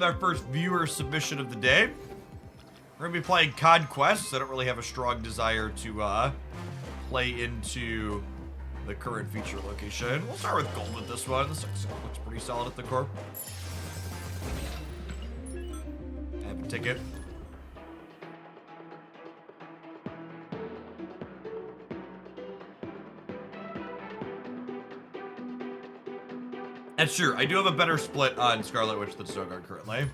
Our first viewer submission of the day. We're gonna be playing Conquest. I don't really have a strong desire to play into the current feature location. We'll start with gold with this one. This looks pretty solid at the corp. I have a ticket. That's true. I do have a better split on Scarlet Witch than Snowguard currently.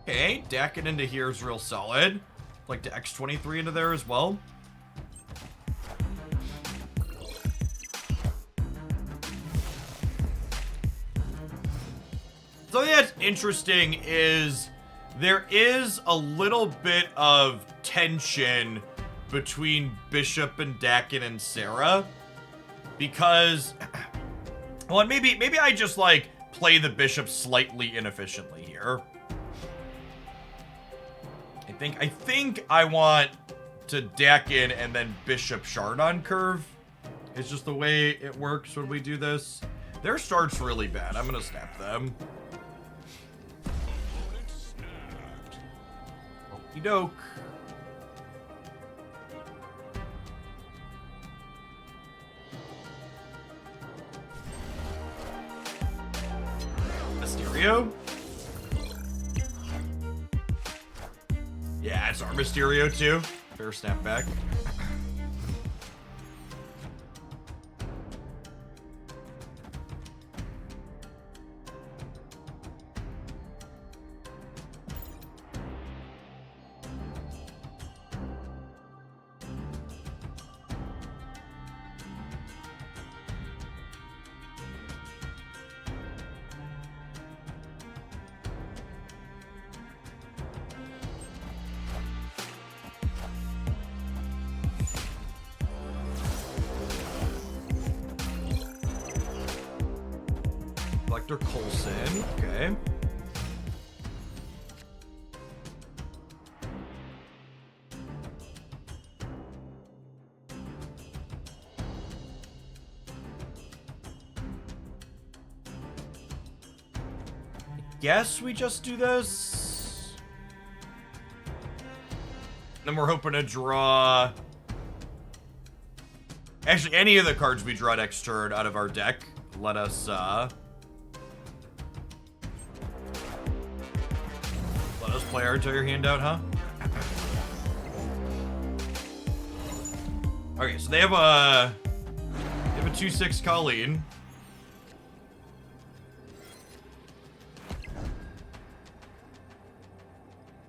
Okay, Dakin into here is real solid. Like to X23 into there as well. Something that's interesting is there is a little bit of tension between Bishop and Dakin and Sarah. Because, well, and maybe I just like play the Bishop slightly inefficiently here. I think I want to Dakin and then Bishop Shard on curve. It's just the way it works when we do this. Their start's really bad. I'm gonna snap them. Okey doke. Mysterio? Yeah, it's our Mysterio too. Fair snapback. Coulson, okay. Guess we just do this. Then we're hoping to draw. Actually, any of the cards we draw next turn out of our deck. Let us play our entire hand out, huh? Okay, so they have a 2/6 Colleen.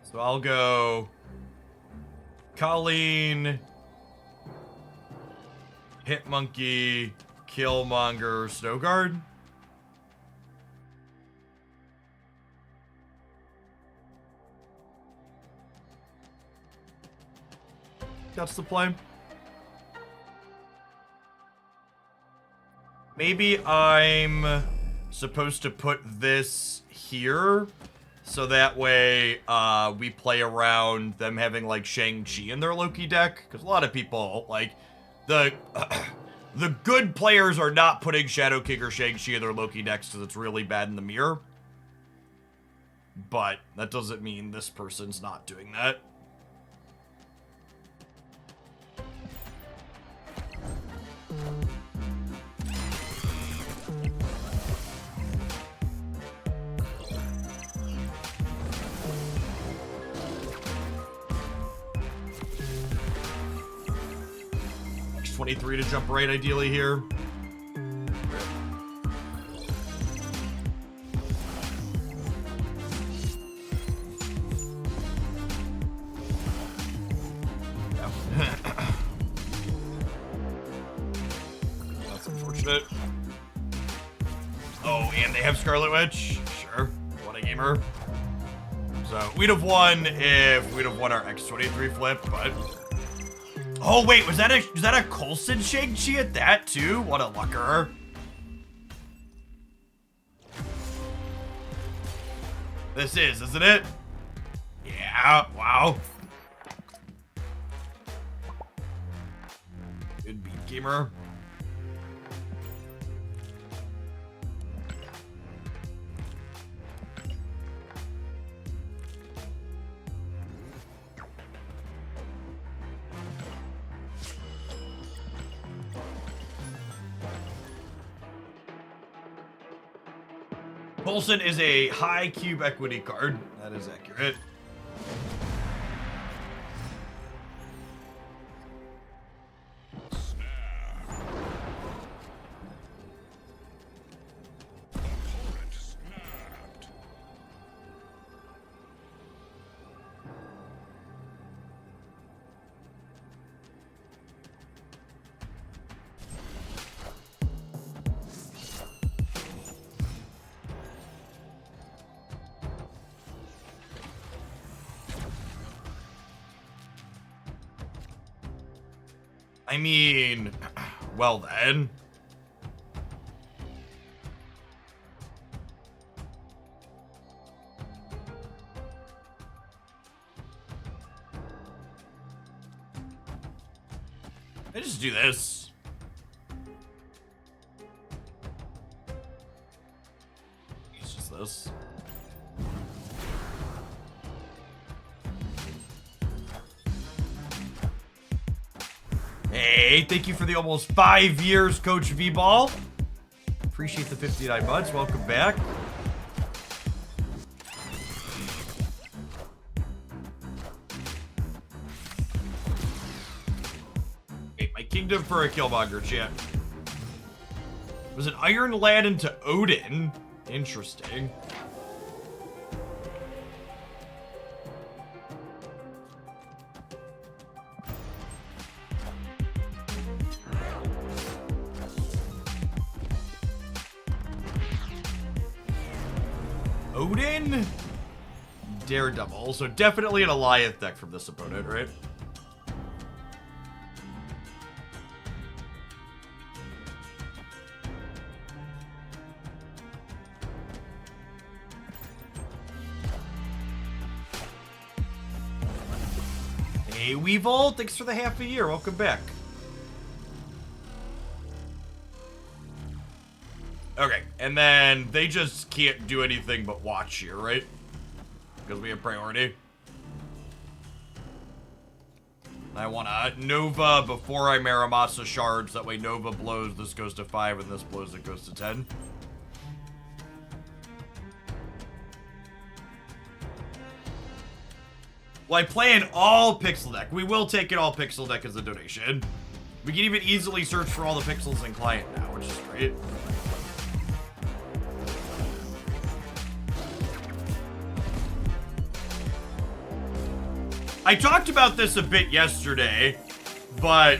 So I'll go Colleen, Hitmonkey, Killmonger, Snowguard. That's the play. Maybe I'm supposed to put this here, so that way we play around them having like Shang-Chi in their Loki deck, because a lot of people like the good players are not putting Shadow King or Shang-Chi in their Loki decks because it's really bad in the mirror. But that doesn't mean this person's not doing that. X23 to jump right, ideally here. That's unfortunate. Oh, and they have Scarlet Witch. Sure. What a gamer. So we'd have won if we'd have won our X23 flip, but... Oh, wait, was that a Coulson Shang-Chi at that, too? What a lucker. This is, isn't it? Yeah, wow. Good beat, gamer. Coulson is a high cube equity card. That is accurate. I mean, well then. I just do this. It's just this. Hey, thank you for the almost 5 years, Coach V-Ball. Appreciate the 59 months. Welcome back. Hey, my kingdom for a Killmonger, chat. Was an Iron Lad into Odin? Interesting. Odin? Daredevil. So definitely an Alliance deck from this opponent, right? Hey, Weevil. Thanks for the half a year. Welcome back. Okay, and then they just can't do anything but watch here, right? Because we have priority. I want to Nova before I Maramasa shards. That way Nova blows, this goes to 5, and this blows, it goes to 10. Well, I plan all pixel deck. We will take it all pixel deck as a donation. We can even easily search for all the pixels in client now, which is great. I talked about this a bit yesterday, but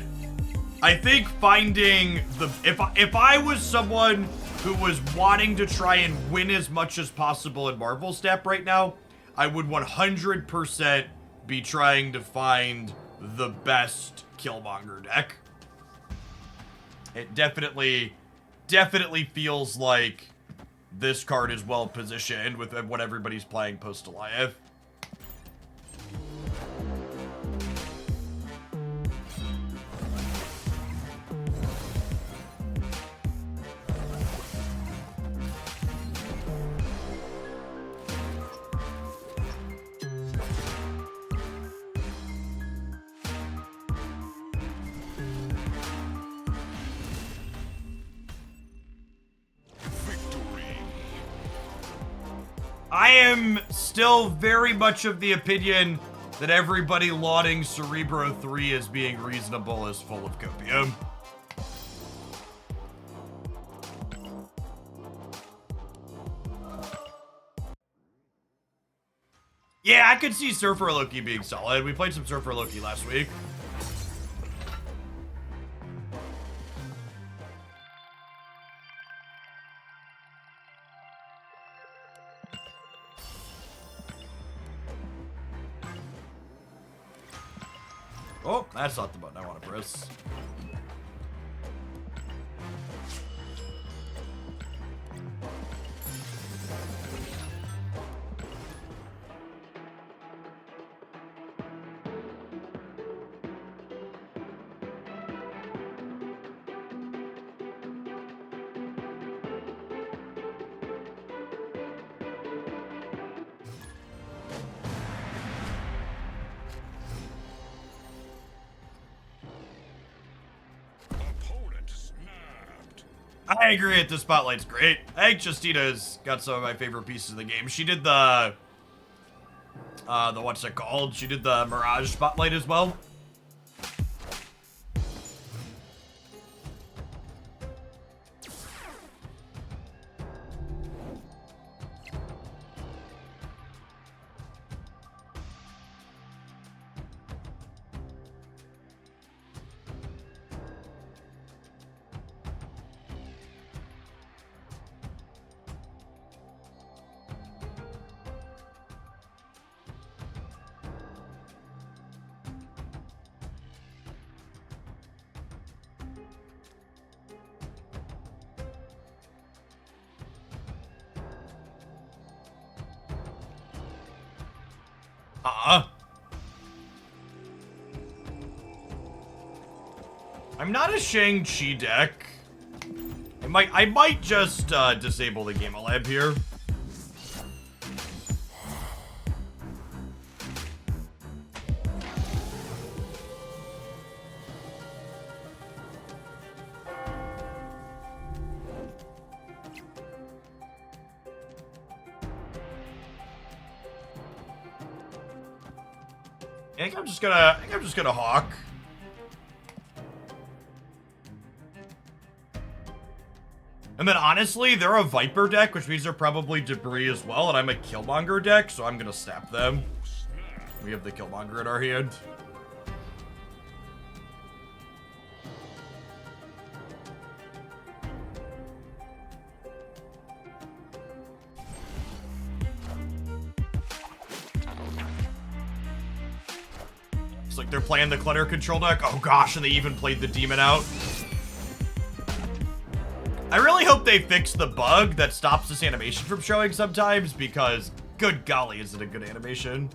I think finding the... If I was someone who was wanting to try and win as much as possible in Marvel Step right now, I would 100% be trying to find the best Killmonger deck. It definitely feels like this card is well positioned with what everybody's playing post-Alliance. I am still very much of the opinion that everybody lauding Cerebro 3 as being reasonable is full of copium. Yeah, I could see Surfer Loki being solid. We played some Surfer Loki last week. Oh, that's not the button I want to press. I agree that the spotlight's great. I think Justina's got some of my favorite pieces of the game. She did the what's it called? She did the Mirage spotlight as well. I'm not a Shang-Chi deck. I might just disable the Game Lab here. I think I'm just gonna hawk. And then honestly, they're a Viper deck, which means they're probably Debris as well, and I'm a Killmonger deck, so I'm gonna snap them. We have the Killmonger in our hand. It's like they're playing the Clutter Control deck. Oh gosh, and they even played the Demon out. I really hope they fix the bug that stops this animation from showing sometimes, because good golly, is it a good animation.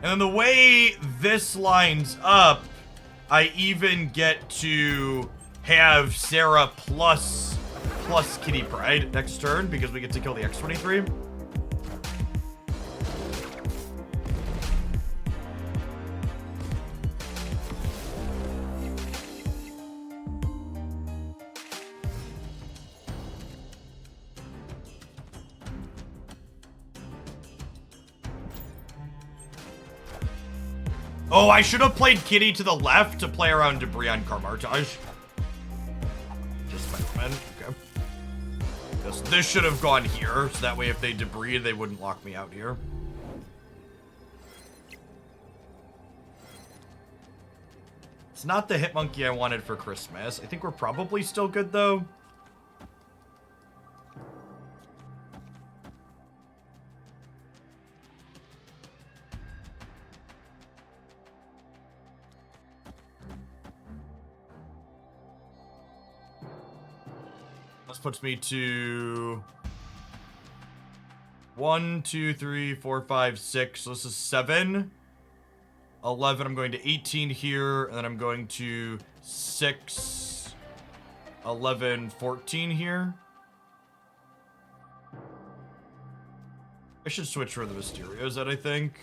And then the way this lines up, I even get to have Sarah plus Kitty Pryde next turn because we get to kill the X-23. Oh, I should have played Kitty to the left to play around Debris on Carmartage. Just my comment. Okay. This should have gone here, so that way if they Debris, they wouldn't lock me out here. It's not the Hitmonkey I wanted for Christmas. I think we're probably still good, though. This puts me to 1, 2, 3, 4, 5, 6. So this is 7. 11. I'm going to 18 here, and then I'm going to 6, 11, 14 here. I should switch for the Mysterios, that I think.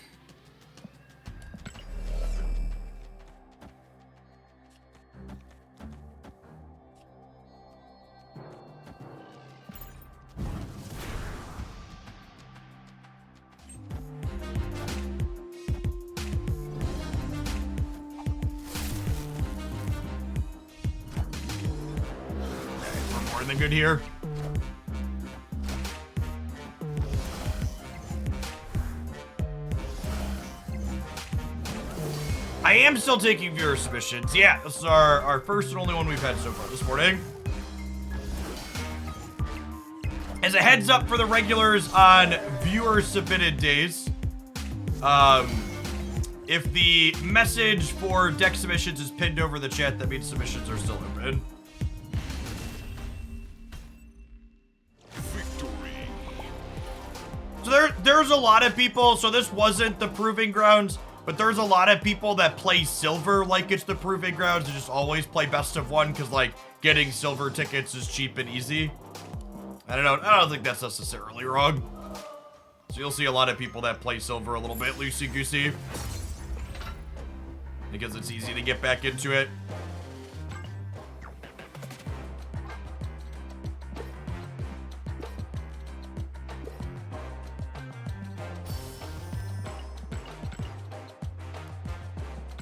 Good here. I am still taking viewer submissions. Yeah, this is our first and only one we've had so far this morning. As a heads up for the regulars on viewer submitted days, if the message for deck submissions is pinned over the chat, that means submissions are still open. So there's a lot of people, so this wasn't the Proving Grounds, but there's a lot of people that play Silver like it's the Proving Grounds and just always play best of one because, like, getting Silver tickets is cheap and easy. I don't think that's necessarily wrong. So you'll see a lot of people that play Silver a little bit loosey-goosey because it's easy to get back into it.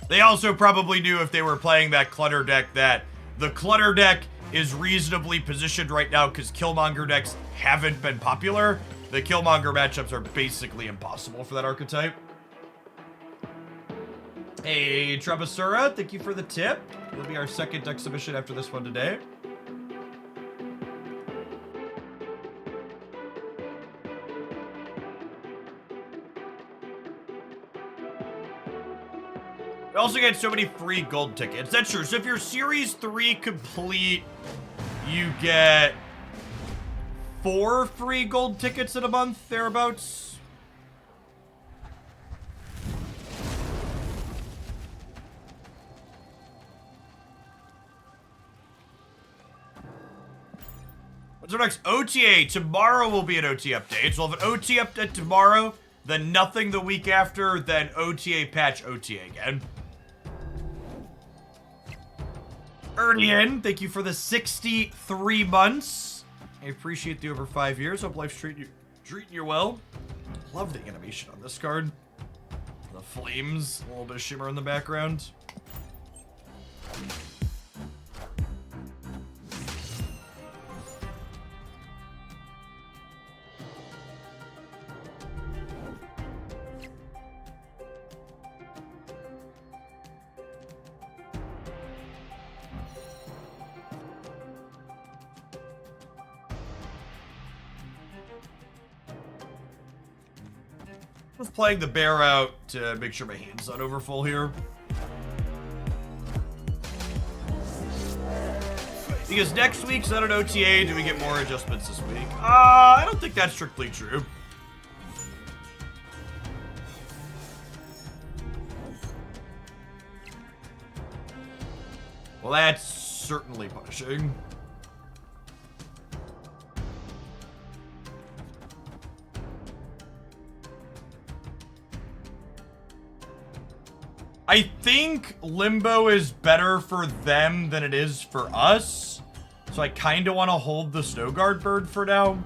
They also probably knew if they were playing that Clutter deck that the Clutter deck is reasonably positioned right now because Killmonger decks haven't been popular. The Killmonger matchups are basically impossible for that archetype. Hey, Trebasura, thank you for the tip. It'll be our second deck submission after this one today. We also get so many free gold tickets. That's true. So if you're Series 3 complete, you get 4 free gold tickets in a month, thereabouts. What's our next OTA? Tomorrow will be an OTA update. So we'll have an OTA update tomorrow, then nothing the week after, then OTA patch OTA again. Erdian, thank you for the 63 months. I appreciate the over 5 years. Hope life's treating you well. Love the animation on this card. The flames, a little bit of shimmer in the background. Just playing the bear out to make sure my hand's not over full here. Because next week's not an OTA, do we get more adjustments this week? I don't think that's strictly true. Well, that's certainly punishing. I think Limbo is better for them than it is for us. So I kind of want to hold the Snow Guard bird for now.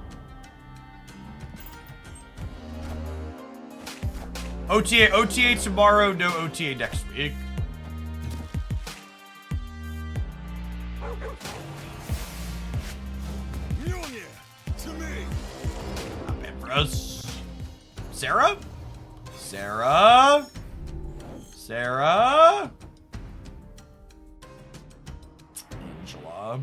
OTA tomorrow, no OTA next week. Not bad for us. Sarah? Sarah? Sarah? Angela?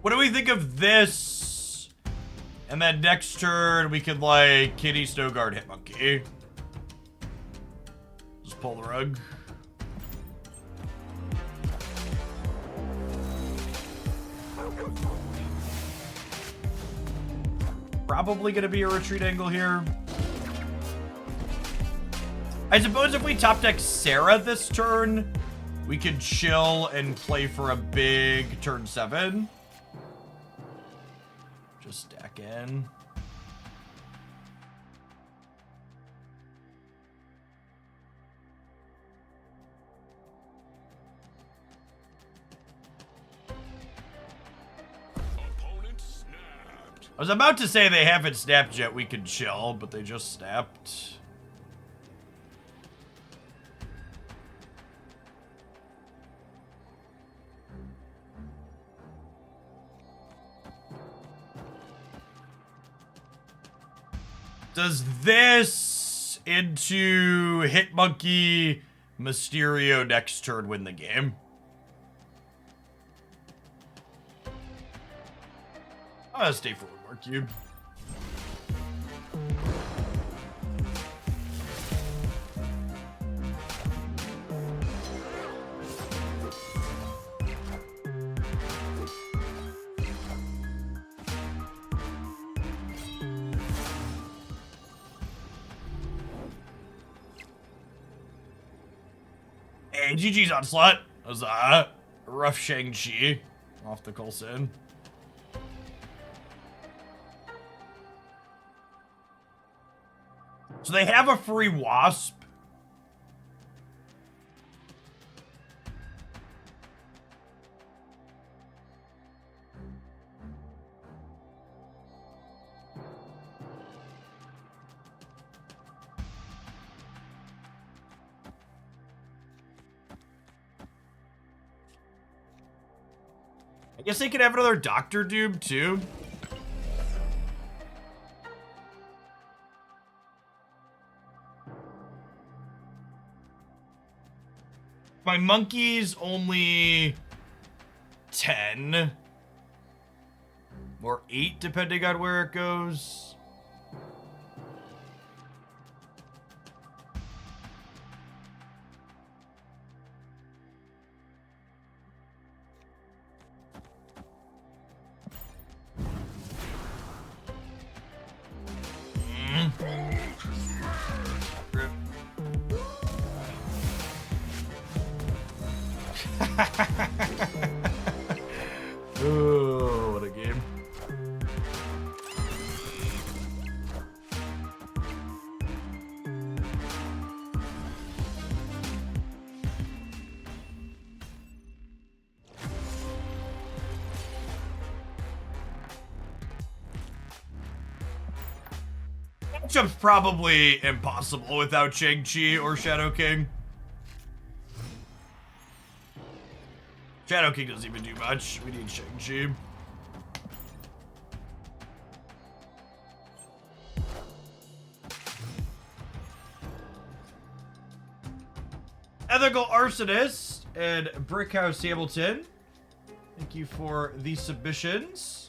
What do we think of this? And then next turn, we could, like, Kitty, Snow Guard, Hit Monkey. Just pull the rug. Probably gonna be a retreat angle here. I suppose if we top deck Sarah this turn, we could chill and play for a big turn 7. Just stack in. I was about to say they haven't snapped yet, we could chill, but they just snapped. Does this into Hitmonkey Mysterio next turn win the game? Stay forward, Mark Cube. Hey, GG's Onslaught. That was a rough Shang-Chi off the Coulson. So they have a free Wasp. I guess they could have another Doctor Doom too. My monkey's only 10 or 8 depending on where it goes. Oh, what a game. Matchup's probably impossible without Shang-Chi or Shadow King. Shadow King doesn't even do much. We need Shang-Chi. Ethical Arsonist and Brickhouse Hamilton. Thank you for the submissions.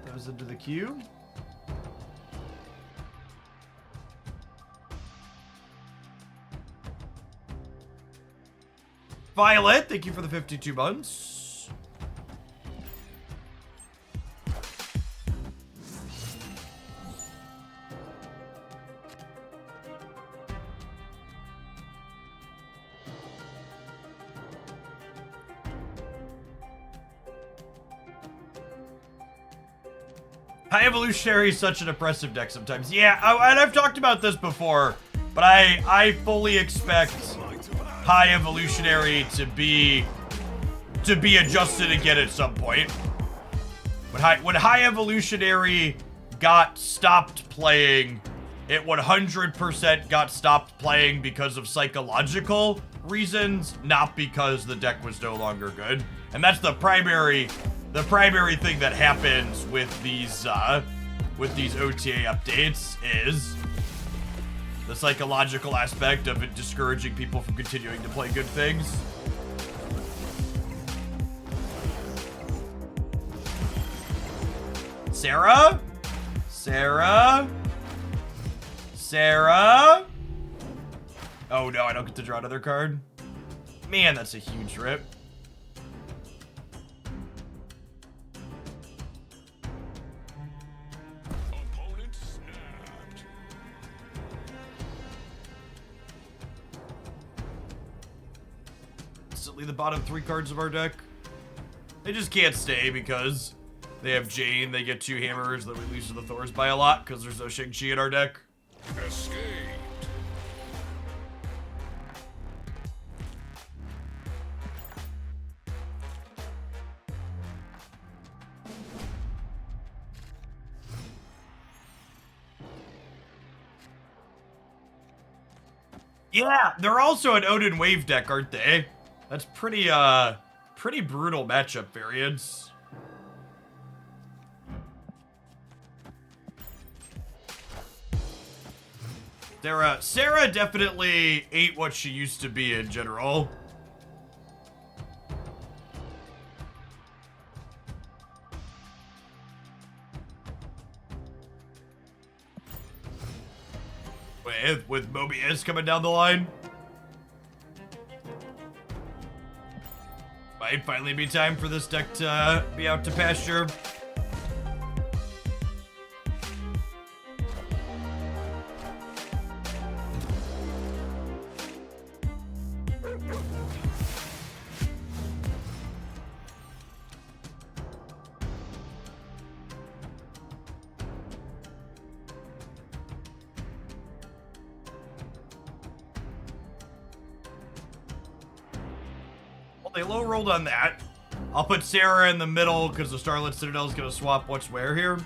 Those into the queue. Violet, thank you for the 52 months. High Evolutionary is such an oppressive deck sometimes. Yeah, and I've talked about this before, but I fully expect High Evolutionary to be adjusted again at some point. When High Evolutionary got stopped playing, it 100% got stopped playing because of psychological reasons, not because the deck was no longer good. And that's the primary thing that happens with these OTA updates is the psychological aspect of it discouraging people from continuing to play good things. Sarah? Sarah? Sarah? Oh no, I don't get to draw another card. Man, that's a huge rip. The bottom 3 cards of our deck. They just can't stay because they have Jane, they get 2 hammers, then we lose to the Thors by a lot because there's no Shang-Chi in our deck. Escaped. Yeah, they're also an Odin Wave deck, aren't they? That's pretty brutal matchup variance. Sarah definitely ain't what she used to be in general. With Mobius coming down the line. Might finally be time for this deck to be out to pasture. They low rolled on that. I'll put Sarah in the middle because the Starlit Citadel is going to swap what's where here.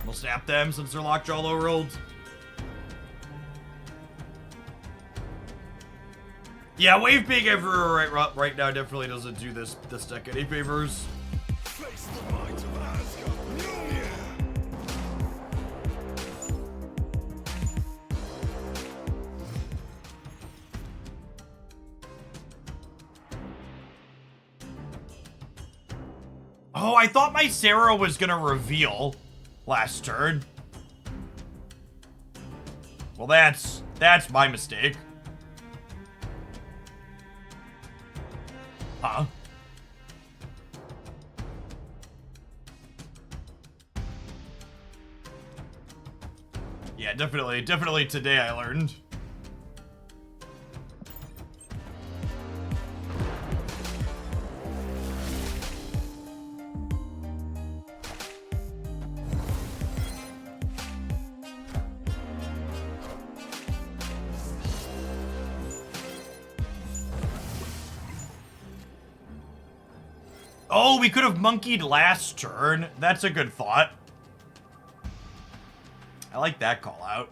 We'll snap them since they're lockjaw low rolled. Yeah, wave being everywhere right now definitely doesn't do this deck any favors. Oh, I thought my Sarah was gonna reveal last turn. Well, that's my mistake. Huh? Yeah, definitely today I learned. Oh, we could have monkeyed last turn. That's a good thought. I like that call out.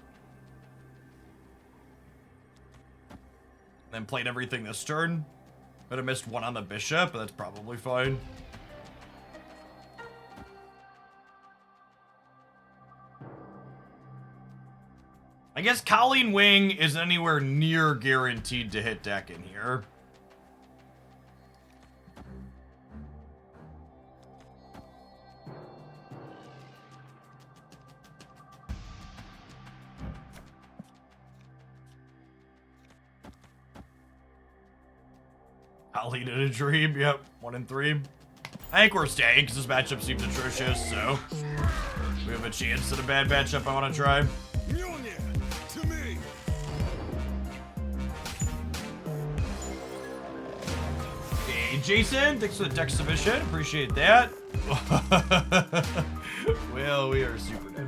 Then played everything this turn. Could have missed one on the bishop, but that's probably fine. I guess Colleen Wing isn't anywhere near guaranteed to hit deck in here. Colleen in a dream, yep, 1 and 3. I think we're staying because this matchup seems atrocious, so we have a chance at a bad matchup I want to try. Hey, Jason, thanks for the deck submission. Appreciate that. Well, we are super dead.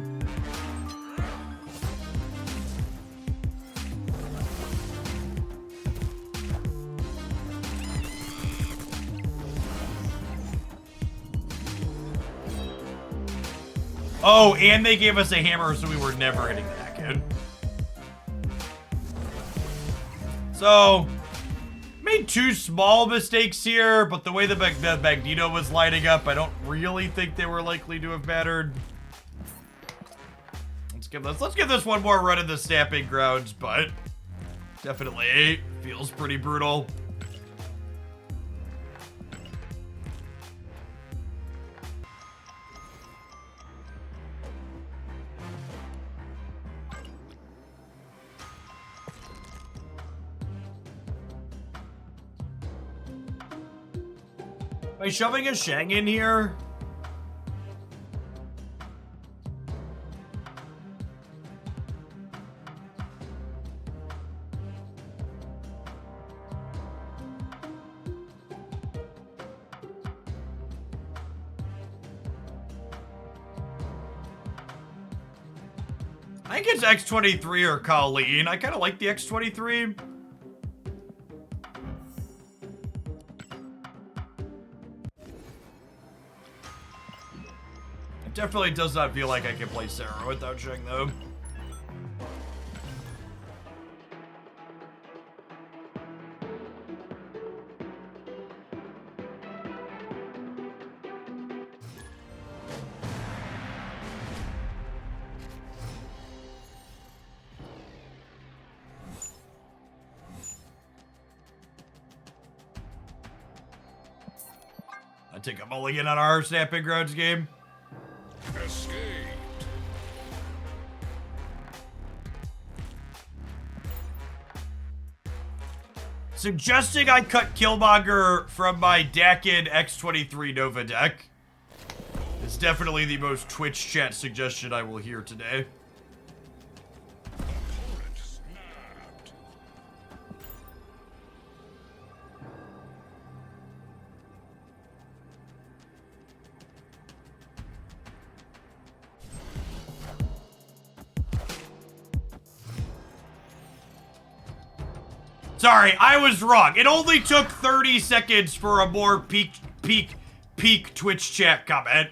Oh, and they gave us a hammer, so we were never hitting the deck in. So, made 2 small mistakes here, but the way the Magneto was lighting up, I don't really think they were likely to have mattered. Let's give this one more run in the stamping grounds, but definitely feels pretty brutal. By shoving a Shang in here? I think it's X23 or Colleen. I kind of like the X23. Definitely does not feel like I can play Sarah without Shang, though. I take a mulligan on our Snapping Grounds game. Escaped. Suggesting I cut Killmonger from my Dakin X23 Nova deck is definitely the most Twitch chat suggestion I will hear today. Opponent snapped. Sorry, I was wrong. It only took 30 seconds for a more peak Twitch chat comment.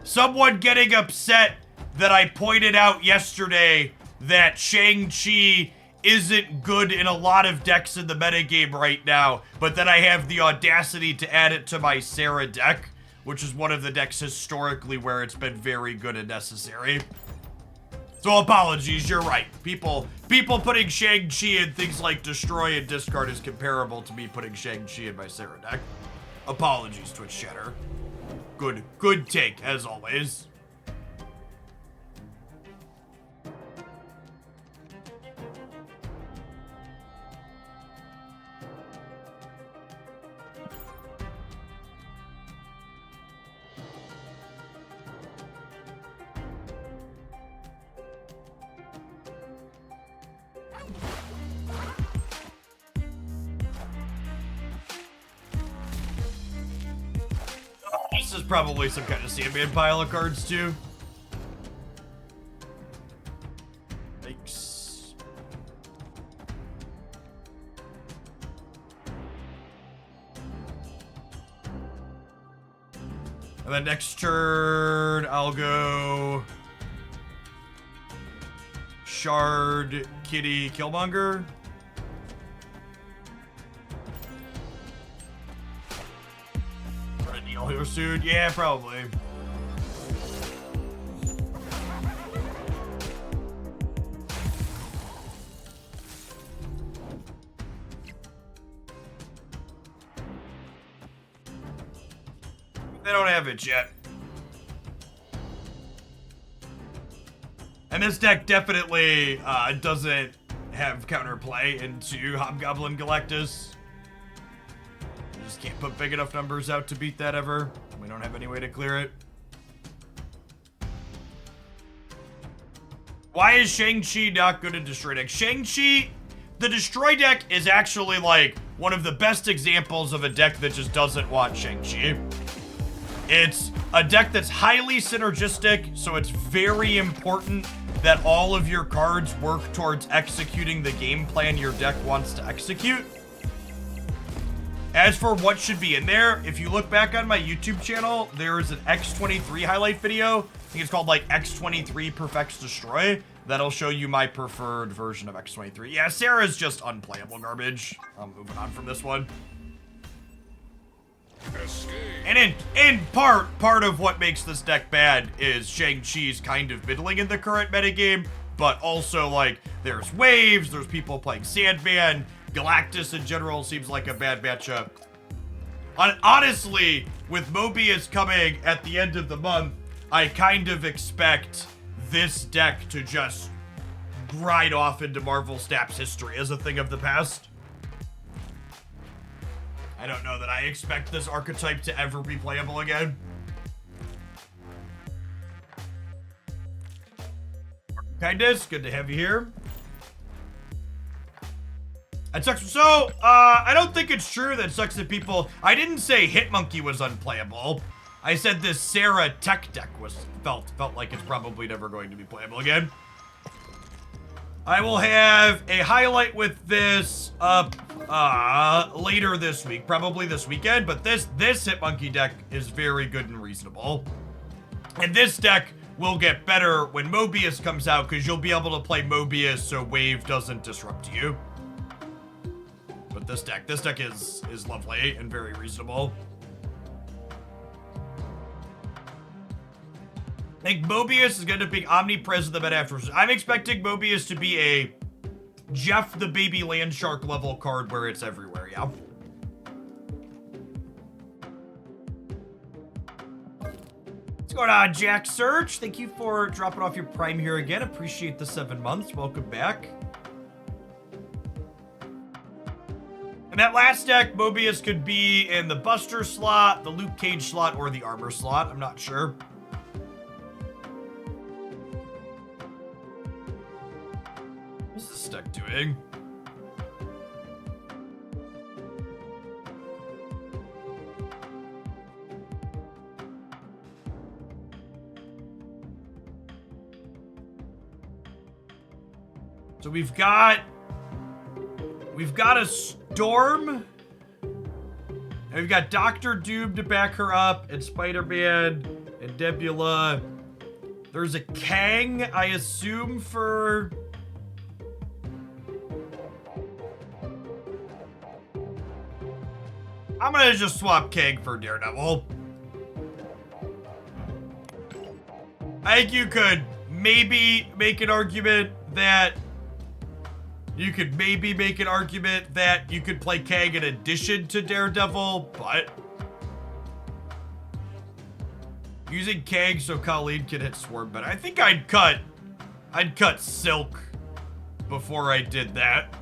Someone getting upset that I pointed out yesterday that Shang-Chi isn't good in a lot of decks in the metagame right now, but then I have the audacity to add it to my Sarah deck, which is one of the decks historically where it's been very good and necessary. So apologies, you're right. People putting Shang-Chi in things like Destroy and Discard is comparable to me putting Shang-Chi in my Sarah deck. Apologies, Twitch chatter. Good take, as always. This is probably some kind of Sandman pile of cards, too. Yikes. And then next turn, I'll go... Shard, Kitty, Killmonger. Here soon? Yeah, probably. They don't have it yet. And this deck definitely doesn't have counterplay into Hobgoblin Galactus. Just can't put big enough numbers out to beat that ever. We don't have any way to clear it. Why is Shang-Chi not good in Destroy deck? Shang-Chi, the Destroy deck is actually like one of the best examples of a deck that just doesn't want Shang-Chi. It's a deck that's highly synergistic, so it's very important that all of your cards work towards executing the game plan your deck wants to execute. As for what should be in there, if you look back on my YouTube channel, there is an X23 highlight video. I think it's called like X23 Perfects Destroy. That'll show you my preferred version of X23. Yeah, Sarah's just unplayable garbage. I'm moving on from this one. Escape. And in part of what makes this deck bad is Shang-Chi's kind of middling in the current metagame, but also like there's waves, there's people playing Sandman. Galactus in general seems like a bad matchup. Honestly, with Mobius coming at the end of the month, I kind of expect this deck to just ride off into Marvel Snap's history as a thing of the past. I don't know that I expect this archetype to ever be playable again. Kindness, good to have you here. It sucks. So, I don't think it's true that it sucks that people... I didn't say Hitmonkey was unplayable. I said this Sarah tech deck felt like it's probably never going to be playable again. I will have a highlight with this up later this week, probably this weekend, but this Hitmonkey deck is very good and reasonable. And this deck will get better when Mobius comes out, because you'll be able to play Mobius so Wave doesn't disrupt you. But this deck is lovely and very reasonable. I think Mobius is going to be omnipresent in the meta afterwards. I'm expecting Mobius to be a Jeff the Baby Landshark level card where it's everywhere, yeah. What's going on, Jack Search? Thank you for dropping off your Prime here again. Appreciate the 7 months. Welcome back. And that last deck, Mobius could be in the Buster slot, the Luke Cage slot, or the Armor slot. I'm not sure. What's this deck doing? So we've got a Storm, and we've got Doctor Doom to back her up, and Spider-Man, and Nebula. There's a Kang, I assume, for... I'm gonna just swap Kang for Daredevil. I think you could maybe make an argument that you could play Kang in addition to Daredevil, but using Kang so Colleen can hit Swarm better. I think I'd cut Silk before I did that.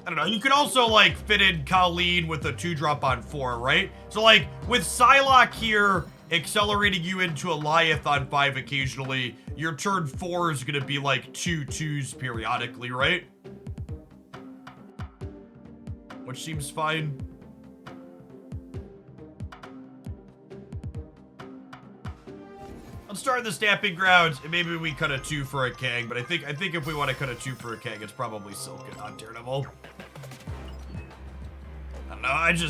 I don't know. You could also, like, fit in Colleen with a 2-drop on 4, right? So, like, with Psylocke here accelerating you into a Lyeth on 5 occasionally, your turn 4 is gonna be like 2 2s periodically, right? Which seems fine. Let's start the Stamping Grounds, and maybe we cut a 2 for a Kang, but I think if we want to cut a 2 for a Kang, it's probably Silk and not Daredevil. I don't know,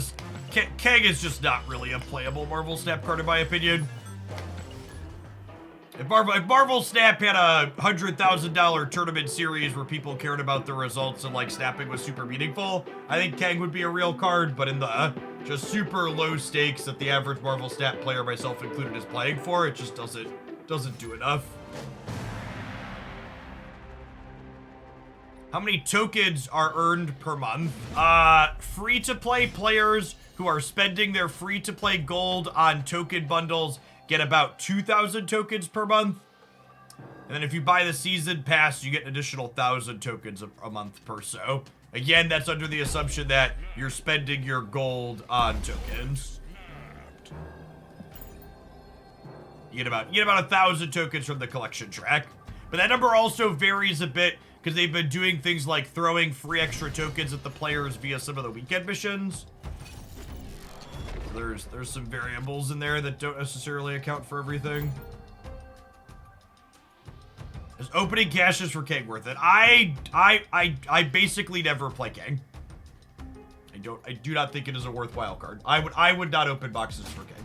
Kang is just not really a playable Marvel Snap card in my opinion. If Marvel Snap had a $100,000 tournament series where people cared about the results and like snapping was super meaningful, I think Kang would be a real card, but in the just super low stakes that the average Marvel Snap player, myself included, is playing for, it just doesn't do enough. How many tokens are earned per month? Free-to-play players who are spending their free-to-play gold on token bundles get about 2,000 tokens per month. And then if you buy the season pass, you get an additional 1,000 tokens a month per so. Again, that's under the assumption that you're spending your gold on tokens. You get about 1,000 tokens from the collection track. But that number also varies a bit because they've been doing things like throwing free extra tokens at the players via some of the weekend missions. There's some variables in there that don't necessarily account for everything. Is opening caches for Kang worth it? I basically never play Kang. I do not think it is a worthwhile card. I would not open boxes for Kang.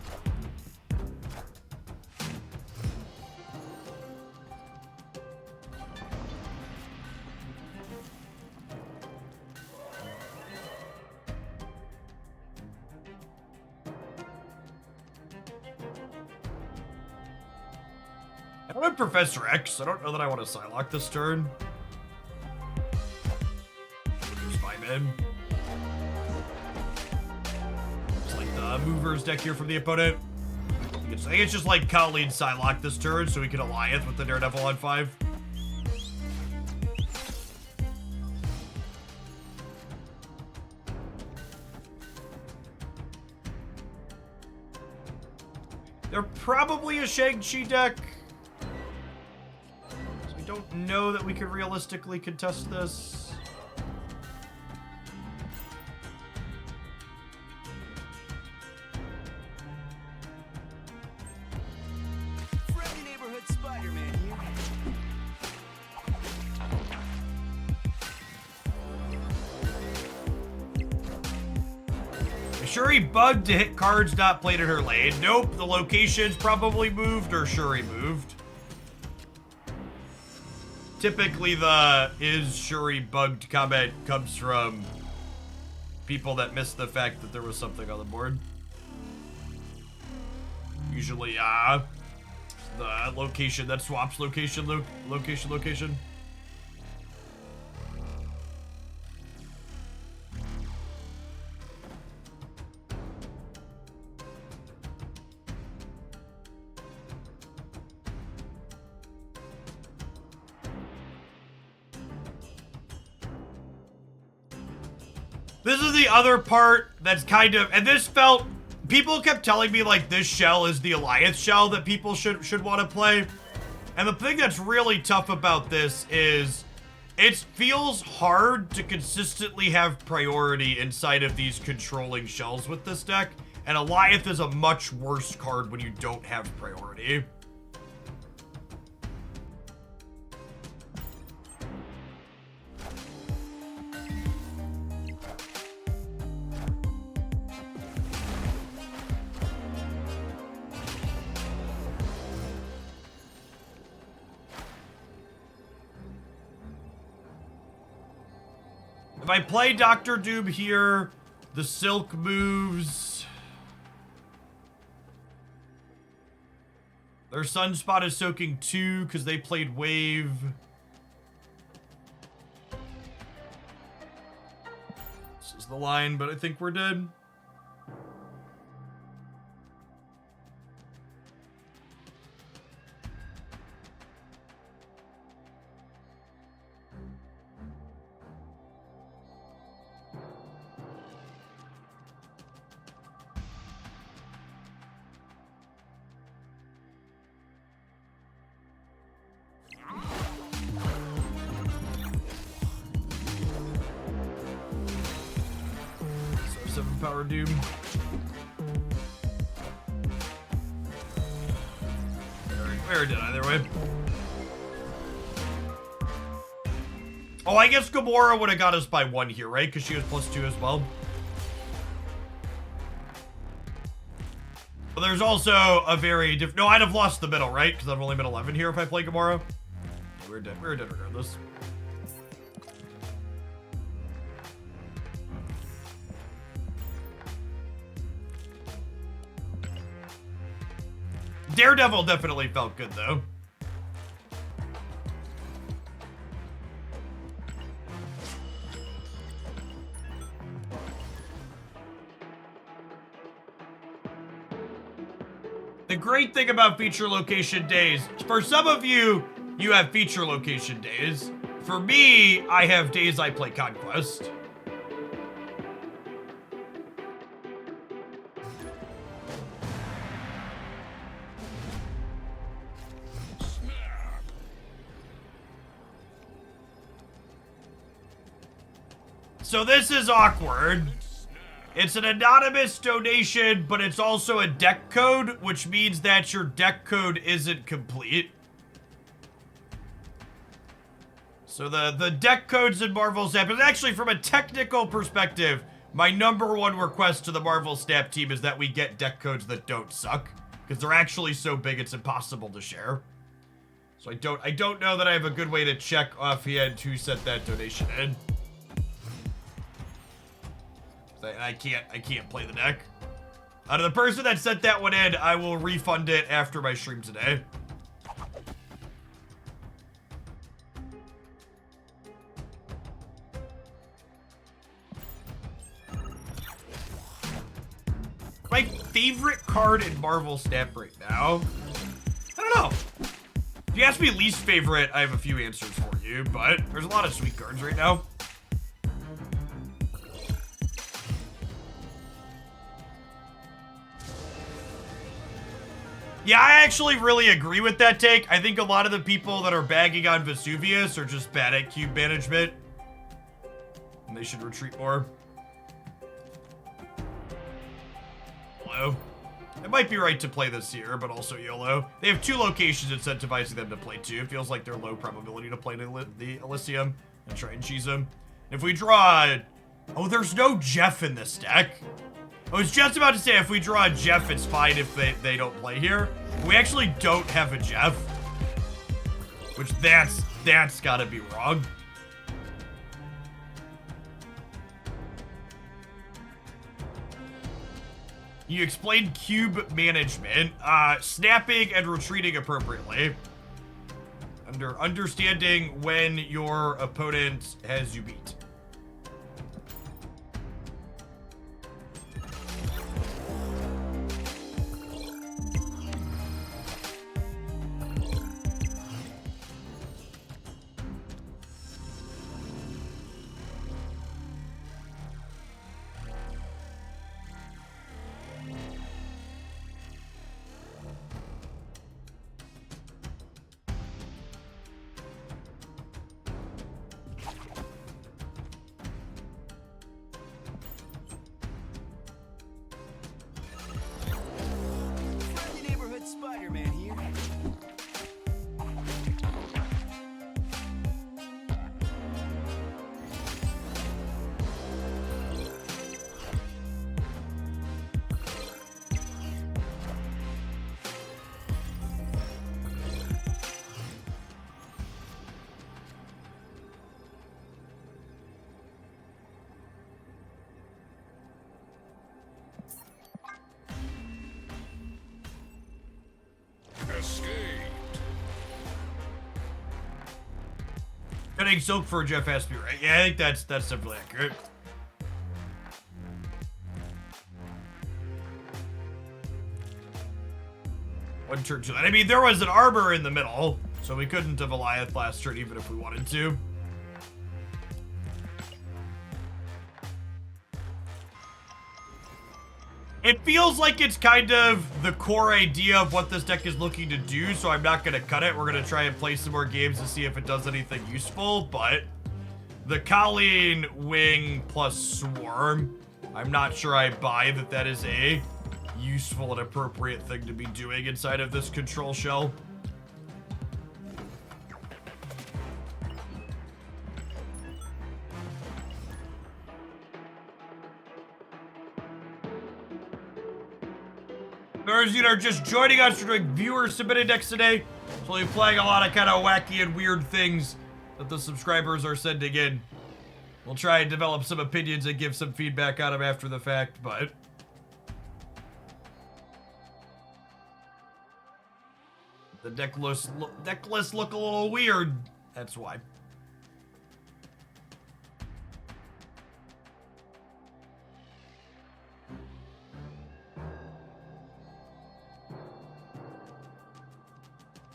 I went Professor X. I don't know that I want to Psylocke this turn. There's Spyman. It's like the movers deck here from the opponent. I think it's just like Colleen Psylocke this turn so we can Alliance with the Daredevil on 5. They're probably a Shang-Chi deck. I don't know that we could realistically contest this. Friendly neighborhood Spider-Man here. Shuri bugged to hit cards not played in her lane. Nope, the location's probably moved or Shuri moved. Typically the is Shuri bugged comment comes from people that missed the fact that there was something on the board. Usually, the location that swaps location. This is the other part that's kind of, and this felt, people kept telling me like this shell is the Alliance shell that people should want to play. And the thing that's really tough about this is it feels hard to consistently have priority inside of these controlling shells with this deck. And Alliance is a much worse card when you don't have priority. If I play Dr. Doom here, the Silk moves. Their Sunspot is soaking 2 because they played Wave. This is the line, but I think we're dead. Power Doom. Where did either way. Oh, I guess Gamora would have got us by 1 here, right? Because she was +2 as well. But there's also a very different... No, I'd have lost the middle, right? Because I've only been 11 here if I play Gamora. We're dead. We're dead regardless. Daredevil definitely felt good, though. The great thing about feature location days, for some of you, you have feature location days. For me, I have days I play Conquest. So this is awkward. It's an anonymous donation, but it's also a deck code, which means that your deck code isn't complete. So the deck codes in Marvel Snap, and actually from a technical perspective, my #1 request to the Marvel Snap team is that we get deck codes that don't suck, because they're actually so big it's impossible to share. So I don't know that I have a good way to check offhand who sent that donation in. I can't play the deck. Out of the person that sent that one in, I will refund it after my stream today. My favorite card in Marvel Snap right now? I don't know. If you ask me least favorite, I have a few answers for you, but there's a lot of sweet cards right now. Yeah, I actually really agree with that take. I think a lot of the people that are bagging on Vesuvius are just bad at cube management. And they should retreat more. YOLO. It might be right to play this here, but also YOLO. They have 2 locations incentivizing them to play 2. It feels like they're low probability to play the Elysium and try and cheese them. If we draw... Oh, there's no Jeff in this deck. I was just about to say, if we draw a Jeff, it's fine if they don't play here. We actually don't have a Jeff. Which, that's gotta be wrong. You explained cube management. Snapping and retreating appropriately. Understanding when your opponent has you beat. Escaped. Cutting silk for Jeff has to be right. Yeah, I think that's definitely accurate. One turn two. I mean, there was an arbor in the middle, so we couldn't have Goliath last turn even if we wanted to. It feels like it's kind of the core idea of what this deck is looking to do, so I'm not going to cut it. We're going to try and play some more games to see if it does anything useful, but the Colleen Wing plus Swarm, I'm not sure I buy that that is a useful and appropriate thing to be doing inside of this control shell. Those that are just joining us, we're doing viewer submitted decks today. So we'll be playing a lot of kind of wacky and weird things that the subscribers are sending in. We'll try and develop some opinions and give some feedback on them after the fact, but the deck lists look a little weird. That's why.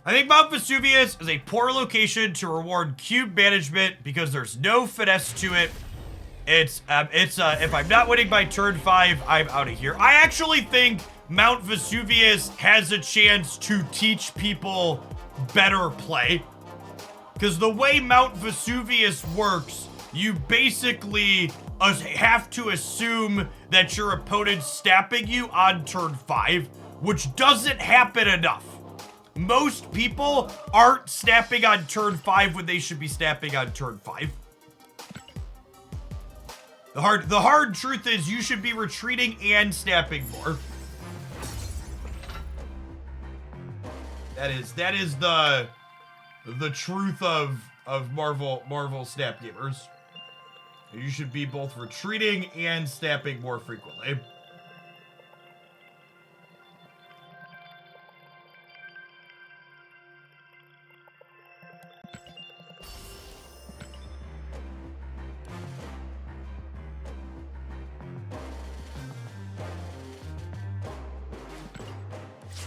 I think Mount Vesuvius is a poor location to reward cube management because there's no finesse to it. It's if I'm not winning by turn 5, I'm out of here. I actually think Mount Vesuvius has a chance to teach people better play. Because the way Mount Vesuvius works, you basically have to assume that your opponent's snapping you on turn 5, which doesn't happen enough. Most people aren't snapping on turn 5 when they should be snapping on turn 5. The hard truth is you should be retreating and snapping more. That is the truth of Marvel snap gamers. You should be both retreating and snapping more frequently.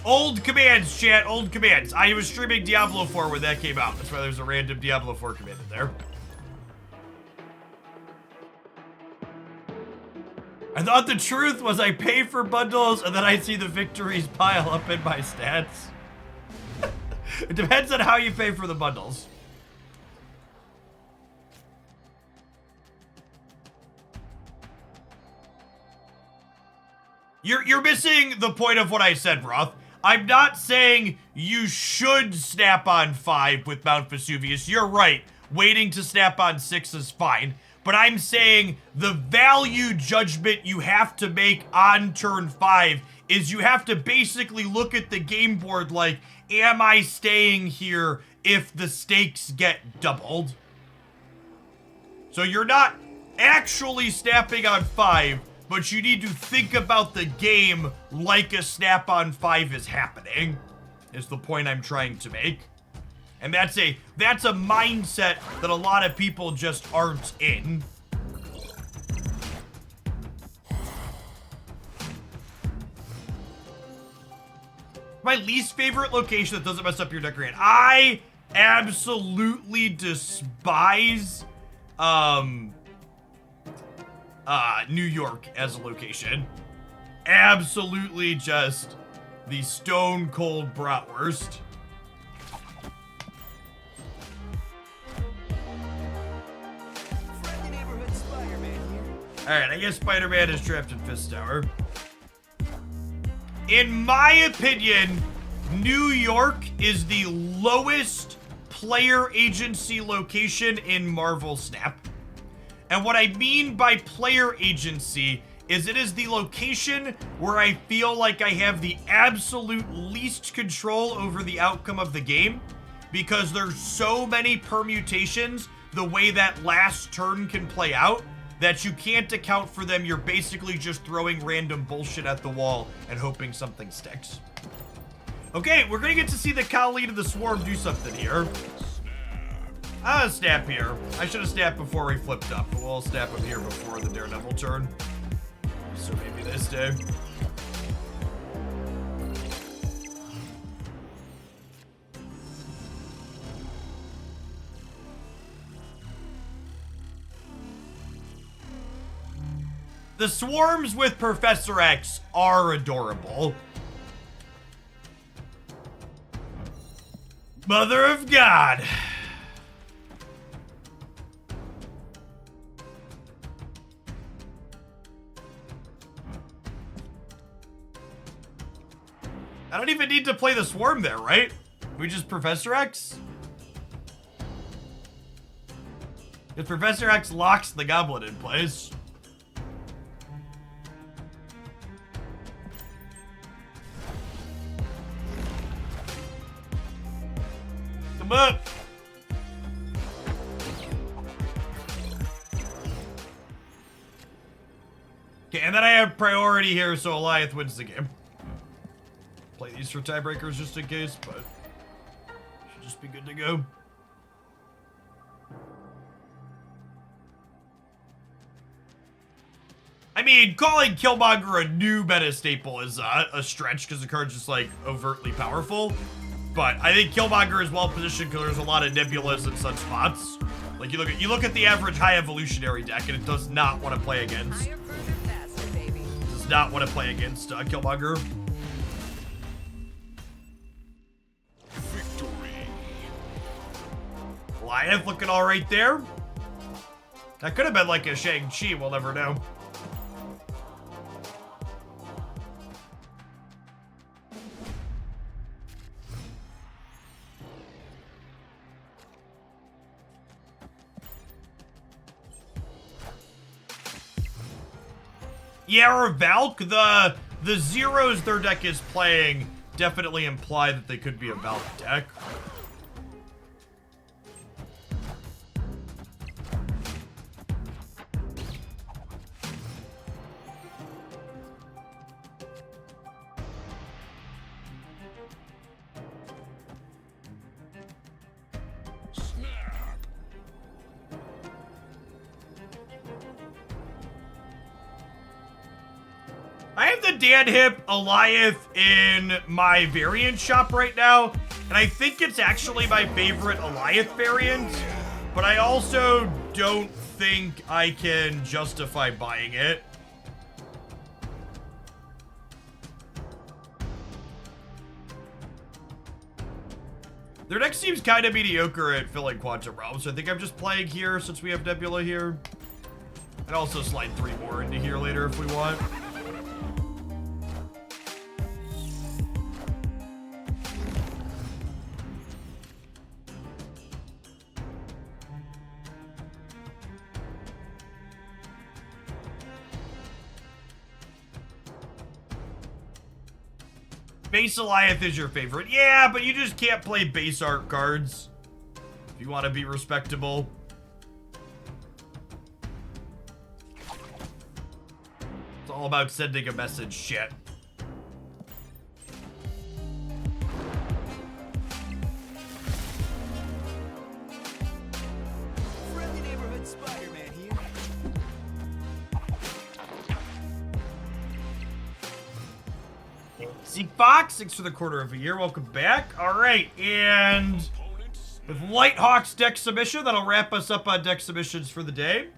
Old commands, chat. Old commands. I was streaming Diablo 4 when that came out. That's why there's a random Diablo 4 command in there. I thought the truth was I pay for bundles and then I see the victories pile up in my stats. It depends on how you pay for the bundles. You're missing the point of what I said, Roth. I'm not saying you should snap on 5 with Mount Vesuvius. You're right. Waiting to snap on 6 is fine. But I'm saying the value judgment you have to make on turn 5 is you have to basically look at the game board like, am I staying here if the stakes get doubled? So you're not actually snapping on 5, but you need to think about the game like a snap on 5 is happening, is the point I'm trying to make. And that's a mindset that a lot of people just aren't in. My least favorite location that doesn't mess up your decoration. I absolutely despise New York as a location. Absolutely just the stone cold bratwurst. Friendly neighborhood Spider-Man here. Alright, I guess Spider-Man is trapped in Fist Tower. In my opinion, New York is the lowest player agency location in Marvel Snap. And what I mean by player agency is it is the location where I feel like I have the absolute least control over the outcome of the game, because there's so many permutations the way that last turn can play out that you can't account for them. You're basically just throwing random bullshit at the wall and hoping something sticks. Okay, we're gonna get to see the cow lead of the swarm do something here. Snap here. I should have snapped before we flipped up, but we'll snap him here before the Daredevil turn. So maybe this day. The swarms with Professor X are adorable. Mother of God. I don't even need to play the swarm there, right? We just Professor X? If Professor X locks the Goblin in place. Come up. Okay, and then I have priority here, so Goliath wins the game. Play these for tiebreakers just in case, but should just be good to go. I mean, calling Killmonger a new meta staple is a stretch because the card's just like overtly powerful. But I think Killmonger is well positioned because there's a lot of Nebulas and sunspots. Like you look at the average high evolutionary deck, and it does not want to play against. Does not want to play against Killmonger. Goliath looking all right there. That could have been like a Shang-Chi, we'll never know. Yeah, or Valk, the zeros their deck is playing definitely imply that they could be a Valk deck. I have the Dan Hip Goliath in my variant shop right now, and I think it's actually my favorite Goliath variant, but I also don't think I can justify buying it. Their deck seems kind of mediocre at filling Quantum Realm, so I think I'm just playing here since we have Nebula here. I'd also slide 3 more into here later if we want. Base Goliath is your favorite. Yeah, but you just can't play base art cards if you want to be respectable. It's all about sending a message, shit. Friendly neighborhood Spider-Man here. Zeke Fox, thanks for the quarter of a year. Welcome back. All right, and with Lighthawk's deck submission, that'll wrap us up on deck submissions for the day.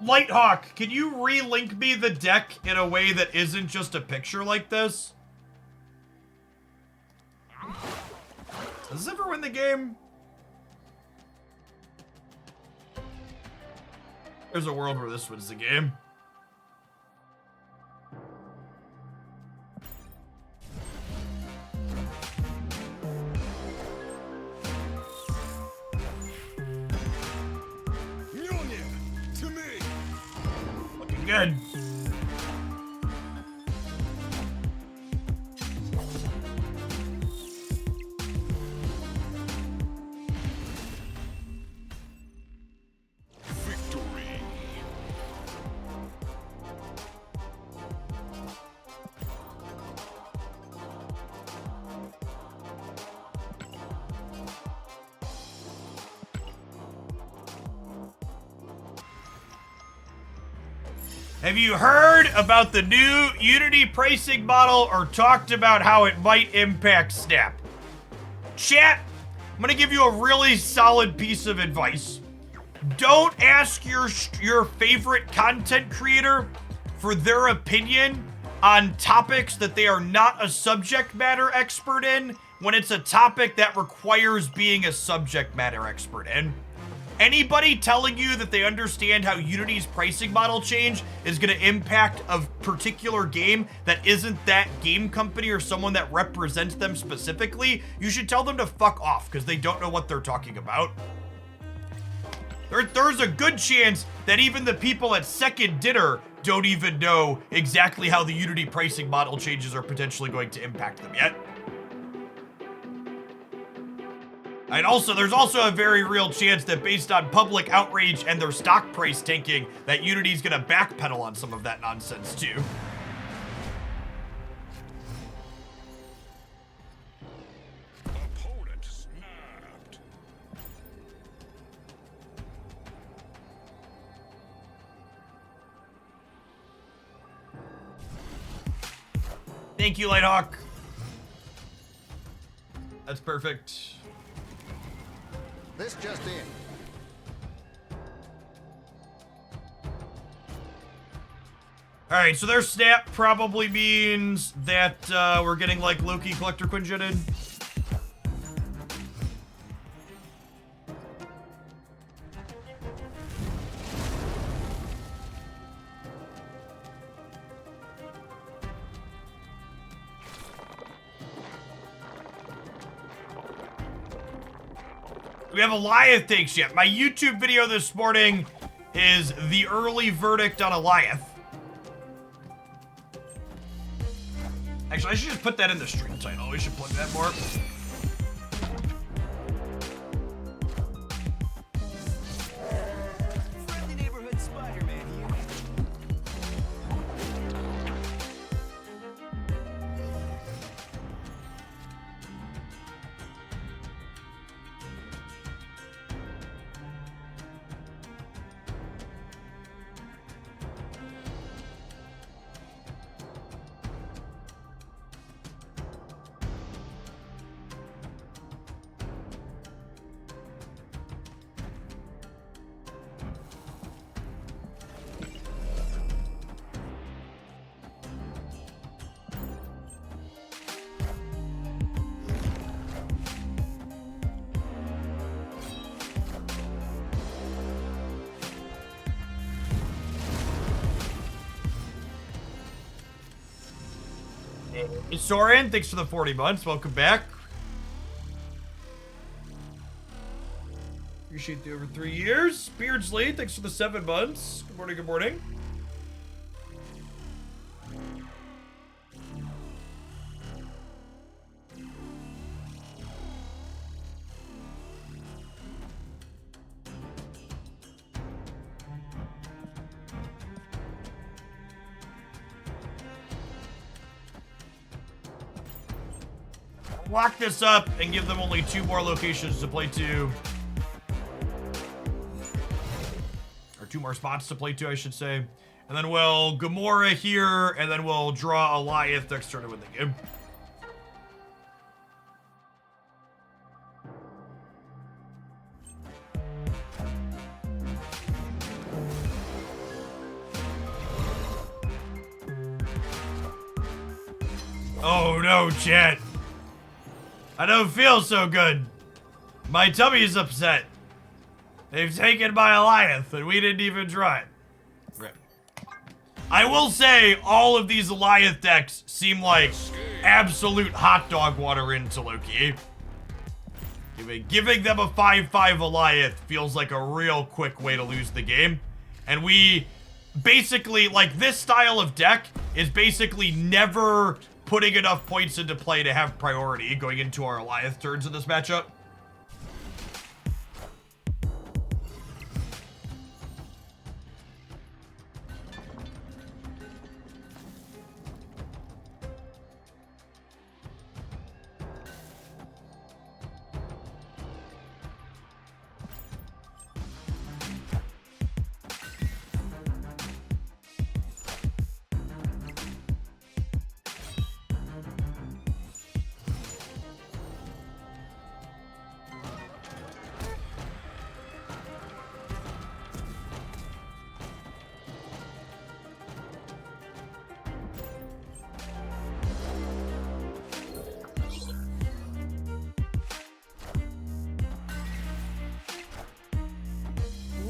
Lighthawk, can you re-link me the deck in a way that isn't just a picture like this? Does this ever win the game? There's a world where this wins the game. Good. Victory. Have you heard about the new Unity pricing model or talked about how it might impact Snap? Chat, I'm gonna give you a really solid piece of advice. Don't ask your favorite content creator for their opinion on topics that they are not a subject matter expert in when it's a topic that requires being a subject matter expert in. Anybody telling you that they understand how Unity's pricing model change is going to impact a particular game that isn't that game company or someone that represents them specifically, you should tell them to fuck off because they don't know what they're talking about. There's a good chance that even the people at Second Dinner don't even know exactly how the Unity pricing model changes are potentially going to impact them yet. And also, there's also a very real chance that based on public outrage and their stock price tanking, that Unity's gonna backpedal on some of that nonsense too. Opponent snapped. Thank you, Lighthawk. That's perfect. This just in. Alright, so their snap probably means that we're getting like Loki Collector Quinjetted. We have Eliath takes yet. My YouTube video this morning is the early verdict on Eliath. Actually, I should just put that in the stream title. We should plug that more. Friendly neighborhood Spider-Man here. Soren, thanks for the 40 months. Welcome back. Appreciate the over 3 years. Beardsley, thanks for the 7 months. Good morning, good morning. Lock this up and give them only 2 more locations to play to. Or 2 more spots to play to, I should say. And then we'll Gamora here, and then we'll draw Eliath next turn to win the game. Oh no, chat. I don't feel so good. My tummy's upset. They've taken my Eliath, and we didn't even try it. Rip. I will say, all of these Eliath decks seem like absolute hot dog water into Loki. Giving them a 5/5 Eliath feels like a real quick way to lose the game. And we basically, like, this style of deck is basically never putting enough points into play to have priority going into our Goliath turns in this matchup.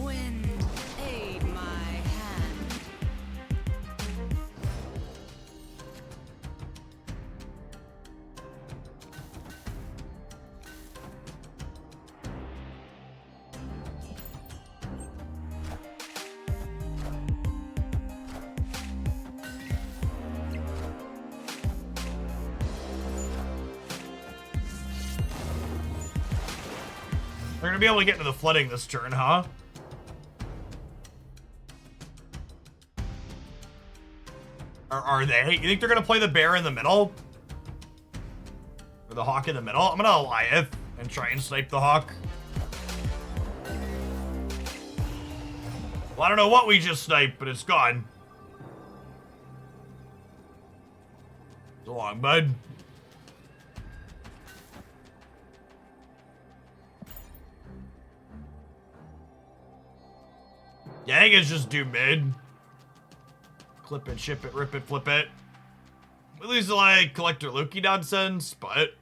Wind aid my hand. They're gonna be able to get into the flooding this turn, huh? Are they? You think they're gonna play the bear in the middle? Or the hawk in the middle? I'm gonna Goliath and try and snipe the hawk. Well, I don't know what we just sniped, but it's gone. So long, bud. Yeah, I think it's just do mid. Clip it, ship it, rip it, flip it. We lose like Collector Loki nonsense, but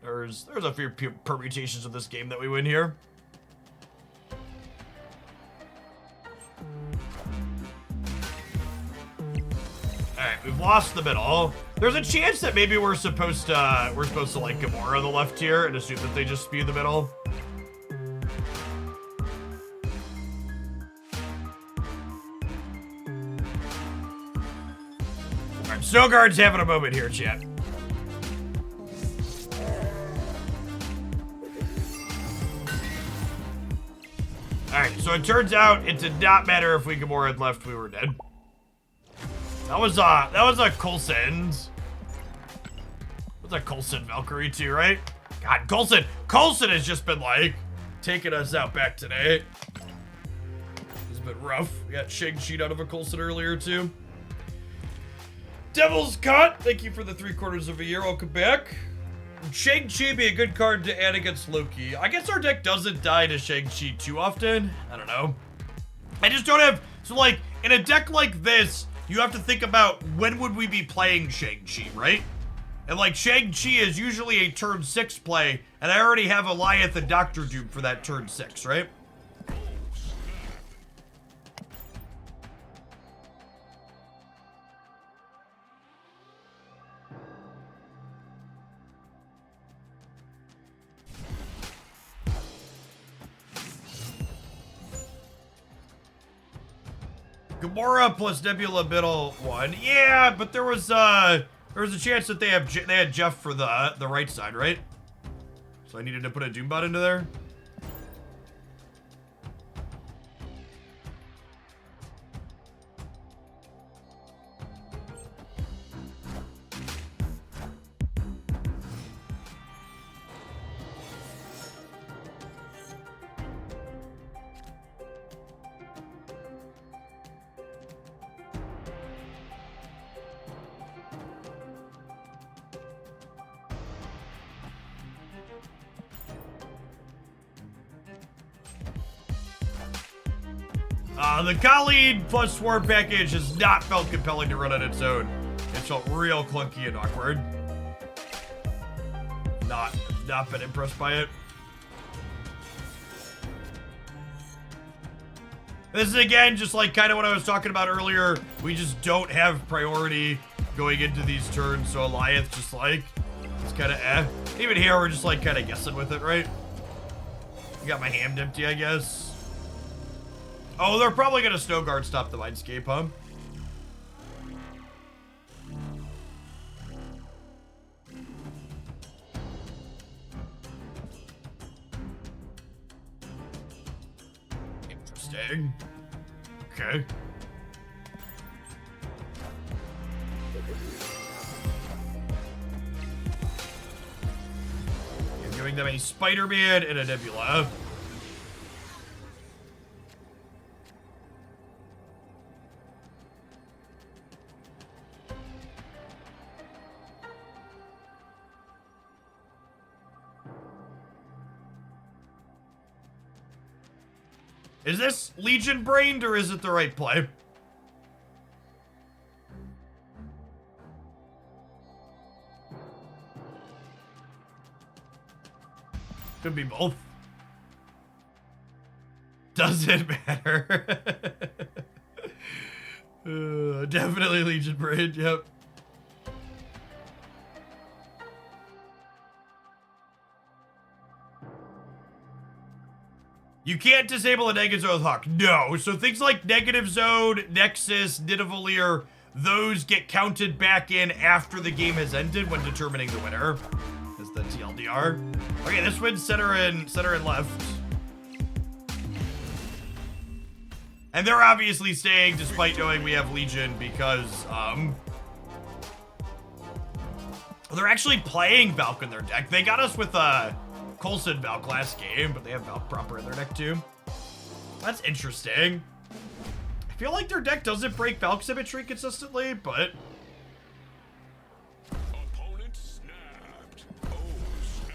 there's a few permutations of this game that we win here. Alright, we've lost the middle. There's a chance that maybe we're supposed to like Gamora on the left here and assume that they just spew the middle. Snowguard's having a moment here, chat. Alright, so it turns out it did not matter if we Gamora had left, we were dead. That was a Coulson. That was a Coulson Valkyrie too, right? God, Coulson has just been like taking us out back today. It's been rough. We got Shang-Chi out of a Coulson earlier too. Devil's Cut, thank you for the 3/4 of a year. Welcome back. Shang-Chi be a good card to add against Loki. I guess our deck doesn't die to Shang-Chi too often. I don't know. I just don't have... So, like, in a deck like this, you have to think about when would we be playing Shang-Chi, right? And, like, Shang-Chi is usually a turn 6 play, and I already have Goliath and Doctor Doom for that turn 6, right? Gamora plus Nebula middle 1. Yeah, but there was a chance that they had Jeff for the right side, right? So I needed to put a Doombot into there. The Khalid plus Swarm package has not felt compelling to run on its own. It felt real clunky and awkward. Not been impressed by it. This is again just like kind of what I was talking about earlier. We just don't have priority going into these turns, so Goliath just like it's kind of eh. Even here we're just like kind of guessing with it, right? I got my hand empty, I guess. Oh, they're probably gonna Snow Guard stop the Mindscape, huh? Interesting. Okay. You're giving them a Spider-Man and a Nebula. Is this Legion brained or is it the right play? Could be both. Doesn't matter. Definitely Legion brained, yep. You can't disable a negative zone with Hawk. No. So things like negative zone, Nexus, Nidavellir, those get counted back in after the game has ended when determining the winner. Is the TLDR. Okay, this wins center and left. And they're obviously staying despite knowing we have Legion because they're actually playing Valk in their deck. They got us with Coulson Valk last game, but they have Valk proper in their deck too. That's interesting. I feel like their deck doesn't break Valk symmetry consistently, but... Opponent snapped. Oh, snap.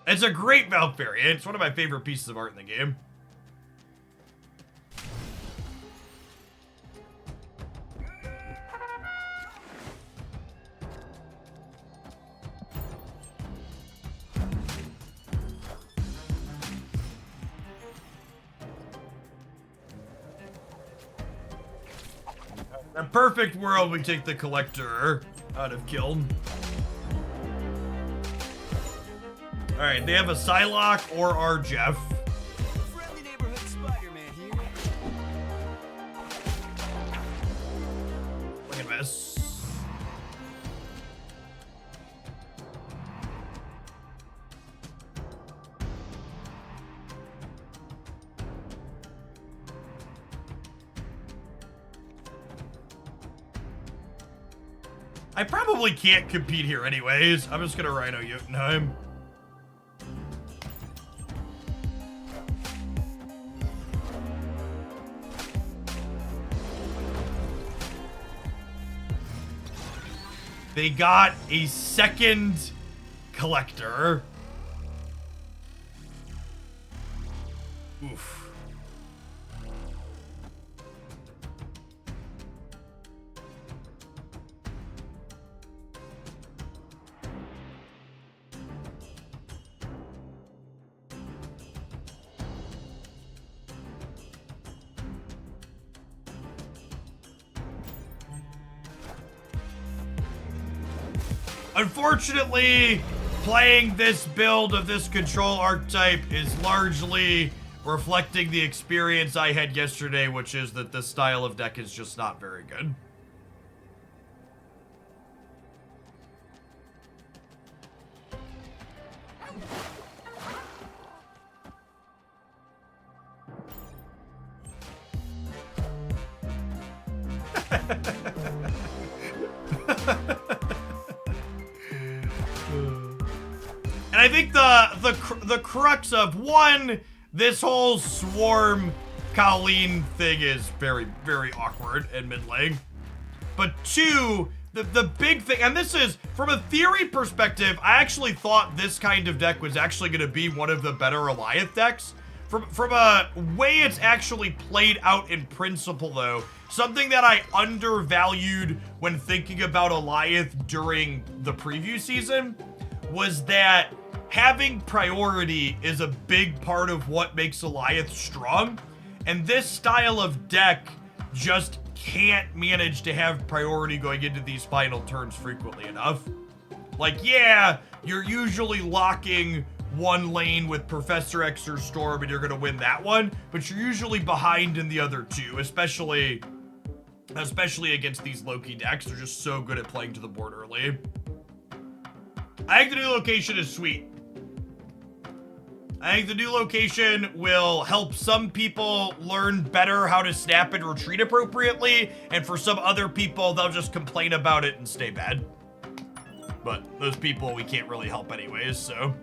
It's a great Valk variant. It's one of my favorite pieces of art in the game. In a perfect world, we take the Collector out of Kiln. Alright, they have a Psylocke or our Jeff. Friendly neighborhood Spider-Man here. Look at this. I probably can't compete here anyways. I'm just gonna Rhino Jotunheim. They got a second Collector. Oof. Unfortunately, playing this build of this control archetype is largely reflecting the experience I had yesterday, which is that this style of deck is just not very good. And I think the crux of, one, this whole swarm Colleen thing is very, very awkward and mid-lane. But two, the big thing, and this is, from a theory perspective, I actually thought this kind of deck was actually going to be one of the better Alioth decks. From a way it's actually played out in principle, though, something that I undervalued when thinking about Alioth during the preview season was that having priority is a big part of what makes Alioth strong, and this style of deck just can't manage to have priority going into these final turns frequently enough. Like, yeah, you're usually locking one lane with Professor X or Storm and you're gonna win that one, but you're usually behind in the other two, especially against these Loki decks. They're just so good at playing to the board early. I think the new location is sweet. I think the new location will help some people learn better how to snap and retreat appropriately, and for some other people, they'll just complain about it and stay bad. But those people we can't really help anyways, so.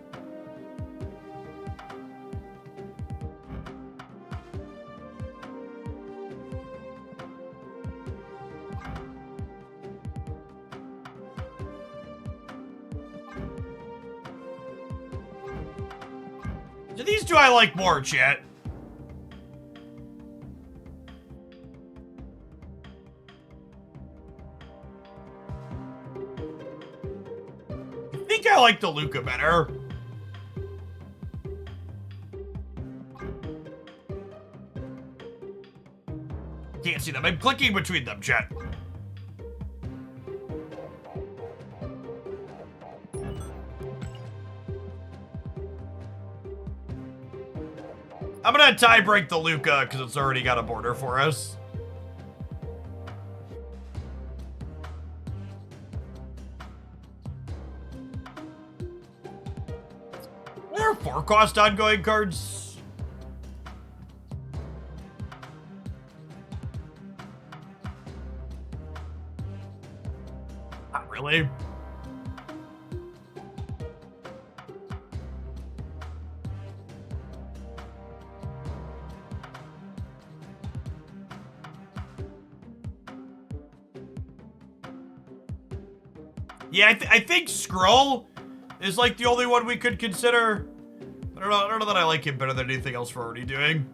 So these two I like more, chat. I think I like the Luca better. Can't see them. I'm clicking between them, chat. I'm gonna tie break the Luca because it's already got a border for us. There are 4-cost ongoing cards. Not really. Yeah, I think Skrull is like the only one we could consider. I don't know that I like him better than anything else we're already doing.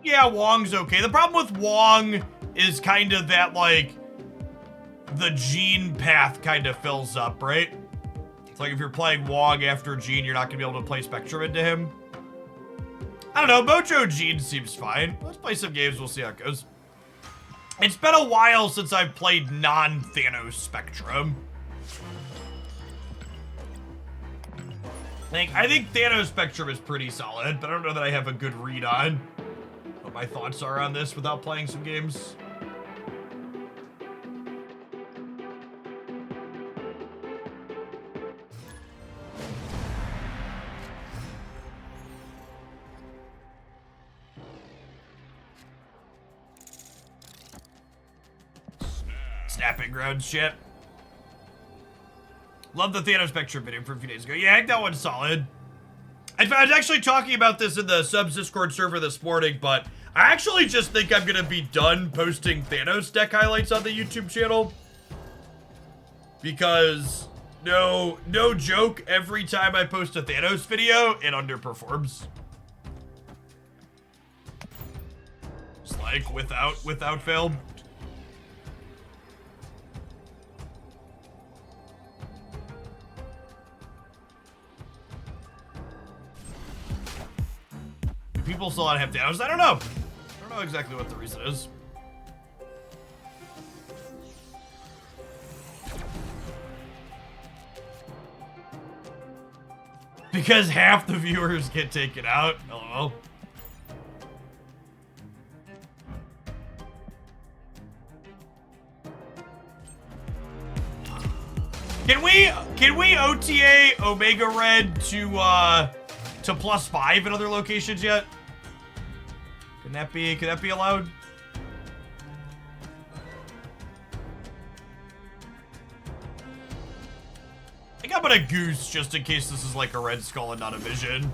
Yeah, Wong's okay. The problem with Wong is kind of that, like, the Gene path kind of fills up, right? It's like if you're playing Wong after Gene, you're not going to be able to play Spectrum into him. I don't know, Mojo Gene seems fine. Let's play some games, we'll see how it goes. It's been a while since I've played non-Thanos Spectrum. I think Thanos Spectrum is pretty solid, but I don't know that I have a good read on what my thoughts are on this without playing some games. Snapping ground shit. Love the Thanos Spectrum video from a few days ago. Yeah, I think that one's solid. I was actually talking about this in the subs Discord server this morning, but I actually just think I'm gonna be done posting Thanos deck highlights on the YouTube channel. Because, no joke, every time I post a Thanos video, it underperforms. Just like, without fail. People still don't have Thanos. I don't know. I don't know exactly what the reason is. Because half the viewers get taken out. LOL. Can we OTA Omega Red to +5 in other locations yet? Could that be allowed? I think I'm gonna goose just in case this is like a red skull and not a vision.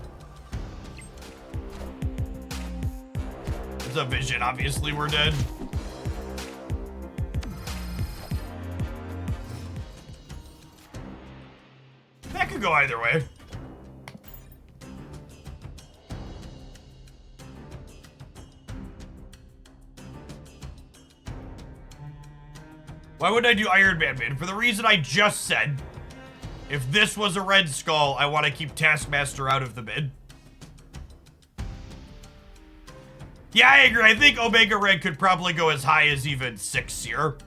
It's a vision, obviously we're dead. That could go either way. Why would I do Iron Man mid? For the reason I just said. If this was a red skull, I want to keep Taskmaster out of the mid. Yeah, I agree. I think Omega Red could probably go as high as even 6 here.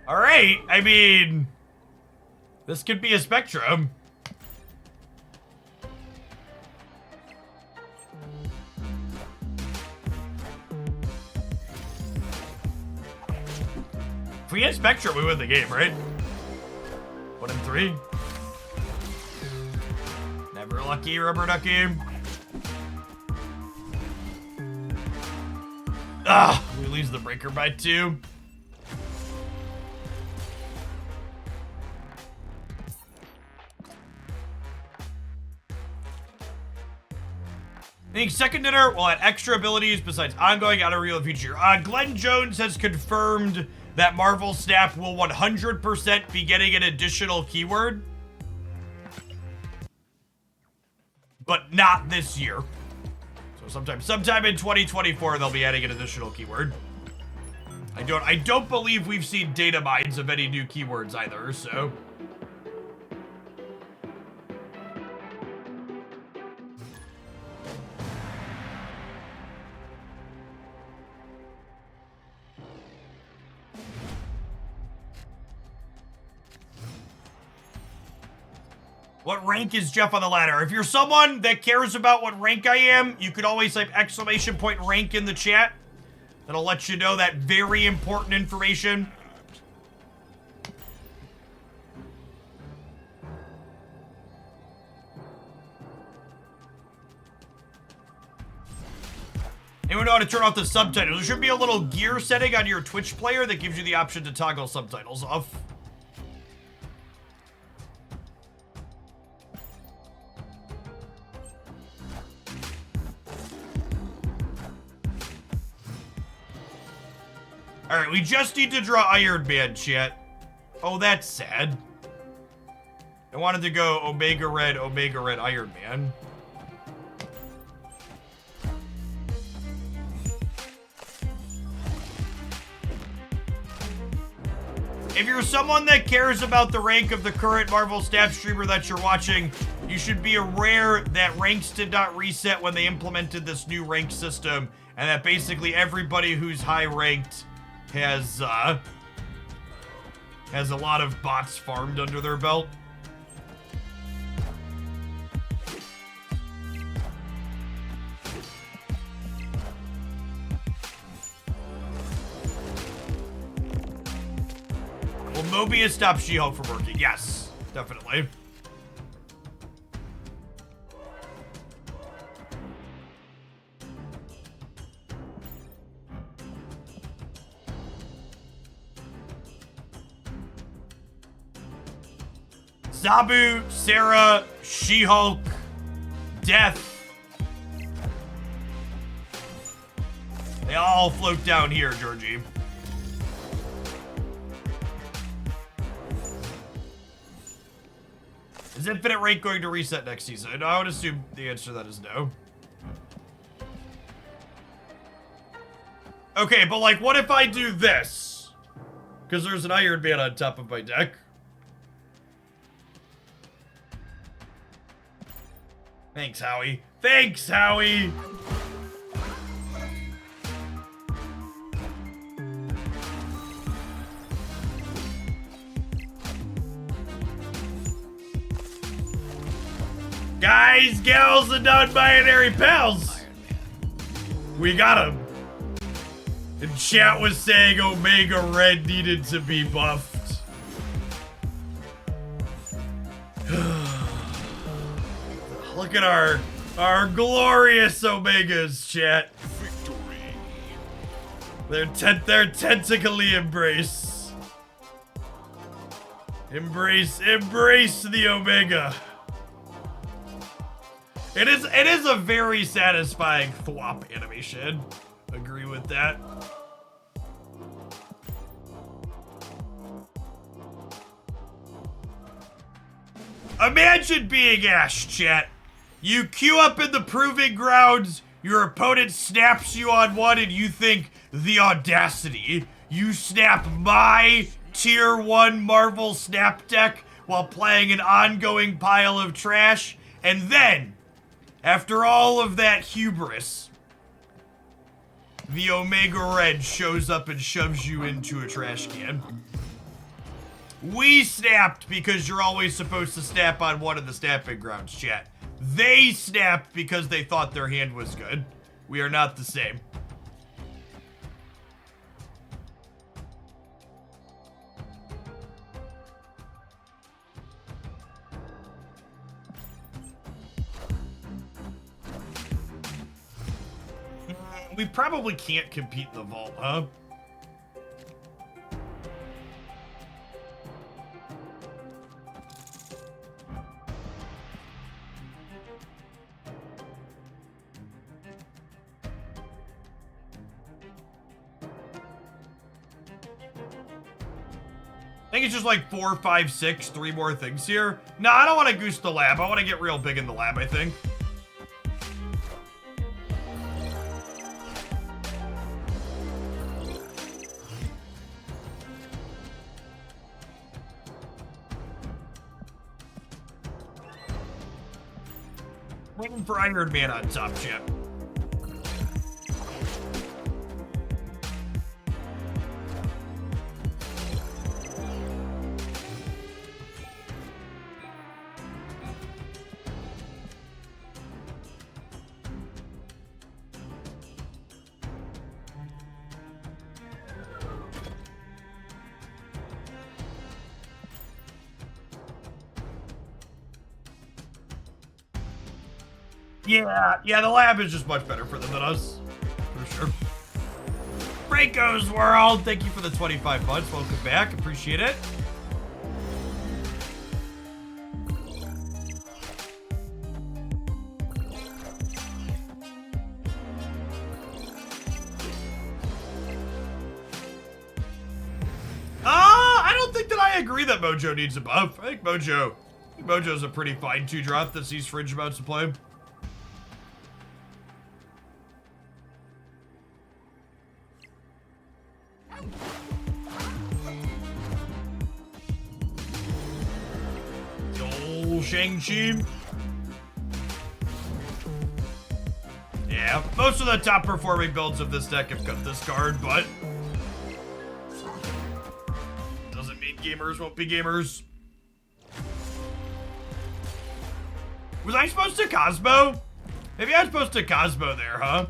Alright, I mean, this could be a spectrum. If we get spectrum, we win the game, right? 1 in 3. Never lucky, rubber ducky. Ah, we lose the breaker by 2. I think second dinner will add extra abilities besides ongoing out of real future. Glenn Jones has confirmed that Marvel Snap will 100% be getting an additional keyword. But not this year. So sometime in 2024 they'll be adding an additional keyword. I don't believe we've seen data mines of any new keywords either, so. What rank is Jeff on the ladder? If you're someone that cares about what rank I am, you could always type !rank in the chat. That'll let you know that very important information. Anyone know how to turn off the subtitles? There should be a little gear setting on your Twitch player that gives you the option to toggle subtitles off. Alright, we just need to draw Iron Man, chat. Oh, that's sad. I wanted to go Omega Red, Iron Man. If you're someone that cares about the rank of the current Marvel Snap streamer that you're watching, you should be aware that ranks did not reset when they implemented this new rank system, and that basically everybody who's high ranked has a lot of bots farmed under their belt. Will Mobius stop She-Hulk from working? Yes, definitely. Zabu, Sarah, She-Hulk, Death. They all float down here, Georgie. Is Infinite Rank going to reset next season? I would assume the answer to that is no. Okay, but like, what if I do this? Because there's an Iron Man on top of my deck. Thanks, Howie. Thanks, Howie! Guys, gals, and non-binary pals! We got him. And chat was saying Omega Red needed to be buffed. Look at our glorious Omegas, chat. Victory. They're tentacly embrace. Embrace the Omega. It is a very satisfying thwop animation. Agree with that. Imagine being Ash, chat. You queue up in the proving grounds, your opponent snaps you on one, and you think, the audacity. You snap my tier 1 Marvel Snap deck while playing an ongoing pile of trash, and then, after all of that hubris, the Omega Red shows up and shoves you into a trash can. We snapped because you're always supposed to snap on one of the snapping grounds, chat. They snapped because they thought their hand was good. We are not the same. We probably can't compete in the vault, huh? I think it's just like 4, 5, 6, 3 more things here. No, I don't want to goose the lab. I want to get real big in the lab, I think. Waiting for Iron Man on top, chat. Yeah, the lab is just much better for them than us. For sure. Franco's World, thank you for the 25 months. Welcome back, appreciate it. I don't think that I agree that Mojo needs a buff. I think Mojo's a pretty fine 2-drop that sees fringe amounts of play. Shang-Chi. Yeah, most of the top performing builds of this deck have got this card, but doesn't mean gamers won't be gamers. Was I supposed to Cosmo? Maybe I was supposed to Cosmo there, huh?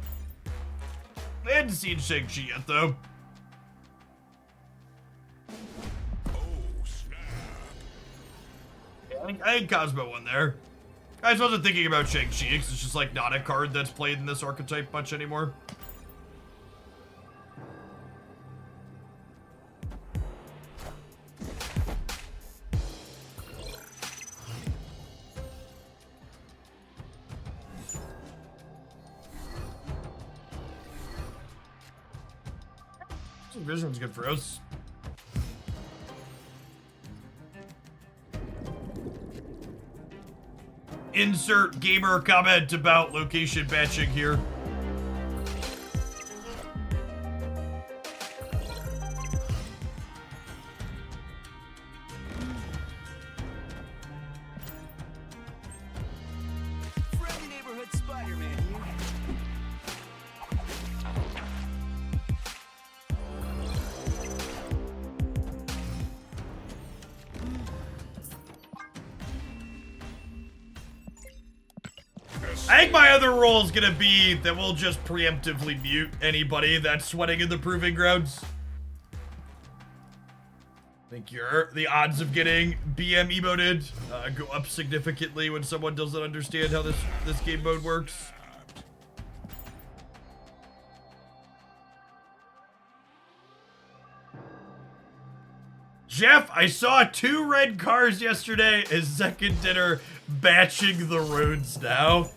I hadn't seen Shang-Chi yet, though. I think Cosmo won there. I just wasn't thinking about Shang-Chi because it's just like not a card that's played in this archetype much anymore. Vision's good for us. Insert gamer comment about location batching here. Friendly neighborhood Spider-Man here. I think my other rule is gonna be that we'll just preemptively mute anybody that's sweating in the proving grounds. I think the odds of getting BM emoted go up significantly when someone doesn't understand how this game mode works. Jeff, I saw 2 red cars yesterday. Is second dinner batching the roads now?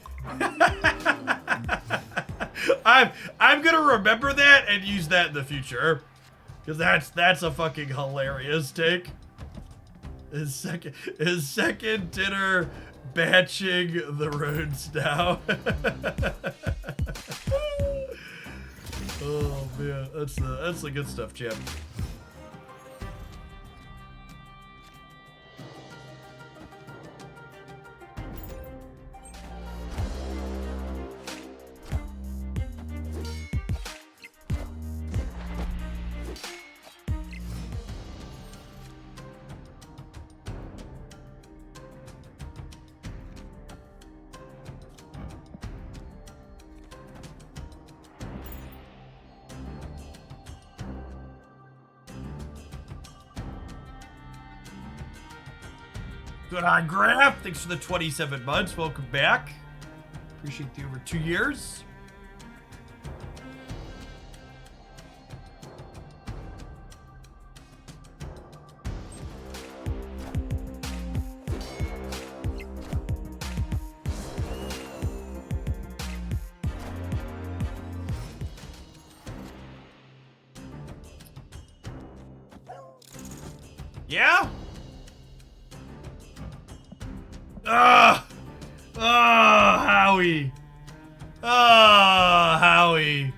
I'm gonna remember that and use that in the future, because that's a fucking hilarious take. His second dinner batching the roads now. Oh man, that's the good stuff, champ. Good on, Graf. Thanks for the 27 months. Welcome back. Appreciate the over 2 years. Yeah? Howie. Howie.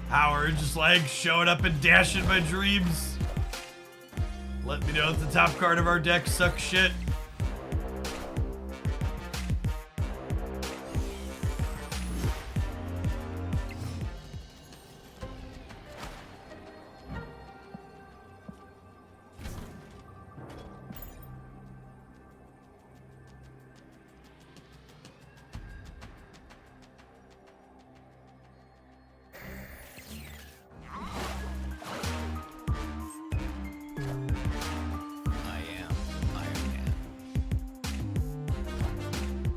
Howard just like showing up and dashing my dreams. Let me know if the top card of our deck sucks shit.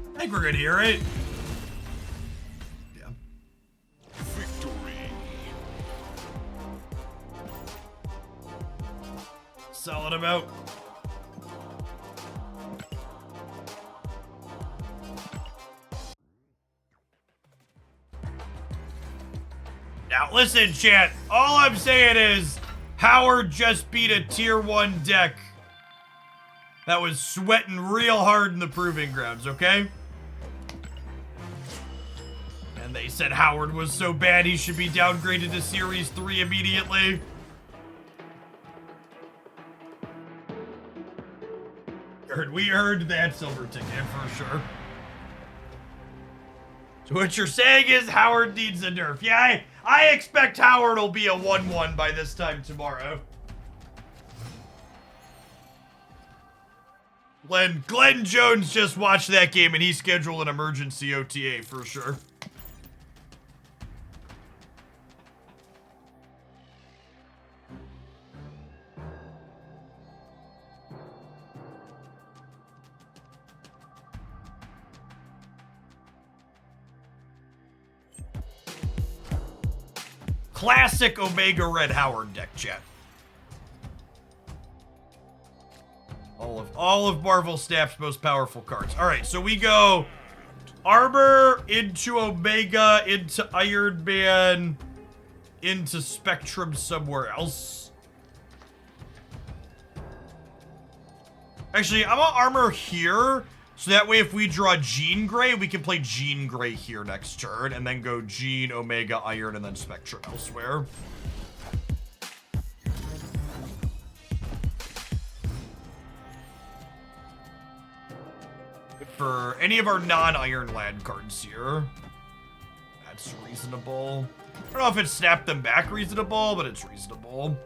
I think we're good here, right? Yeah. Victory. Solid about. Now listen, chat. All I'm saying is Howard just beat a tier 1 deck that was sweating real hard in the proving grounds, okay? And they said Howard was so bad he should be downgraded to Series 3 immediately. We heard that silver ticket for sure. So what you're saying is Howard needs a nerf. Yeah, I expect Howard will be a 1-1 by this time tomorrow. Glenn Jones just watched that game and he scheduled an emergency OTA for sure. Classic Omega Red Howard deck, chat. All of Marvel Snap's most powerful cards. All right, so we go Armor into Omega, into Iron Man, into Spectrum somewhere else. Actually, I want Armor here, so that way if we draw Jean Grey, we can play Jean Grey here next turn, and then go Jean, Omega, Iron, and then Spectrum elsewhere. For any of our non-Iron Land cards here, that's reasonable. I don't know if it's snap them back reasonable, but it's reasonable.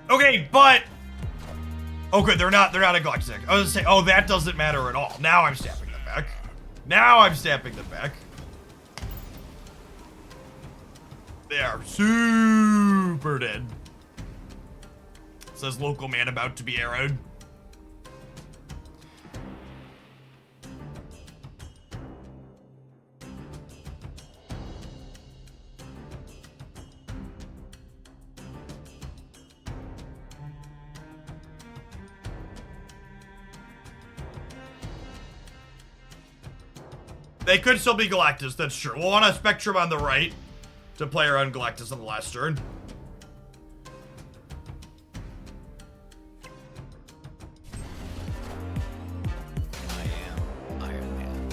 Okay, but oh good, they're not a Galactus deck. I was gonna say, oh, that doesn't matter at all. Now I'm stamping them back. Now I'm stamping them back. They are super dead. Says local man about to be arrowed. They could still be Galactus, that's true. We'll want a Spectrum on the right to play around Galactus on the last turn. I am Iron Man.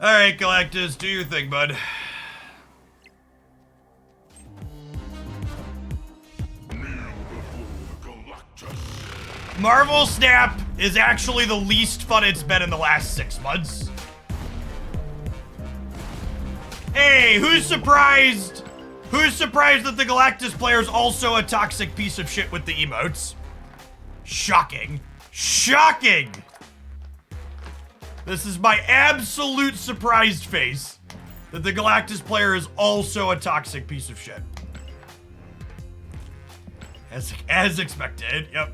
Alright, Galactus, do your thing, bud. Kneel before Galactus. Marvel Snap is actually the least fun it's been in the last 6 months. Hey, who's surprised? Who's surprised that the Galactus player is also a toxic piece of shit with the emotes? Shocking. Shocking! This is my absolute surprised face that the Galactus player is also a toxic piece of shit. As expected, yep.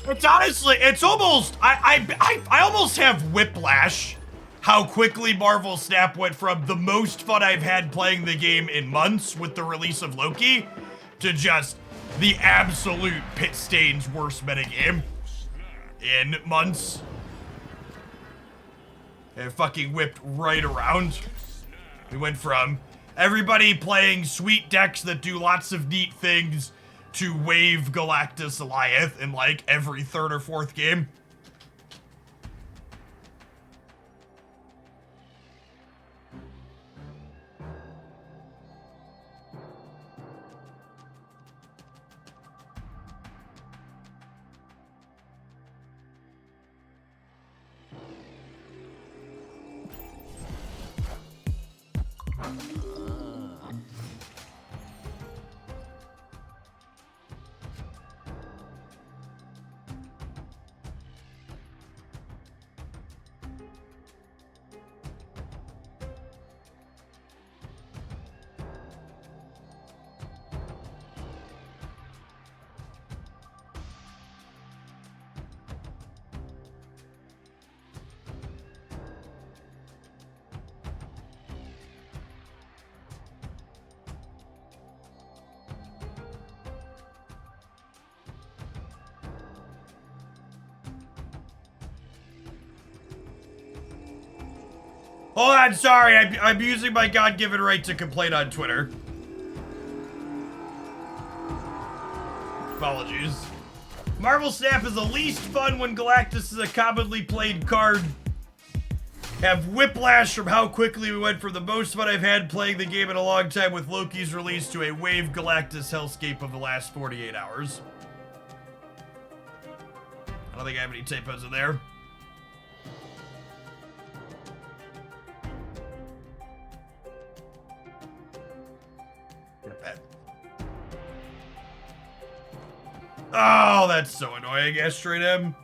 It's honestly, it's almost, I almost have whiplash how quickly Marvel Snap went from the most fun I've had playing the game in months with the release of Loki to just the absolute pit stains worst metagame in months. It fucking whipped right around. We went from everybody playing sweet decks that do lots of neat things to wave Galactus Goliath in like every third or fourth game. Hold on, sorry, I'm using my God-given right to complain on Twitter. Apologies. Marvel Snap is the least fun when Galactus is a commonly played card. Have whiplash from how quickly we went from the most fun I've had playing the game in a long time with Loki's release to a wave Galactus hellscape of the last 48 hours. I don't think I have any typos in there. Oh, that's so annoying, Asteroid M.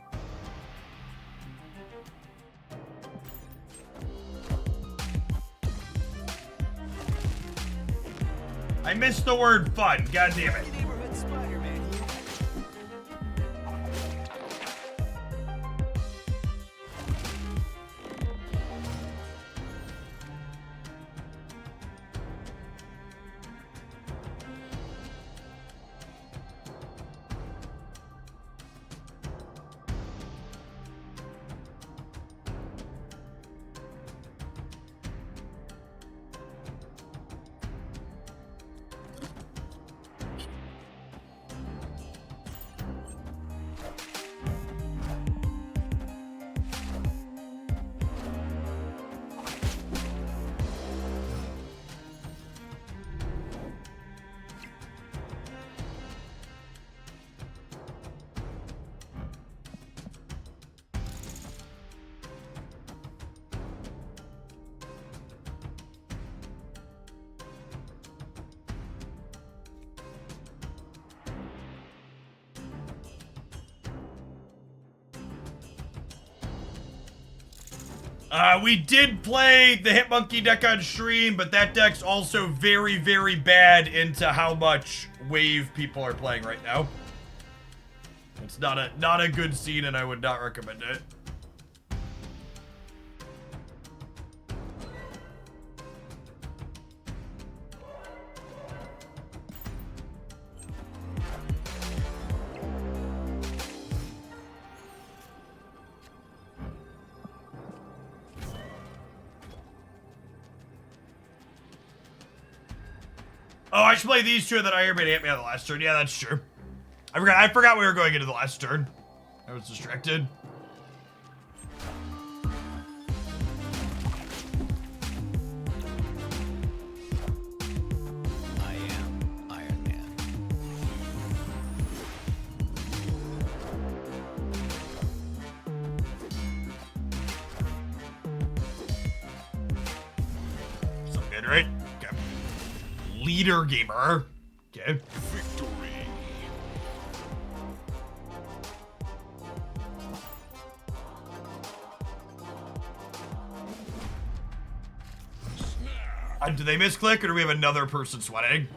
I missed the word fun, god damn it. Neighborhood Spider-Man here. We did play the Hitmonkey deck on stream, but that deck's also very, very bad into how much wave people are playing right now. It's not a good scene, and I would not recommend it. Oh, I should play these two, and then Iron Man hit me on the last turn. Yeah, that's true. I forgot we were going into the last turn. I was distracted. I am Iron Man. So good, right? Okay. Leader gamer. Okay. Victory. Do they misclick, or do we have another person sweating?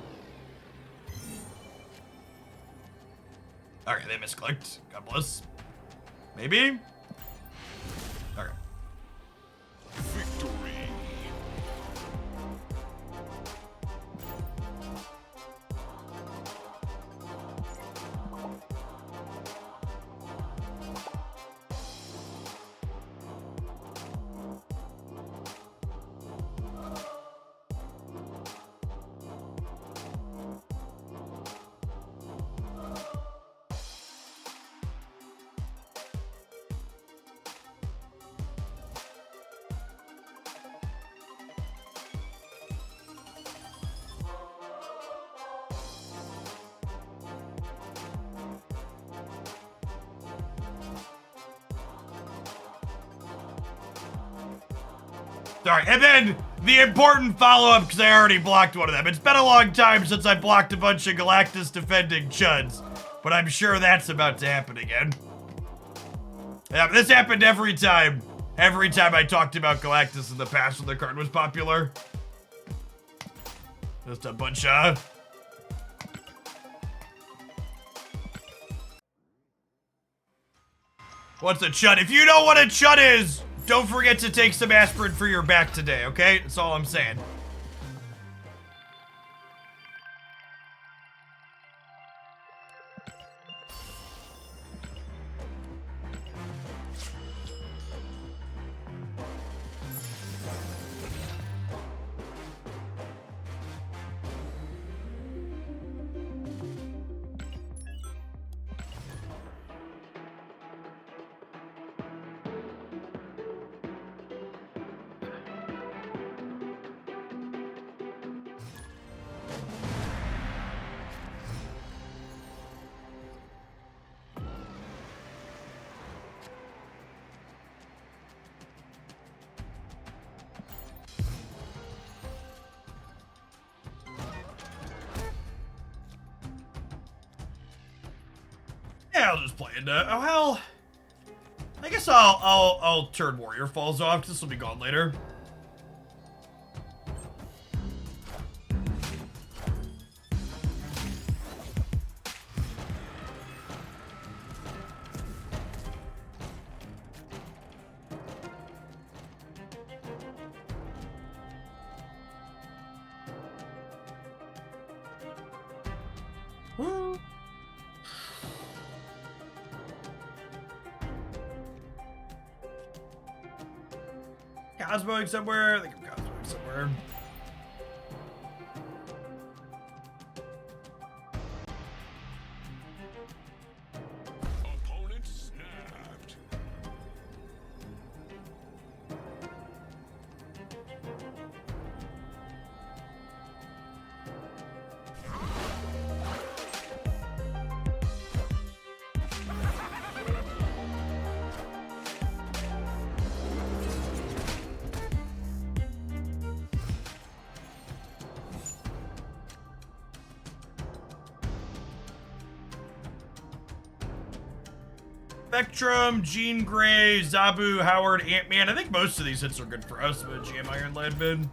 Okay, they misclicked. God bless. Maybe? Okay. Victory. Sorry, and then the important follow-up, because I already blocked one of them. It's been a long time since I blocked a bunch of Galactus defending chuds, but I'm sure that's about to happen again. Yeah, this happened every time. Every time I talked about Galactus in the past when the card was popular. Just a bunch of... What's a chud? If you know what a chud is, don't forget to take some aspirin for your back today, okay? That's all I'm saying. Yeah, I'll just play into. Oh hell, I guess I'll turn Warrior Falls off. This will be gone later. Cosmoing somewhere. I think I'm cosmoing somewhere. Opponent snapped. Spectrum, Jean Grey, Zabu, Howard, Ant-Man. I think most of these hits are good for us, but GM Iron Landman.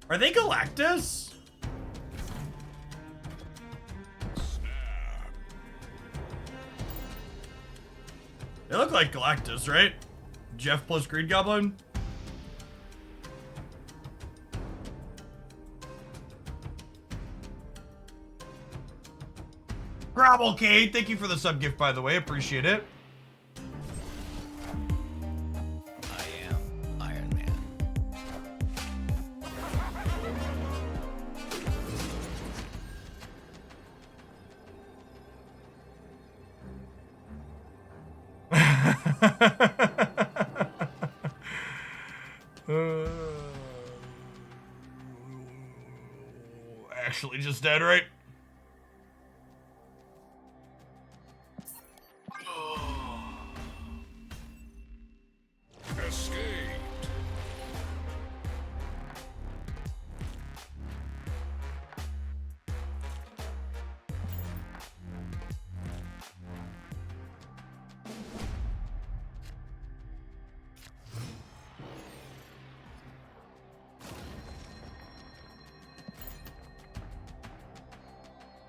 Are they Galactus? They look like Galactus, right? Jeff plus Green Goblin? Gravelcade, thank you for the sub gift, by the way. Appreciate it. I am Iron Man. Actually just dead, right? Escaped.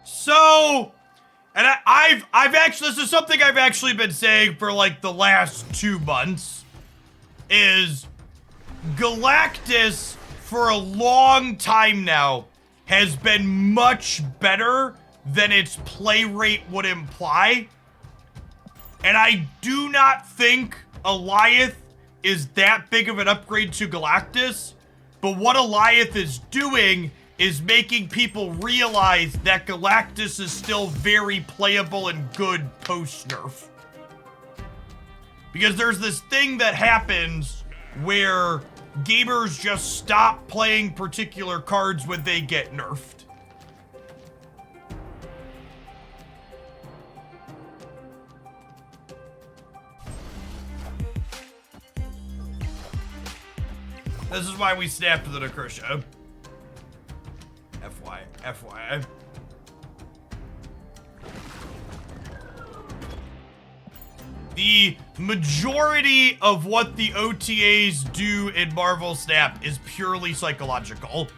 So, and I've actually, this is something I've actually been saying for like the last 2 months, is Galactus for a long time now has been much better than its play rate would imply. And I do not think Alioth is that big of an upgrade to Galactus, but what Alioth is doing is making people realize that Galactus is still very playable and good post-nerf. Because there's this thing that happens where gamers just stop playing particular cards when they get nerfed. This is why we snapped the Necrotia. FYI. The majority of what the OTAs do in Marvel Snap is purely psychological.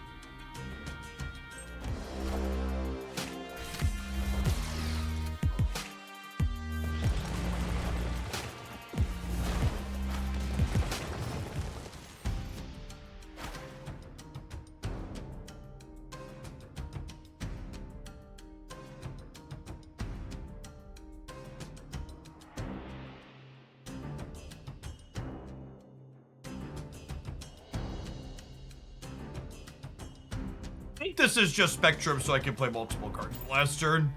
I think this is just Spectrum so I can play multiple cards last turn.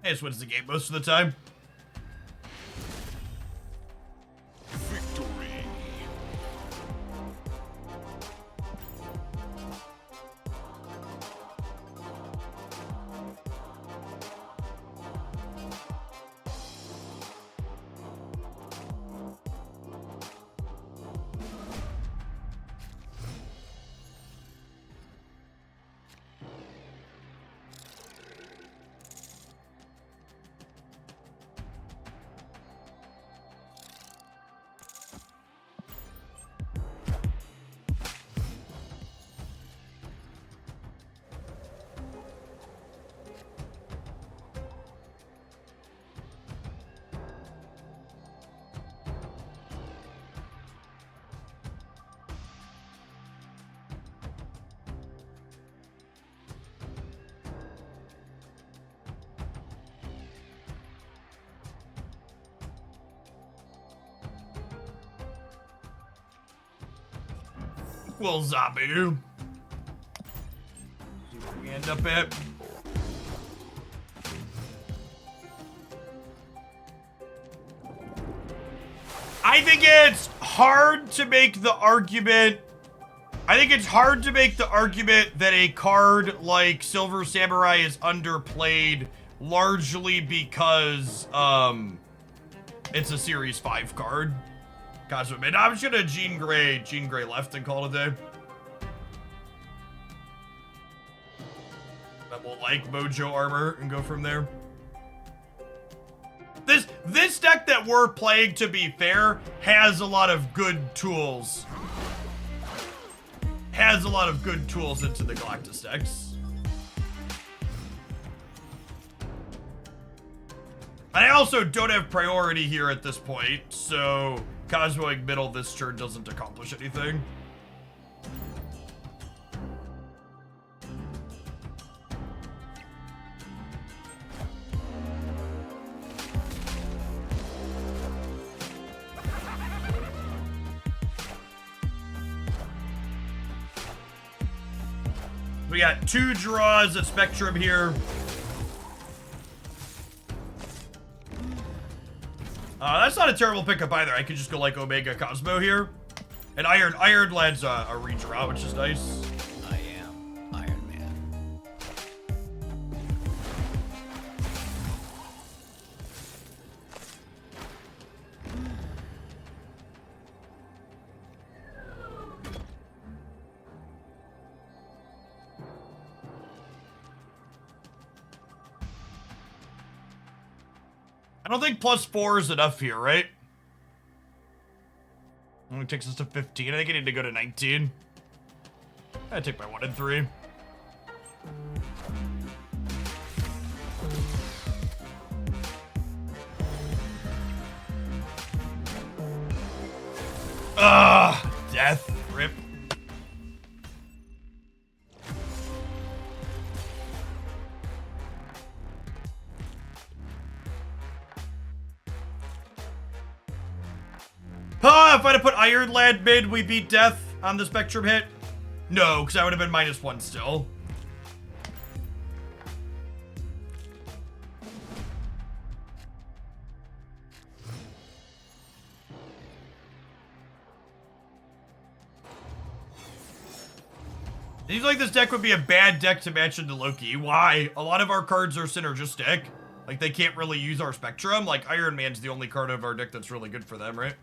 This wins the game most of the time. Victory. Well, zombie. See where we end up at. I think it's hard to make the argument. I think it's hard to make the argument that a card like Silver Samurai is underplayed largely because it's a Series 5 card. Cosmic Mid. I'm just gonna Jean Grey left and call it a day. That will like Mojo Armor and go from there. This deck that we're playing, to be fair, has a lot of good tools. Has a lot of good tools into the Galactus decks. And I also don't have priority here at this point, so Cosmoing middle this turn doesn't accomplish anything. We got 2 draws at Spectrum here. That's not a terrible pickup either. I could just go like Omega Cosmo here. And Iron Lad's a redraw, which is nice. I am Iron Man. I don't think +4 is enough here, right? Only takes us to 15. I think I need to go to 19. I take my 1 and 3. Death. Rip. If I'd have put Iron Lad mid, we beat Death on the Spectrum hit. No, because I would have been -1 still. Seems like this deck would be a bad deck to match into Loki. Why? A lot of our cards are synergistic. Like, they can't really use our Spectrum. Like, Iron Man's the only card of our deck that's really good for them, right?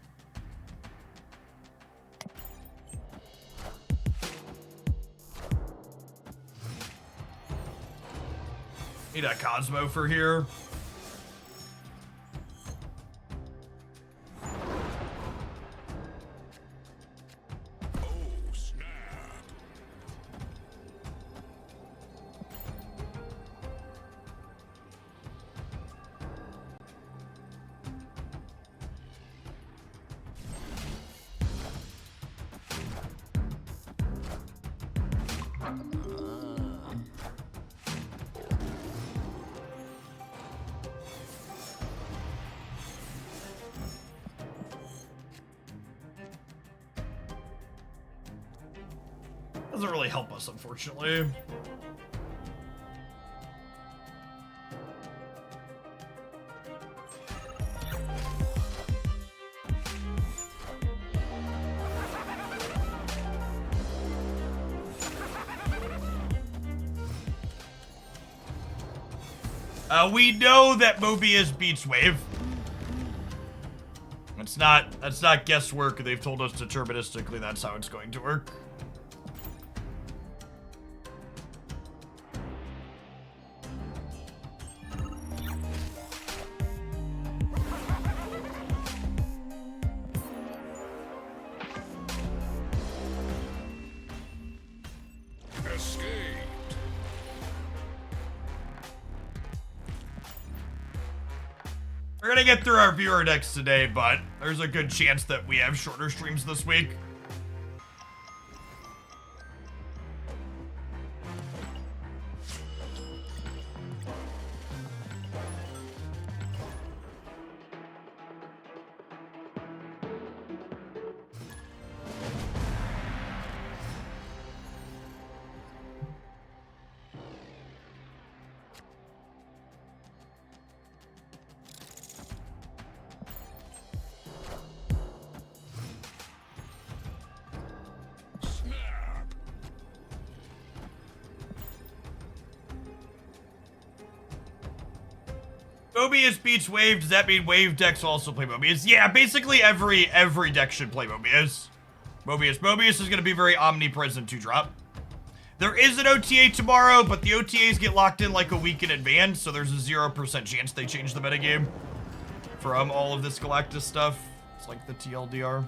Need a Cosmo for here. Oh, snap. Doesn't really help us, unfortunately. We know that Mobius beats Wave. That's not guesswork. They've told us deterministically that's how it's going to work. We're gonna get through our viewer decks today, but there's a good chance that we have shorter streams this week. Mobius beats Wave. Does that mean Wave decks also play Mobius? Yeah, basically every deck should play Mobius. Mobius is going to be very omnipresent to drop. There is an OTA tomorrow, but the OTAs get locked in like a week in advance, so there's a 0% chance they change the metagame from all of this Galactus stuff. It's like the TLDR.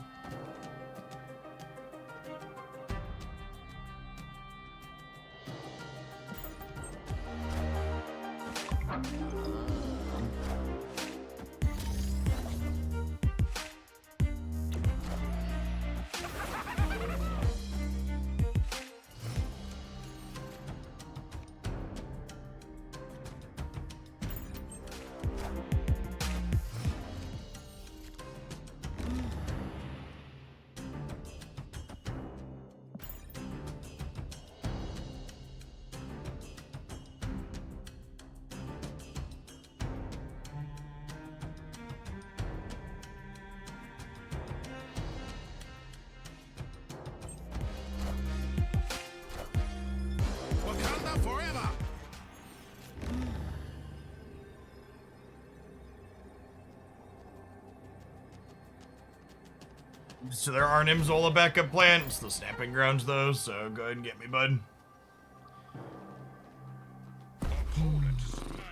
So there are an Imzola backup plan. It's the Snapping Grounds, though, so go ahead and get me, bud.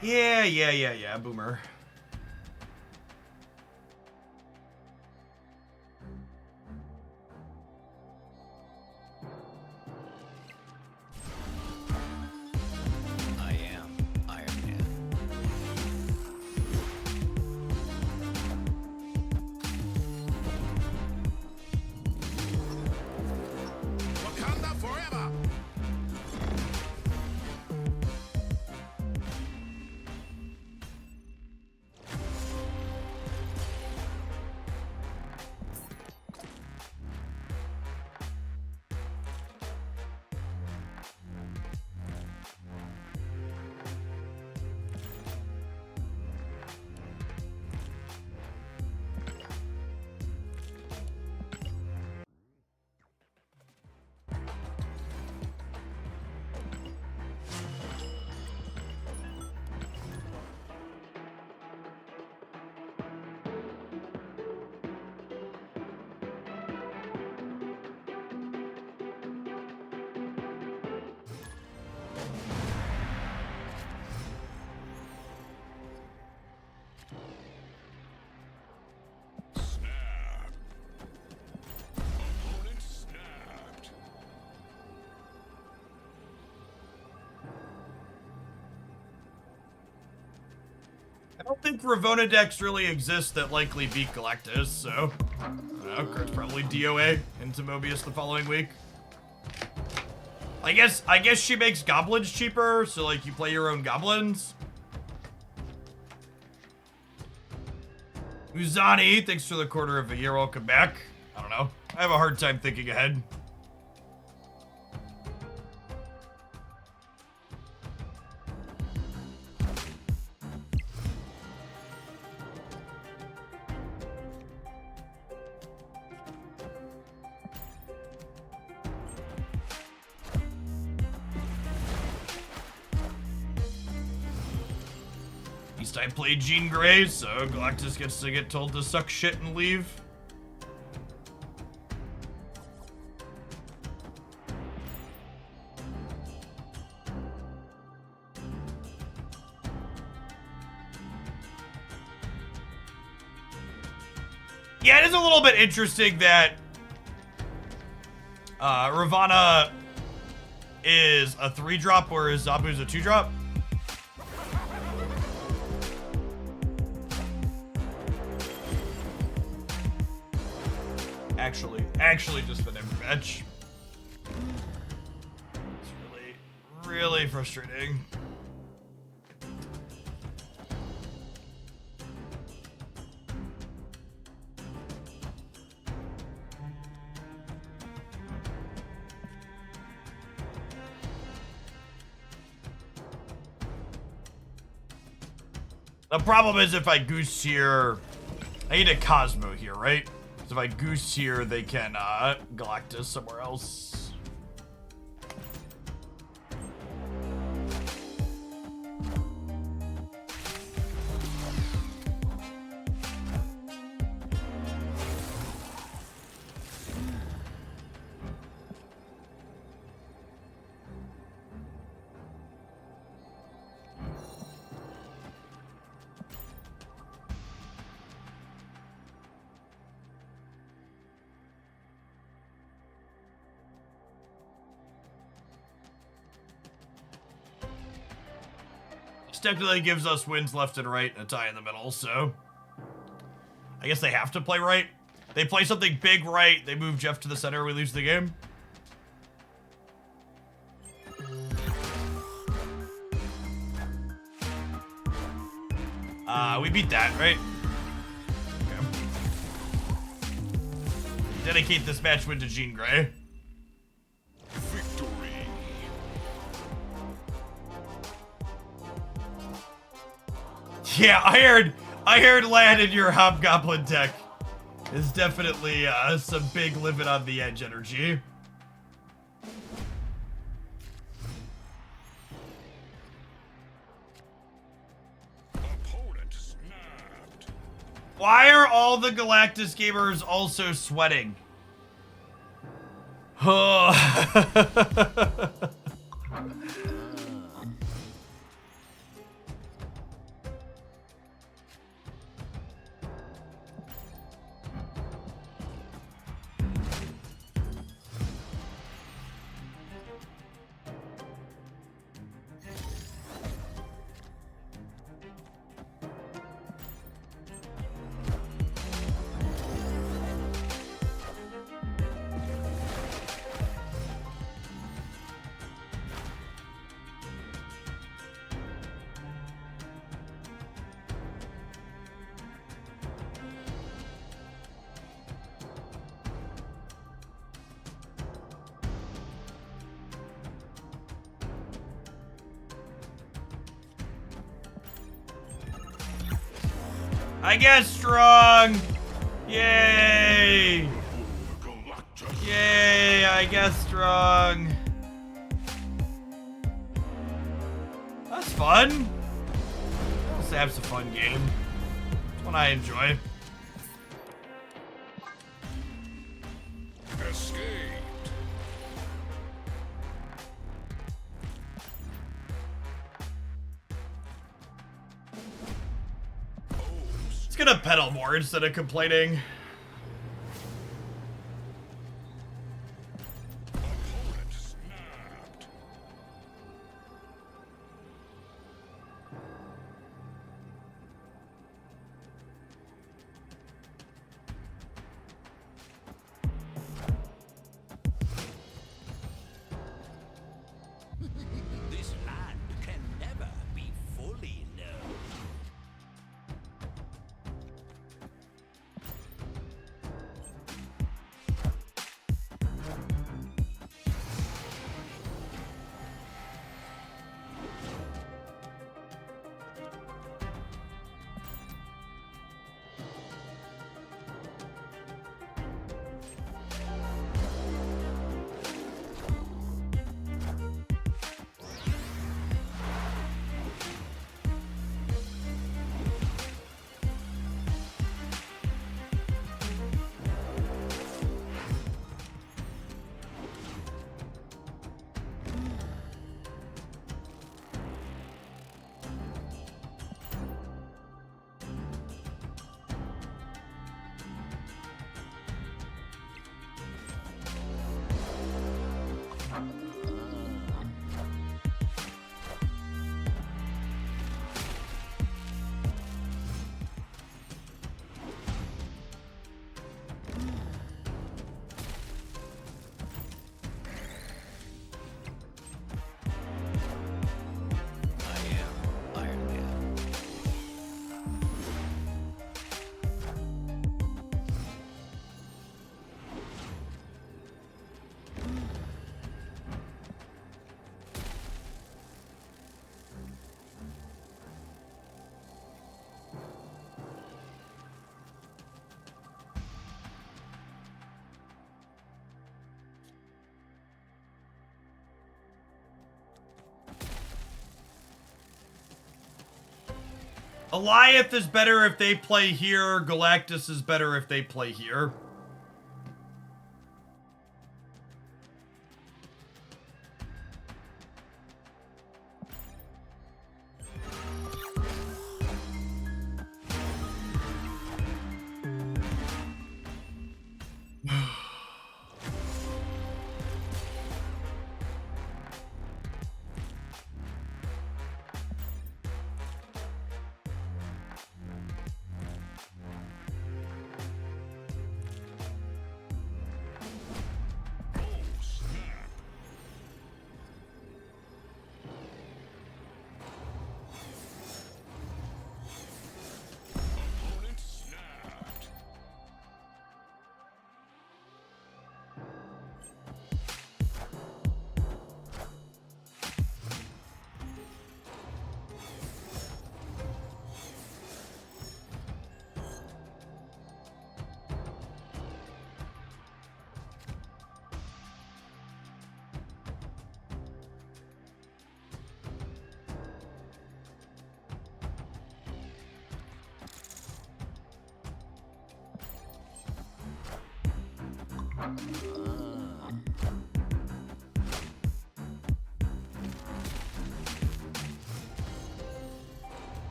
Yeah, boomer. I am Iron Man. Wakanda forever. Snap. Opponent snapped. I don't think Ravona decks really exist that likely beat Galactus, so I don't know, Kurt's probably DOA into Mobius the following week. I guess she makes goblins cheaper, so like you play your own goblins. Uzani, thanks for the quarter of a year, welcome back. I don't know. I have a hard time thinking ahead. At least I played Jean Grey, so Galactus gets to get told to suck shit and leave. Yeah, it is a little bit interesting that Ravana is a 3-drop, whereas Zabu's a 2-drop. Actually just the never match. It's really frustrating. The problem is if I goose here, I need a Cosmo here, right? So if I goose here, they can Galactus somewhere else. Technically gives us wins left and right and a tie in the middle, so I guess they have to play right. They play something big right, they move Jeff to the center, we lose the game. We beat that, right? Okay. Dedicate this match win to Jean Grey. Victory. Yeah, I heard Lad in your Hobgoblin deck is definitely some big living on the edge energy. Opponent snapped. Why are all the Galactus gamers also sweating? I guess strong. Yay. Galactus. Yay, I guess strong. That's fun. Let's have some fun game. It's one I enjoy. Escaped. It's gonna pedal more instead of complaining. Opponent snapped. This land can never be fully known. I am Iron Man. Goliath is better if they play here. Galactus is better if they play here.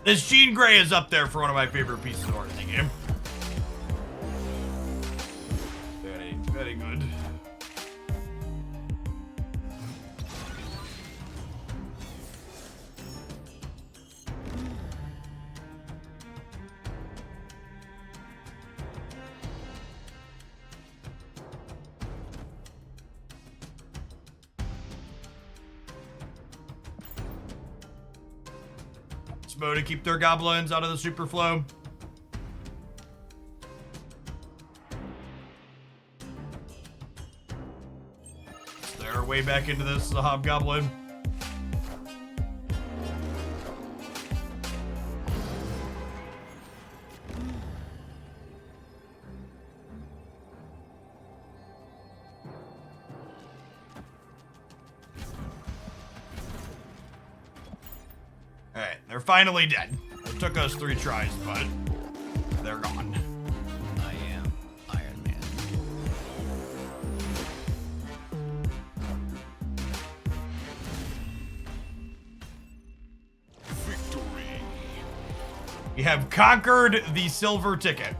This Jean Grey is up there for one of my favorite pieces of art in the game. Very, very good. To keep their goblins out of the super flow. They're way back into this, the hobgoblin. They're finally dead. It took us 3 tries, but they're gone. I am Iron Man. Victory. We have conquered the silver ticket.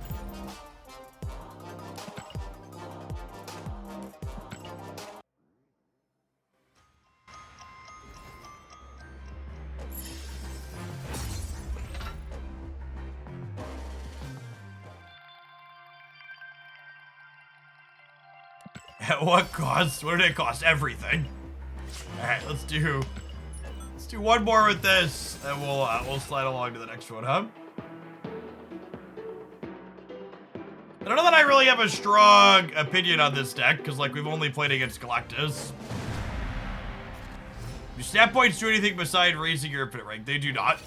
At what cost? What did it cost? Everything. All right, let's do one more with this, and we'll slide along to the next one, huh? I don't know that I really have a strong opinion on this deck, because like we've only played against Galactus. Do stat points do anything besides raising your infinite rank? They do not.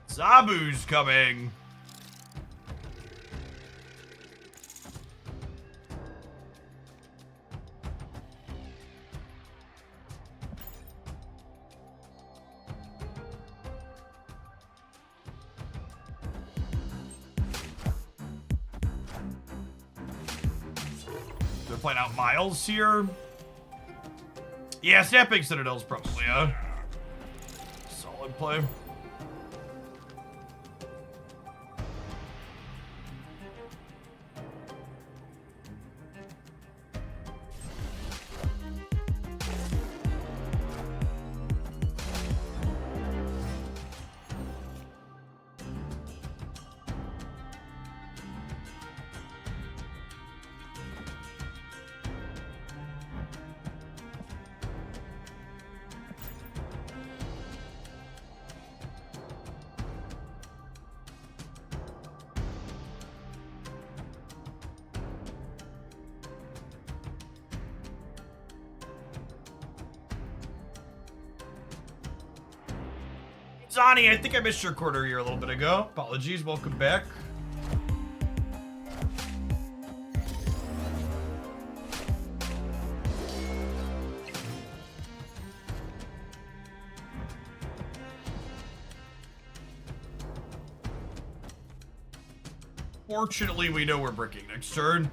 Zabu's coming. They're playing out Miles here. Yeah, Snapping Citadel's probably a solid play. Zani, I think I missed your quarter here a little bit ago. Apologies, welcome back. Fortunately, we know we're bricking next turn.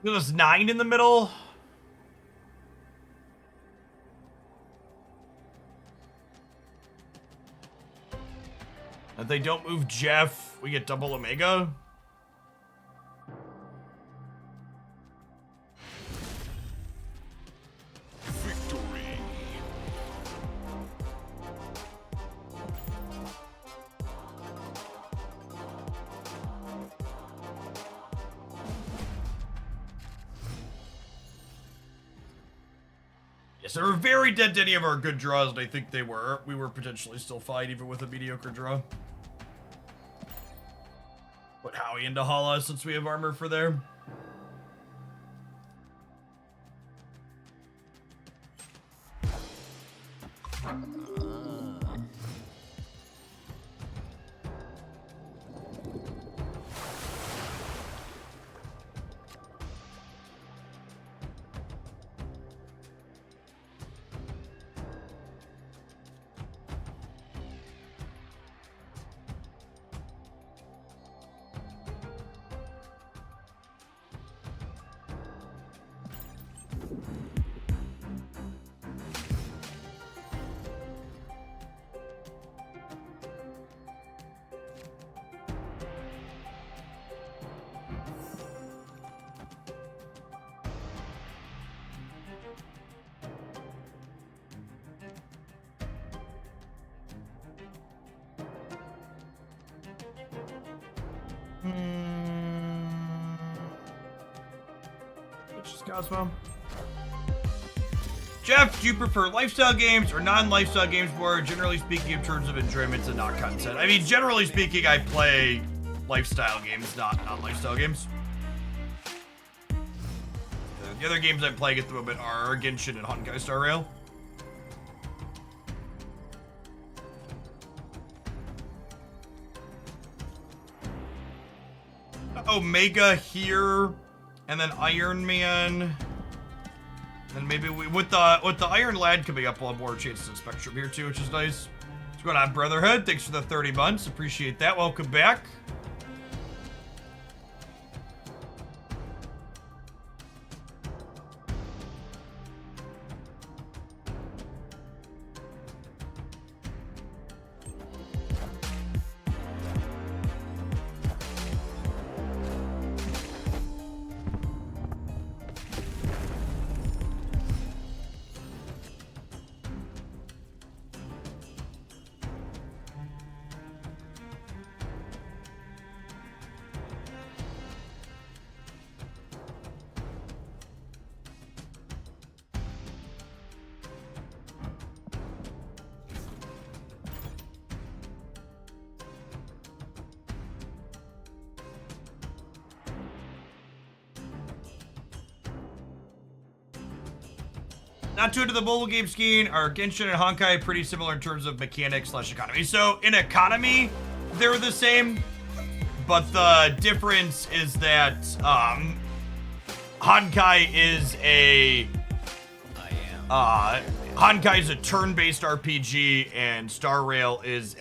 There's 9 in the middle. If they don't move Jeff, we get double Omega. Victory. Yes, they were very dead to any of our good draws, and I think they were. We were potentially still fine even with a mediocre draw. Put Howie into Hala since we have armor for there. Cosmo. Jeff, do you prefer lifestyle games or non-lifestyle games more, generally speaking, in terms of enjoyment and not content? I mean, generally speaking, I play lifestyle games, not non-lifestyle games. The other games I'm playing at the moment are Genshin and Honkai Star Rail. Omega here. And then Iron Man. And maybe we with the Iron Lad coming up, we'll have more chances in Spectrum here too, which is nice. What's going on, Brotherhood? Thanks for the 30 months. Appreciate that. Welcome back. Not too into the mobile game scheme. Are Genshin and Honkai pretty similar in terms of mechanics / economy? So in economy, they're the same, but the difference is that Honkai is a Honkai is a turn-based RPG, and Star Rail is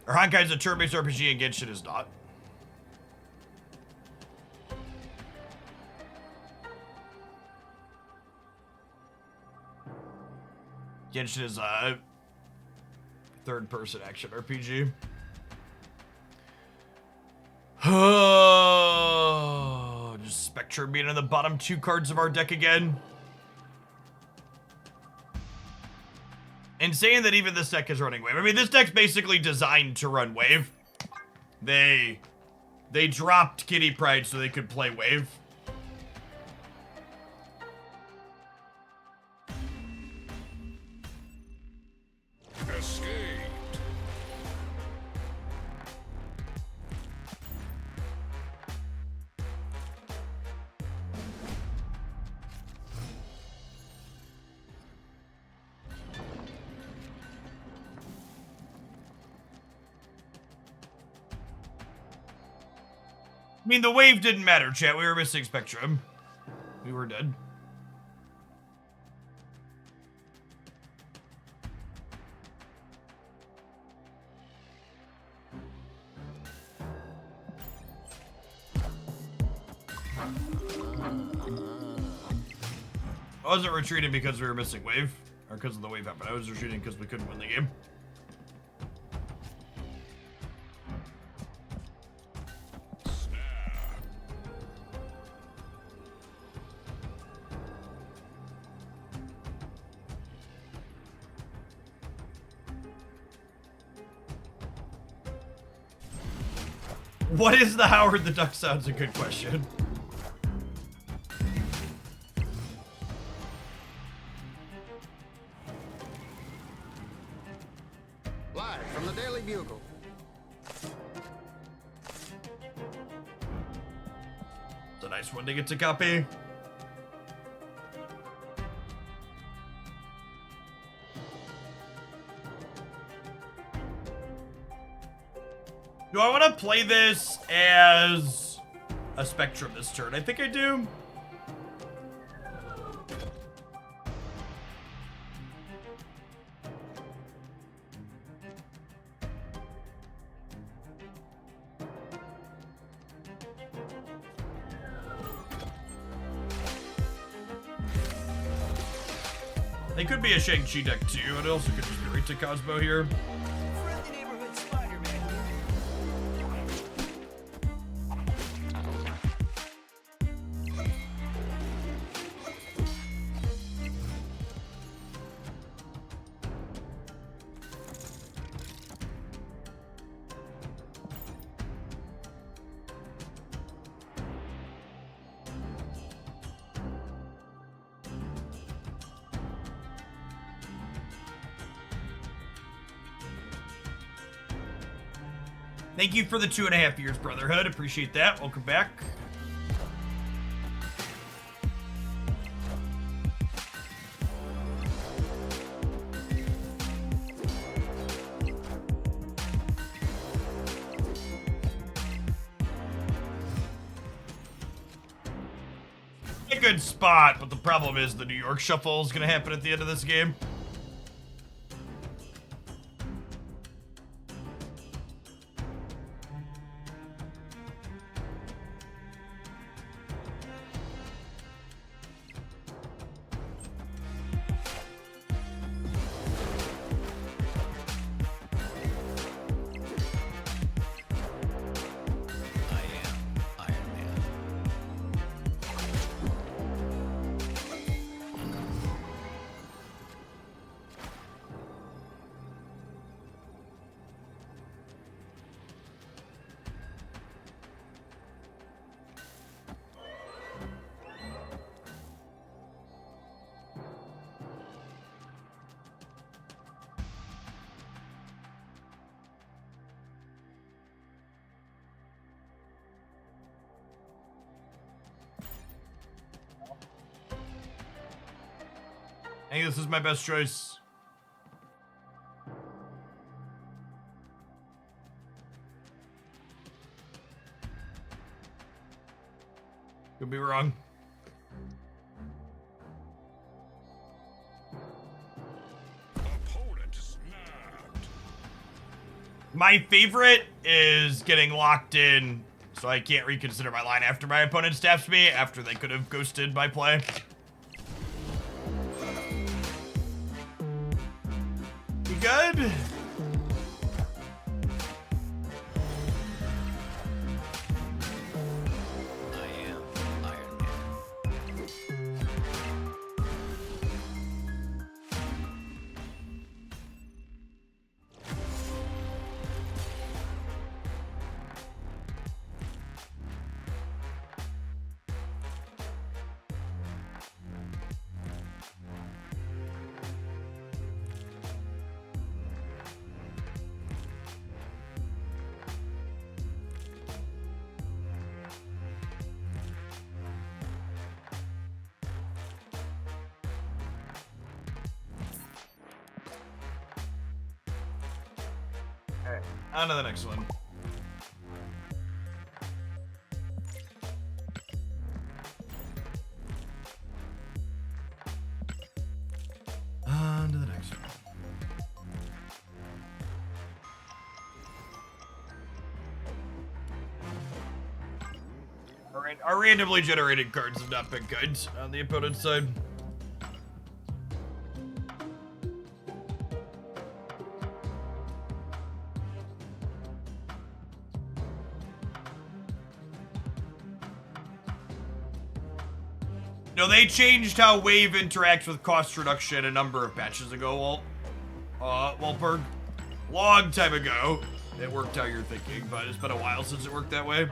Honkai is a turn-based RPG, and Genshin is not. Genshin is a third-person action RPG. Oh, just Spectrum being in the bottom 2 cards of our deck again. And saying that even this deck is running Wave. I mean, this deck's basically designed to run Wave. They dropped Kitty Pryde so they could play Wave. Escaped. I mean, the wave didn't matter, chat. We were missing Spectrum. We were dead. I wasn't retreating because we were missing wave, or because of the wave happen. I was retreating because we couldn't win the game. What is the Howard the Duck sound's a good question. Live from the Daily Bugle. It's a nice one to get to copy. Do I want to play this as a Spectrum this turn? I think I do. They could be a Shang-Chi deck too, and it also could just be right to Cosmo here. Friendly neighborhood Spider-Man. Thank you for the 2.5 years, Brotherhood. Appreciate that. Welcome back. A good spot, but the problem is the New York Shuffle is going to happen at the end of this game. I think this is my best choice. Could be wrong. Opponent snapped. My favorite is getting locked in so I can't reconsider my line after my opponent stabs me after they could have ghosted my play. You good? Alright, on to the next one. On to the next one. Our randomly generated cards have not been good on the opponent's side. No, they changed how Wave interacts with cost reduction a number of patches ago, Walberg. Long time ago. It worked how you're thinking, but it's been a while since it worked that way.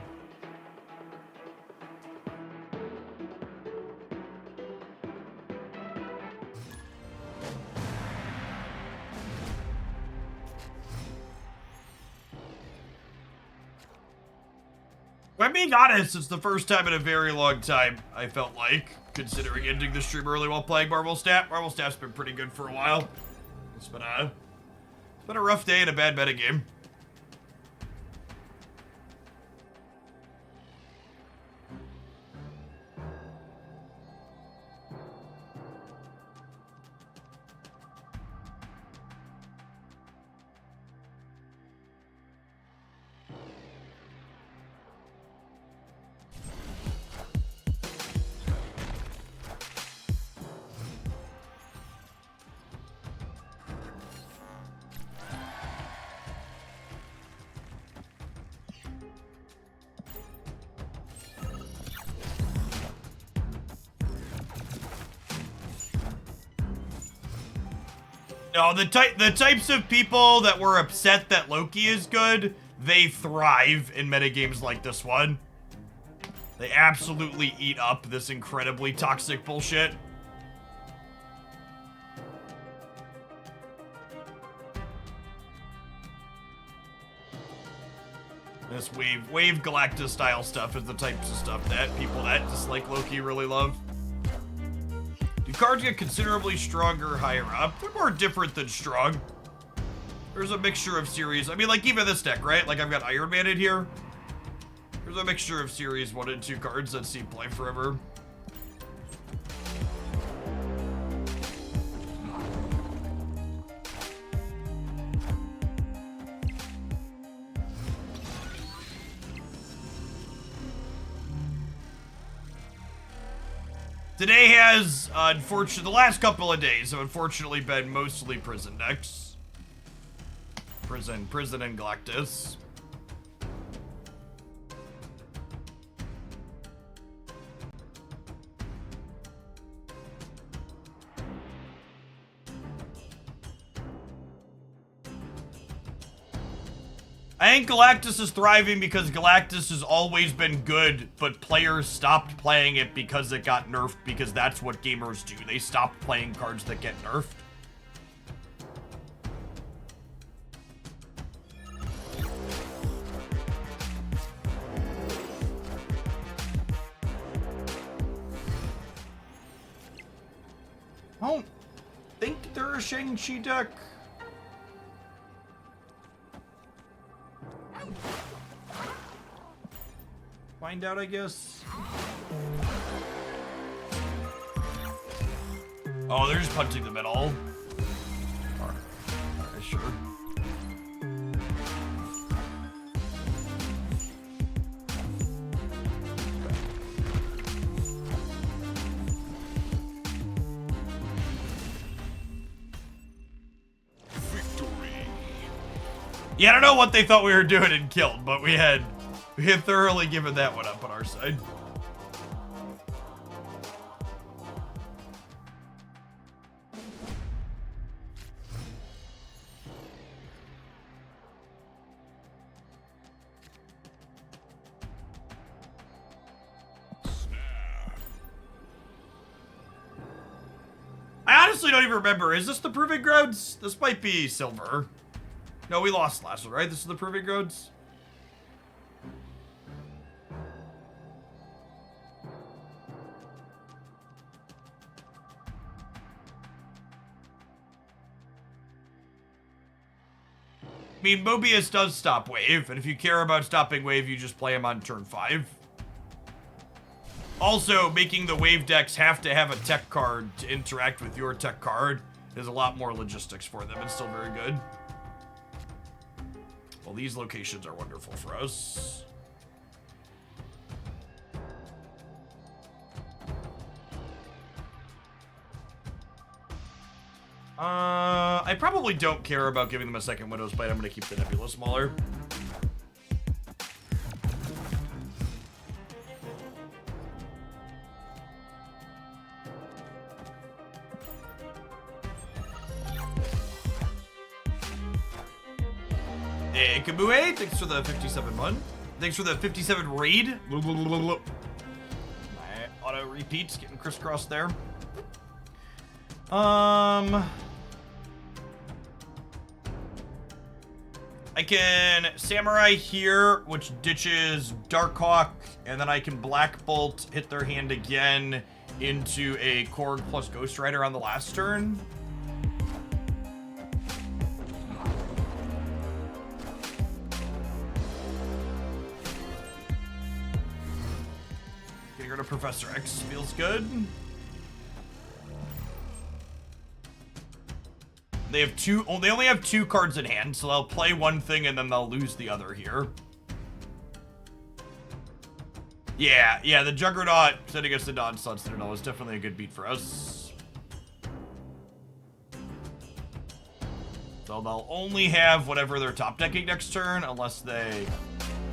I'm being honest, it's the first time in a very long time, I felt like, considering ending the stream early while playing Marvel Snap. Marvel Snap's been pretty good for a while. It's been a rough day and a bad metagame. No, the types of people that were upset that Loki is good, they thrive in metagames like this one. They absolutely eat up this incredibly toxic bullshit. This wave Galactus style stuff is the types of stuff that people that dislike Loki really love. Do cards get considerably stronger higher up? They're more different than strong. There's a mixture of series. I mean, like, even this deck, right? Like, I've got Iron Man in here. There's a mixture of series 1 and 2 cards that see play forever. Today has, unfortunately, the last couple of days have unfortunately been mostly prison decks. Prison and Galactus. I think Galactus is thriving because Galactus has always been good, but players stopped playing it because it got nerfed, because that's what gamers do. They stop playing cards that get nerfed. I don't think they're a Shang-Chi deck. Find out, I guess. Oh, they're just punching the middle. Alright, sure. Victory. Yeah, I don't know what they thought we were doing and killed, but we had thoroughly given that one up on our side. I honestly don't even remember. Is this the Proving Grounds? This might be silver. No, we lost last one, right? This is the Proving Grounds? I mean, Mobius does stop Wave, and if you care about stopping Wave, you just play him on turn 5. Also, making the Wave decks have to have a tech card to interact with your tech card is a lot more logistics for them. It's still very good. Well, these locations are wonderful for us. I probably don't care about giving them a second Widow's Bite. I'm going to keep the Nebula smaller. Hey, Kabue, thanks for the 57 month. Thanks for the 57 raid. My auto repeats getting crisscrossed there. I can Samurai here, which ditches Darkhawk, and then I can Black Bolt, hit their hand again into a Korg plus Ghost Rider on the last turn. Getting rid of Professor X feels good. They have two. Oh, they only have 2 cards in hand, so they'll play one thing and then they'll lose the other here. Yeah, the Juggernaut setting us the non-Sun Citadel is definitely a good beat for us. So they'll only have whatever they're top decking next turn, unless they...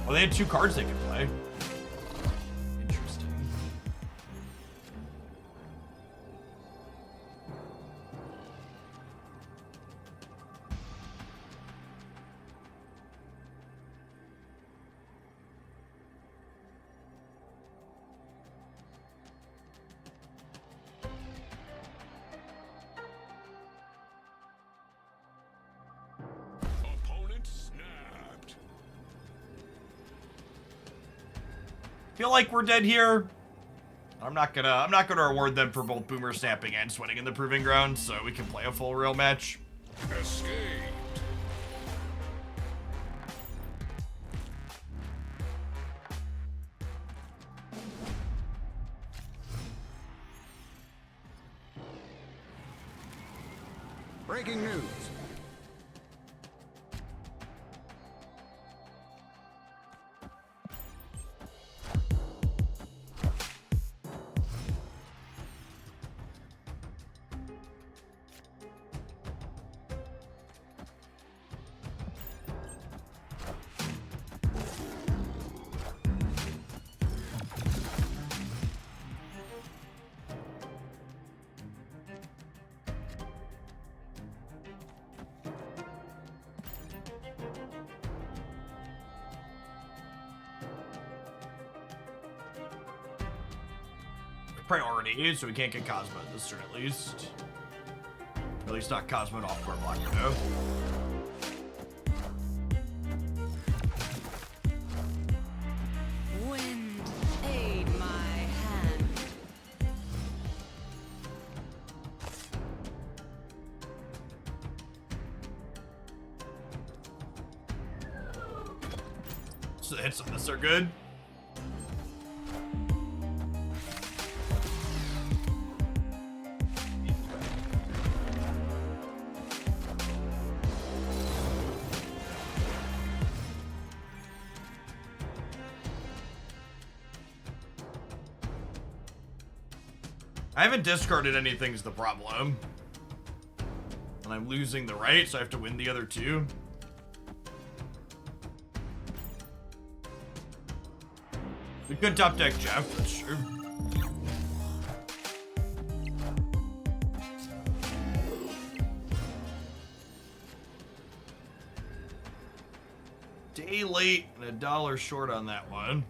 Well, they had 2 cards they can play. Interesting. Opponent snapped. Feel like we're dead here. I'm not gonna reward them for both Boomer snapping and sweating in the Proving Ground, so we can play a full real match. Escaped. Breaking news. Priority, so we can't get Cosmo this turn at least. At least not Cosmo and off-court blocker, no. Wind, aid my hand. So the hits on this are good. I haven't discarded anything is the problem. And I'm losing the right, so I have to win the other 2. We could top deck Jeff, that's true. Day late and $1 short on that one.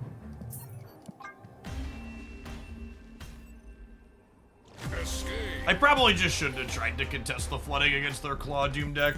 Escape. I probably just shouldn't have tried to contest the flooding against their Claw Doom deck.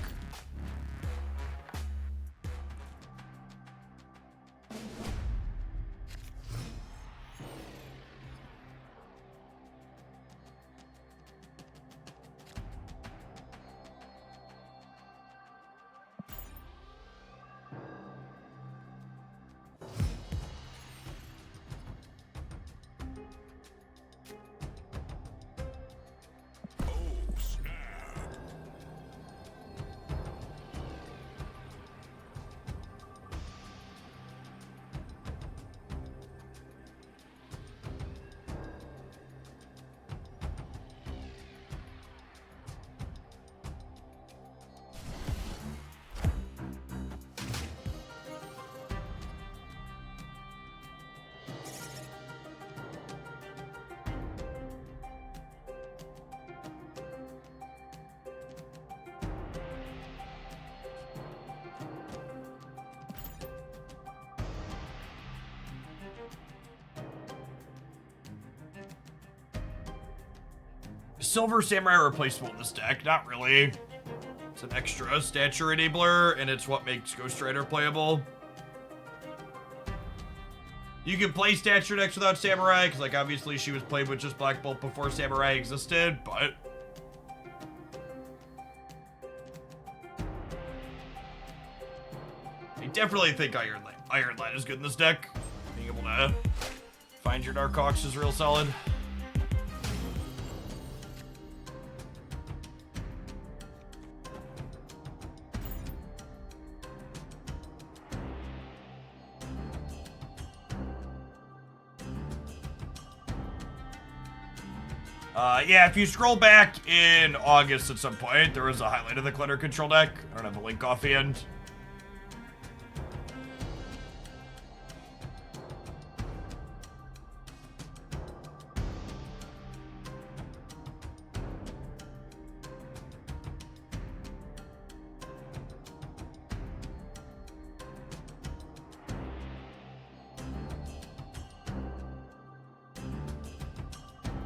Oh, snap. Silver Samurai replaceable in this deck? Not really. It's an extra stature enabler, and it's what makes Ghost Rider playable. You can play stature decks without Samurai, because, like, obviously she was played with just Black Bolt before Samurai existed, but... I definitely think Iron Lad is good in this deck. Being able to find your Dark Hawks is real solid. Yeah, if you scroll back in August at some point, there was a highlight of the Clutter Control deck. I don't have a link offhand.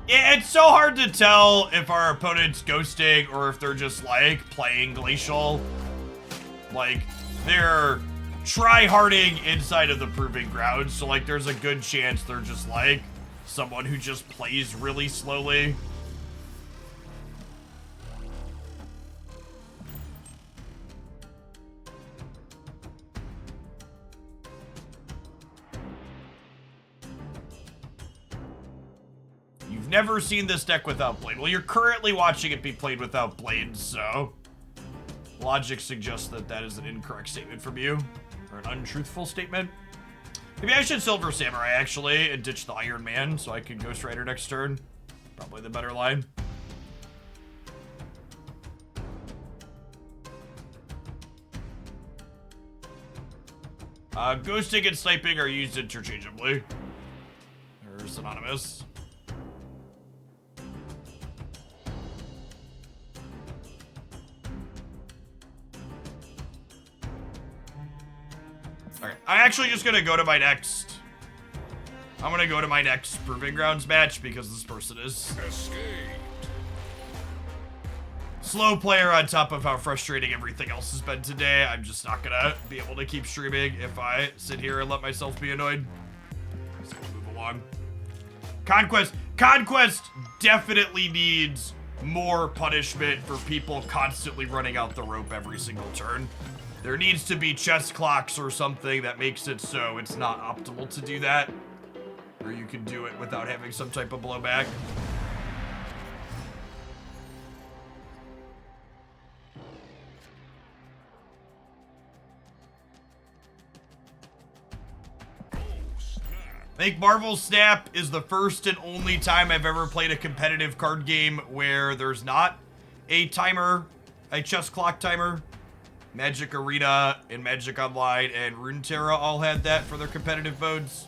Yeah, it's so hard to tell if our opponent's ghosting or if they're just, like, playing Glacial. Like, they're try-harding inside of the Proving Grounds, so, like, there's a good chance they're just, like, someone who just plays really slowly. Never seen this deck without Blade. Well, you're currently watching it be played without Blade, so logic suggests that that is an incorrect statement from you, or an untruthful statement. Maybe I should Silver Samurai, actually, and ditch the Iron Man so I can Ghost Rider next turn. Probably the better line. Ghosting and sniping are used interchangeably. They're synonymous. Alright, I'm actually just gonna go to my next... I'm gonna go to my next Proving Grounds match because this person is... Escaped. Slow player on top of how frustrating everything else has been today. I'm just not gonna be able to keep streaming if I sit here and let myself be annoyed. Just gonna move along. Conquest definitely needs more punishment for people constantly running out the rope every single turn. There needs to be chess clocks or something that makes it so it's not optimal to do that. Or you can do it without having some type of blowback. I think Marvel Snap is the first and only time I've ever played a competitive card game where there's not a timer, a chess clock timer. Magic Arena and Magic Online and Runeterra all had that for their competitive modes.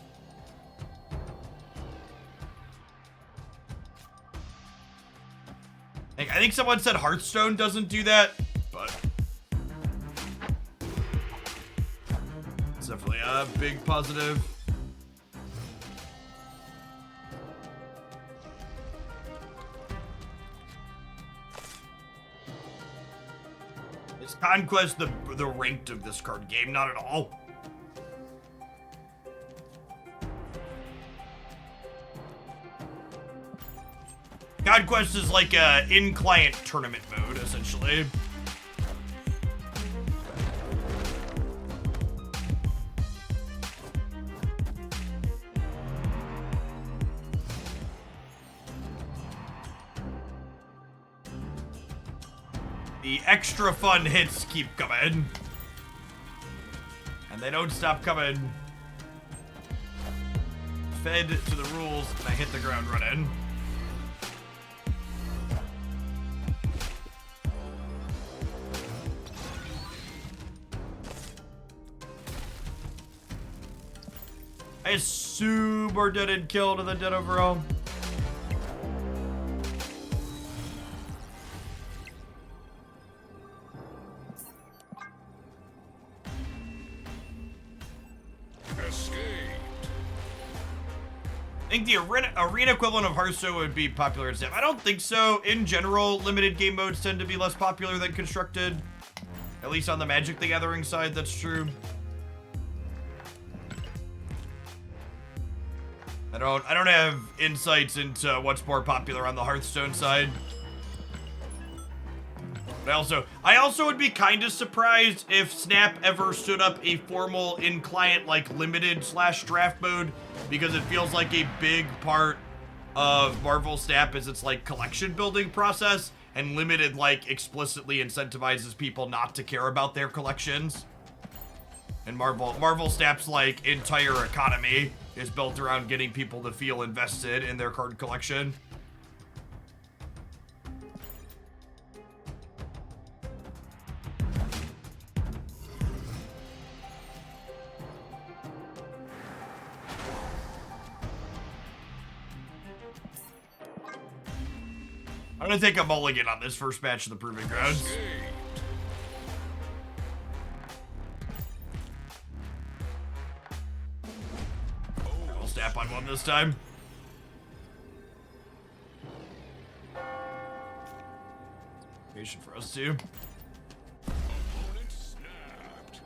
I think someone said Hearthstone doesn't do that, but it's definitely a big positive. Is Conquest the ranked of this card game? Not at all. Conquest is like a in-client tournament mode, essentially. The extra fun hits keep coming. And they don't stop coming. Fed to the rules, and I hit the ground running. I assume we're dead and killed to the dead overall. think the arena equivalent of Hearthstone would be popular in Snap. I don't think so. In general, limited game modes tend to be less popular than constructed. At least on the Magic the Gathering side, that's true. I don't have insights into what's more popular on the Hearthstone side. But I also would be kind of surprised if Snap ever stood up a formal in-client like limited/draft mode, because it feels like a big part of Marvel Snap is its like collection building process, and limited like explicitly incentivizes people not to care about their collections. And Marvel Snap's like entire economy is built around getting people to feel invested in their card collection. I'm gonna take a mulligan on this first match of the Proving Grounds. I'll snap on one this time. Patient for us too. Opponent snapped.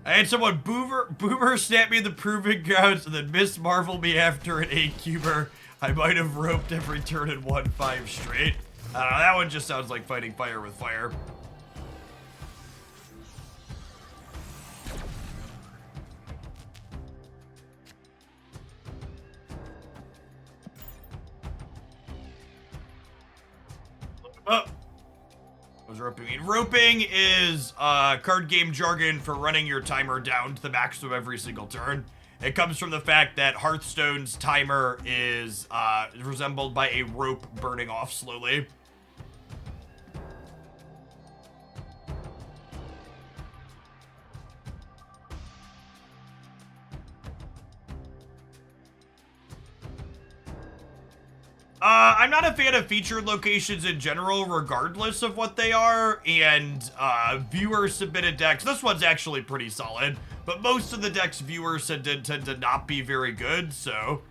I had someone boomer snap me in the Proving Grounds and then Miss Marvel me after an 8-cuber. I might have roped every turn and won 5 straight. I don't know, that one just sounds like fighting fire with fire. Oh. What does roping mean? Roping is card game jargon for running your timer down to the maximum every single turn. It comes from the fact that Hearthstone's timer is resembled by a rope burning off slowly. I'm not a fan of featured locations in general, regardless of what they are, and viewer-submitted decks. This one's actually pretty solid, but most of the decks viewers tend to not be very good, so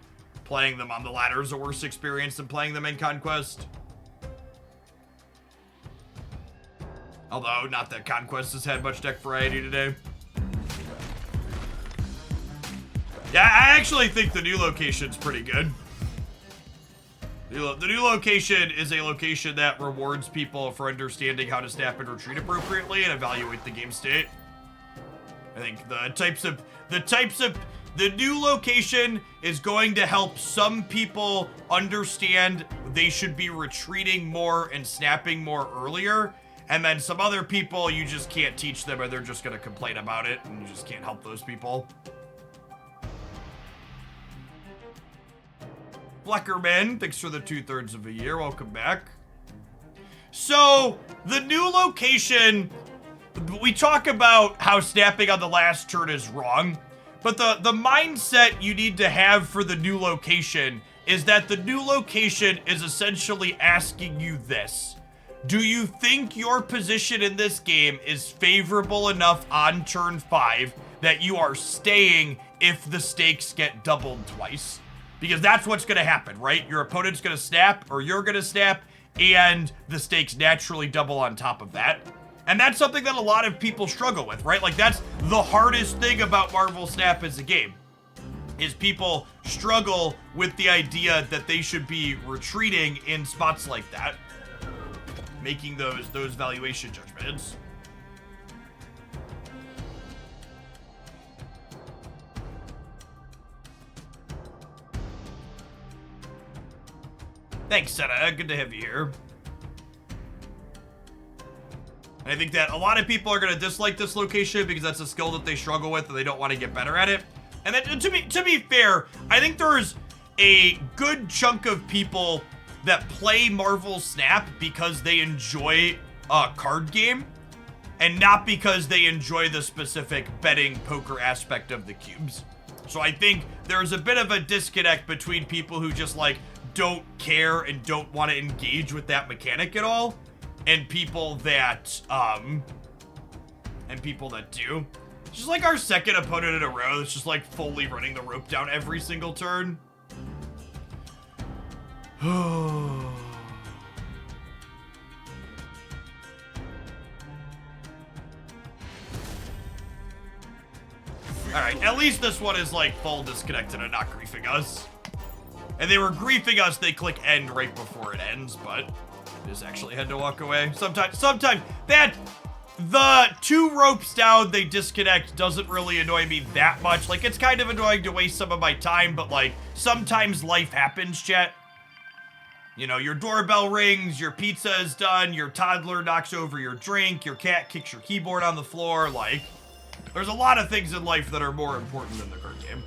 playing them on the ladder is a worse experience than playing them in Conquest. Although, not that Conquest has had much deck variety today. Yeah, I actually think the new location's pretty good. The new location is a location that rewards people for understanding how to snap and retreat appropriately and evaluate the game state. I think the new location is going to help some people understand they should be retreating more and snapping more earlier, and then some other people you just can't teach them, or they're just gonna complain about it, and you just can't help those people. Fleckerman, thanks for the 2/3 of a year. Welcome back. So, the new location, we talk about how snapping on the last turn is wrong, but the mindset you need to have for the new location is that the new location is essentially asking you this. Do you think your position in this game is favorable enough on turn 5 that you are staying if the stakes get doubled twice? Because that's what's going to happen, right? Your opponent's going to snap, or you're going to snap, and the stakes naturally double on top of that. And that's something that a lot of people struggle with, right? Like, that's the hardest thing about Marvel Snap as a game, is people struggle with the idea that they should be retreating in spots like that, making those valuation judgments. Thanks, Senna. Good to have you here. I think that a lot of people are going to dislike this location because that's a skill that they struggle with and they don't want to get better at it. And then, to be fair, I think there's a good chunk of people that play Marvel Snap because they enjoy a card game and not because they enjoy the specific betting poker aspect of the cubes. So I think there's a bit of a disconnect between people who just like don't care and don't want to engage with that mechanic at all, and people that do. Just like our second opponent in a row that's just like fully running the rope down every single turn. Alright, at least this one is like full disconnected and not griefing us. And they were griefing us, they click end right before it ends, but just actually had to walk away. Sometimes that the 2 ropes down they disconnect doesn't really annoy me that much. Like, it's kind of annoying to waste some of my time, but like sometimes life happens, chat. You know, your doorbell rings, your pizza is done, your toddler knocks over your drink, your cat kicks your keyboard on the floor. Like, there's a lot of things in life that are more important than the card game.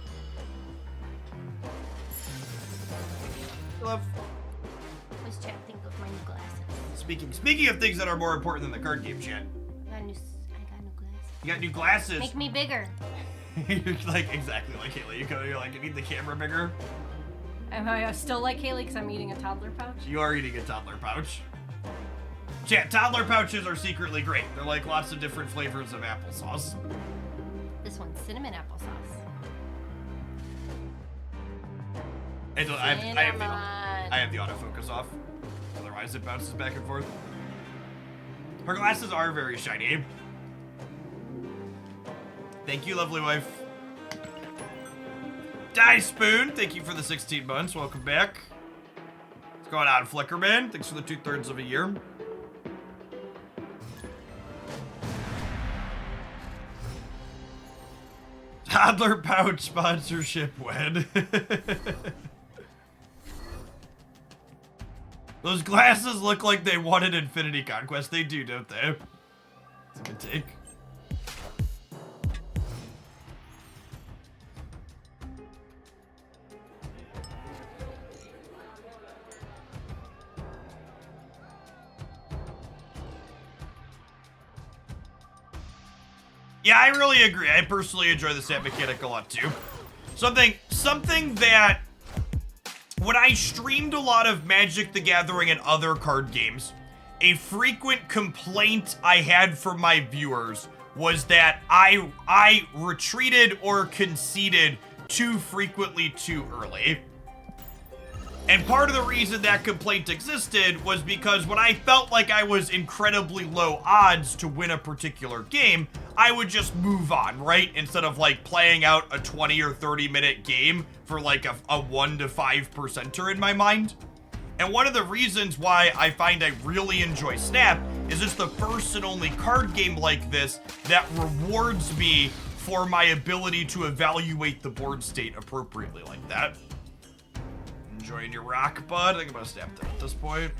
Love. What's chat think of my new glasses? Speaking of things that are more important than the card game, chat. I got new glasses. You got new glasses. Make me bigger. You're like exactly like Haley. You're like, you need the camera bigger. I still like Haley because I'm eating a toddler pouch. You are eating a toddler pouch. Chat, toddler pouches are secretly great. They're like lots of different flavors of applesauce. This one's cinnamon applesauce. I have the autofocus off. Otherwise it bounces back and forth. Her glasses are very shiny. Thank you, lovely wife. Die Spoon, thank you for the 16 months. Welcome back. What's going on, Flickerman? Thanks for the 2/3 of a year. Toddler pouch sponsorship when. Those glasses look like they wanted Infinity Conquest. They do, don't they? It's a good take. Yeah, I really agree. I personally enjoy the stat mechanic a lot too. Something that when I streamed a lot of Magic the Gathering and other card games, a frequent complaint I had from my viewers was that I retreated or conceded too frequently too early. And part of the reason that complaint existed was because when I felt like I was incredibly low odds to win a particular game, I would just move on, right? Instead of like playing out a 20 or 30 minute game for like a 1 to 5%er in my mind. And one of the reasons why I find I really enjoy Snap is it's the first and only card game like this that rewards me for my ability to evaluate the board state appropriately like that. Enjoying your rock, bud? I think I'm gonna snap them at this point.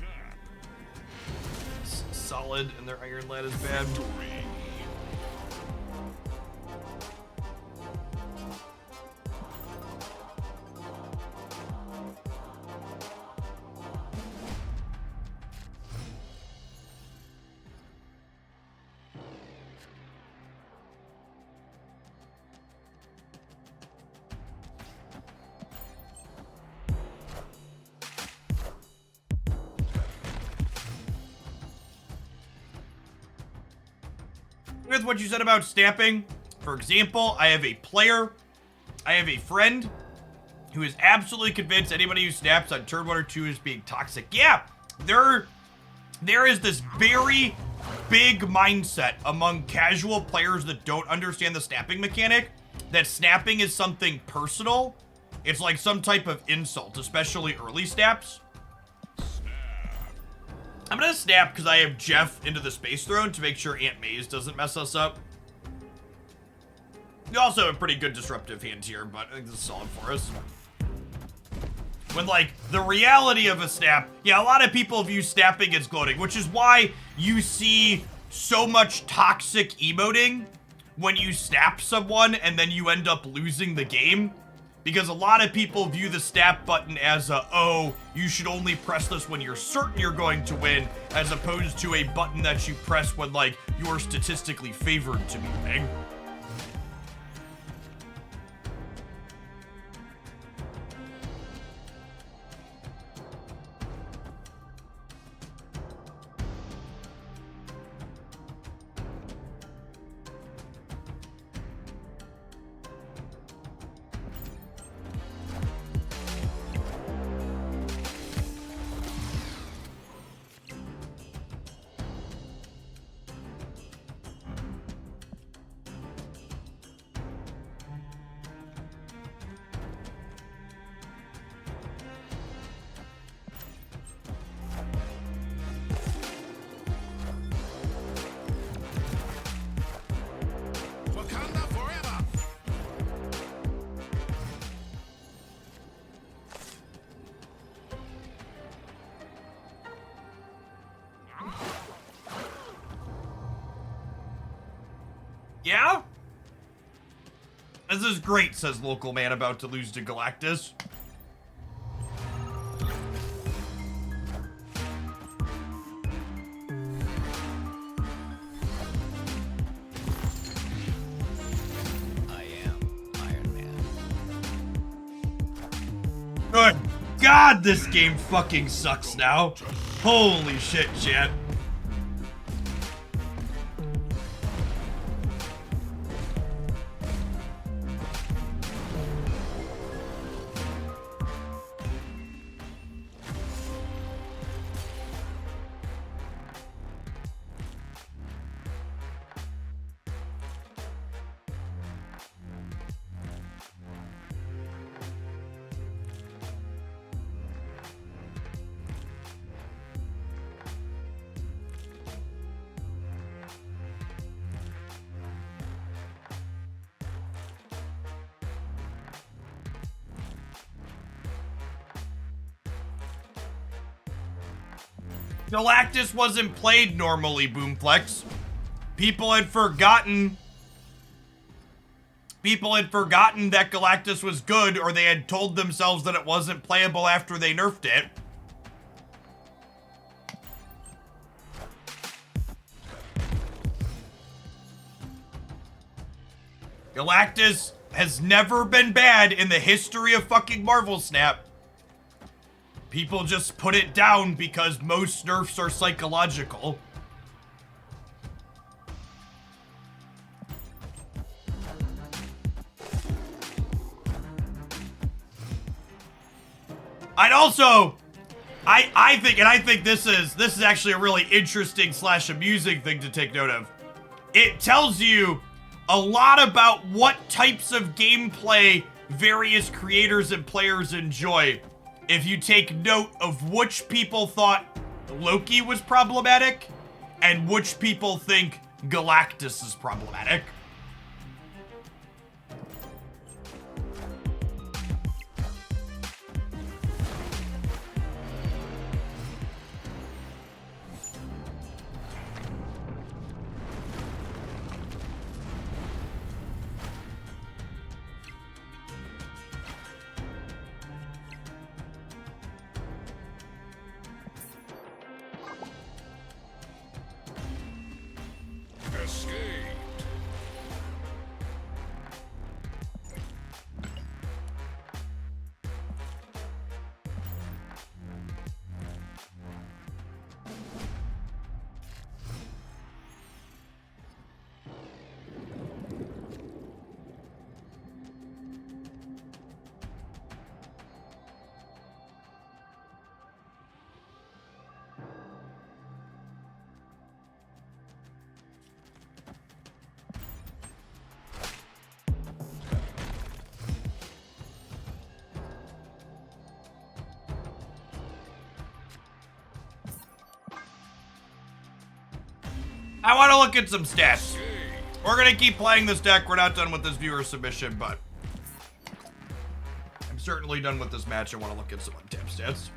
Solid, and their iron lead is bad. With what you said about stamping, for example, I have a friend who is absolutely convinced anybody who snaps on turn 1 or 2 is being toxic. Yeah, there is this very big mindset among casual players that don't understand the snapping mechanic that snapping is something personal. It's like some type of insult, especially early snaps. I'm gonna snap because I have Jeff into the Space Throne to make sure Aunt Maze doesn't mess us up. We also have a pretty good disruptive hand here, but I think this is solid for us. When, like, the reality of a snap, yeah, a lot of people view snapping as gloating, which is why you see so much toxic emoting when you snap someone and then you end up losing the game. Because a lot of people view the snap button as a, oh, you should only press this when you're certain you're going to win, as opposed to a button that you press when, like, you're statistically favored to be winning. Yeah? This is great, says local man about to lose to Galactus. I am Iron Man. Good God, this game fucking sucks now. Holy shit, chat. Galactus wasn't played normally, Boomflex. People had forgotten that Galactus was good, or they had told themselves that it wasn't playable after they nerfed it. Galactus has never been bad in the history of fucking Marvel Snap. People just put it down because most nerfs are psychological. I'd also, I think this is actually a really interesting / amusing thing to take note of. It tells you a lot about what types of gameplay various creators and players enjoy. If you take note of which people thought Loki was problematic and which people think Galactus is problematic. Escape. I want to look at some stats. We're going to keep playing this deck. We're not done with this viewer submission, but I'm certainly done with this match. I want to look at some untapped stats.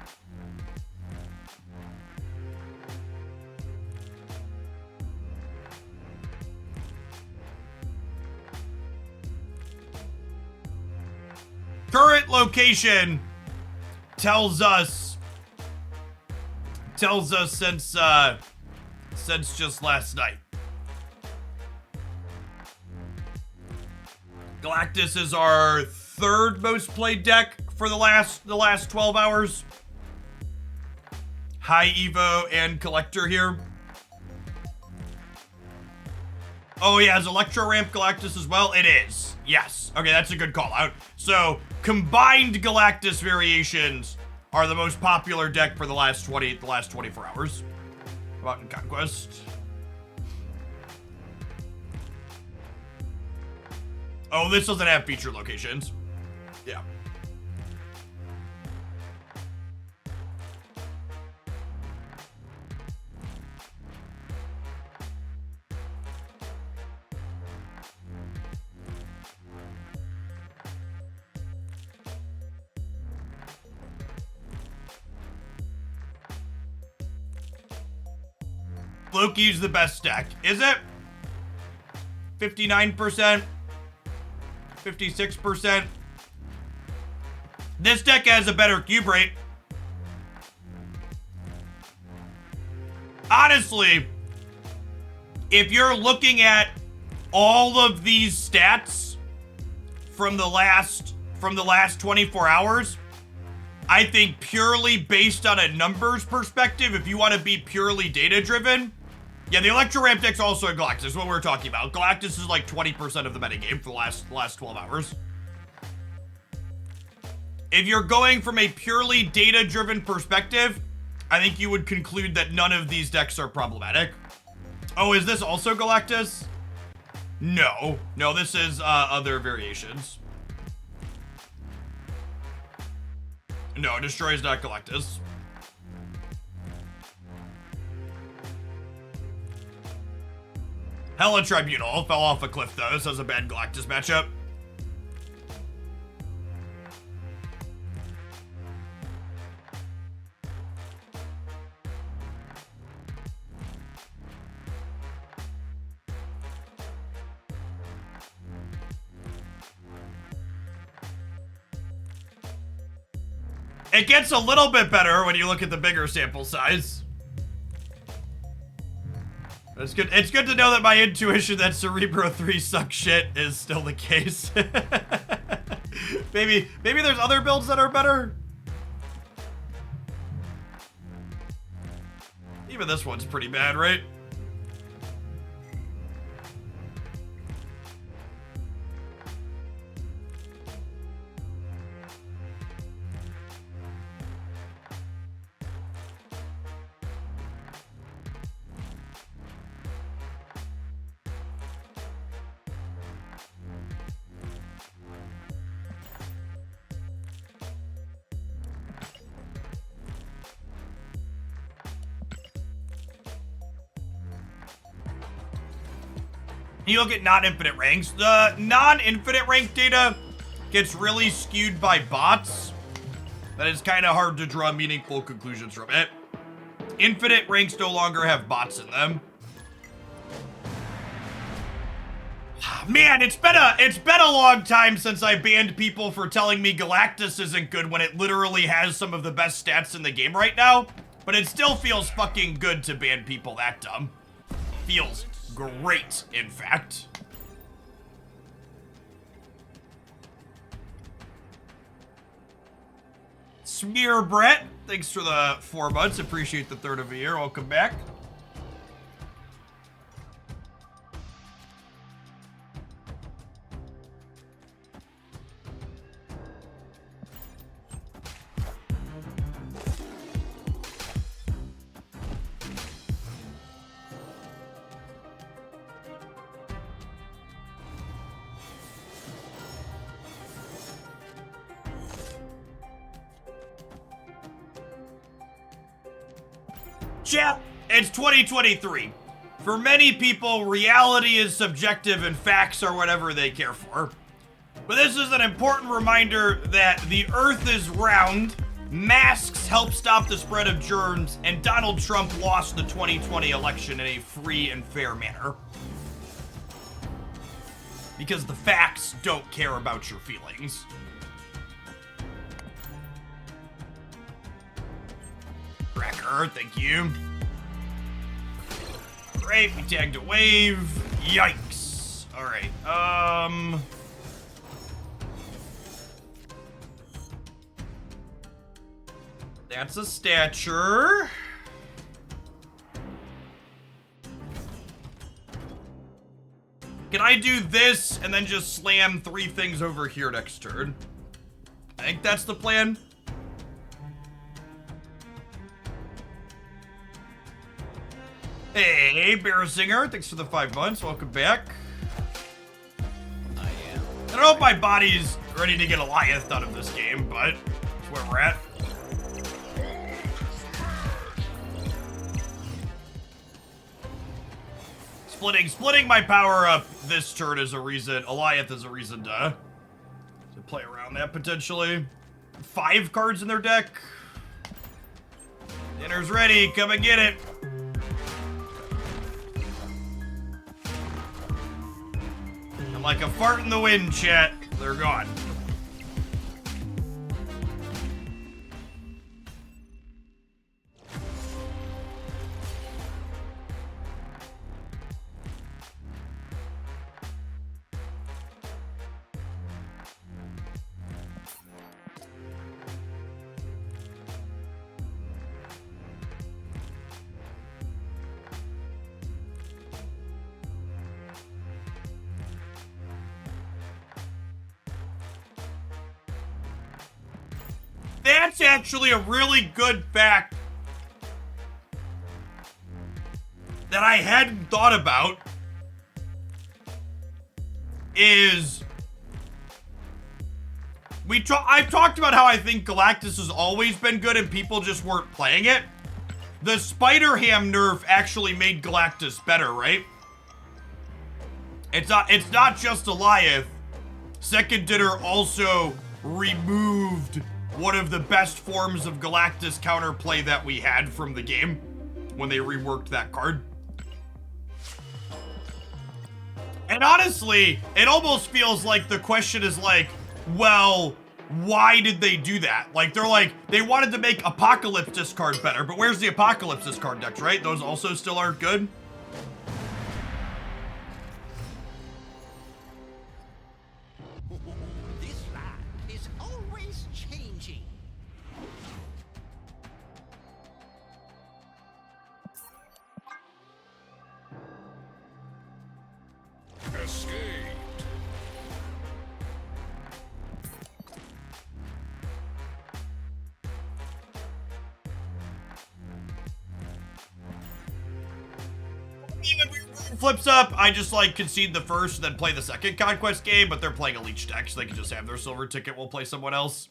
Current location tells us since just last night. Galactus is our third most played deck for the last 12 hours. High Evo and Collector here. Oh yeah, is Electro Ramp Galactus as well? It is. Yes. Okay, that's a good call out. So, combined Galactus variations are the most popular deck for the last 24 hours. How about in Conquest? Oh, this doesn't have feature locations. Yeah. Loki's the best deck. Is it? 59%, 56%. This deck has a better cube rate. Honestly, if you're looking at all of these stats from the last 24 hours, I think purely based on a numbers perspective, if you want to be purely data driven, yeah, the Electro Ramp deck's also a Galactus, is what we're talking about. Galactus is like 20% of the metagame for the last 12 hours. If you're going from a purely data driven perspective, I think you would conclude that none of these decks are problematic. Oh, is this also Galactus? No. No, this is other variations. No, Destroy is not Galactus. Hella Tribunal fell off a cliff though. This has a bad Galactus matchup. It gets a little bit better when you look at the bigger sample size. It's good. It's good to know that my intuition that Cerebro 3 sucks shit is still the case. maybe there's other builds that are better. Even this one's pretty bad, right? You look at non-infinite ranks. The non-infinite rank data gets really skewed by bots. That is kind of hard to draw meaningful conclusions from it. Infinite ranks no longer have bots in them. Man, it's been a long time since I banned people for telling me Galactus isn't good when it literally has some of the best stats in the game right now. But it still feels fucking good to ban people that dumb. Feels great, in fact. Smear Brett, thanks for the 4 months. Appreciate the third of a year. Welcome back. Chat, it's 2023. For many people, reality is subjective and facts are whatever they care for. But this is an important reminder that the Earth is round, masks help stop the spread of germs, and Donald Trump lost the 2020 election in a free and fair manner. Because the facts don't care about your feelings. Cracker, thank you. Great, we tagged a wave. Yikes. Alright, that's a stature. Can I do this and then just slam 3 things over here next turn? I think that's the plan. Hey, Bear Singer, thanks for the 5 months. Welcome back. I don't know if my body's ready to get Goliath out of this game, but that's where we're at. Splitting my power up this turn is a reason. Goliath is a reason to play around that potentially. 5 cards in their deck. Dinner's ready. Come and get it. And like a fart in the wind, chat, they're gone. That's actually a really good fact that I hadn't thought about. Is I've talked about how I think Galactus has always been good and people just weren't playing it. The Spider-Ham nerf actually made Galactus better, right? It's not just Goliath. Second Dinner also removed one of the best forms of Galactus counterplay that we had from the game when they reworked that card. And honestly, it almost feels like the question is like, well, why did they do that? Like, they wanted to make Apocalypse discard better, but where's the Apocalypse discard decks, right? Those also still aren't good. This land is always changing. Escaped. Flips up, I just like concede the first and then play the second Conquest game, but they're playing a leech deck, so they can just have their silver ticket. We'll play someone else.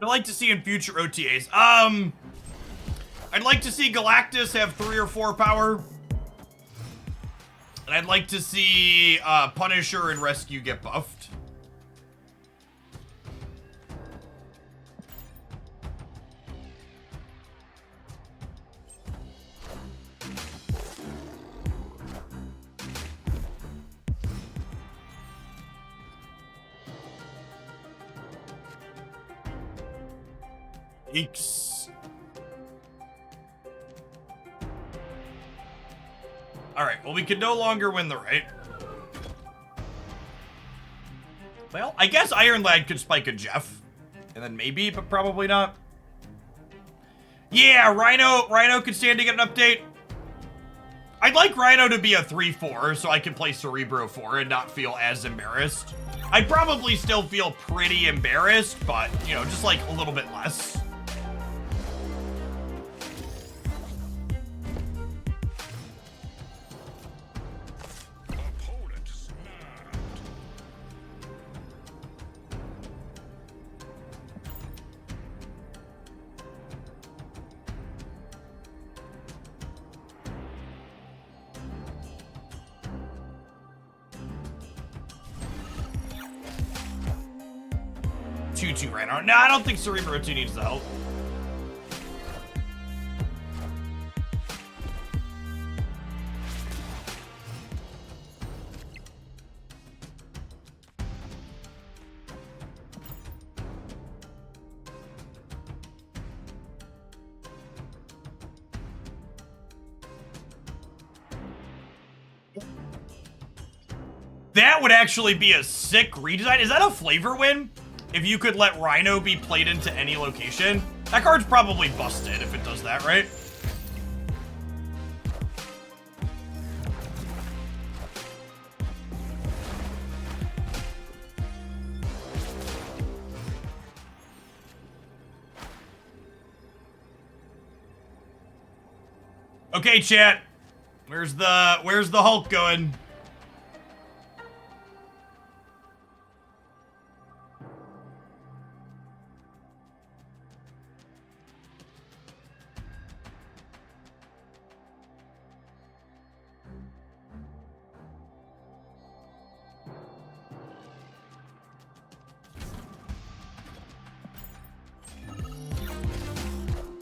I'd like to see in future OTAs. I'd like to see Galactus have 3 or 4 power. And I'd like to see Punisher and Rescue get buffed. Eeks. Alright, well, we can no longer win the right. Well, I guess Iron Lad could spike a Jeff. And then maybe, but probably not. Yeah, Rhino could stand to get an update. I'd like Rhino to be a 3-4 so I can play Cerebro 4 and not feel as embarrassed. I'd probably still feel pretty embarrassed, but, you know, just like a little bit less. Opponent snapped. Two right now. No, I don't think Cerebro 2 needs the help. That would actually be a sick redesign. Is that a flavor win? If you could let Rhino be played into any location? That card's probably busted if it does that, right? Okay, chat. Where's the Hulk going?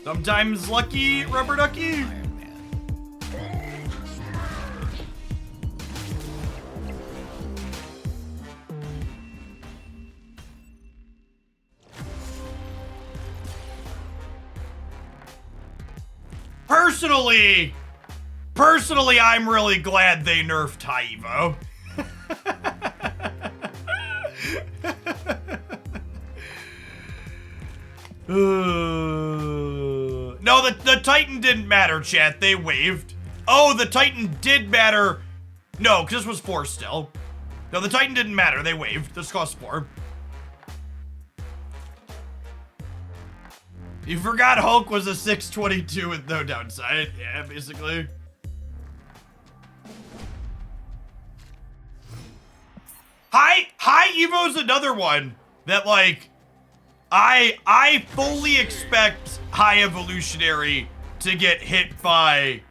Sometimes lucky, rubber ducky. Personally, I'm really glad they nerfed High Evo. No, the Titan didn't matter, chat. They waived. Oh, the Titan did matter. No, because this was 4 still. No, the Titan didn't matter. They waived. This cost 4. You forgot Hulk was a 622 with no downside. Yeah, basically. High Evo's another one that, like, I fully expect High Evolutionary to get hit by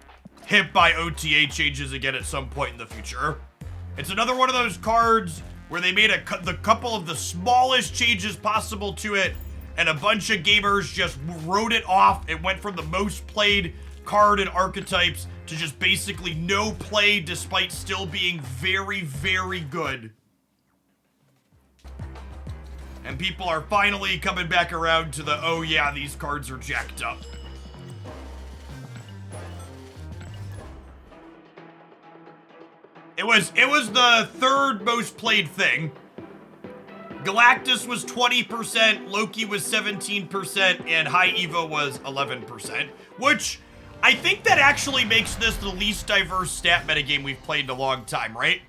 OTA changes again at some point in the future. It's another one of those cards where they made the couple of the smallest changes possible to it, and a bunch of gamers just wrote it off. It went from the most played card in archetypes to just basically no play, despite still being very, very good. And people are finally coming back around to the, oh yeah, these cards are jacked up. It was the 3rd most played thing. Galactus was 20%, Loki was 17%, and High Evo was 11%. Which, I think that actually makes this the least diverse stat metagame we've played in a long time, right?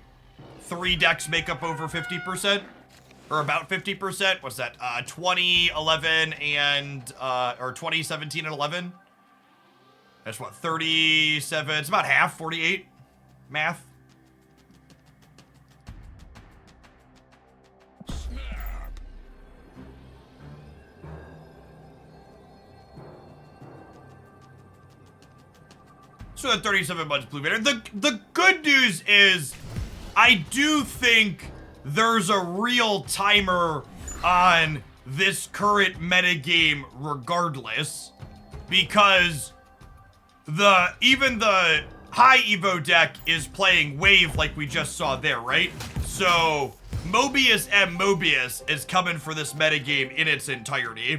3 decks make up over 50%? Or about 50%? What's that? 20, 11, and, or 20, 17, and 11? That's what, 37, it's about half, 48? Math? So at 37 months blue banner. The good news is, I do think there's a real timer on this current metagame regardless, because even the High Evo deck is playing Wave like we just saw there, right? So Mobius M. Mobius is coming for this metagame in its entirety.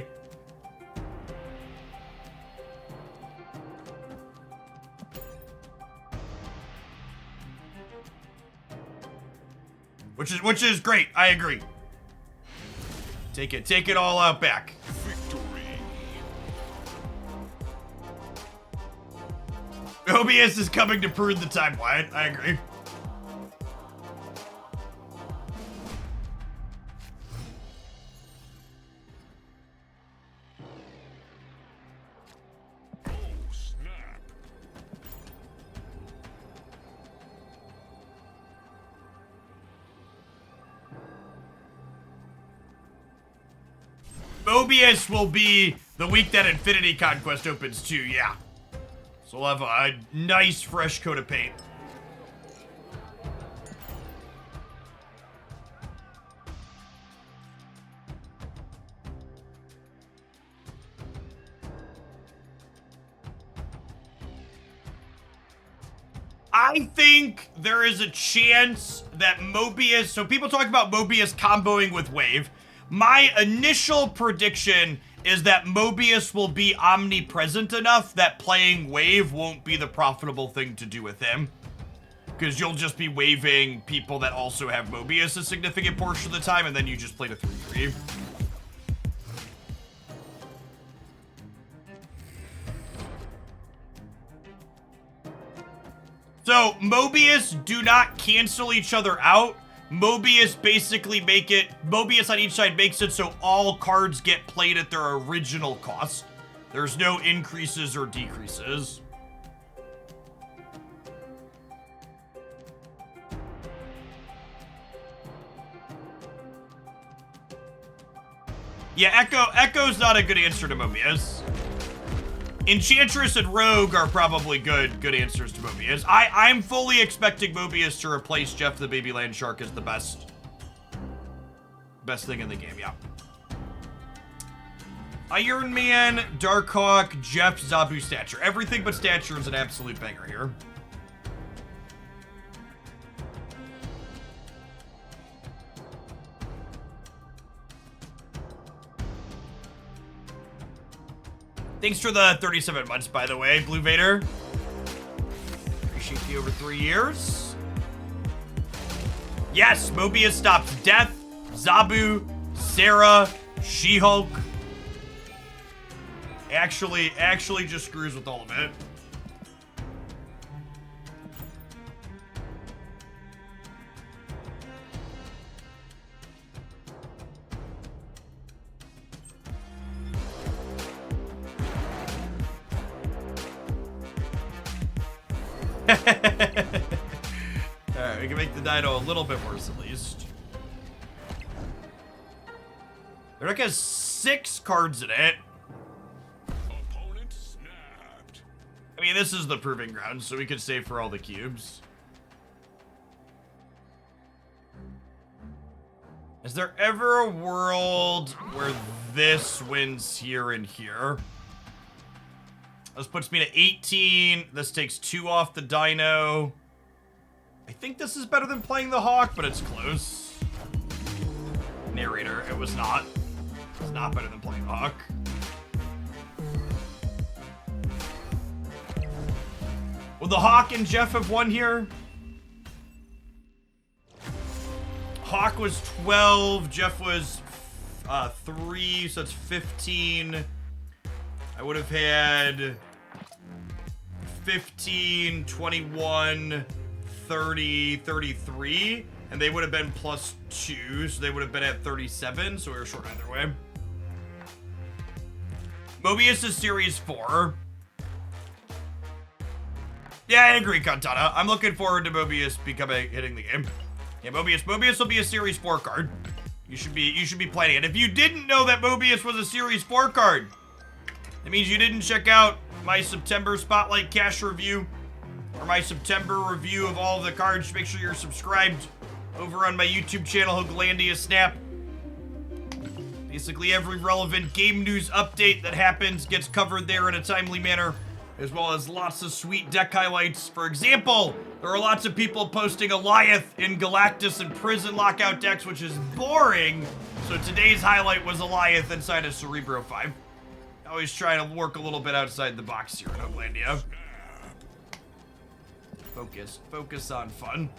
Which is great. I agree. Take it all out back. Victory. Mobius is coming to prune the timeline. I agree. Oh, snap. Mobius will be the week that Infinity Conquest opens too, yeah. So we'll have a nice fresh coat of paint. I think there is a chance that Mobius, so people talk about Mobius comboing with Wave. My initial prediction is that Mobius will be omnipresent enough that playing Wave won't be the profitable thing to do with him. Because you'll just be waving people that also have Mobius a significant portion of the time, and then you just play the 3-3. So, Mobius do not cancel each other out. Mobius Mobius on each side makes it so all cards get played at their original cost. There's no increases or decreases. Yeah, Echo's not a good answer to Mobius. Enchantress and Rogue are probably good answers to Mobius. I'm fully expecting Mobius to replace Jeff the Baby Land Shark as the best thing in the game, yeah. Iron Man, Darkhawk, Jeff, Zabu, Stature. Everything but Stature is an absolute banger here. Thanks for the 37 months, by the way, Blue Vader. Appreciate you over 3 years. Yes, Mobius stops Death, Zabu, Sarah, She-Hulk. Actually just screws with all of it. Alright, we can make the Dino a little bit worse at least. Their deck has 6 cards in it. Opponent snapped. I mean, this is the proving ground, so we could save for all the cubes. Is there ever a world where this wins here and here? This puts me to 18. This takes 2 off the Dino. I think this is better than playing the Hawk, but it's close. Narrator, it was not. It's not better than playing the Hawk. Will the Hawk and Jeff have won here? Hawk was 12, Jeff was 3, so that's 15. I would have had 15, 21, 30, 33, and they would have been +2, so they would have been at 37, so we were short either way. Mobius is Series 4. Yeah, I agree, Katana. I'm looking forward to Mobius hitting the game. Yeah, Mobius will be a Series 4 card. You should be playing it. If you didn't know that Mobius was a Series 4 card, that means you didn't check out my September Spotlight Cash review or my September review of all of the cards. Make sure you're subscribed over on my YouTube channel, Hooglandia Snap. Basically every relevant game news update that happens gets covered there in a timely manner, as well as lots of sweet deck highlights. For example, there are lots of people posting Goliath in Galactus and Prison Lockout decks, which is boring. So today's highlight was Goliath inside of Cerebro 5. Always trying to work a little bit outside the box here in Hooglandia. Focus on fun.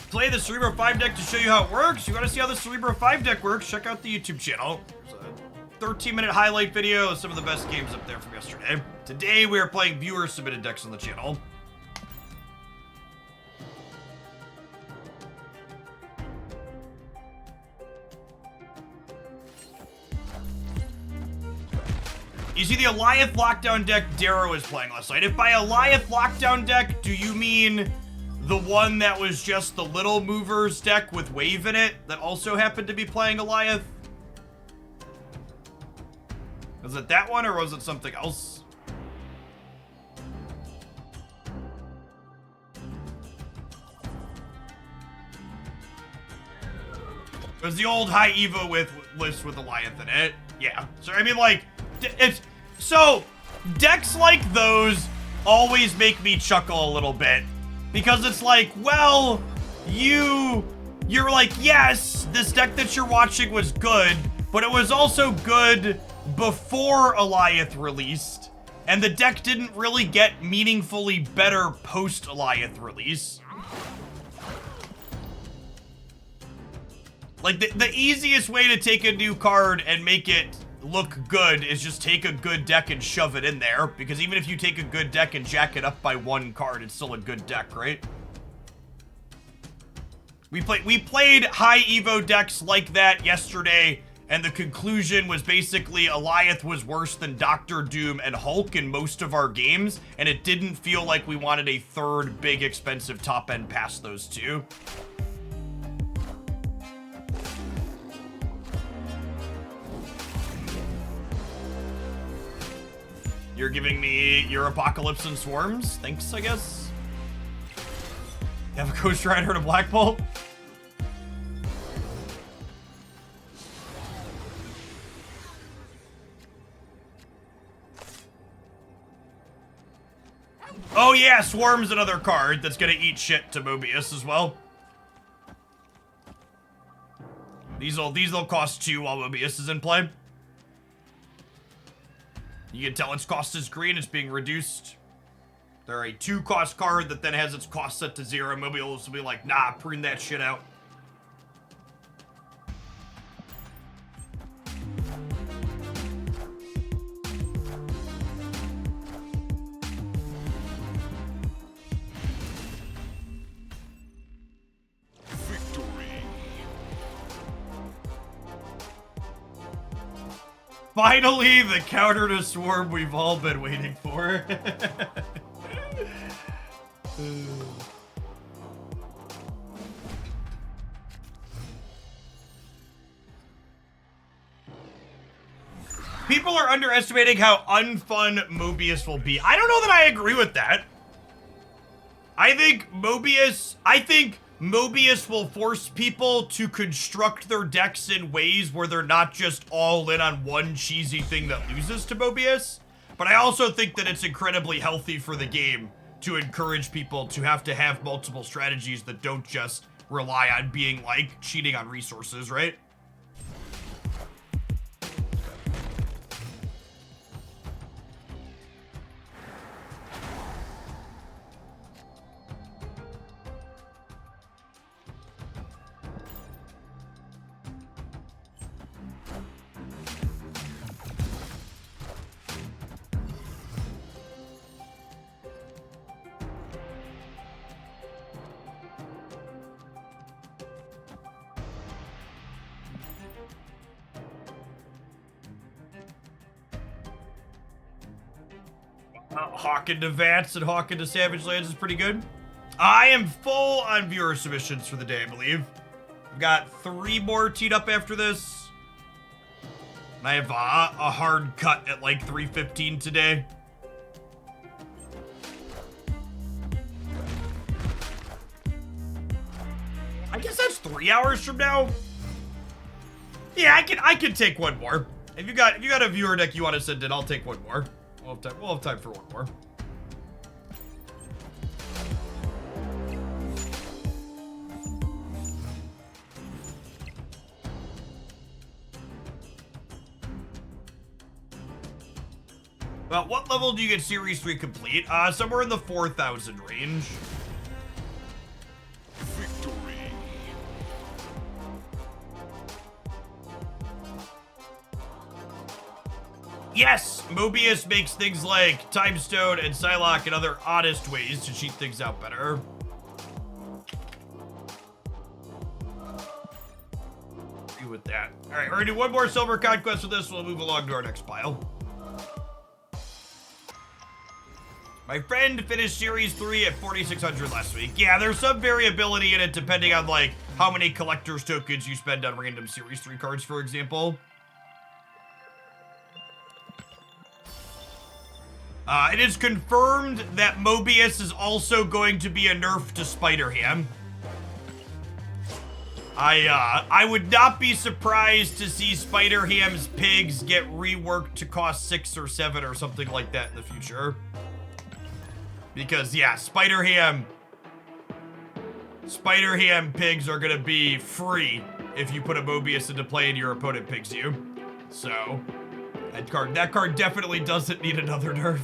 Play the Cerebro 5 deck to show you how it works. You want to see how the Cerebro 5 deck works? Check out the YouTube channel. There's a 13-minute highlight video of some of the best games up there from yesterday. Today we are playing viewer-submitted decks on the channel. You see the Goliath Lockdown deck Darrow is playing last night. If by Goliath Lockdown deck, do you mean the one that was just the Little Movers deck with Wave in it that also happened to be playing Goliath? Was it that one or was it something else? It was the old High Evo list with Goliath in it. Yeah. So, I mean, like, it's... So, decks like those always make me chuckle a little bit. Because it's like, well, you're like, yes, this deck that you're watching was good, but it was also good before Goliath released, and the deck didn't really get meaningfully better post-Goliath release. Like, the easiest way to take a new card and make it look good is just take a good deck and shove it in there, because even if you take a good deck and jack it up by one card, it's still a good deck, right? We played high Evo decks like that yesterday, and the conclusion was basically Alioth was worse than Doctor Doom and Hulk in most of our games, and it didn't feel like we wanted a third big expensive top end past those two. You're giving me your Apocalypse and Swarms? Thanks, I guess. You have a Ghost Rider and a Black Bolt? Oh yeah, Swarm's another card that's gonna eat shit to Mobius as well. These'll cost 2 while Mobius is in play. You can tell its cost is green, it's being reduced. They're a 2-cost card that then has its cost set to 0. Mobius will be like, nah, prune that shit out. Finally, the counter to Swarm we've all been waiting for. People are underestimating how unfun Mobius will be. I don't know that I agree with that. I think Mobius will force people to construct their decks in ways where they're not just all in on one cheesy thing that loses to Mobius. But I also think that it's incredibly healthy for the game to encourage people to have multiple strategies that don't just rely on being like cheating on resources, right? Hawk into Vats and Hawk into Savage Lands is pretty good. I am full on viewer submissions for the day, I believe. I've got 3 more teed up after this. And I have a hard cut at like 3:15 today. I guess that's 3 hours from now. Yeah, I can take one more. If you got a viewer deck you want to send in, I'll take one more. We'll have time for one more. Well, what level do you get Series 3 complete? Somewhere in the 4,000 range. Victory. Yes! Mobius makes things like Time Stone and Psylocke and other honest ways to cheat things out better. Agree with that. Alright, we're gonna do one more Silver Conquest with this, we'll move along to our next pile. My friend finished Series 3 at 4,600 last week. Yeah, there's some variability in it depending on, like, how many collector's tokens you spend on random Series 3 cards, for example. It is confirmed that Mobius is also going to be a nerf to Spider-Ham. I would not be surprised to see Spider-Ham's pigs get reworked to cost 6 or 7 or something like that in the future. Because, yeah, Spider-Ham pigs are gonna be free if you put a Mobius into play and your opponent pigs you. So, that card definitely doesn't need another nerf.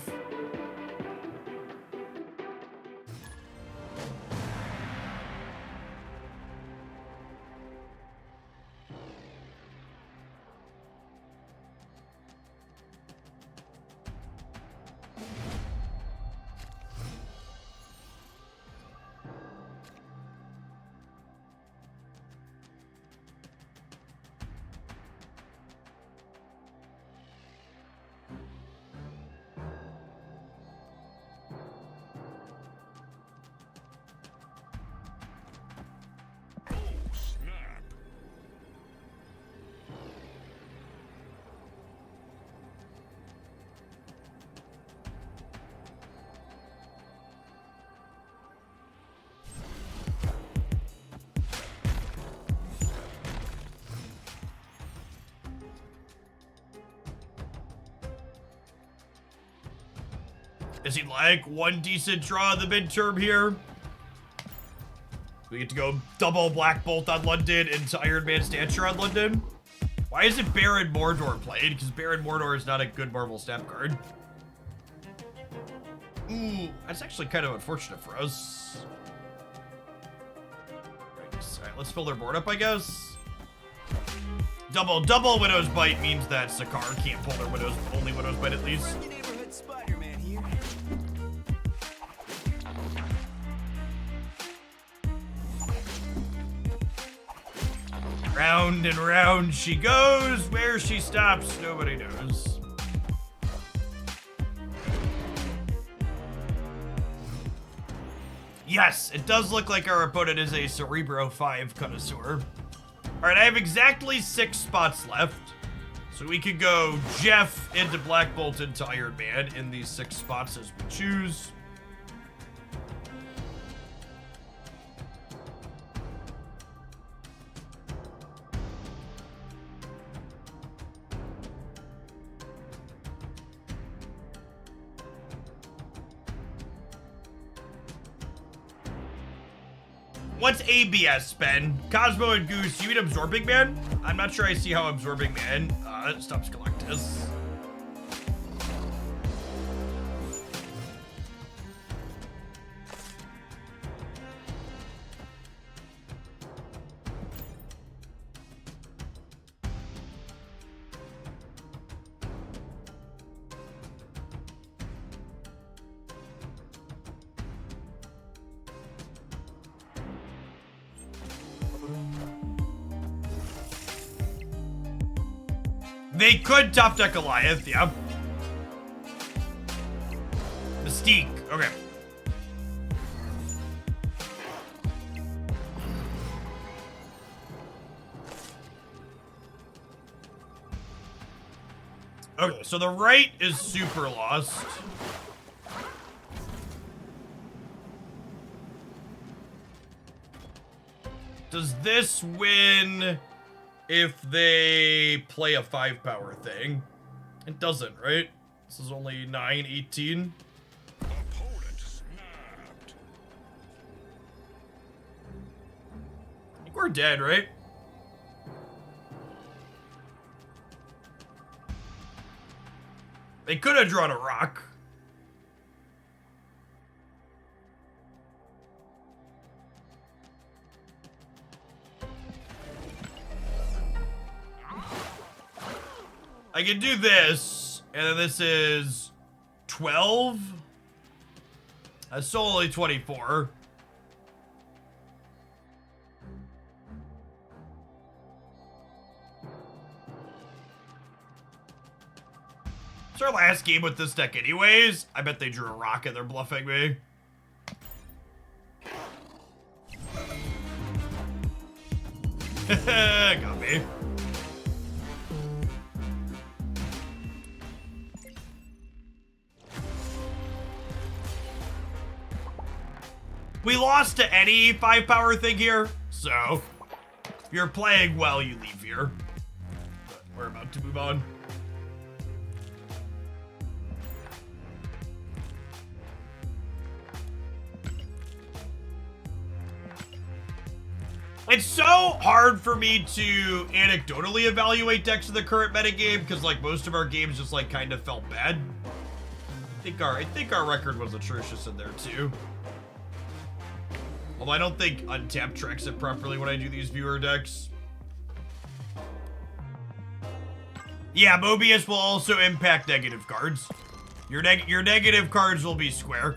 Is he like one decent draw in the midterm here? We get to go double Black Bolt on London into Iron Man Stature on London. Why isn't Baron Mordor played? Because Baron Mordor is not a good Marvel Snap card. Ooh, that's actually kind of unfortunate for us. Alright, let's fill their board up, I guess. Double Widow's Bite means that Sakaar can't pull their only Widow's Bite at least. Neighborhood Spider-Man here. Round and round she goes. Where she stops, nobody knows. Yes, it does look like our opponent is a Cerebro 5 connoisseur. Alright, I have exactly 6 spots left. So we could go Jeff into Black Bolt into Iron Man in these 6 spots as we choose. What's ABS, Ben? Cosmo and Goose, you mean Absorbing Man? I'm not sure I see how Absorbing Man stops Galactus. They could top deck Goliath, yeah. Mystique, okay. Okay, so the right is super lost. Does this win if they play a 5-power thing? It doesn't, right? This is only 9-18. Opponent snapped. I think we're dead, right? They could have drawn a rock. I can do this, and then this is 12. That's still only 24. It's our last game with this deck anyways. I bet they drew a rock and they're bluffing me. Got me. We lost to any 5-power thing here, so if you're playing well, you leave here. But we're about to move on. It's so hard for me to anecdotally evaluate decks in the current metagame because like most of our games just like kind of felt bad. I think our record was atrocious in there too. Although I don't think Untapped tracks it properly when I do these viewer decks. Yeah, Mobius will also impact negative cards. Your negative cards will be square.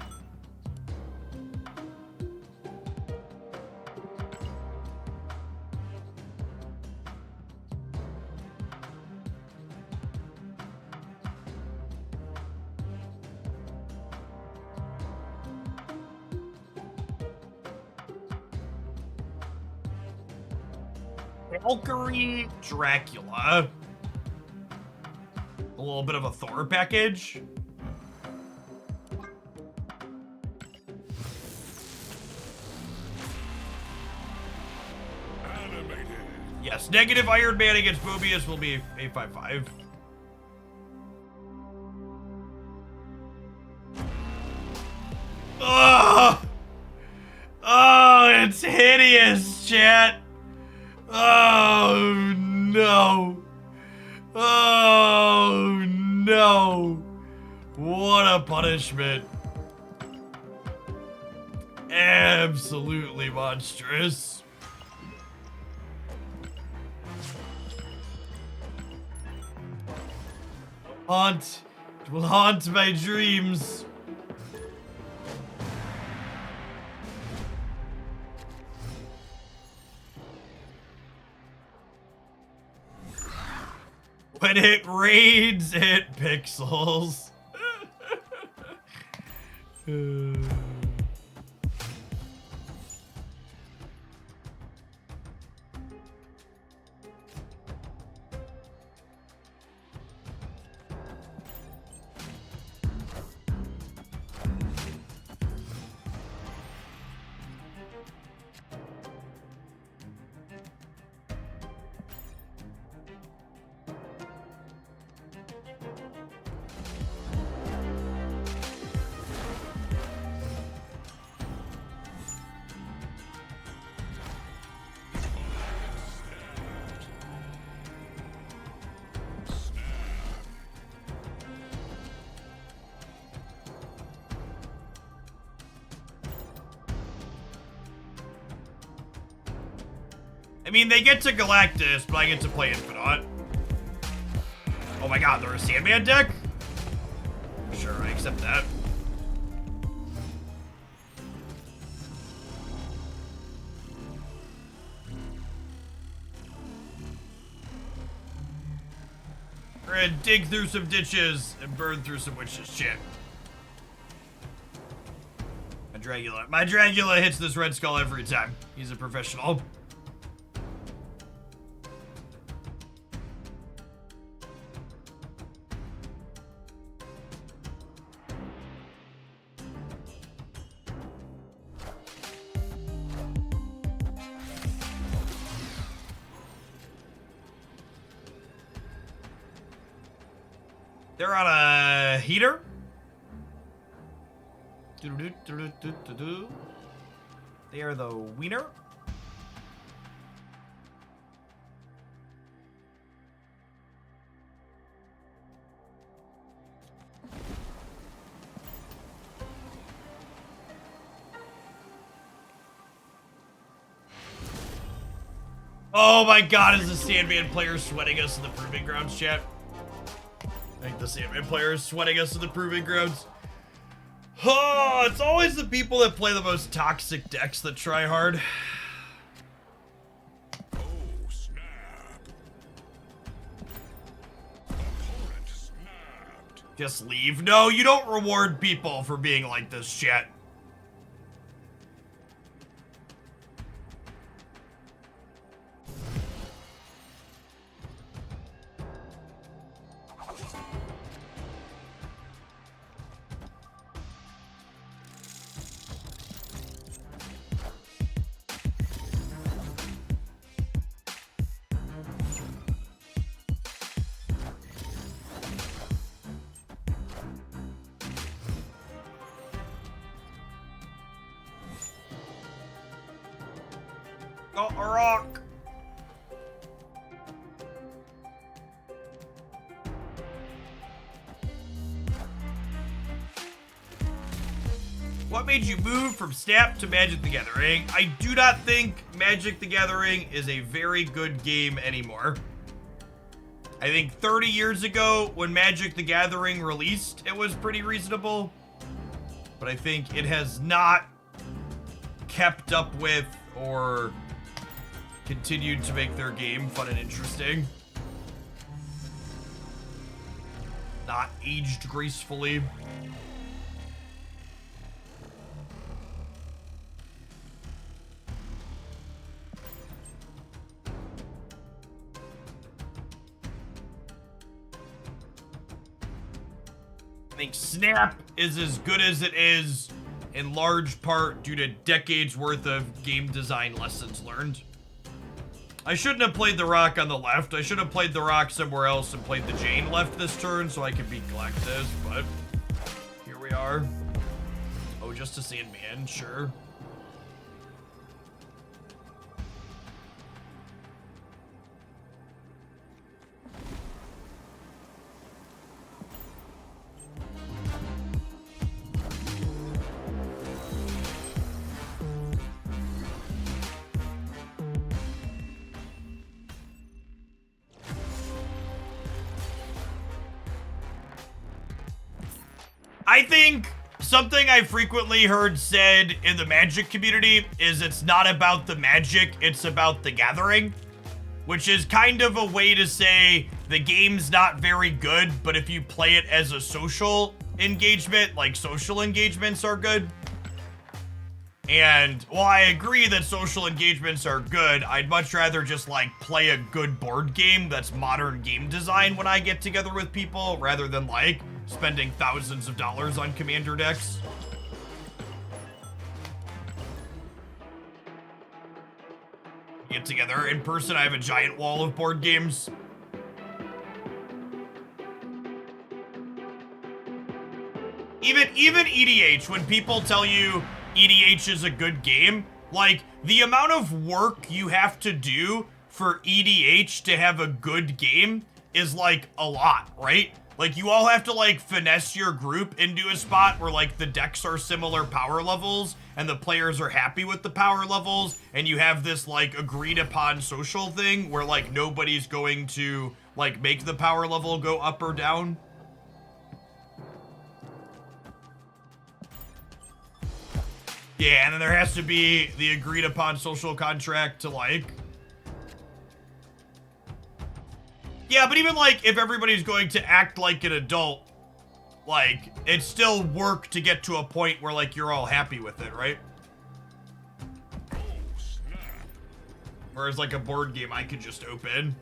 Valkyrie Dracula. A little bit of a Thor package. Animated. Yes, negative Iron Man against Mobius will be a 5/5. chat. Oh no. Oh no. What a punishment. Absolutely monstrous. It will haunt my dreams. When it rains, it pixels. I mean, they get to Galactus, but I get to play Infinite. Oh my god, they're a Sandman deck? Sure, I accept that. We're gonna dig through some ditches and burn through some witches' shit. My Dracula hits this red skull every time. He's a professional. They're on a heater. They are the wiener. Oh my god, is the Sandman player sweating us in the Proving Grounds chat? I think the Sandman player is sweating us in the Proving Grounds. Oh, it's always the people that play the most toxic decks that try hard. Oh, snap. Opponent snapped. Just leave. No, you don't reward people for being like this, chat. Oh, a rock. What made you move from Snap to Magic the Gathering? I do not think Magic the Gathering is a very good game anymore. I think 30 years ago when Magic the Gathering released, it was pretty reasonable. But I think it has not kept up with or continued to make their game fun and interesting. Not aged gracefully. I think Snap is as good as it is in large part due to decades worth of game design lessons learned. I shouldn't have played the rock on the left. I should have played the rock somewhere else and played the Jane left this turn so I could beat Galactus, but here we are. Oh, just a Sandman, sure. I think something I frequently heard said in the Magic community is it's not about the magic, it's about the gathering. Which is kind of a way to say the game's not very good, but if you play it as a social engagement, like social engagements are good. And while I agree that social engagements are good, I'd much rather just like play a good board game that's modern game design when I get together with people, rather than like spending thousands of dollars on commander decks. Get together in person. I have a giant wall of board games. Even EDH, when people tell you EDH is a good game, like the amount of work you have to do for EDH to have a good game is like a lot, right? Like you all have to like finesse your group into a spot where like the decks are similar power levels and the players are happy with the power levels, and you have this like agreed upon social thing where like nobody's going to like make the power level go up or down. Yeah, and then there has to be the agreed upon social contract to like... Yeah, but even like if everybody's going to act like an adult, like it's still work to get to a point where like you're all happy with it, right? Oh, snap. Whereas like a board game I could just open.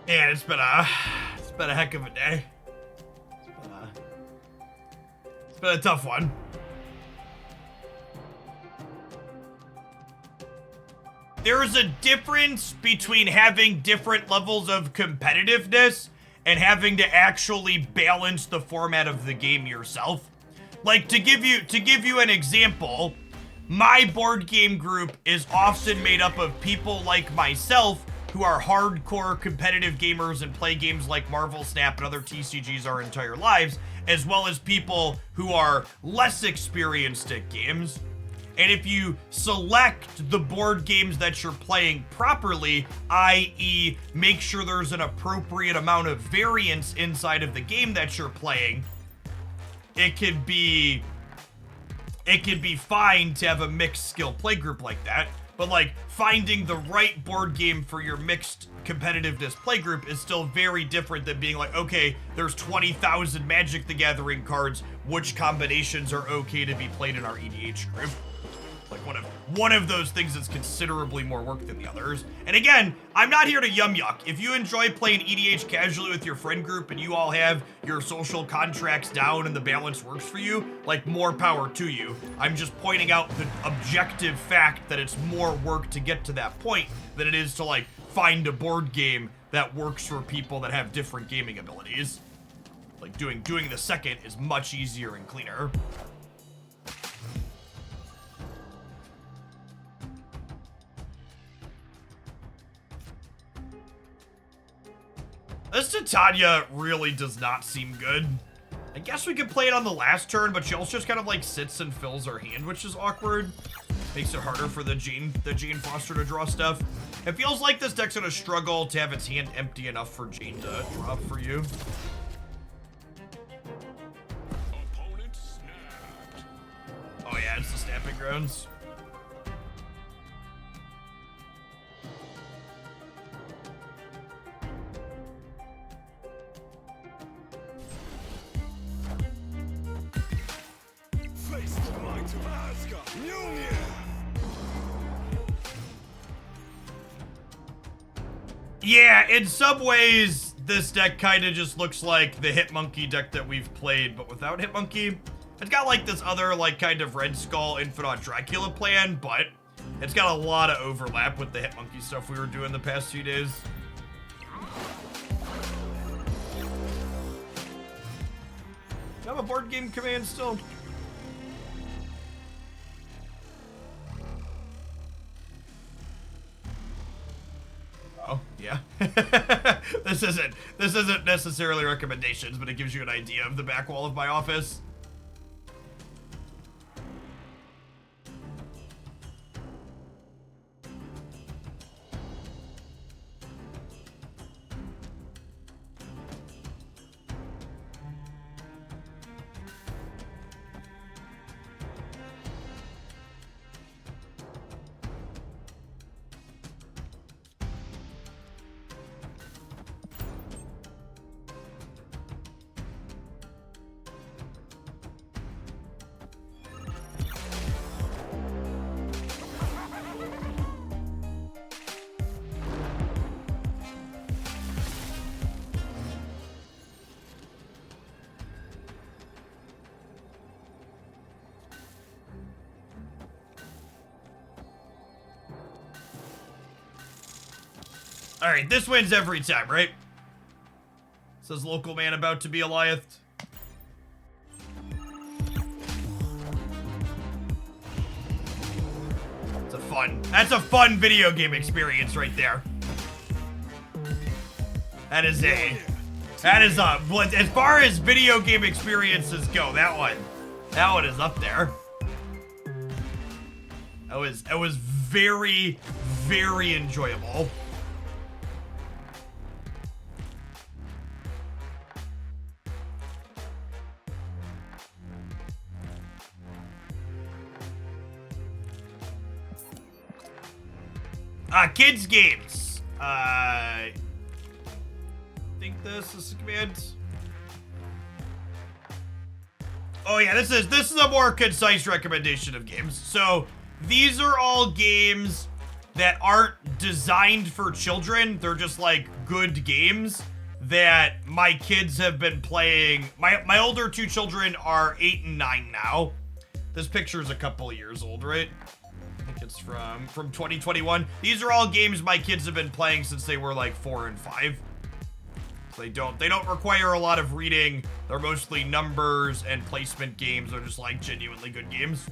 Man, it's been a heck of a day. It's been a tough one. There's a difference between having different levels of competitiveness and having to actually balance the format of the game yourself. Like to give you an example, my board game group is often made up of people like myself who are hardcore competitive gamers and play games like Marvel Snap and other TCGs our entire lives, as well as people who are less experienced at games. And if you select the board games that you're playing properly, i.e. make sure there's an appropriate amount of variance inside of the game that you're playing, it could be fine to have a mixed skill play group like that. But like finding the right board game for your mixed competitiveness playgroup is still very different than being like, okay, there's 20,000 Magic the Gathering cards. Which combinations are okay to be played in our EDH group? Like one of those things is considerably more work than the others. And again, I'm not here to yum yuck. If you enjoy playing EDH casually with your friend group and you all have your social contracts down and the balance works for you, like more power to you. I'm just pointing out the objective fact that it's more work to get to that point than it is to like find a board game that works for people that have different gaming abilities. Like doing the second is much easier and cleaner. This Titania really does not seem good. I guess we could play it on the last turn, but she also just kind of like sits and fills her hand, which is awkward. Makes it harder for the Jane Foster to draw stuff. It feels like this deck's gonna struggle to have its hand empty enough for Jane to draw for you. Opponent snapped. Oh yeah, it's the Snapping Grounds. Face the might of Asgard. Union. Yeah, in some ways, this deck kind of just looks like the Hitmonkey deck that we've played, but without Hitmonkey. It's got like this other like kind of Red Skull Infinite Dracula plan, but it's got a lot of overlap with the Hitmonkey stuff we were doing the past few days. Do I have a board game command still? This isn't necessarily recommendations, but it gives you an idea of the back wall of my office. All right, this wins every time, right? Says local man about to be Goliath. That's a fun video game experience right there. That is as far as video game experiences go, that one is up there. That was very, very enjoyable. Kids games. I think this is a command. Oh yeah, this is a more concise recommendation of games. So these are all games that aren't designed for children. They're just like good games that my kids have been playing. My older two children are 8 and 9 now. This picture is a couple of years old, right? I think it's from 2021. These are all games my kids have been playing since they were like 4 and 5. So they don't require a lot of reading. They're mostly numbers and placement games. They're just like genuinely good games.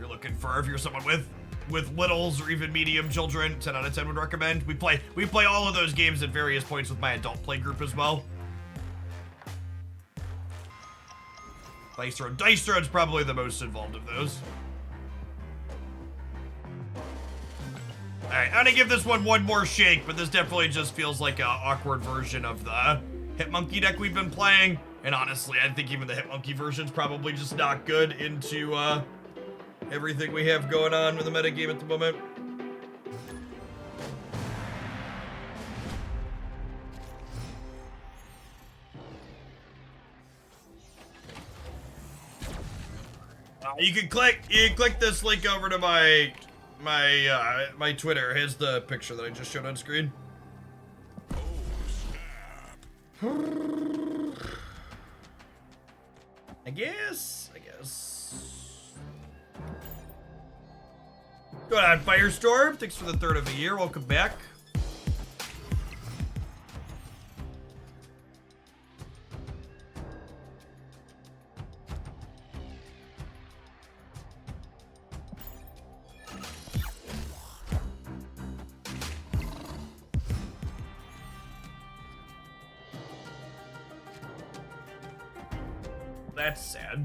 If you're someone with littles or even medium children, 10 out of 10 would recommend. We play all of those games at various points with my adult play group as well. Dice Throne's probably the most involved of those. Alright, I'm gonna give this one more shake, but this definitely just feels like an awkward version of the Hitmonkey deck we've been playing. And honestly, I think even the Hitmonkey version's probably just not good into everything we have going on with the metagame at the moment. You can click this link over to my Twitter. Here's the picture that I just showed on screen. I guess. Go on, Firestorm. Thanks for the third of the year. Welcome back. That's sad.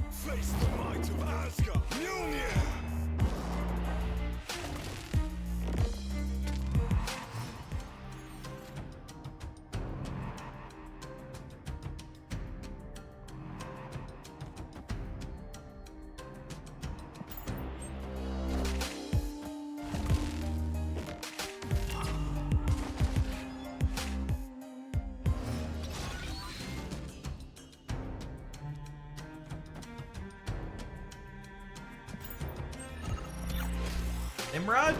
Face the might of Asgard. Union. Imrod?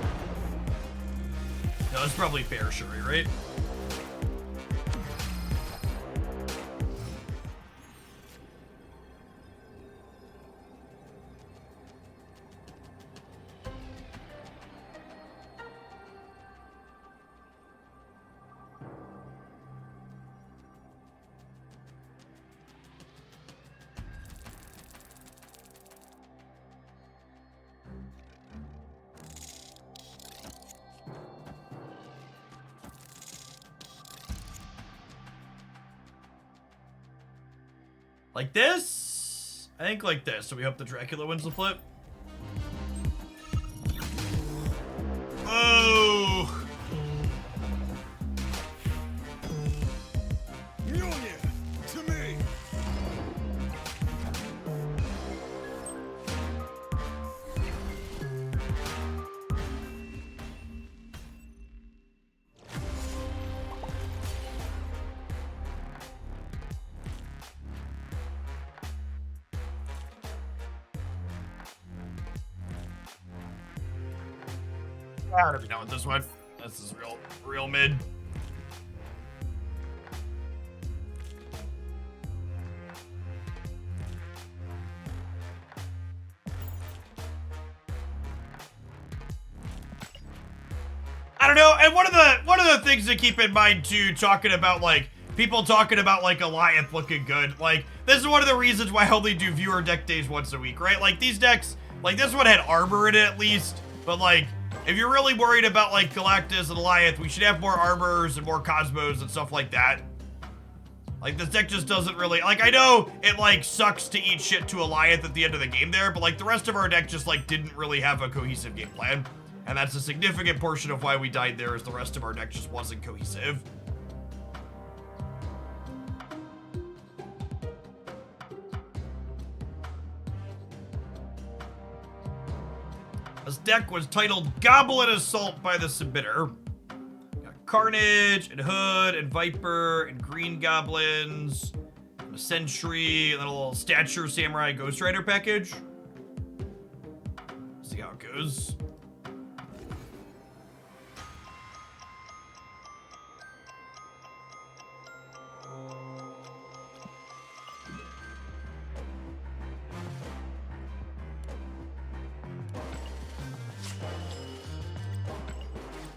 No, it's probably Fair Shuri, right? Like this? I think like this. So we hope the Dracula wins the flip. Oh! Mjolnir, to me. I don't know with this one. This is real mid. I don't know. And one of the things to keep in mind too, talking about like people talking about like Goliath looking good. Like this is one of the reasons why I only do viewer deck days once a week, right? Like these decks, like this one had armor in it at least, but like if you're really worried about like Galactus and Goliath, we should have more armors and more Cosmos and stuff like that. Like this deck just doesn't really, like I know it like sucks to eat shit to Goliath at the end of the game there, but like the rest of our deck just like didn't really have a cohesive game plan. And that's a significant portion of why we died there, is the rest of our deck just wasn't cohesive. This deck was titled Goblin Assault by the submitter. Got Carnage, and Hood, and Viper, and Green Goblins, and a Sentry, and then a little Stature Samurai Ghost Rider package. See how it goes.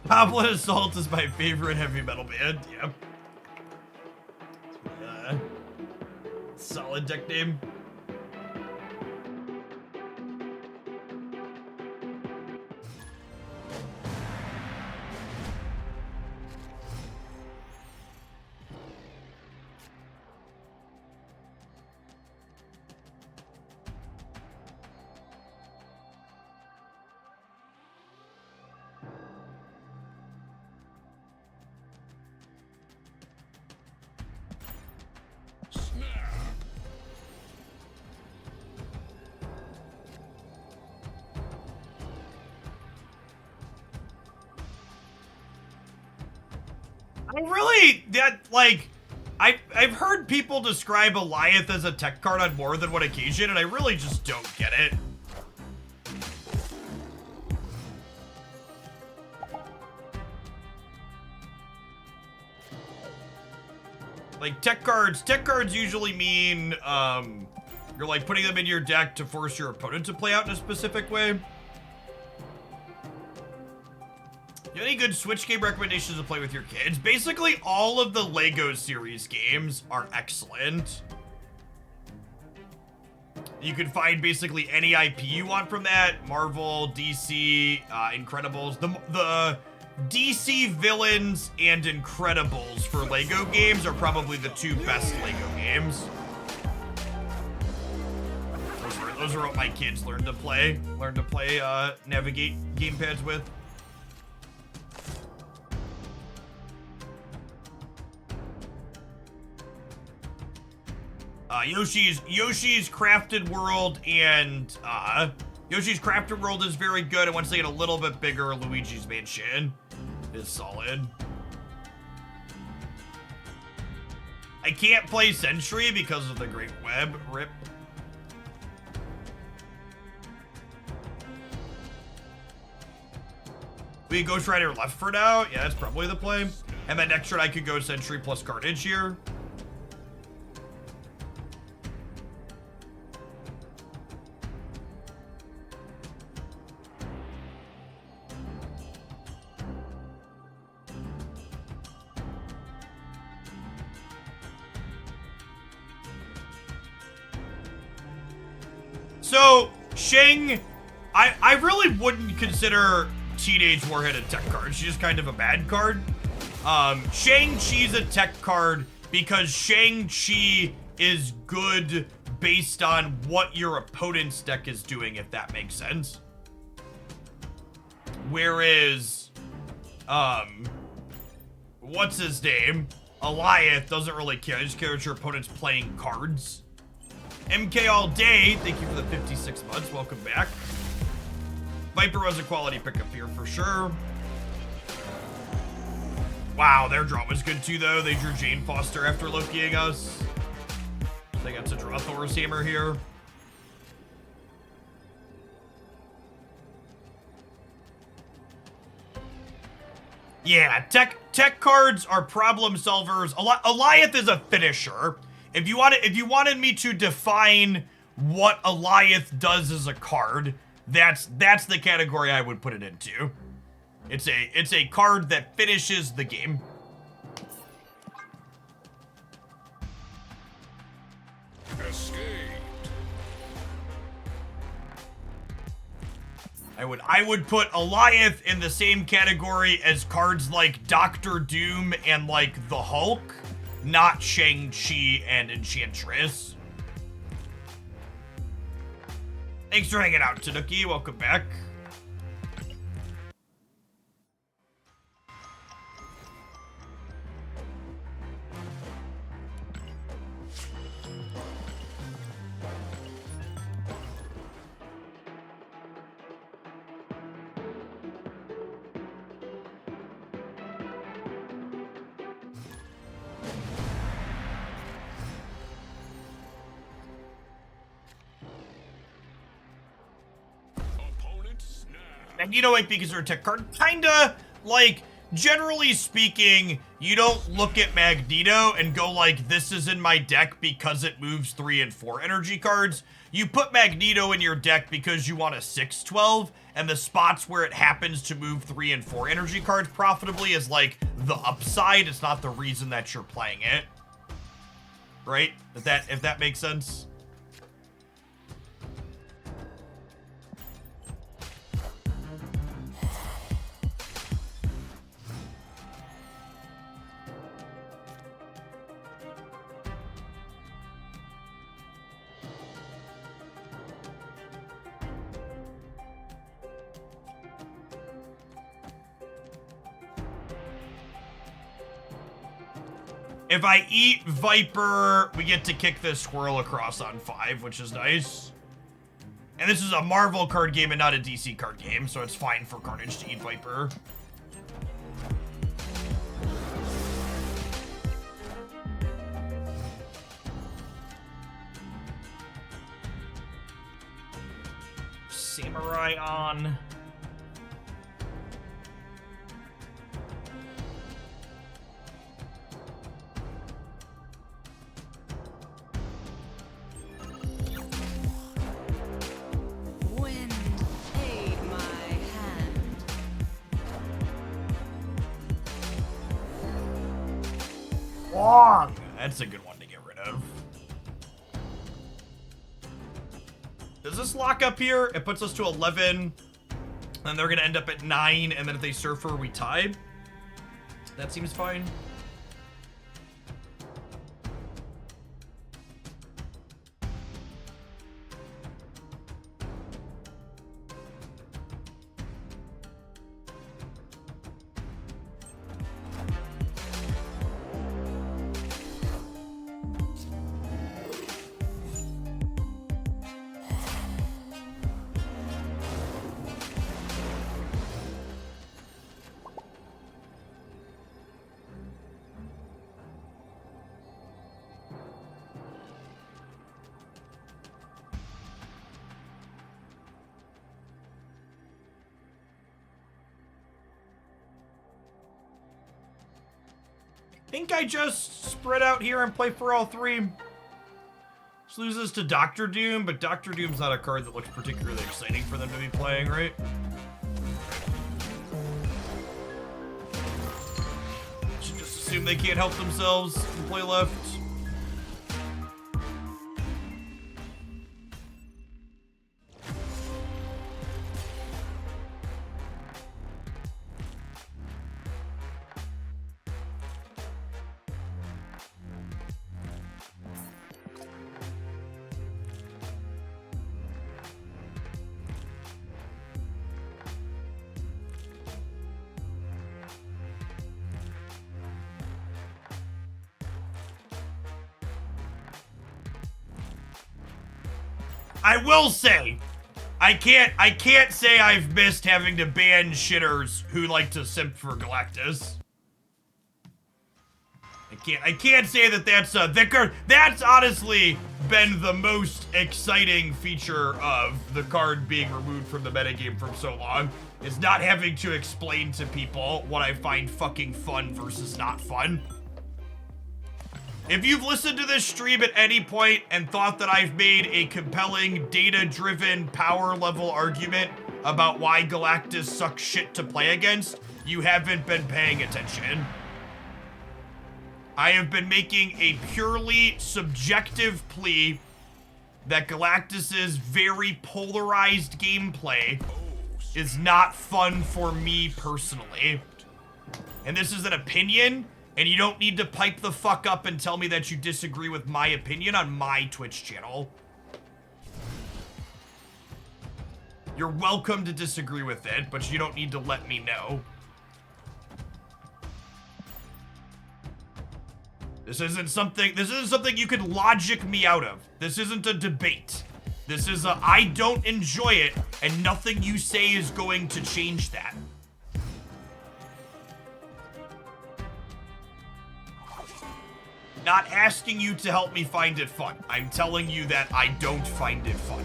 Goblin Assault is my favorite heavy metal band. Yep. Solid deck name. I've heard people describe Goliath as a tech card on more than one occasion, and I really just don't get it. Like tech cards usually mean you're like putting them in your deck to force your opponent to play out in a specific way. You have any good Switch game recommendations to play with your kids? Basically, all of the LEGO series games are excellent. You can find basically any IP you want from that. Marvel, DC, Incredibles. The DC Villains and Incredibles for LEGO games are probably the two best LEGO games. Those are what my kids learn to play navigate gamepads with. Yoshi's Crafted World and Yoshi's Crafted World is very good, and once they get a little bit bigger, Luigi's Mansion is solid. I can't play Sentry because of the Great Web. RIP. We Ghost Rider left for now. Yeah, that's probably the play. And then next turn I could go Sentry plus Carnage here. So, Shang, I really wouldn't consider Teenage Warhead a tech card. She's just kind of a bad card. Shang-Chi's a tech card because Shang-Chi is good based on what your opponent's deck is doing, if that makes sense. Whereas, what's his name? Eliath doesn't really care. I just care that your opponent's playing cards. MK all day, thank you for the 56 months. Welcome back. Viper was a quality pickup here for sure. Wow, their draw was good too, though. They drew Jane Foster after Lokiing us. They got to draw Thor's Hammer here. Yeah, tech cards are problem solvers. Eliath is a finisher. If you wanted me to define what Eliath does as a card, that's the category I would put it into. It's a card that finishes the game. Escaped. I would put Eliath in the same category as cards like Doctor Doom and like the Hulk, not Shang-Chi and Enchantress. Thanks for hanging out, Tanuki. Welcome back. Opponent snap. Magneto might be considered a tech card. Kinda, like, generally speaking, you don't look at Magneto and go like, this is in my deck because it moves 3 and 4 energy cards. You put Magneto in your deck because you want a 6/12, and the spots where it happens to move 3 and 4 energy cards profitably is like the upside. It's not the reason that you're playing it. Right? If that makes sense. If I eat Viper, we get to kick this squirrel across on 5, which is nice. And this is a Marvel card game and not a DC card game, so it's fine for Carnage to eat Viper. Samurai on. Wind, aid my hand. Long. That's a good one to get rid of. Does this lock up here? It puts us to 11. And they're going to end up at 9. And then if they surfer, we tied. That seems fine. Think I just spread out here and play for all 3. This loses to Doctor Doom, but Doctor Doom's not a card that looks particularly exciting for them to be playing, right? Should just assume they can't help themselves and play left. I will say, I can't say I've missed having to ban shitters who like to simp for Galactus. I can't say that that's honestly been the most exciting feature of the card being removed from the metagame from so long, is not having to explain to people what I find fucking fun versus not fun. If you've listened to this stream at any point and thought that I've made a compelling, data-driven, power-level argument about why Galactus sucks shit to play against, you haven't been paying attention. I have been making a purely subjective plea that Galactus's very polarized gameplay is not fun for me personally. And this is an opinion, and you don't need to pipe the fuck up and tell me that you disagree with my opinion on my Twitch channel. You're welcome to disagree with it, but you don't need to let me know. This isn't something you could logic me out of. This isn't a debate. This is a, I don't enjoy it, and nothing you say is going to change that. Not asking you to help me find it fun. I'm telling you that I don't find it fun.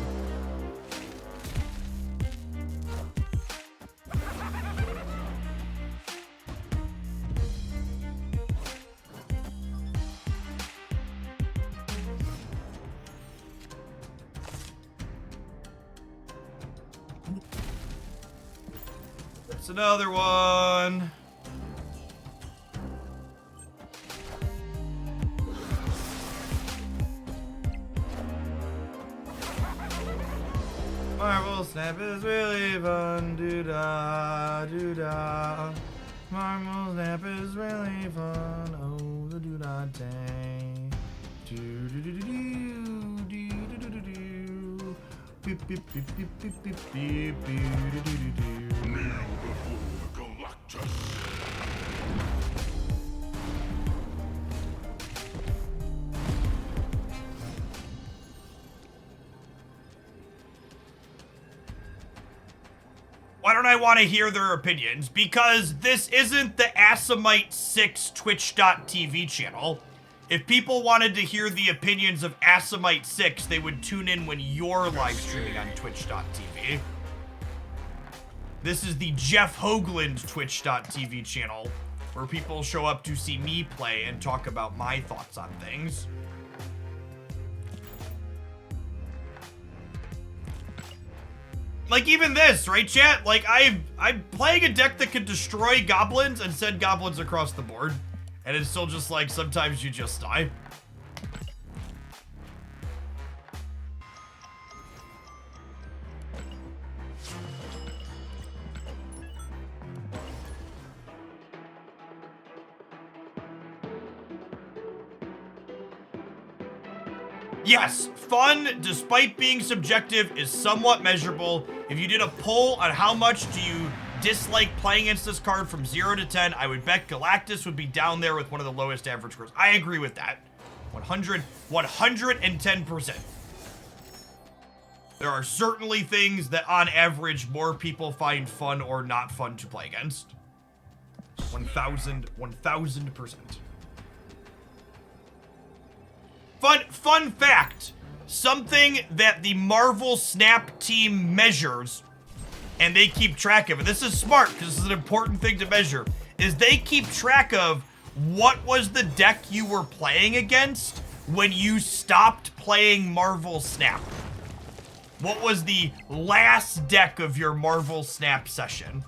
That's another one. Marvel Snap is really fun, doo-da, doo-da. Marvel Snap is really fun, oh, the doo-da dang. Doo-doo-doo-doo-doo, doo-doo-doo-doo-doo. Beep, beep, beep, beep, beep, beep, beep, doo-doo-doo-doo. Kneel before Galactus. Why don't I want to hear their opinions? Because this isn't the Asimite 6 Twitch.tv channel. If people wanted to hear the opinions of Asimite 6, they would tune in when you're live streaming on Twitch.tv. This is the Jeff Hoagland Twitch.tv channel, where people show up to see me play and talk about my thoughts on things. Like, even this, right, chat? Like, I'm playing a deck that can destroy goblins and send goblins across the board. And it's still just like, sometimes you just die. Yes, fun, despite being subjective, is somewhat measurable. If you did a poll on how much do you dislike playing against this card from 0 to 10, I would bet Galactus would be down there with one of the lowest average scores. I agree with that. 110%. There are certainly things that, on average, more people find fun or not fun to play against. 1000%. Fun fact, something that the Marvel Snap team measures, and they keep track of it. This is smart, because this is an important thing to measure, is they keep track of what was the deck you were playing against when you stopped playing Marvel Snap. What was the last deck of your Marvel Snap session?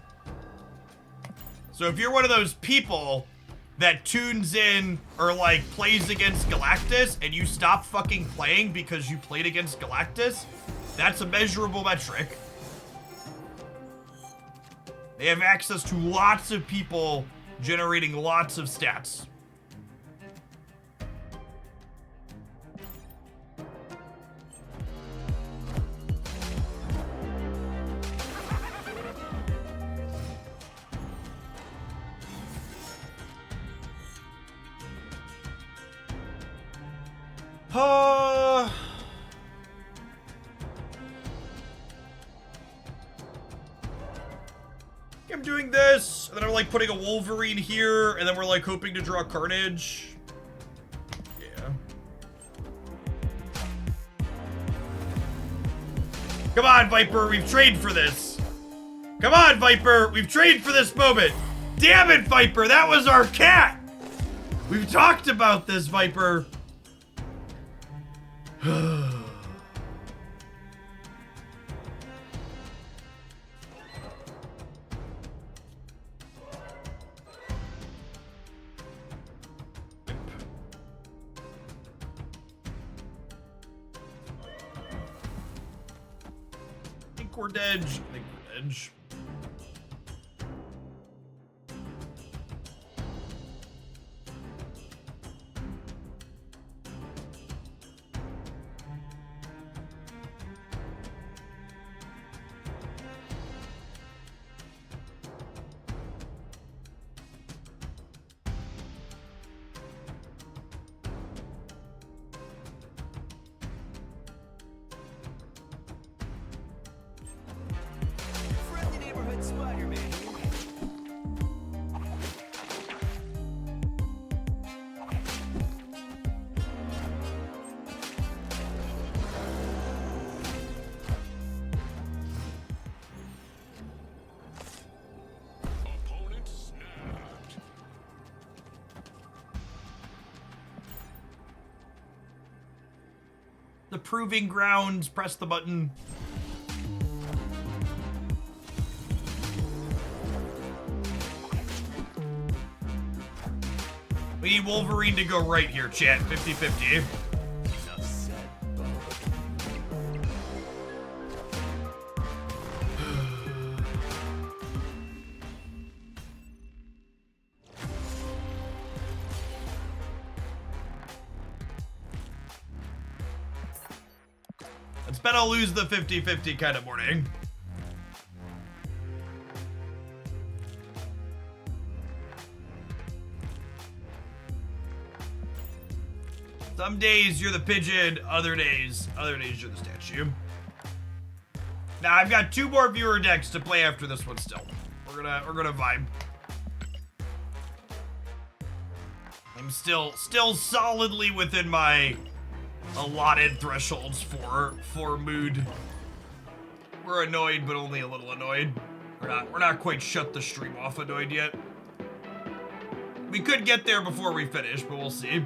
So if you're one of those people that tunes in or like plays against Galactus and you stop fucking playing because you played against Galactus, that's a measurable metric. They have access to lots of people generating lots of stats. I'm doing this, and then I'm like putting a Wolverine here, and then we're like hoping to draw Carnage. Yeah. Come on, Viper, we've trained for this. Come on, Viper, we've trained for this moment. Damn it, Viper, that was our cat. We've talked about this, Viper. We're dead. I think we're dead. Friendly neighborhood Spider-Man. Opponent snapped. The proving grounds. Press the button. We need Wolverine to go right here, chat. 50-50. Enough said, Bo. It's better lose the 50-50 kind of morning. Some days you're the pigeon, other days you're the statue. Now I've got 2 more viewer decks to play after this one still. We're gonna vibe. I'm still solidly within my allotted thresholds for mood. We're annoyed, but only a little annoyed. We're not quite shut the stream off annoyed yet. We could get there before we finish, but we'll see.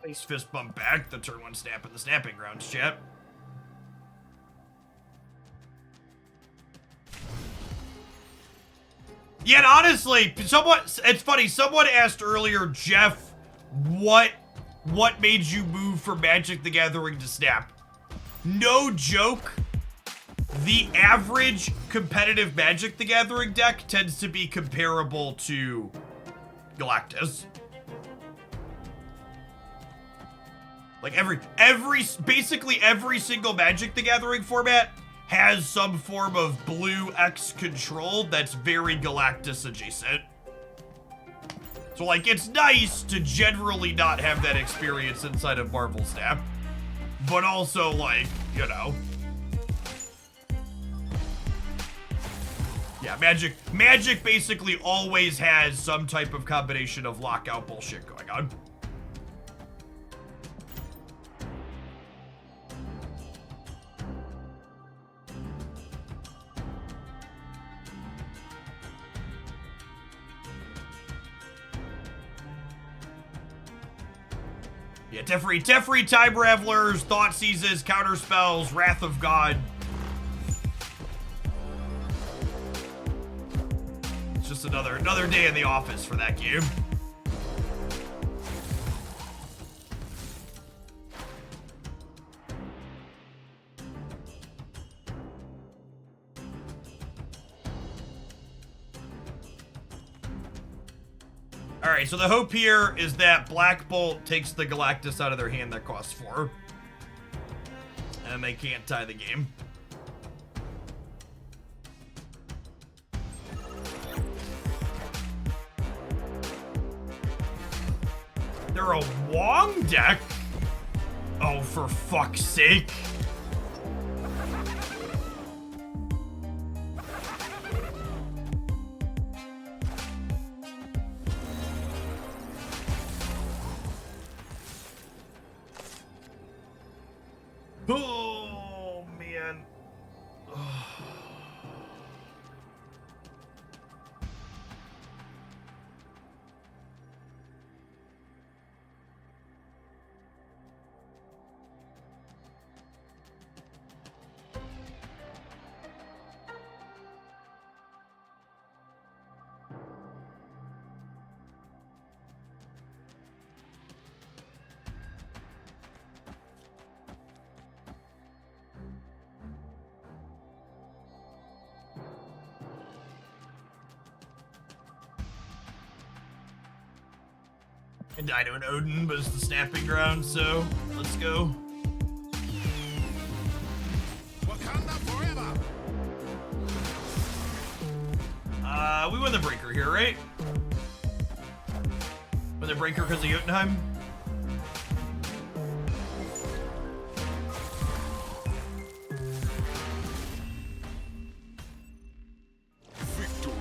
Nice fist bump back, the turn 1 snap in the snapping grounds, chat. Yet honestly, it's funny, someone asked earlier, Jeff, what made you move from Magic the Gathering to Snap? No joke, the average competitive Magic the Gathering deck tends to be comparable to Galactus. Like basically every single Magic the Gathering format has some form of blue X control that's very Galactus adjacent. So like, it's nice to generally not have that experience inside of Marvel Snap, but also like, you know. Yeah, Magic basically always has some type of combination of lockout bullshit going on. Yeah, Teferi, Time Ravelers, Thought Seizes, Counterspells, Wrath of God. It's just another day in the office for that game. Alright, so the hope here is that Black Bolt takes the Galactus out of their hand that costs 4. And they can't tie the game. They're a Wong deck? Oh, for fuck's sake. Oh, man. And Dino and Odin, but it's the snapping ground, so let's go. Wakanda forever. We won the breaker here, right? Won the breaker because of Jotunheim? Victory.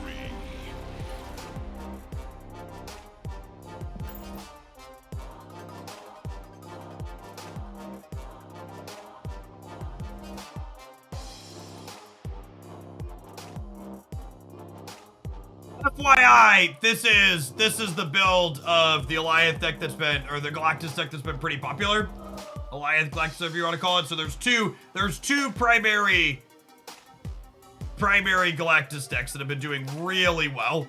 FYI, this is the build of the Alliance deck that's been, or the Galactus deck that's been pretty popular. Alliance Galactus, if you want to call it. So there's two primary Galactus decks that have been doing really well.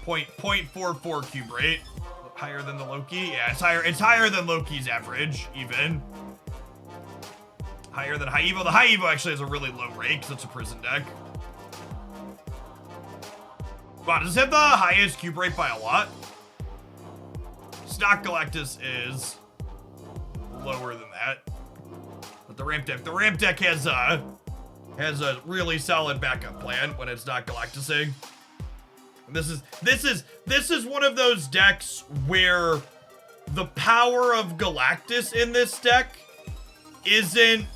0.44 cube rate, higher than the Loki. Yeah, it's higher than Loki's average, even. Higher than High Evo. The High Evo actually has a really low rate because it's a prison deck. Wow, does it have the highest cube rate by a lot? Stock Galactus is lower than that. But the ramp deck has a really solid backup plan when it's not Galactusing. And this is one of those decks where the power of Galactus in this deck isn't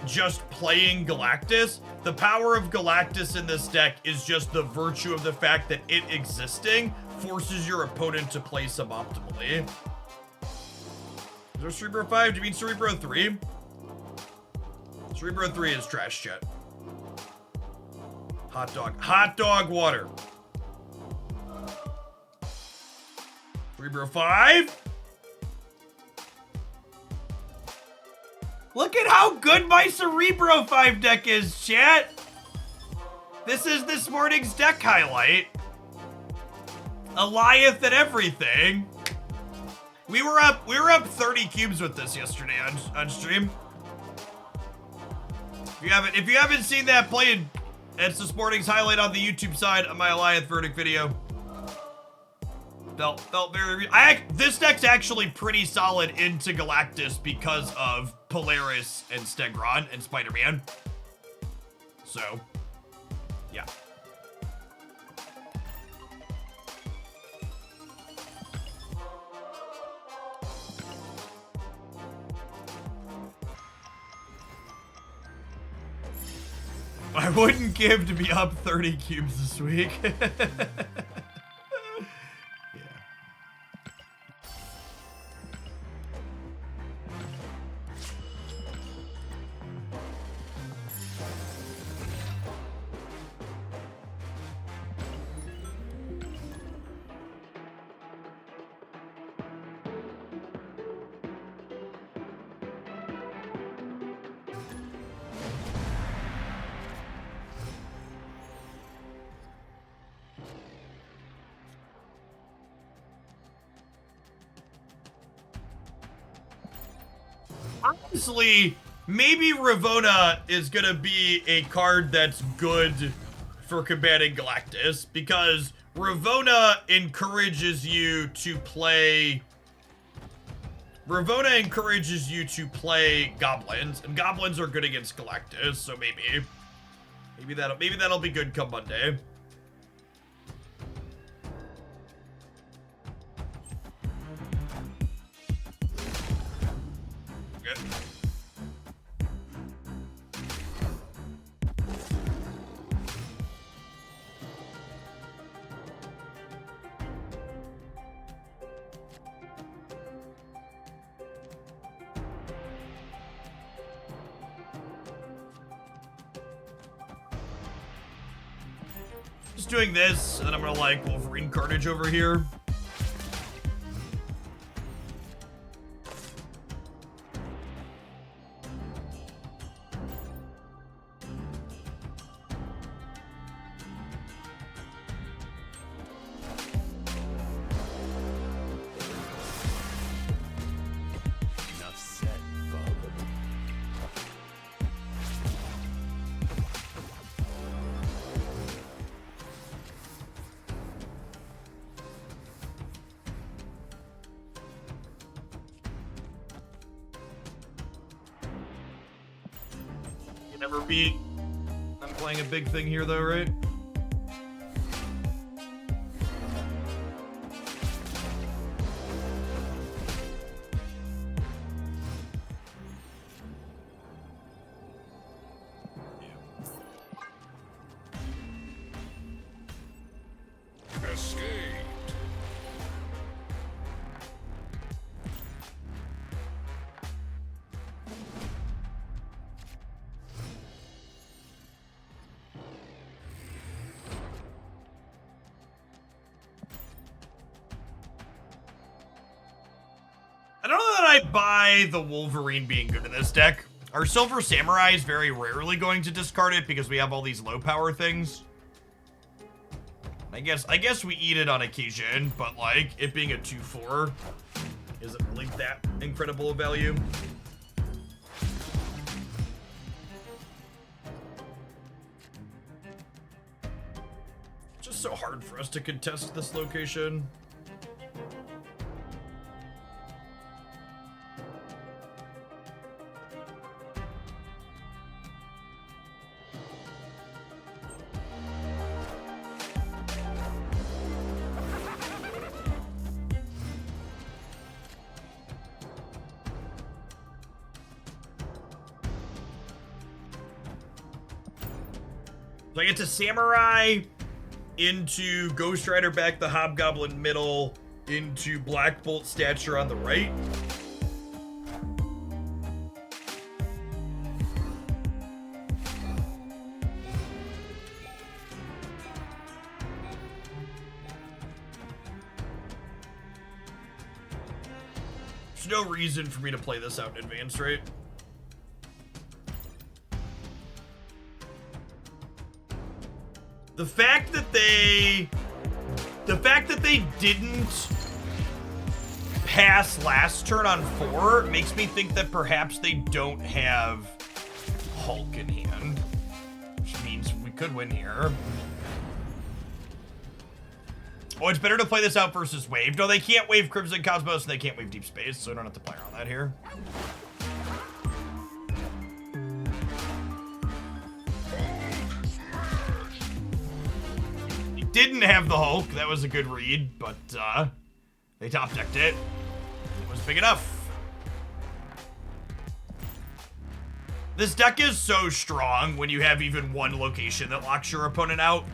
just playing Galactus. The power of Galactus in this deck is just the virtue of the fact that it existing forces your opponent to play suboptimally. Is there Cerebro 5? Do you mean Cerebro 3? Cerebro 3 is trash chat. Hot dog water. Cerebro 5? Look at how good my Cerebro 5 deck is, chat. This is this morning's deck highlight. Alliance and everything. We were up 30 cubes with this yesterday on stream. If you haven't seen that played, it's this morning's highlight on the YouTube side of my Alliance verdict video. Felt very. This deck's actually pretty solid into Galactus because of Polaris and Stegron and Spider-Man. So, yeah. I wouldn't give to be up 30 cubes this week. Honestly, maybe Ravona is gonna be a card that's good for combating Galactus, because Ravona encourages you to play Goblins, and Goblins are good against Galactus, so maybe that'll be good come Monday. it. Just doing this, and then I'm gonna like Wolverine Carnage over here. Enough said, Goblin. You never beat. I'm playing a big thing here though, right? Escaped. I don't know that I buy the Wolverine being good in this deck. Our Silver Samurai is very rarely going to discard it because we have all these low power things. I guess we eat it on occasion, but like it being a 2/4 isn't really that incredible of value. Just so hard for us to contest this location. So I get to Samurai, into Ghost Rider back the Hobgoblin middle, into Black Bolt Stature on the right. There's no reason for me to play this out in advance, right? The fact that they didn't pass last turn on 4 makes me think that perhaps they don't have Hulk in hand, which means we could win here. Oh, it's better to play this out versus Wave. No, they can't wave Crimson Cosmos and they can't wave Deep Space, so I don't have to play around that here. Didn't have the Hulk. That was a good read, but they top decked it. It was big enough. This deck is so strong when you have even one location that locks your opponent out.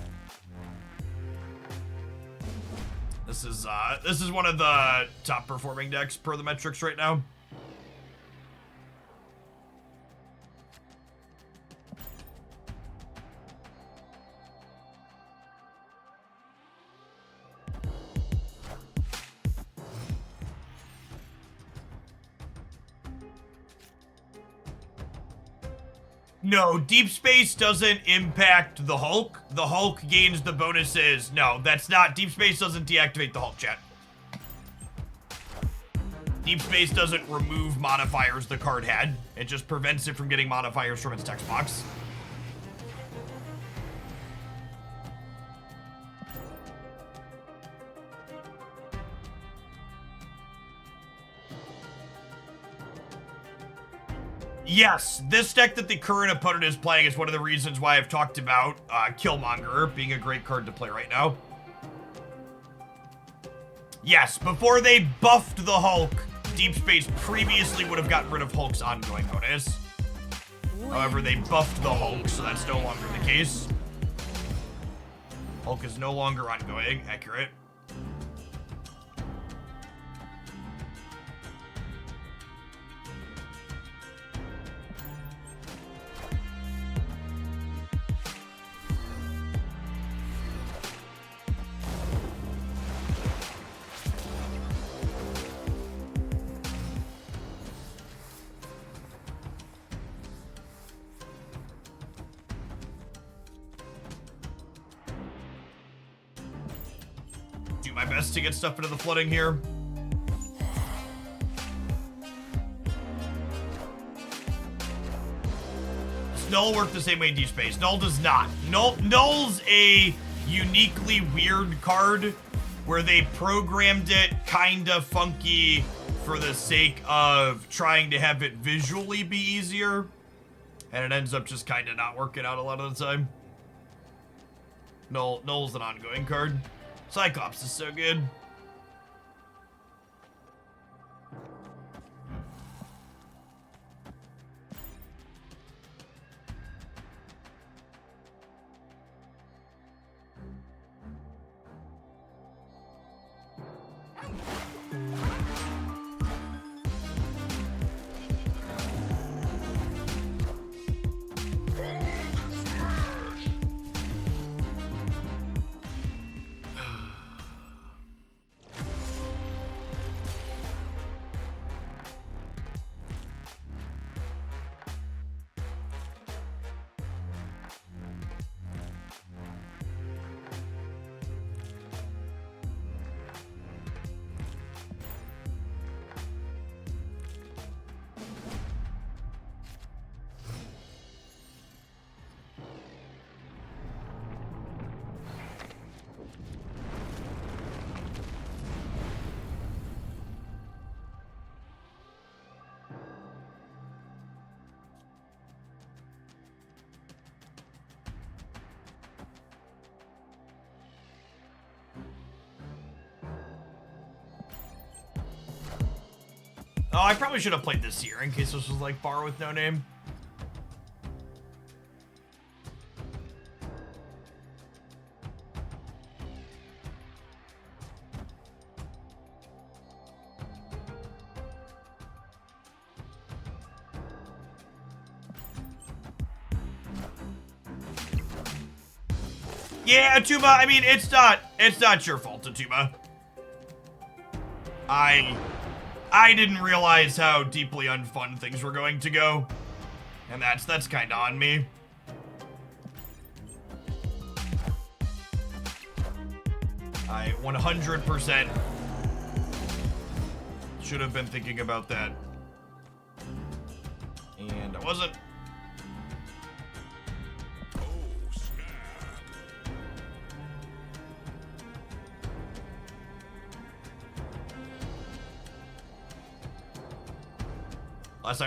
This is one of the top performing decks per the metrics right now. No, Deep Space doesn't impact the Hulk. The Hulk gains the bonuses. No, that's not. Deep Space doesn't deactivate the Hulk, chat. Deep Space doesn't remove modifiers the card had. It just prevents it from getting modifiers from its text box. Yes, this deck that the current opponent is playing is one of the reasons why I've talked about Killmonger being a great card to play right now. Yes, before they buffed the Hulk, Deep Space previously would have gotten rid of Hulk's ongoing bonus. However, they buffed the Hulk, so that's no longer the case. Hulk is no longer ongoing. Accurate. Do my best to get stuff into the flooding here. Does Null work the same way in Deep Space? Null does not. Null's a uniquely weird card where they programmed it kinda funky for the sake of trying to have it visually be easier. And it ends up just kinda not working out a lot of the time. Null's an ongoing card. Cyclops is so good. Oh, I probably should have played this here in case this was like bar with no name. Yeah, Atuma, I mean, it's not your fault, Atuma. I didn't realize how deeply unfun things were going to go. And that's kind of on me. I 100% should have been thinking about that. And I wasn't.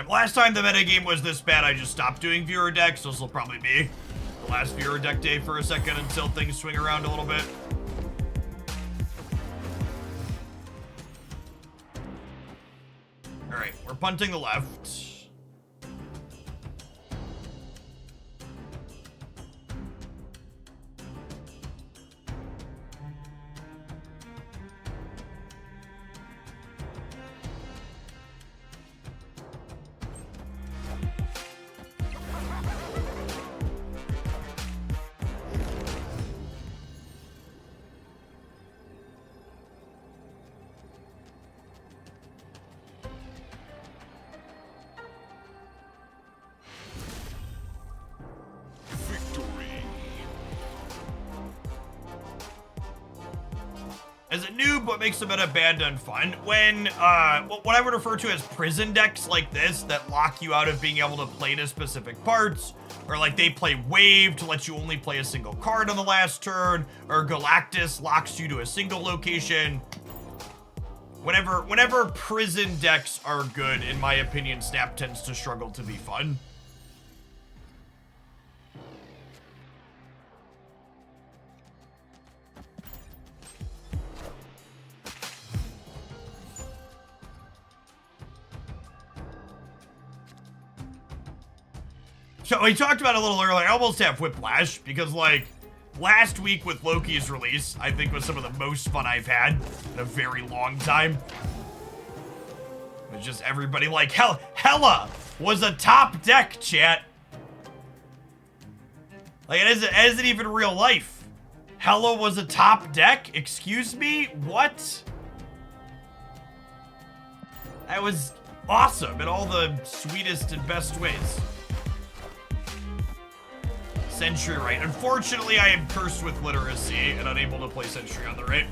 Last time the metagame was this bad, I just stopped doing viewer decks, so this will probably be the last viewer deck day for a second until things swing around a little bit. Alright, we're punting the left. As a noob, what makes the meta bad and fun? When, what I would refer to as prison decks like this that lock you out of being able to play to specific parts, or like they play Wave to let you only play a single card on the last turn, or Galactus locks you to a single location. Whenever prison decks are good, in my opinion, Snap tends to struggle to be fun. So we talked about it a little earlier. I almost have whiplash because, like, last week with Loki's release, I think was some of the most fun I've had in a very long time. It was just everybody like, Hella was a top deck, chat. Like, it isn't even real life. Hella was a top deck? Excuse me? What? That was awesome in all the sweetest and best ways. Sentry right. Unfortunately, I am cursed with literacy and unable to play Sentry on the right.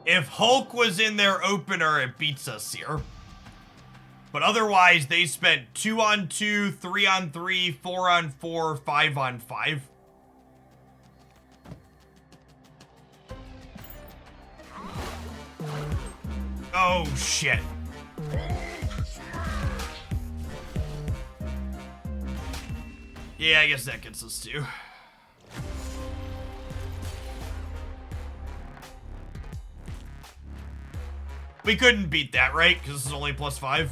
If Hulk was in their opener, it beats us here. But otherwise, they spent 2-on-2, 3-on-3, 4-on-4, 5-on-5. Oh, shit. Yeah, I guess that gets us too. We couldn't beat that, right? Because this is only +5.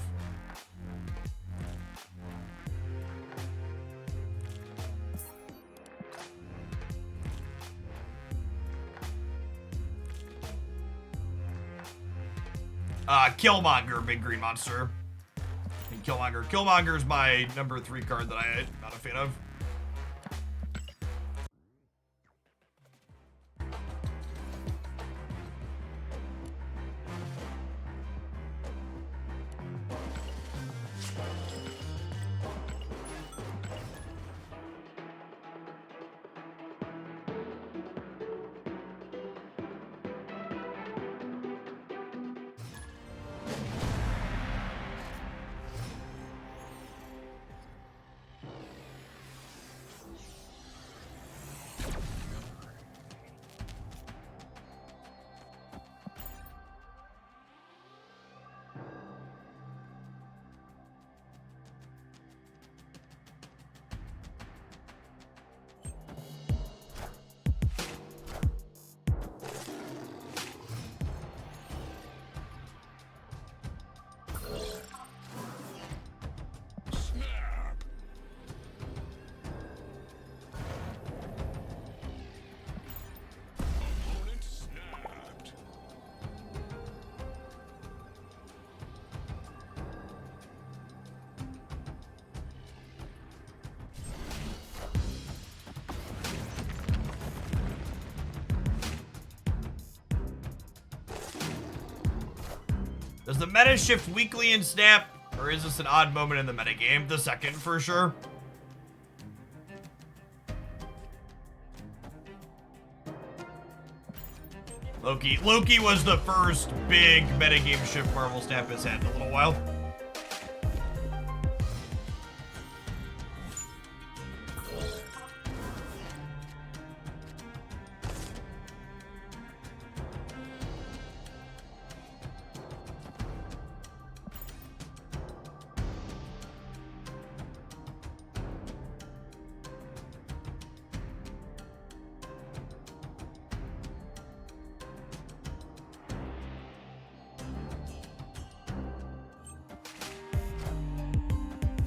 Killmonger, big green monster. And Killmonger. Killmonger's my number 3 card that I'm not a fan of. Does the meta shift weekly in Snap, or is this an odd moment in the metagame? The second, for sure. Loki was the first big metagame shift Marvel Snap has had in a little while.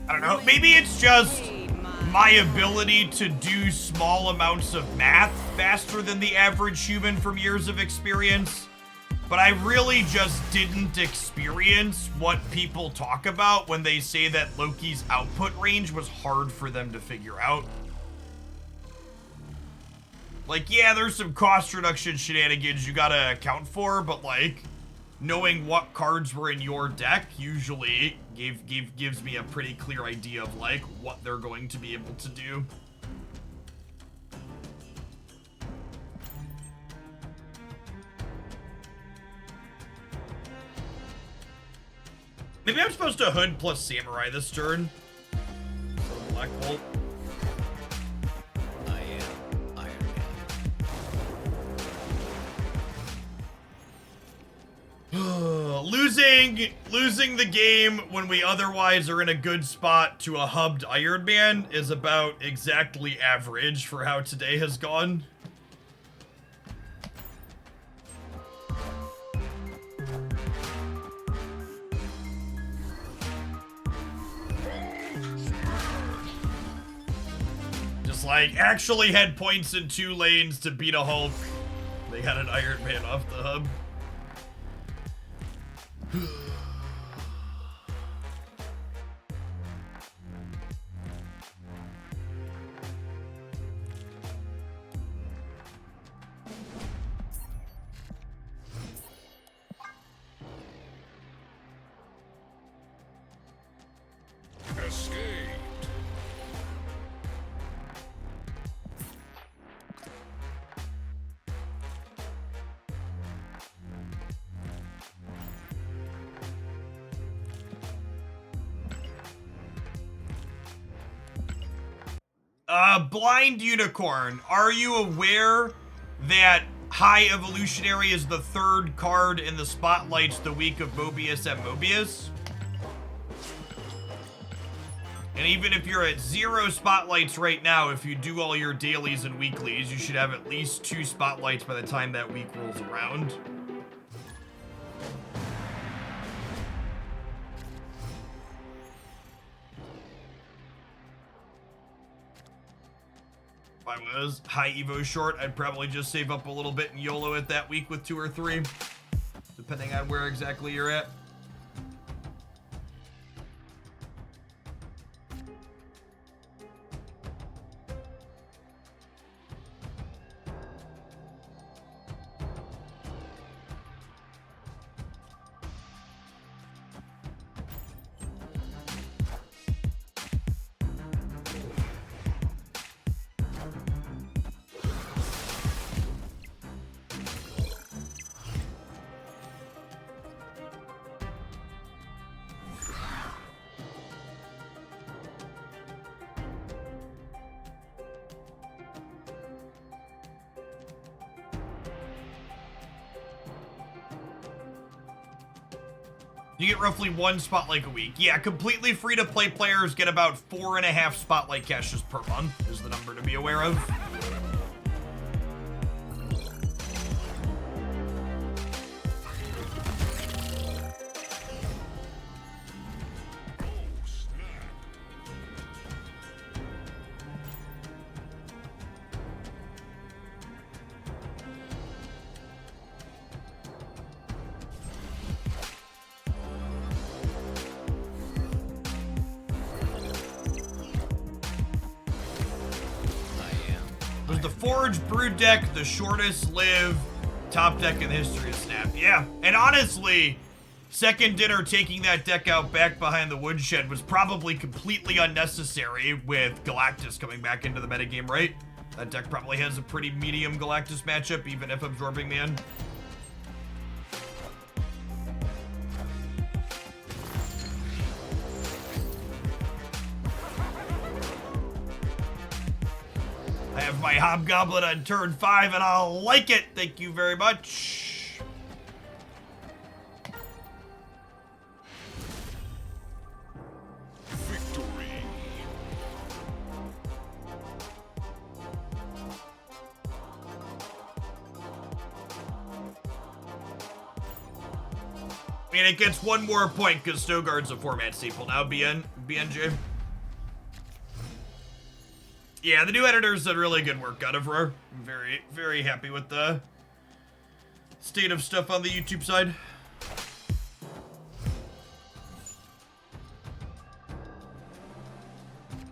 I don't know, maybe it's just my ability to do small amounts of math faster than the average human from years of experience. But I really just didn't experience what people talk about when they say that Loki's output range was hard for them to figure out. Like, yeah, there's some cost reduction shenanigans you gotta account for, but like, knowing what cards were in your deck usually gives me a pretty clear idea of like what they're going to be able to do. Maybe I'm supposed to Hood plus Samurai this turn. So Black Bolt. I am Iron Man. Losing the game when we otherwise are in a good spot to a hubbed Iron Man is about exactly average for how today has gone. Just like actually had points in 2 lanes to beat a Hulk. They got an Iron Man off the hub. Escape. Blind Unicorn, are you aware that High Evolutionary is the 3rd card in the spotlights the week of Mobius at Mobius? And even if you're at 0 spotlights right now, if you do all your dailies and weeklies, you should have at least 2 spotlights by the time that week rolls around. If I was high Evo short, I'd probably just save up a little bit and YOLO it that week with 2 or 3, depending on where exactly you're at. You get roughly 1 spotlight a week. Yeah, completely free-to-play players get about 4.5 spotlight caches per month, is the number to be aware of. Forge Brood deck, the shortest lived top deck in the history of Snap. Yeah, and honestly, Second Dinner taking that deck out back behind the woodshed was probably completely unnecessary with Galactus coming back into the metagame, right? That deck probably has a pretty medium Galactus matchup, even if Absorbing Man. I have my Hobgoblin on turn 5 and I'll like it. Thank you very much. Victory. And it gets 1 more point because Snowguard's a format staple now, BNJ. Yeah, the new editor's done really good work out of her. I'm very, very happy with the state of stuff on the YouTube side.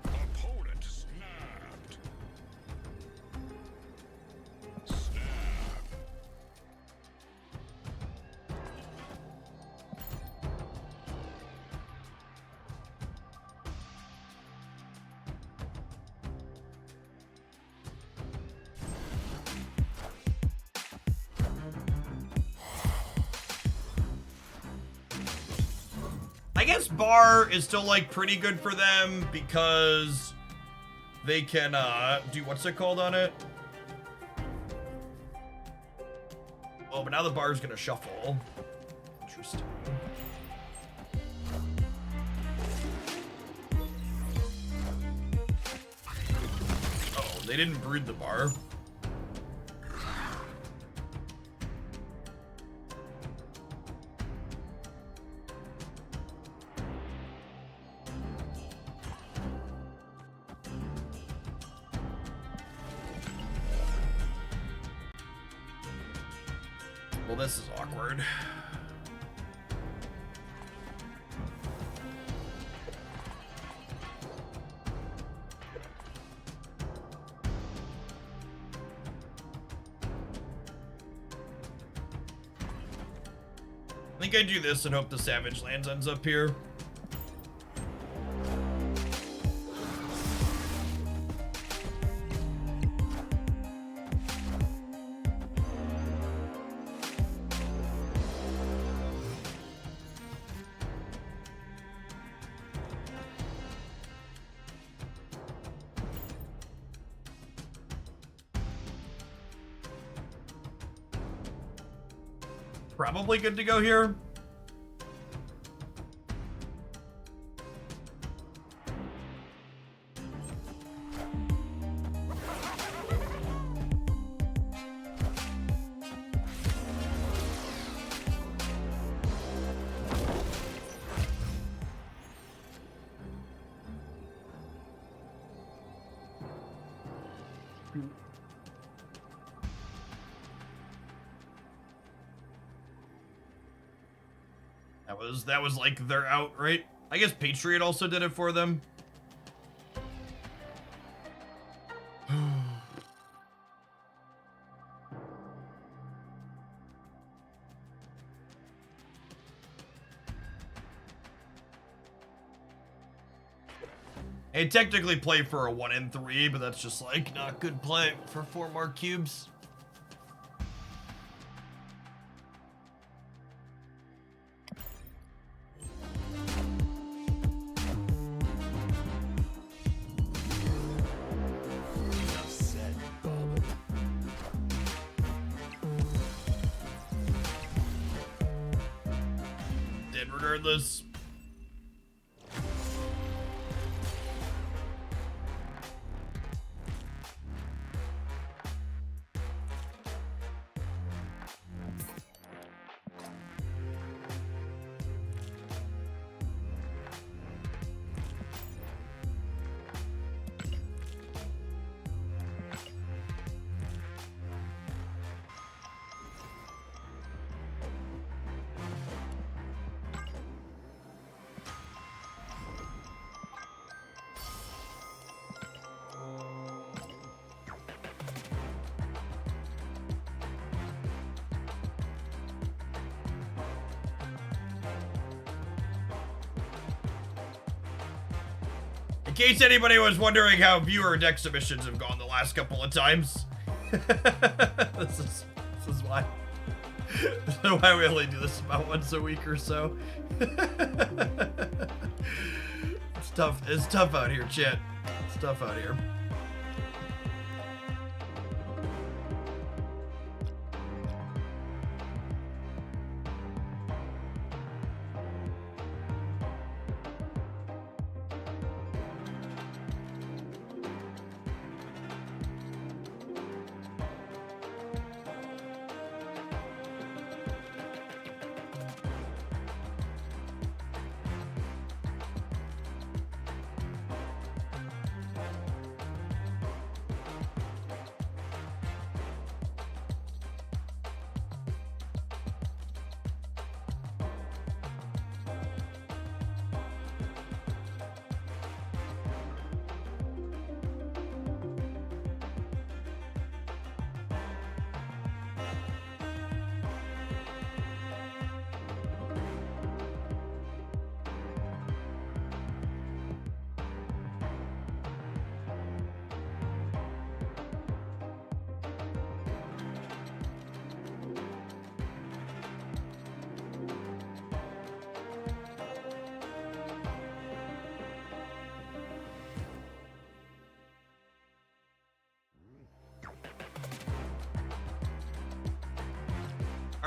Opponent snapped. Snap. I guess bar is still like pretty good for them because they can do what's it called on it? Oh, but now the bar's gonna shuffle. Interesting. Oh, they didn't breed the bar. Well, this is awkward. I think I do this and hope the Savage Lands ends up here. Probably good to go here. That was like their out, right? I guess Patriot also did it for them. I technically play for a 1 and 3, but that's just like not good play for 4 more cubes. Regardless. In case anybody was wondering how viewer deck submissions have gone the last couple of times, this is why. This is why we only do this about once a week or so. It's tough. It's tough out here, chat. It's tough out here.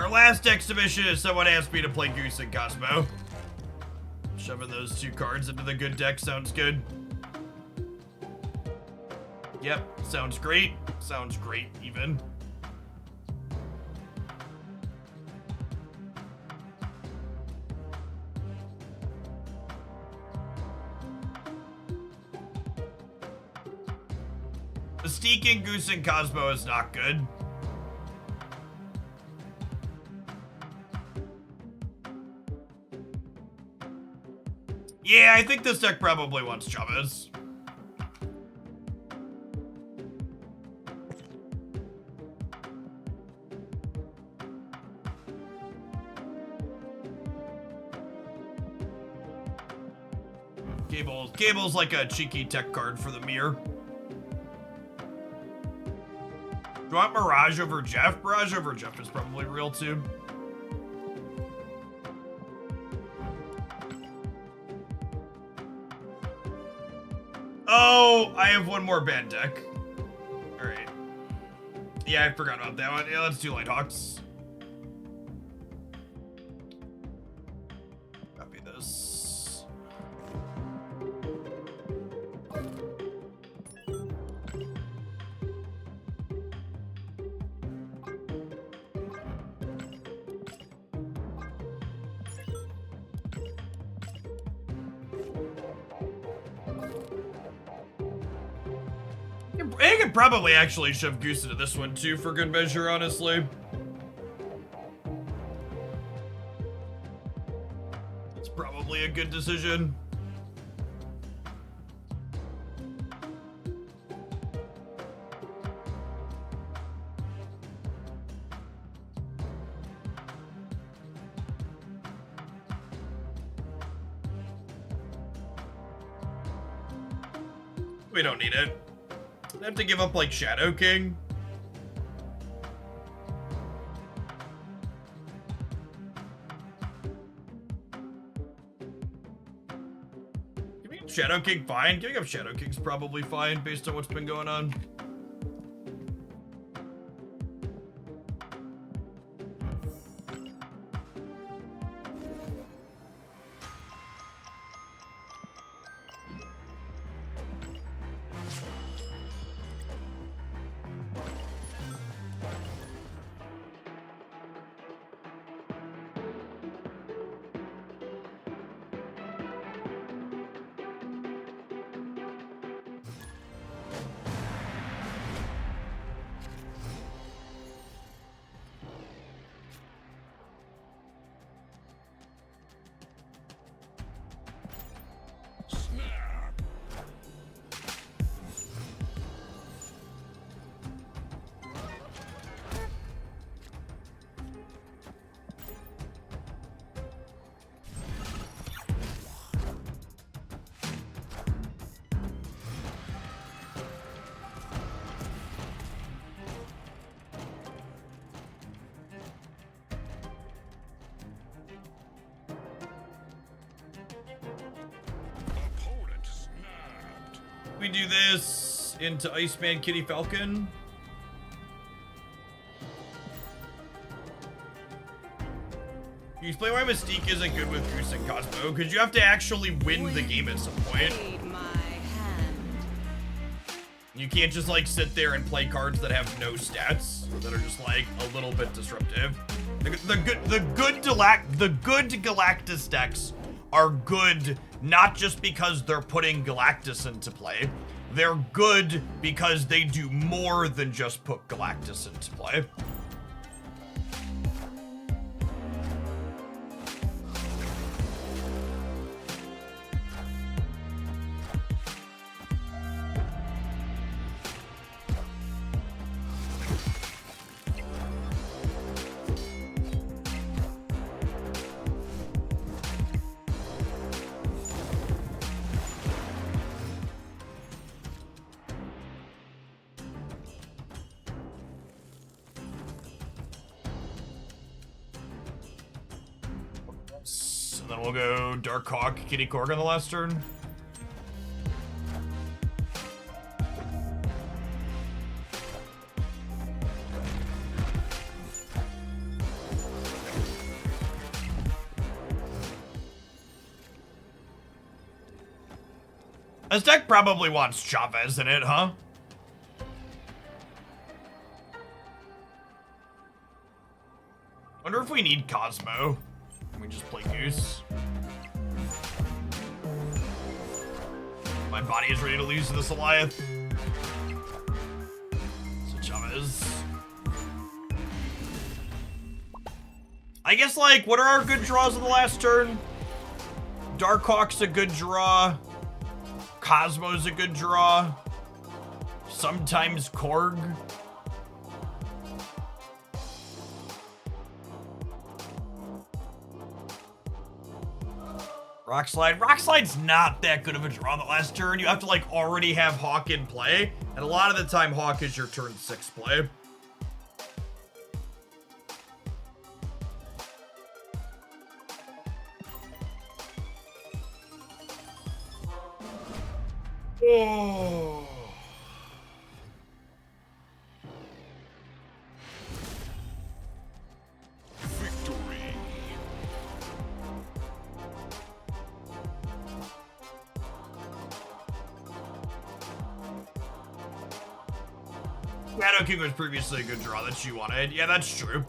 Our last exhibition is someone asked me to play Goose and Cosmo. Shoving those 2 cards into the good deck sounds good. Yep, sounds great. Sounds great, even. Mystique and Goose and Cosmo is not good. Yeah, I think this deck probably wants Chavez. Cable's like a cheeky tech card for the mirror. Do you want Mirage over Jeff? Mirage over Jeff is probably real too. Oh, I have one more bad deck. Alright. Yeah, I forgot about that one. Yeah, let's do Lighthawks. Copy this. I could probably actually shove Goose into this one too for good measure, honestly. It's probably a good decision. We don't need it. I have to give up like Shadow King. Giving up Shadow King fine. Giving up Shadow King's probably fine based on what's been going on. We do this into Iceman Kitty Falcon. You explain why Mystique isn't good with Goose and Cosmo? Because you have to actually win the game at some point. Aid my hand. You can't just like sit there and play cards that have no stats, or that are just like a little bit disruptive. The good Galactus decks are good not just because they're putting Galactus into play. They're good because they do more than just put Galactus into play. And then we'll go Dark Hawk, Kitty Korg on the last turn. This deck probably wants Chavez in it, huh? Wonder if we need Cosmo. Can we just play Goose? My body is ready to lose to this Goliath. So Chavez. I guess, like, what are our good draws on the last turn? Darkhawk's a good draw. Cosmo's a good draw. Sometimes Korg. Rockslide. Rockslide's not that good of a draw the last turn. You have to, like, already have Hawk in play. And a lot of the time, Hawk is your turn 6 play. Oh. Victory. Shadow King was previously a good draw that you wanted. Yeah, that's true.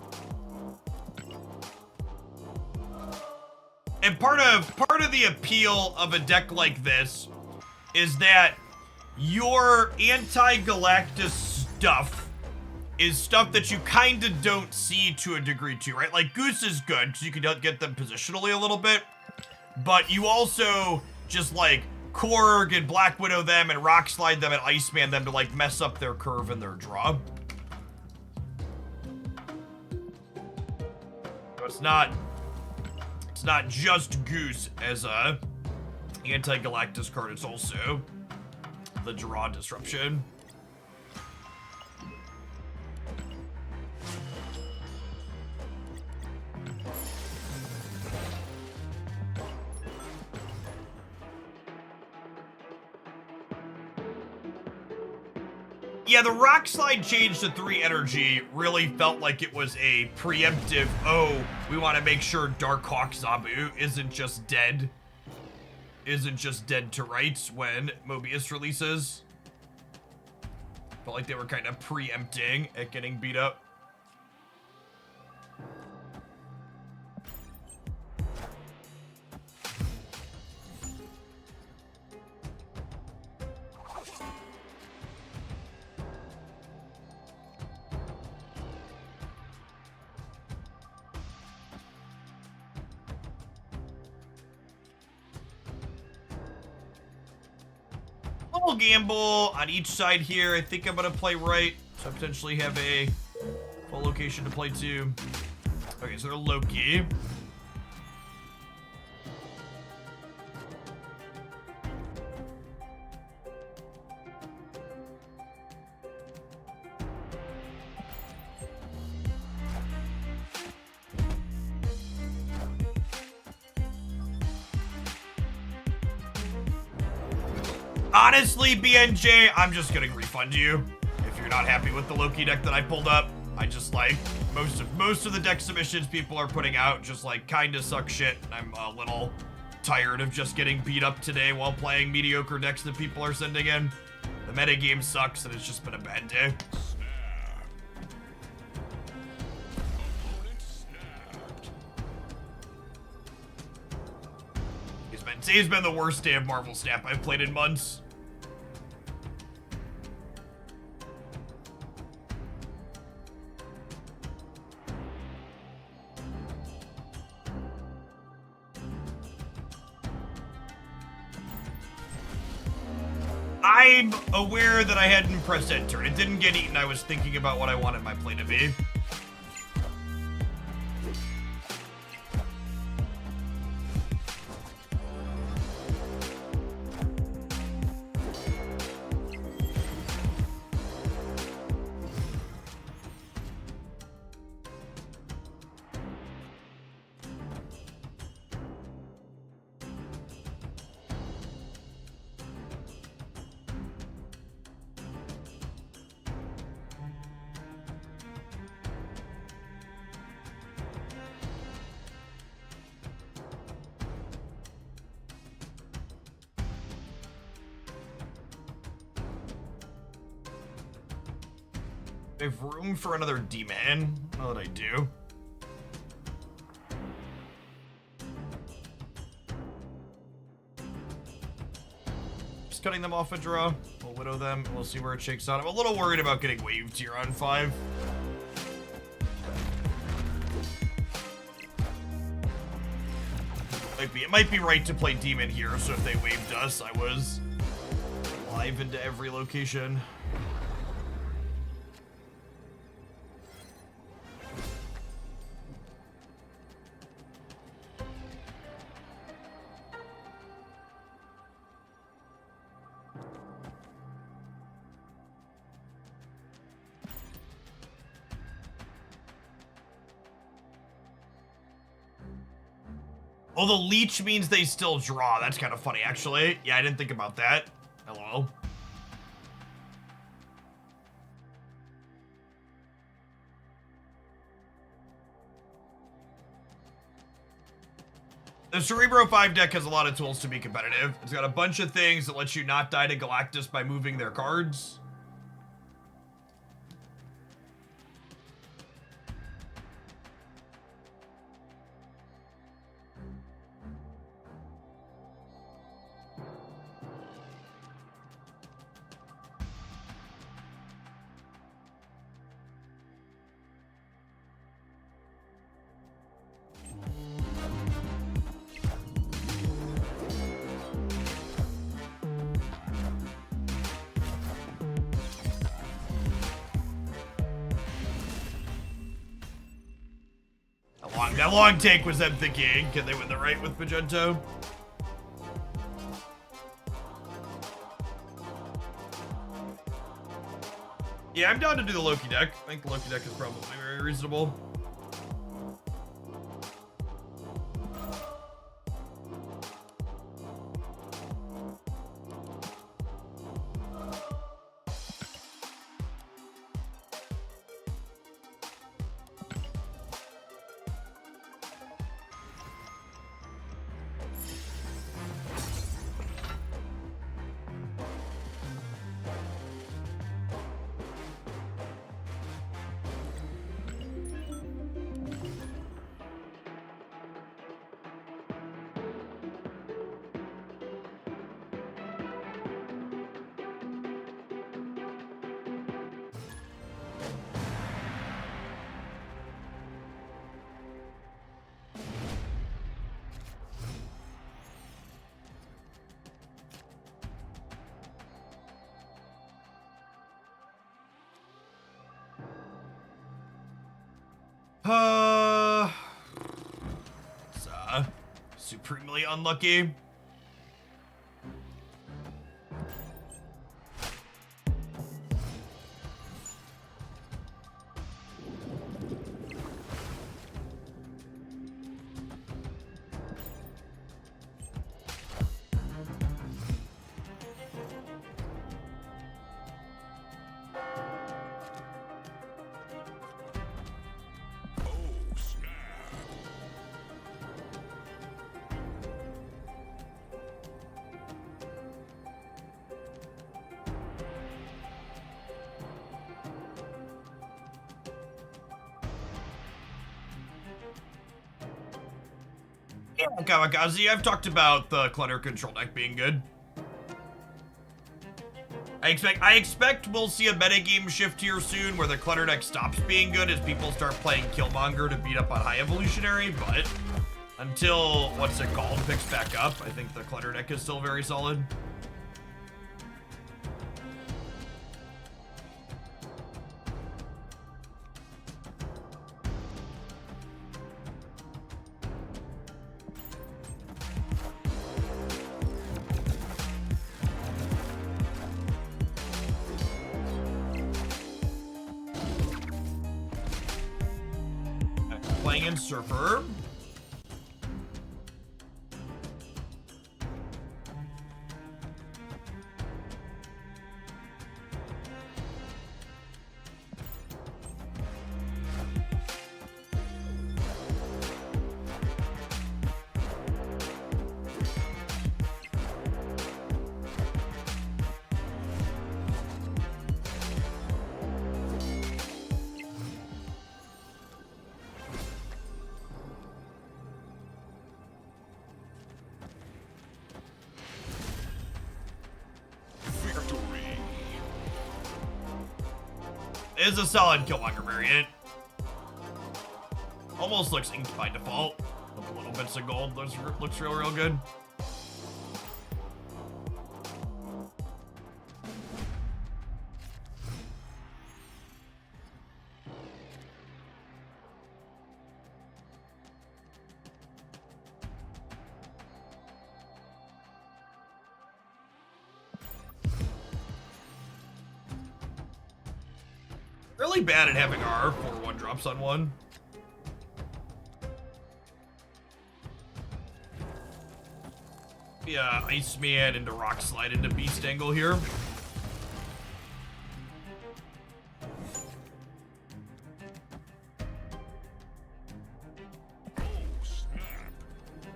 And part of the appeal of a deck like this is that your anti-Galactus stuff is stuff that you kind of don't see to a degree too, right? Like, Goose is good because you can get them positionally a little bit, but you also just, like, Korg and Black Widow them and Rockslide them and Iceman them to, like, mess up their curve and their draw. So it's not just Goose as a anti-Galactus card, it's also the draw disruption. Yeah, the Rockslide change to 3 energy really felt like it was a preemptive, oh, we want to make sure Darkhawk Zabu isn't just dead to rights when Mobius releases. Felt like they were kind of preempting at getting beat up. Little gamble on each side here. I think I'm gonna play right, so I potentially have a full location to play to. Okay, so they're Loki. Honestly, BNJ, I'm just gonna refund you if you're not happy with the Loki deck that I pulled up. I just, like, most of the deck submissions people are putting out just, like, kinda suck shit. I'm a little tired of just getting beat up today while playing mediocre decks that people are sending in. The metagame sucks and it's just been a bad day. Today's been the worst day of Marvel Snap I've played in months. I'm aware that I hadn't pressed enter. It didn't get eaten. I was thinking about what I wanted my play to be. I have room for another D-man? Now that I do. Just cutting them off a draw. We'll widow them. We'll see where it shakes out. I'm a little worried about getting waved here on 5. It might be right to play Demon here, so if they waved us, I was live into every location. Oh, the leech means they still draw. That's kind of funny, actually. Yeah, I didn't think about that. Hello. The Cerebro 5 deck has a lot of tools to be competitive. It's got a bunch of things that let you not die to Galactus by moving their cards. That long take was them thinking, can they win the right with Magento? Yeah, I'm down to do the Loki deck. I think the Loki deck is probably very reasonable. It's supremely unlucky. Kamikaze, I've talked about the clutter control deck being good. I expect we'll see a metagame shift here soon where the clutter deck stops being good as people start playing Killmonger to beat up on high evolutionary, but until what's it called picks back up, I think the clutter deck is still very solid. Playing in Surfer. Is a solid Killmonger variant. Almost looks inked by default. With little bits of gold. Looks real good. Really bad at having our 4/1 drops on one. Yeah, Iceman into Rock Slide into Beast Angle here.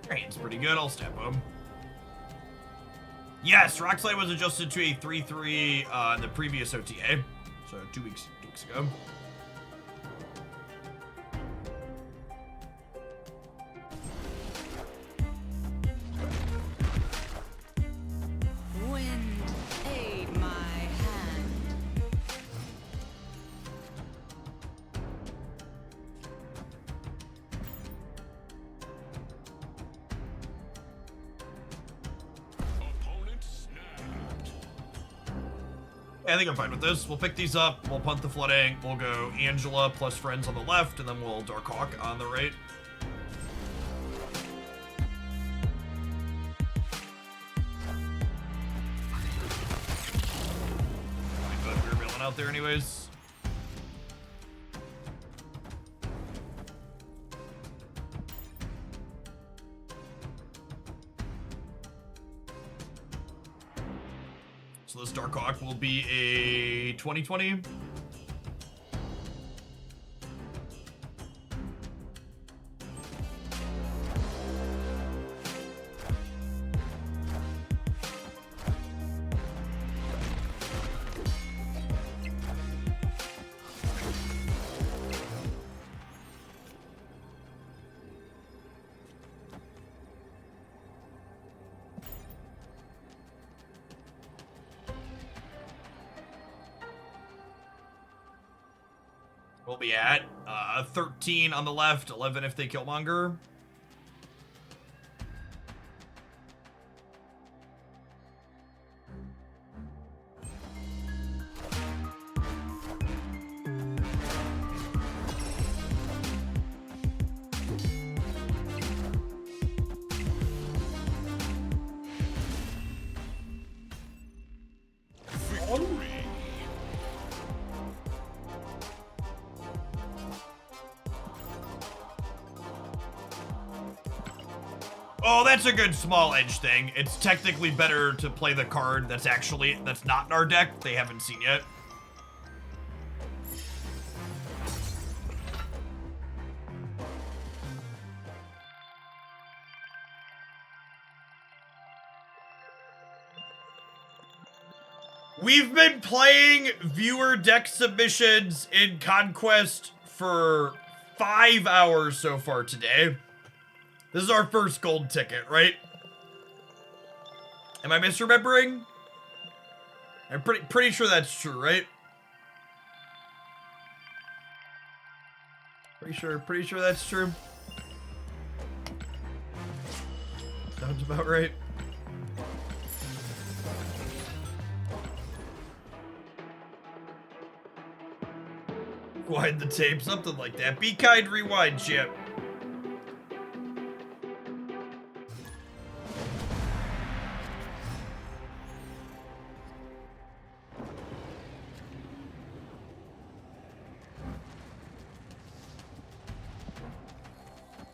Rain's pretty good, I'll step him. Yes, Rock Slide was adjusted to a 3/3 in the previous OTA. So 2 weeks ago. Wind, aid my hand. Opponent snapped. Yeah, I think I'm fine with this. We'll pick these up, we'll punt the flooding, we'll go Angela plus friends on the left, and then we'll Darkhawk on the right. But we were bailing out there anyways. So this Darkhawk will be a 2020. We'll be at 13 on the left, 11 if they Killmonger. Oh, that's a good small edge thing. It's technically better to play the card that's not in our deck they haven't seen yet. We've been playing viewer deck submissions in Conquest for 5 hours so far today. This is our first gold ticket, right? Am I misremembering? I'm pretty sure that's true, right? Pretty sure that's true. Sounds about right. Rewind the tape, something like that. Be kind, rewind, chip.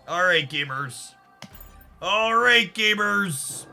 Alright, gamers. Alright, gamers.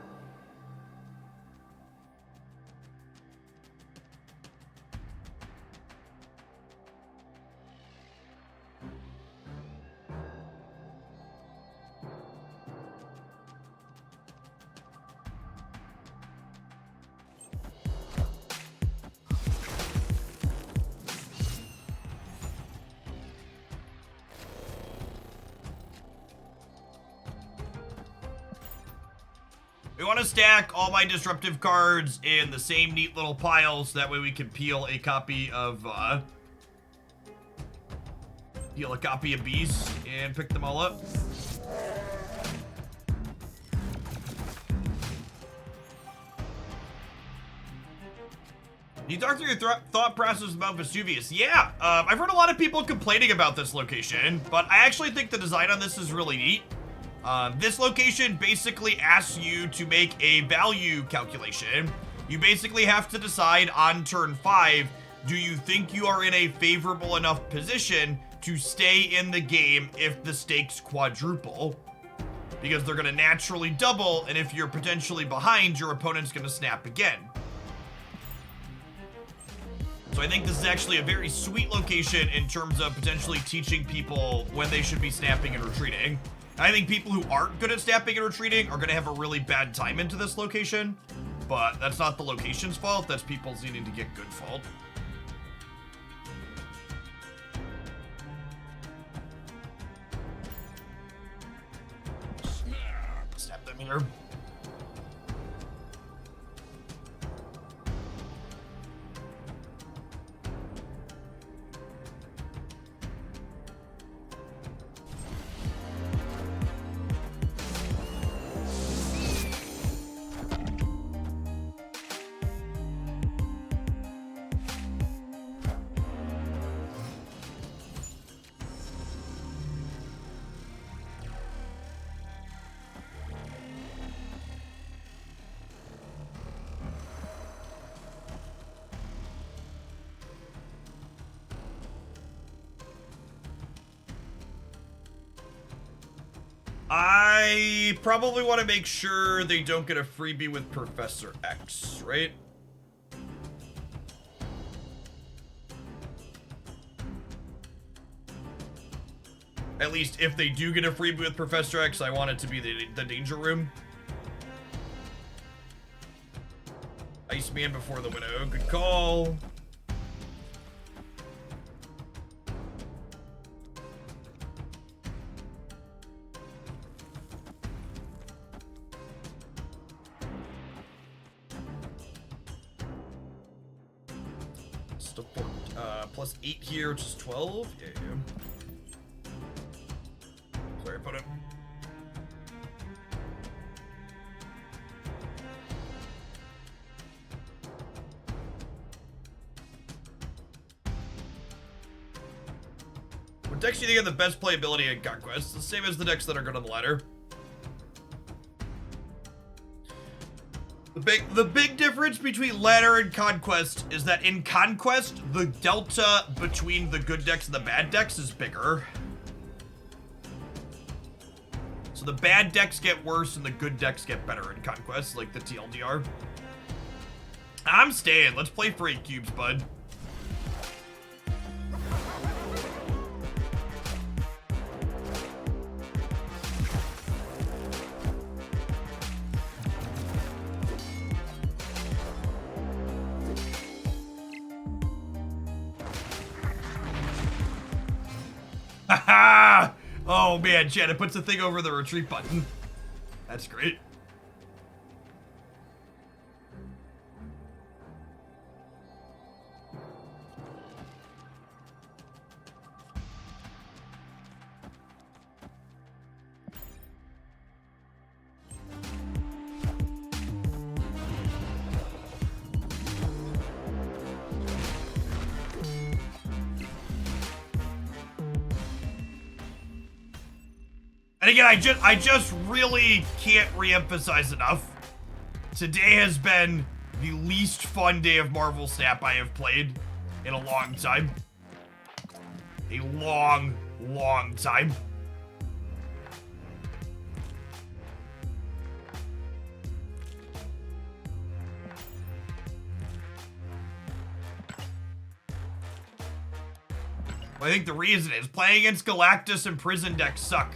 We want to stack all my disruptive cards in the same neat little pile so that way we can peel a copy of Deal a copy of Beast and pick them all up. You talk through your thought process about Vesuvius. Yeah, I've heard a lot of people complaining about this location, but I actually think the design on this is really neat. This location basically asks you to make a value calculation. You basically have to decide on turn 5, do you think you are in a favorable enough position to stay in the game if the stakes quadruple? Because they're gonna naturally double, and if you're potentially behind, your opponent's gonna snap again. So I think this is actually a very sweet location in terms of potentially teaching people when they should be snapping and retreating. I think people who aren't good at snapping and retreating are gonna have a really bad time into this location, but that's not the location's fault, that's people's needing to get good fault. Snap them here. I probably want to make sure they don't get a freebie with Professor X, right? At least if they do get a freebie with Professor X, I want it to be the danger room. Iceman before the Widow, good call. Plus 8 here, which is 12. Yeah. Sorry, put it. What decks do you think have the best playability in Conquest? The same as the decks that are good on the ladder. The big difference between ladder and Conquest is that in Conquest, the delta between the good decks and the bad decks is bigger. So the bad decks get worse and the good decks get better in Conquest, like the TLDR. I'm staying. Let's play for 8 cubes, bud. Oh man, Chad, it puts the thing over the retreat button. That's great. And again, I just really can't reemphasize enough. Today has been the least fun day of Marvel Snap I have played in a long time. A long, long time. I think the reason is playing against Galactus and Prison decks suck.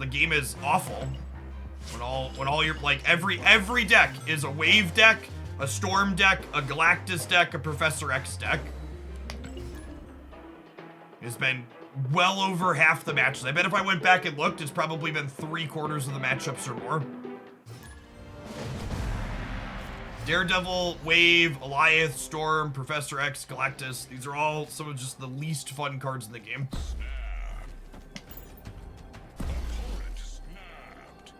The game is awful when all your like every deck is a wave deck, a storm deck, a Galactus deck, a Professor X deck. It's been well over half the matches. I bet if I went back and looked, it's probably been 3/4 of the matchups or more. Daredevil, Wave, Eliath, Storm, Professor X, Galactus. These are all some of just the least fun cards in the game. Opponent snapped.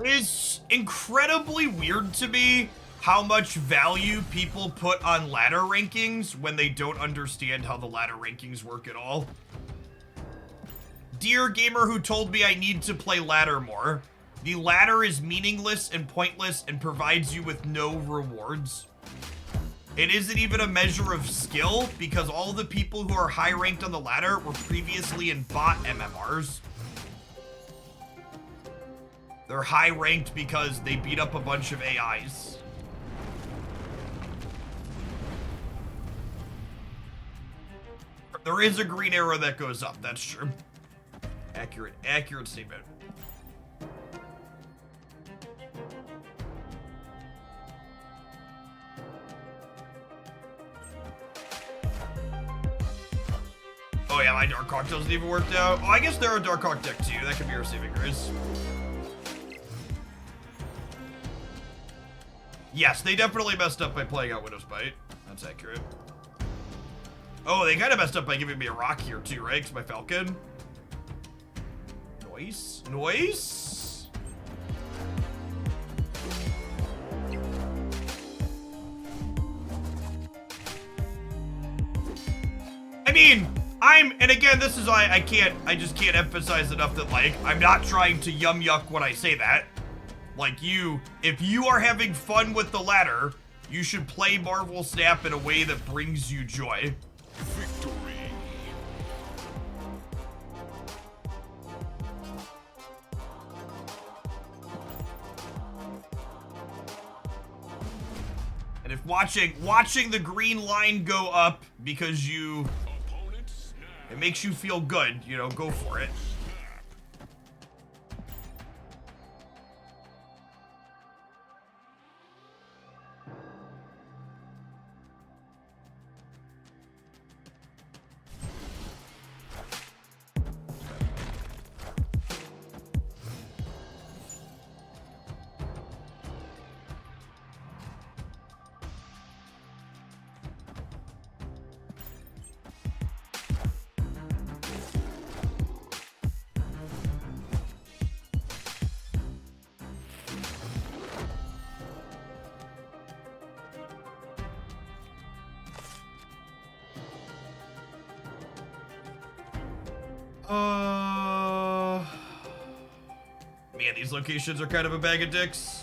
It's incredibly weird to me how much value people put on ladder rankings when they don't understand how the ladder rankings work at all. Dear gamer who told me I need to play ladder more, the ladder is meaningless and pointless and provides you with no rewards. It isn't even a measure of skill because all the people who are high ranked on the ladder were previously in bot MMRs. They're high ranked because they beat up a bunch of AIs. There is a green arrow that goes up, that's true. Accurate statement. Oh yeah, my Dark Hawk doesn't even work out. Oh, I guess they're a Dark Hawk deck too. That could be our saving grace. Yes, they definitely messed up by playing out Widow's Bite. That's accurate. Oh, they kind of messed up by giving me a rock here too, right? Because my Falcon. Noise. Noise. I mean, and again, this is why I just can't emphasize enough that, like, I'm not trying to yum yuck when I say that. Like, if you are having fun with the ladder, you should play Marvel Snap in a way that brings you joy. Victory. And if watching the green line go up because Opponent snapped. it makes you feel good, you know, go for it. Man, these locations are kind of a bag of dicks.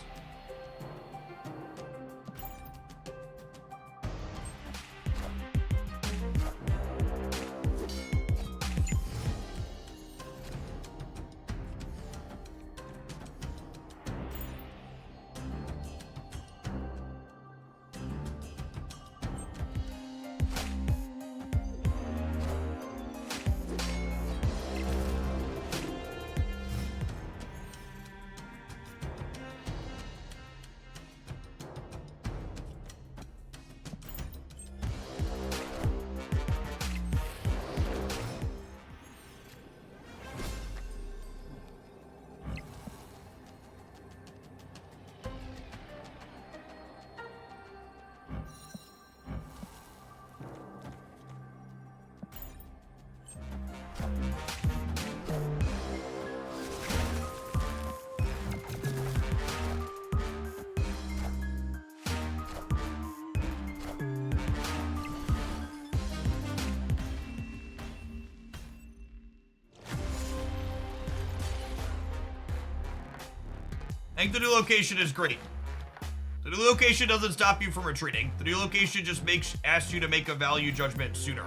I think the new location is great. The new location doesn't stop you from retreating. The new location just asks you to make a value judgment sooner.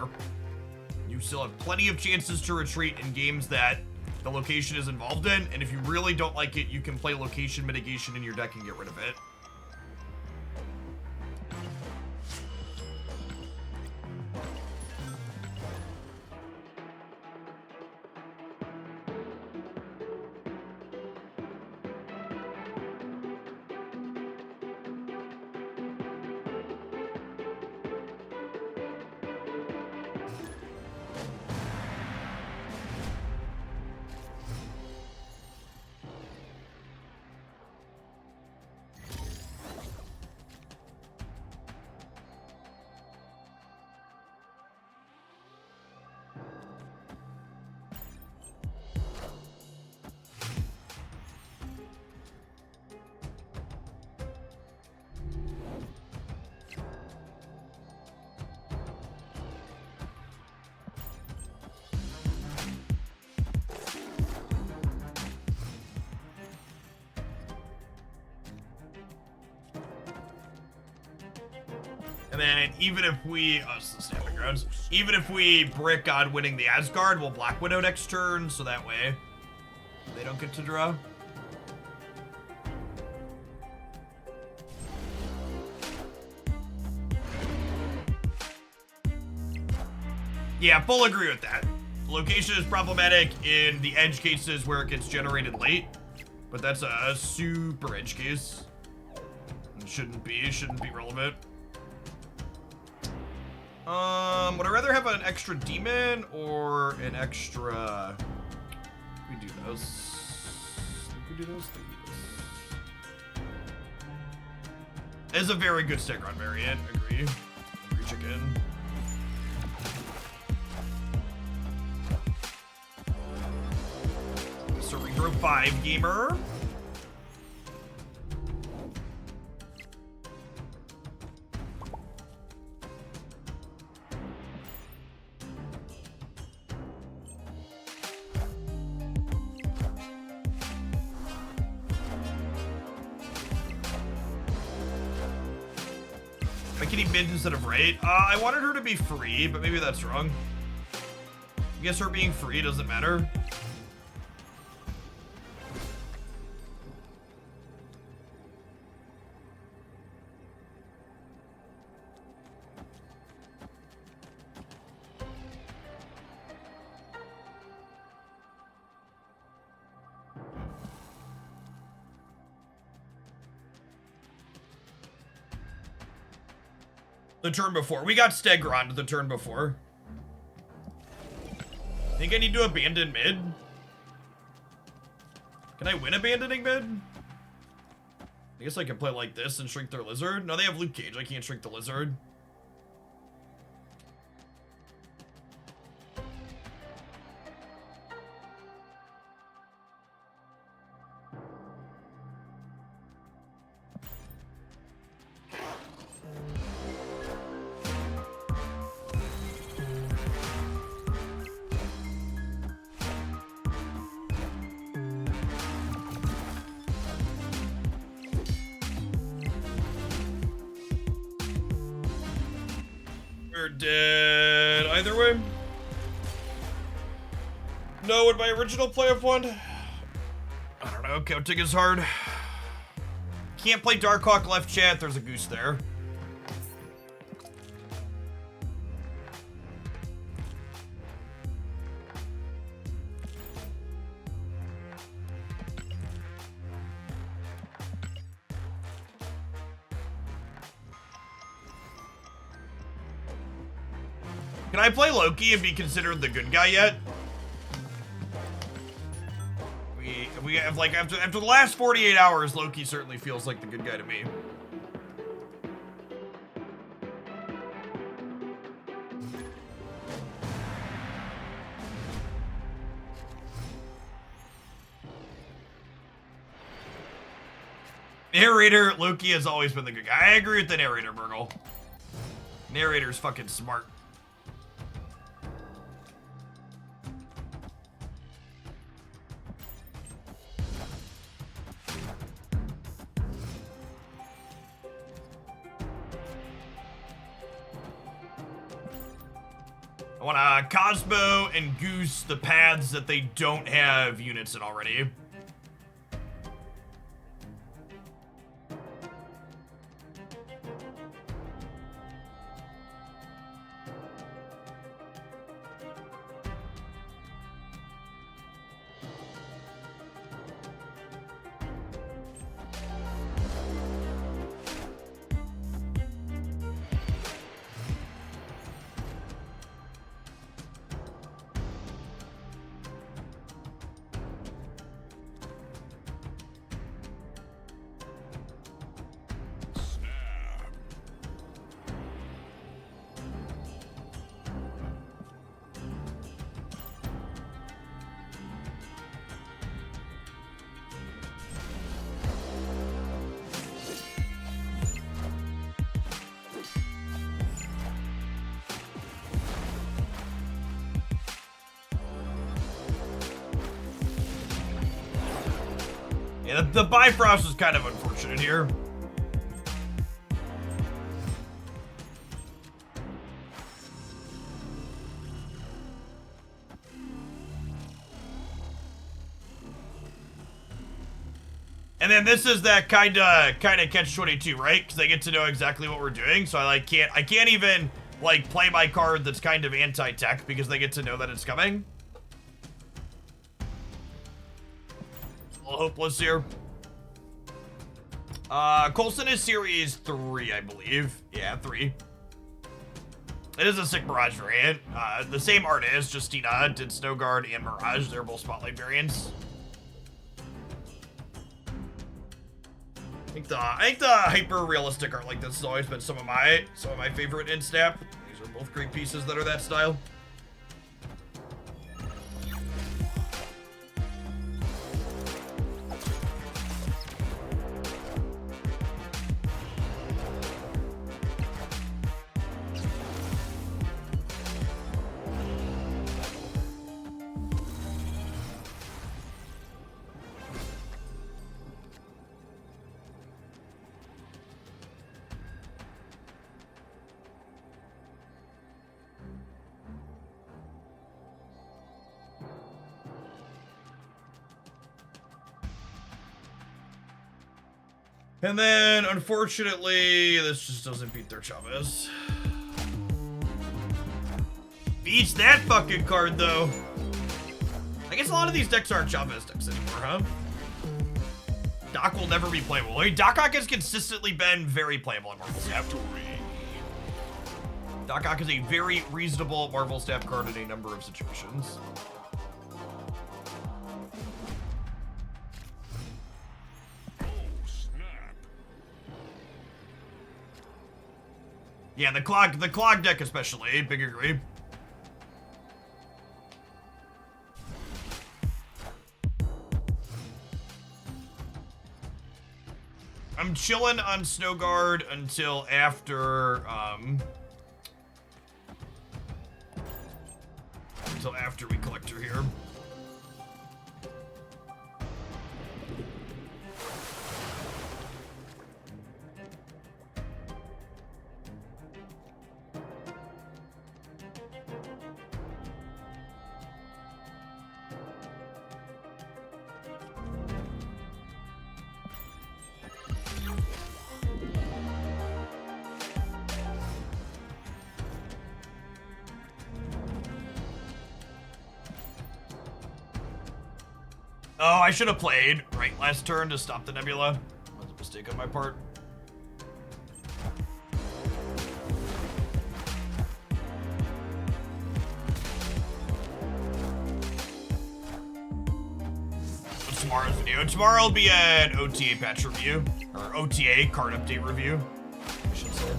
You still have plenty of chances to retreat in games that the location is involved in, and if you really don't like it, you can play location mitigation in your deck and get rid of it. And then even if we, it's the stamping grounds. Even if we brick on winning the Asgard, we'll Black Widow next turn, so that way they don't get to draw. Yeah, full agree with that. The location is problematic in the edge cases where it gets generated late, but that's a super edge case. It shouldn't be relevant. Would I rather have an extra demon or an extra? We do those. We do those. It's a very good stick run variant. Agree. Agree, chicken. Cerebro 5 gamer. Am I getting mid instead of right? I wanted her to be free, but maybe that's wrong. I guess her being free doesn't matter. The turn before. We got Stegron the turn before. Think I need to abandon mid? Can I win abandoning mid? I guess I can play like this and shrink their lizard. No, they have Luke Cage. I can't shrink the lizard. We're dead either way. No, would my original play have won? I don't know, counting is hard. Can't play Darkhawk left chat, there's a goose there. Can I play Loki and be considered the good guy yet? We have like after the last 48 hours, Loki certainly feels like the good guy to me. Narrator, Loki has always been the good guy. I agree with the narrator, Burgle. Narrator's fucking smart. I want to Cosmo and Goose the paths that they don't have units in already. Yeah, the Bifrost is kind of unfortunate here. And then this is that kind of catch-22, right? Because they get to know exactly what we're doing. So I can't even like play my card that's kind of anti-tech because they get to know that it's coming. A little hopeless here. Coulson is series 3, I believe. Yeah, 3. It is a sick Mirage variant. The same artist, Justina, did Snowguard and Mirage. They're both Spotlight variants. I think the hyper-realistic art like this has always been some of my favorite in Snap. These are both great pieces that are that style. And then, unfortunately, this just doesn't beat their Chavez. Beats that fucking card, though. I guess a lot of these decks aren't Chavez decks anymore, huh? Doc will never be playable. I mean, Doc Ock has consistently been very playable in Marvel Snap. Doc Ock is a very reasonable Marvel Snap card in a number of situations. Yeah, the clog deck especially, big agree. I'm chilling on Snowguard until after we collect her here. Oh, I should have played right last turn to stop the Nebula. That was a mistake on my part. What's tomorrow's video? Tomorrow will be an OTA patch review, or OTA card update review, I should say.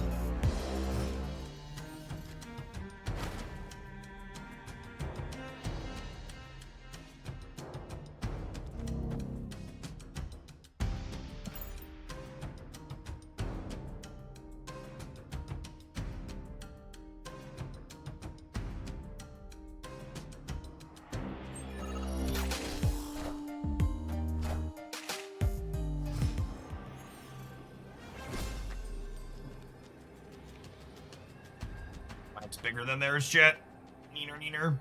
Mine's bigger than theirs, chat. Neener, neener.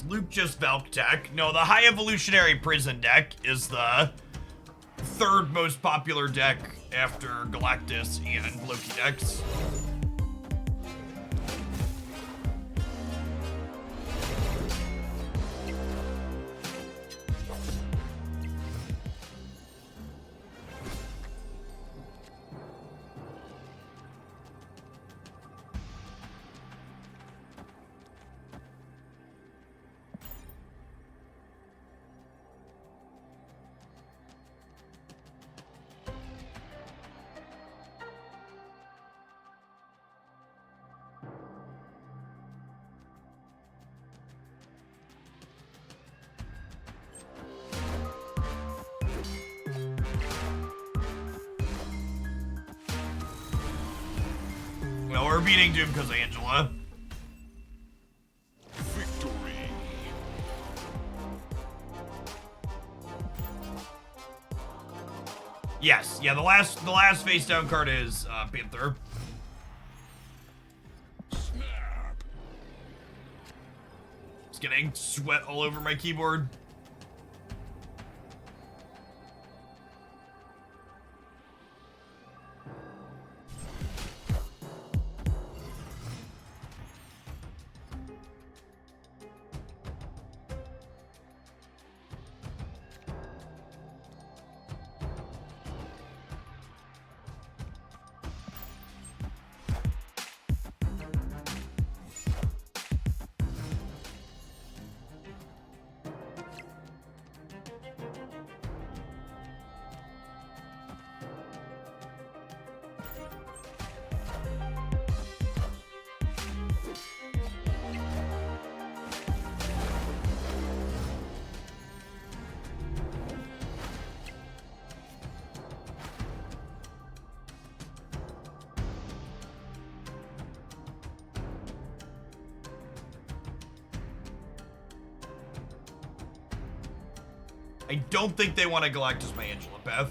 Is Luke just Valk deck? No, the High Evolutionary Prison deck is the third most popular deck after Galactus and Loki decks. No, we're beating Doom because of Angela. Victory. Yes, yeah, the last face down card is Panther. Snap. Just getting sweat all over my keyboard. I don't think they want to Galactus my Angela, Beth.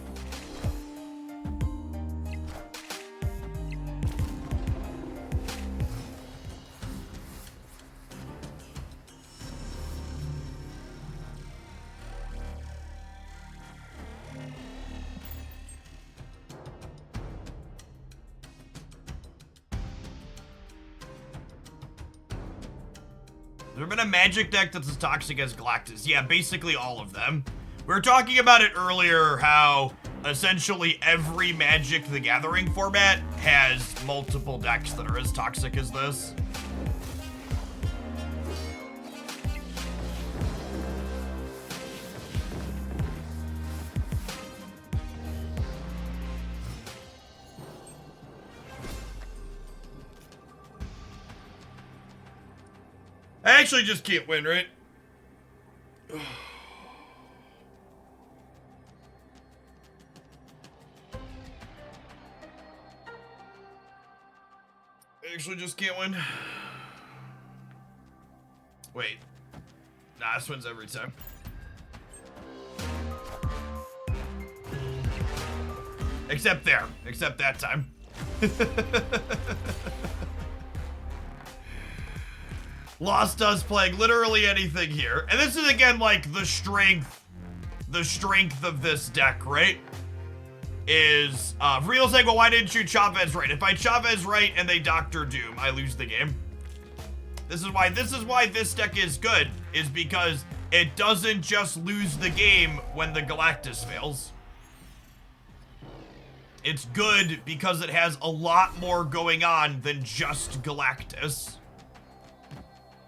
There been a Magic deck that's as toxic as Galactus? Yeah, basically all of them. We were talking about it earlier, how essentially every Magic the Gathering format has multiple decks that are as toxic as this. I actually just can't win, right? Actually just can't win. Wait. Nah, this wins every time. Except there. Except that time. Lost does playing literally anything here. And this is again like the strength of this deck, right? Is Real saying, well, why didn't you Chavez right? If I Chavez right and they Dr. Doom, I lose the game. This is why this deck is good, is because it doesn't just lose the game when the Galactus fails. It's good because it has a lot more going on than just Galactus.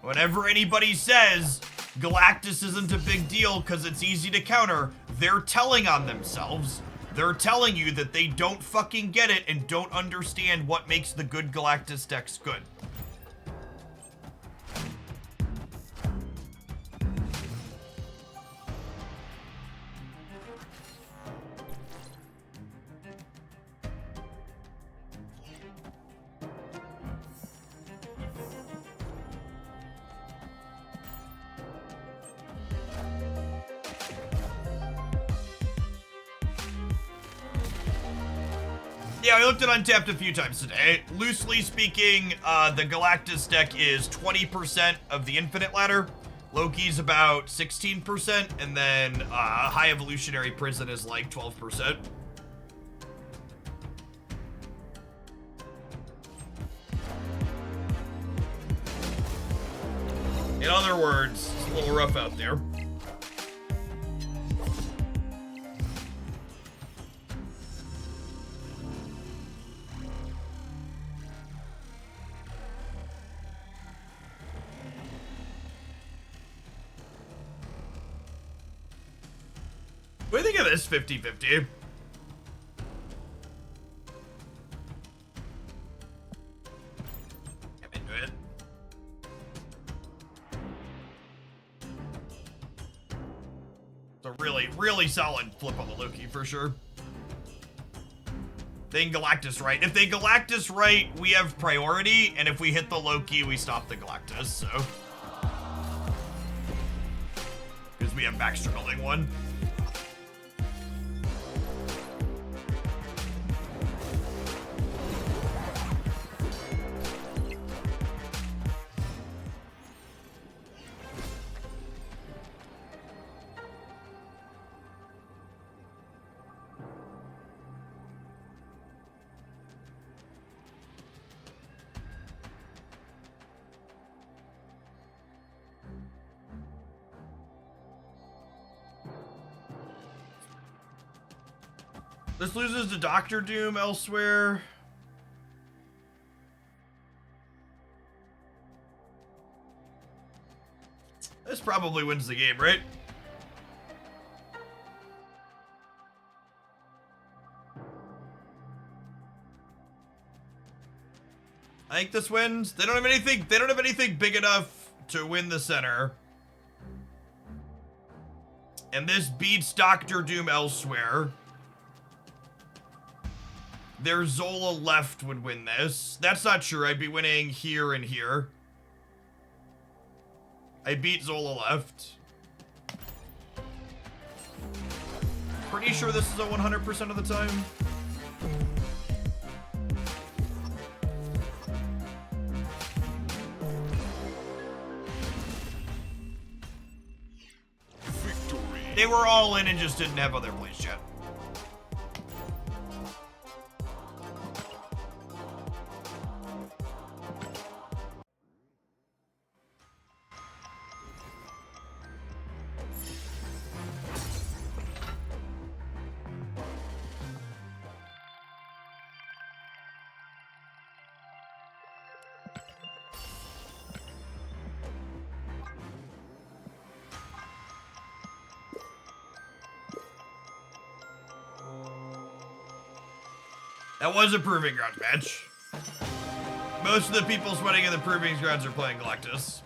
Whenever anybody says Galactus isn't a big deal because it's easy to counter, they're telling on themselves. They're telling you that they don't fucking get it and don't understand what makes the good Galactus decks good. Yeah, I looked at Untapped a few times today. Loosely speaking, the Galactus deck is 20% of the Infinite ladder, Loki's about 16%, and then High Evolutionary Prison is like 12%. In other words, it's a little rough out there. What do you think of this 50-50? I'm into it. It's a really, really solid flip on the Loki for sure. They can Galactus right. If they Galactus right, we have priority, and if we hit the Loki, we stop the Galactus, so. Because we have backstruggling one. This loses to Doctor Doom elsewhere. This probably wins the game, right? I think this wins. They don't have anything big enough to win the center. And this beats Doctor Doom elsewhere. Their Zola left would win this. That's not true. I'd be winning here and here. I beat Zola left. Pretty sure this is a 100% of the time. Victory. They were all in and just didn't have other plays yet. That was a Proving Grounds match. Most of the people sweating in the Proving Grounds are playing Galactus.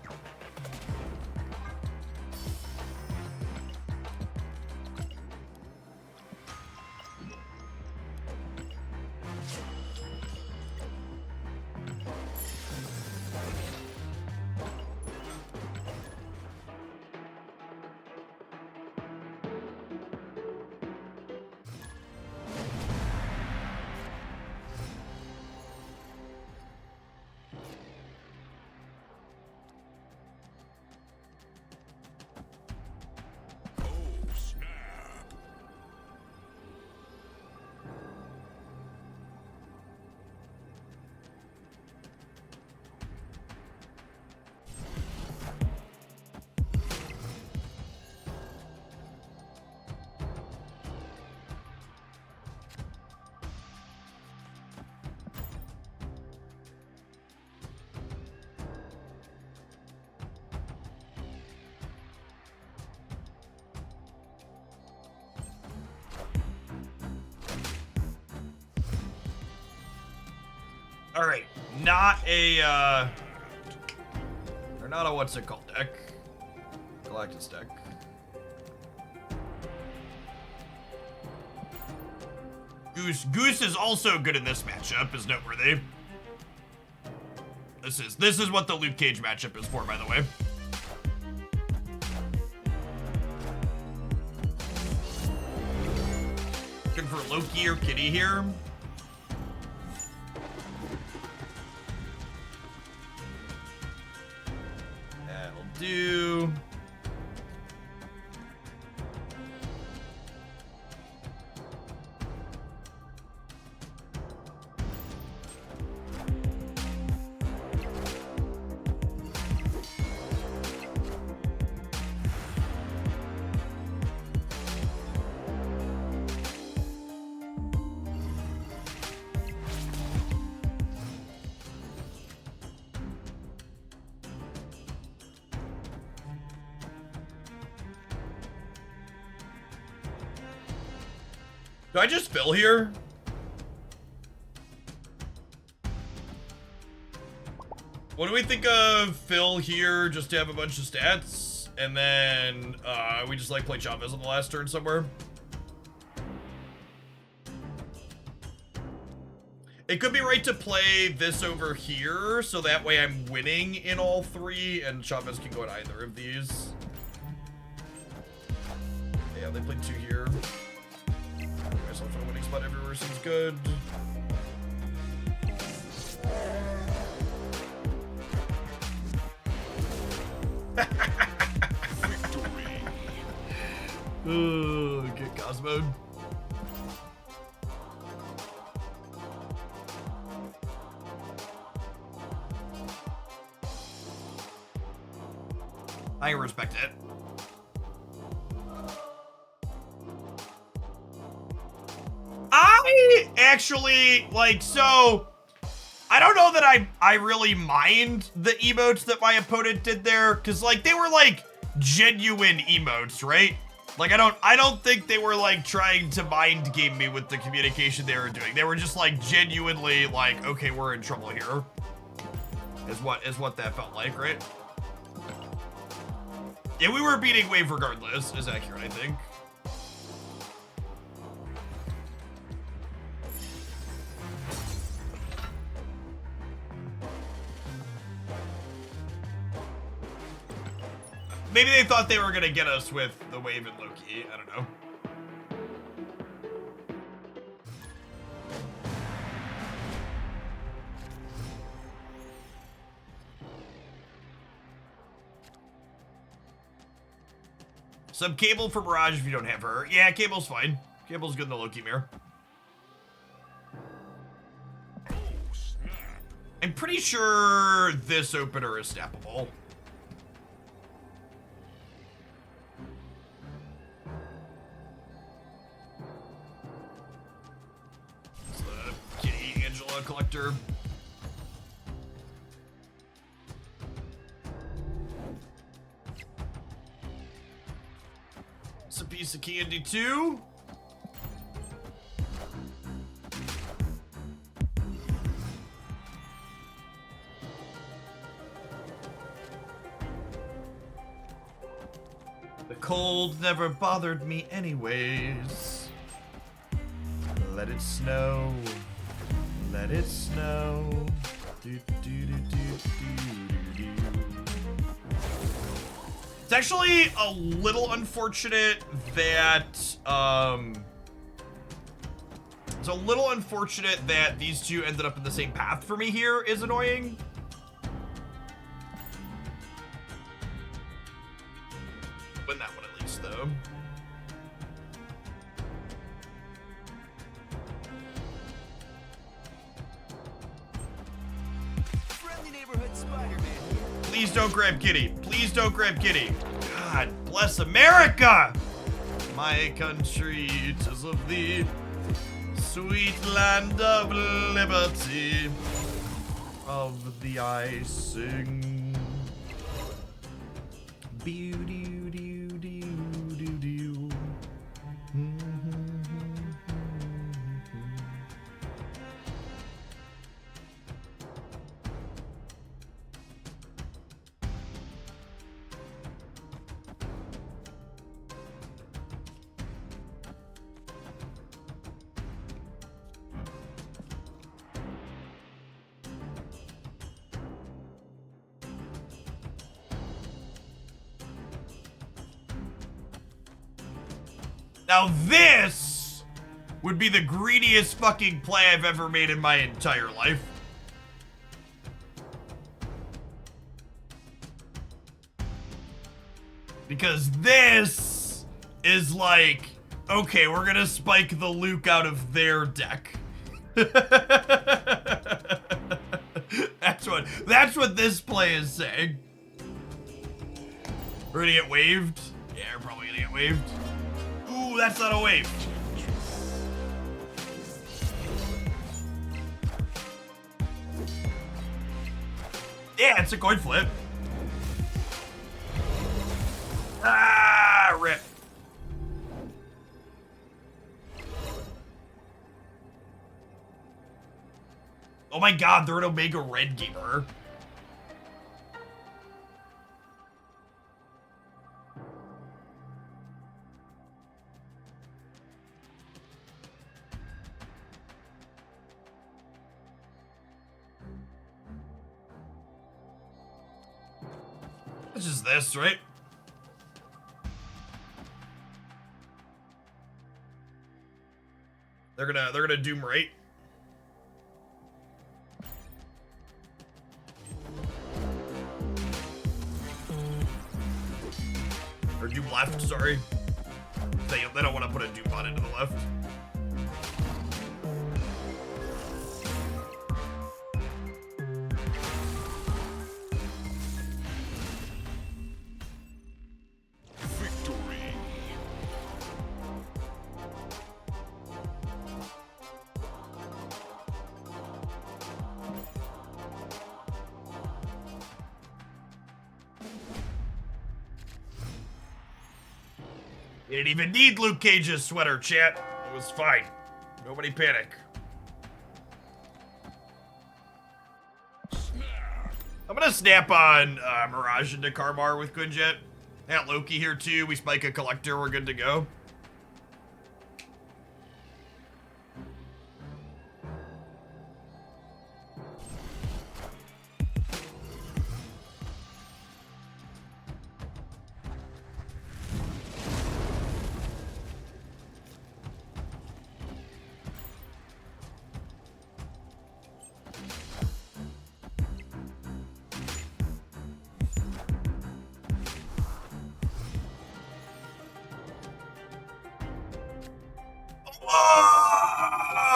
All right, not a or not a what's it called deck, Galactus deck. Goose is also good in this matchup, is noteworthy. This is what the Luke Cage matchup is for, by the way. Looking for Loki or Kitty here. That'll do. Do I just fill here? What do we think of fill here just to have a bunch of stats? And then we just like play Chavez on the last turn somewhere? It could be right to play this over here, so that way I'm winning in all three, and Chavez can go at either of these. Yeah, they played 2 here. Myself in a winning spot everywhere seems good. Victory. Get Cosmo. I respect it. I actually, like, so, I don't know that I really mind the emotes that my opponent did there, because, like, they were, like, genuine emotes, right? Like, I don't think they were, like, trying to mind game me with the communication they were doing. They were just, like, genuinely, like, okay, we're in trouble here. Is what that felt like, right? Yeah, we were beating Wave regardless, is accurate, I think. Maybe they thought they were gonna get us with the Wave and Loki, I don't know. Some Cable for Mirage if you don't have her. Yeah, Cable's fine. Cable's good in the Loki mirror. I'm pretty sure this opener is snappable. It's the Kitty Angela collector. It's a piece of candy too. The cold never bothered me anyways. Let it snow. Let it snow. Do, do, do, do, do, do, do. It's actually a little unfortunate that, it's a little unfortunate that these two ended up in the same path for me here is annoying. Win that one at least, though. Friendly neighborhood Spider-Man. Please don't grab Kitty. Please don't grab Kitty. God bless America! My country, 'tis of thee, sweet land of liberty, of the icing. Beau-doo-doo-doo-doo-doo. Now this would be the greediest fucking play I've ever made in my entire life. Because this is like, okay, we're gonna spike the Luke out of their deck. That's what this play is saying. We're gonna get waved. Yeah, we're probably gonna get waved. Ooh, that's not a wave. Yeah, it's a coin flip. Ah, rip. Oh my god, they're an Omega Red gamer. It's just this, right? They're gonna doom right. Or doom left, sorry. They don't want to put a doom bot into the left. Victory. You didn't even need Luke Cage's sweater, chat. It was fine. Nobody panic. I'm gonna snap on Mirage into Karmar with Quinjet. Got Loki here too. We spike a collector. We're good to go.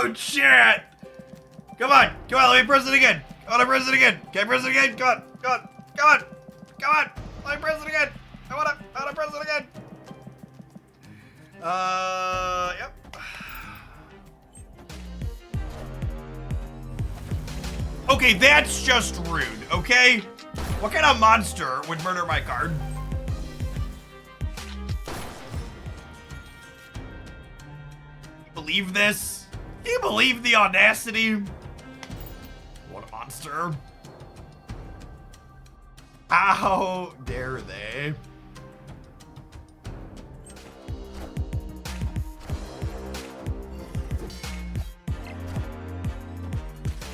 Oh, shit! Come on, let me press it again. I wanna press it again. Can I press it again? Come on. Let me press it again. I wanna press it again. Yep. Okay, that's just rude, okay? What kind of monster would murder my card? Believe this? Do you believe the audacity? What a monster. How dare they?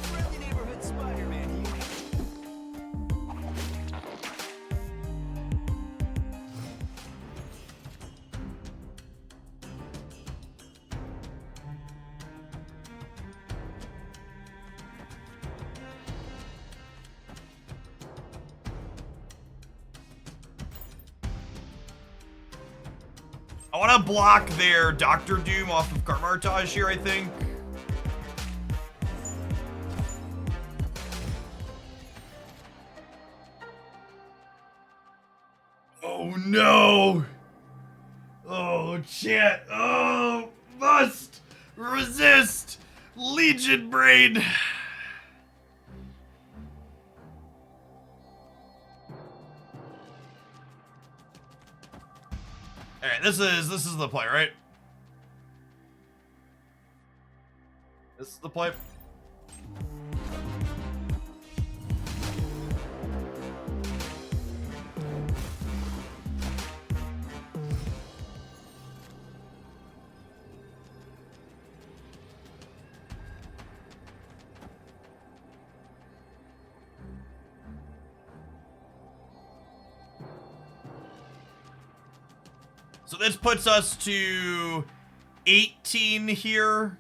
Friendly neighborhood Spider-Man here. I want to block their Dr. Doom off of Karmartage here, I think. Oh no! Oh shit! Oh, must resist Legion Brain! Alright, this is the play, right? This is the play. So this puts us to 18 here,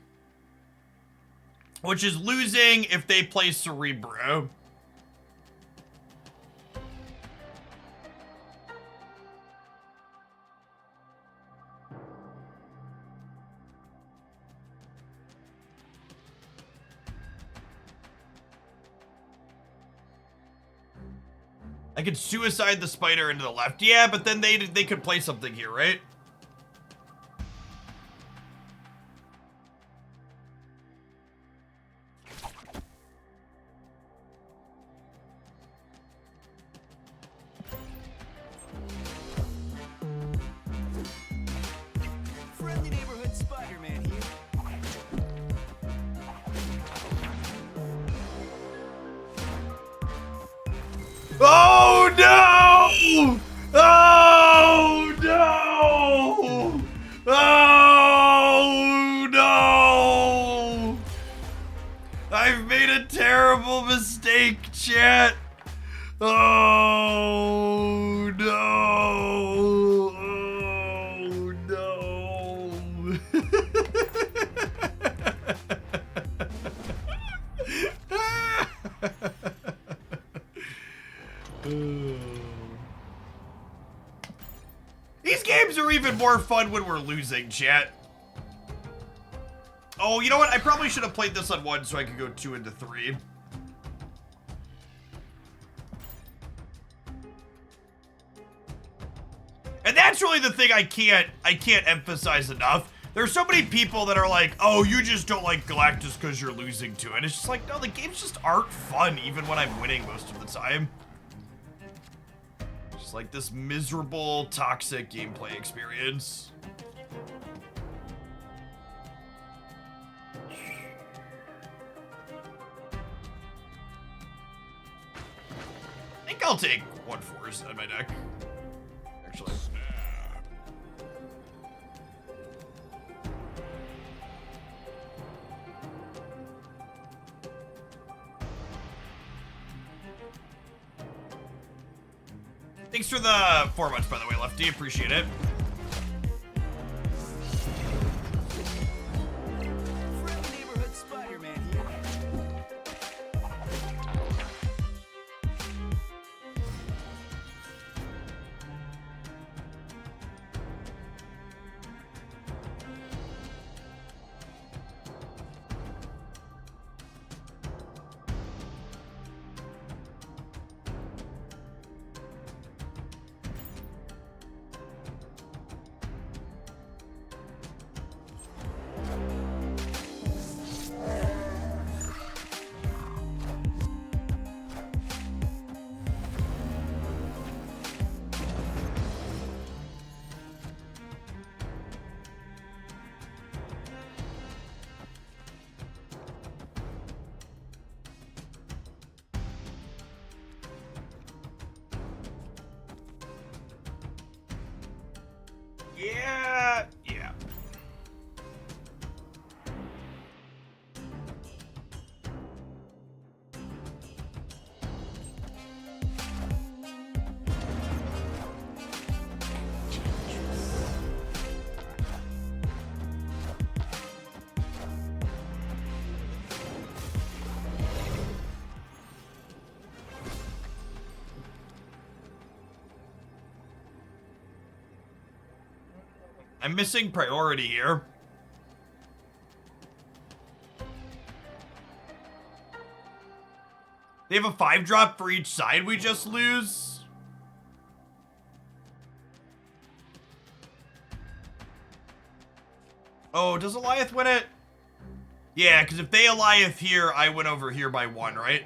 which is losing if they play Cerebro. I could suicide the spider into the left. Yeah, but then they could play something here, right? Friendly neighborhood Spider-Man here. games are even more fun when we're losing, chat. Oh, you know what? I probably should have played this on 1 so I could go 2 into 3. And that's really the thing I can't emphasize enough. There's so many people that are like, oh, you just don't like Galactus because you're losing to it. It's just like, no, the games just aren't fun even when I'm winning most of the time. Just like this miserable, toxic gameplay experience. I think I'll take 1 force on my deck. Actually. Thanks for the 4 months, by the way, Lefty. Appreciate it. Friendly neighborhood Spider-Man here. Yeah. I'm missing priority here. They have a 5-drop for each side we just lose. Oh, does Eliath win it? Yeah, because if they Eliath here, I win over here by 1, right?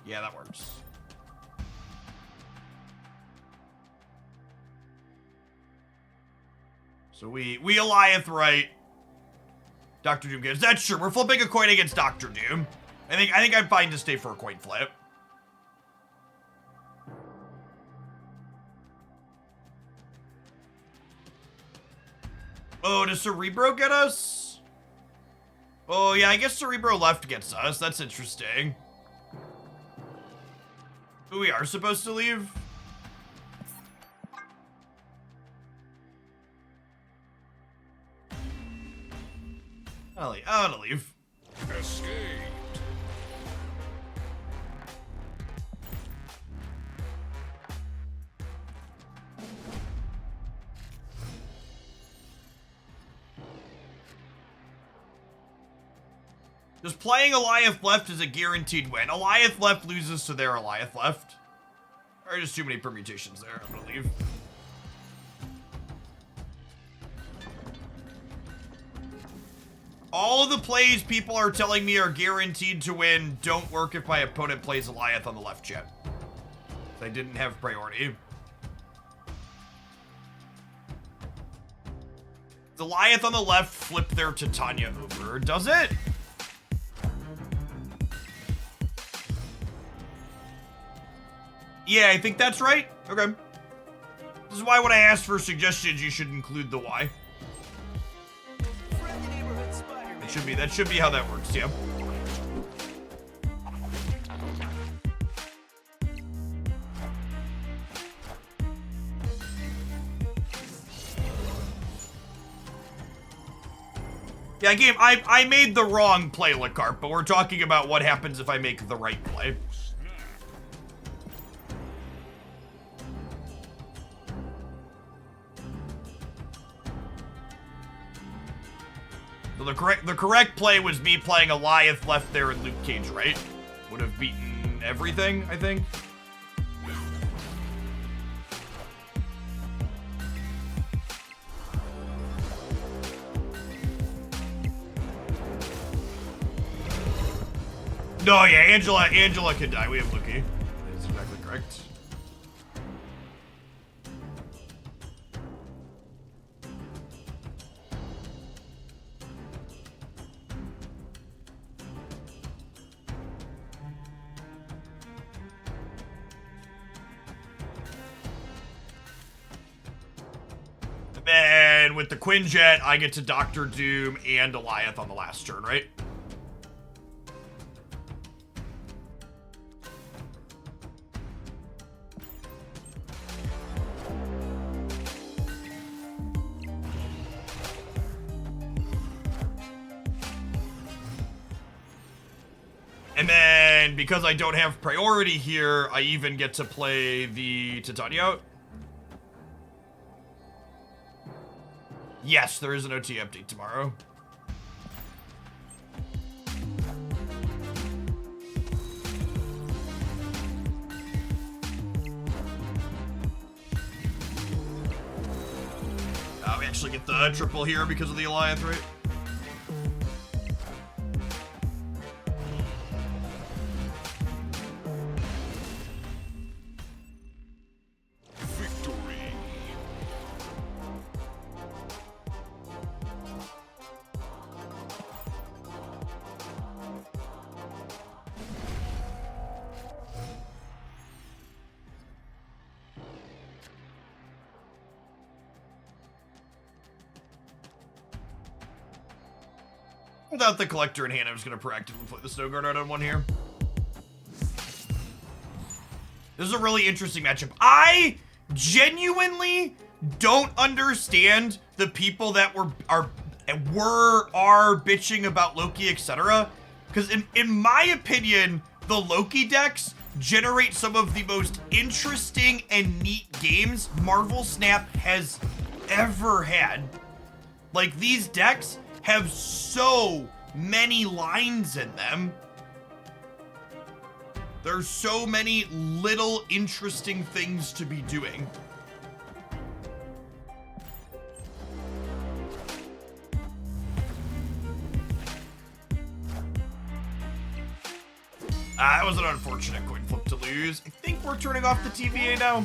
Yeah, that works. So we Eliath right. Dr. Doom gets. That's true. We're flipping a coin against Dr. Doom. I think I'm fine to stay for a coin flip. Oh, does Cerebro get us? Oh, yeah, I guess Cerebro left gets us. That's interesting. But we are supposed to leave? I want to leave. Escaped. Just playing Eliath left is a guaranteed win. Eliath left loses to their Eliath left. There are just too many permutations there. I'm gonna leave. All of the plays people are telling me are guaranteed to win don't work if my opponent plays Eliath on the left chip. They didn't have priority. The Eliath on the left flip their Titania over. Does it? Yeah, I think that's right. Okay. This is why when I ask for suggestions, you should include the Y. That should be how that works, yeah. Yeah, game, I made the wrong play, Lacarp, but we're talking about what happens if I make the right play. So the correct play was me playing Goliath left there and Luke Cage right. Would have beaten everything, I think. No, yeah, Angela can die. We have Luki. That's exactly correct. And then with the Quinjet, I get to Doctor Doom and Goliath on the last turn, right? And then, because I don't have priority here, I even get to play the Titania out. Yes, there is an OT update tomorrow. We actually get the triple here because of the Alliance, right? Without the collector in hand, I'm just going to proactively put the Snow Guard out on one here. This is a really interesting matchup. I genuinely don't understand the people that are bitching about Loki, etc. Because in my opinion, the Loki decks generate some of the most interesting and neat games Marvel Snap has ever had. Like, these decks have so many lines in them. There's so many little interesting things to be doing. That was an unfortunate coin flip to lose. I think we're turning off the TVA now.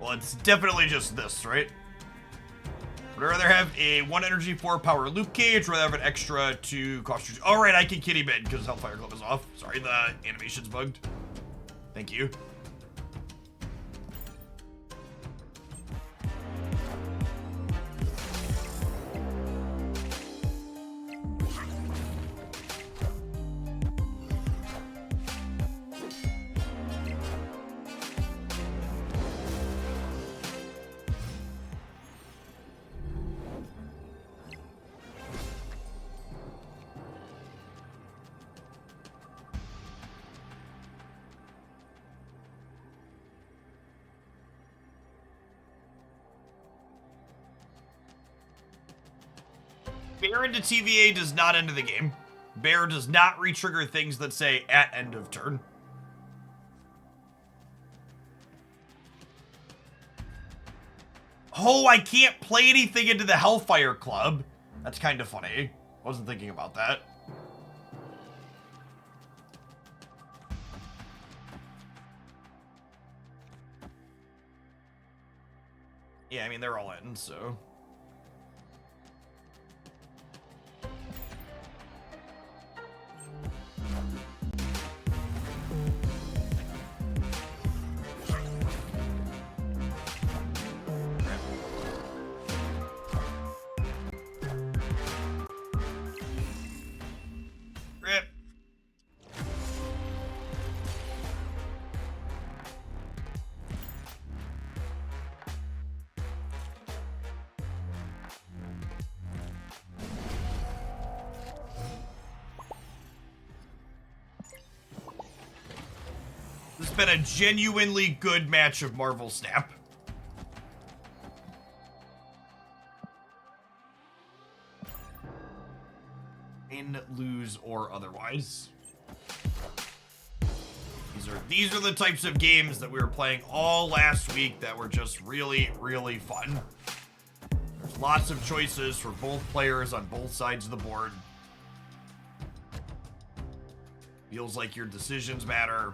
Well, it's definitely just this, right? Would I rather have a 1 energy 4 power Luke Cage, or rather have an extra 2 cost? All right, I can kitty mid because Hellfire Club is off. Sorry, the animation's bugged. Thank you. Bear into TVA does not end the game. Bear does not re-trigger things that say at end of turn. Oh, I can't play anything into the Hellfire Club. That's kind of funny. Wasn't thinking about that. Yeah, I mean, they're all in, so. Rip. This has been a genuinely good match of Marvel Snap. Win, lose, or otherwise. These are the types of games that we were playing all last week that were just really, really fun. There's lots of choices for both players on both sides of the board. Feels like your decisions matter.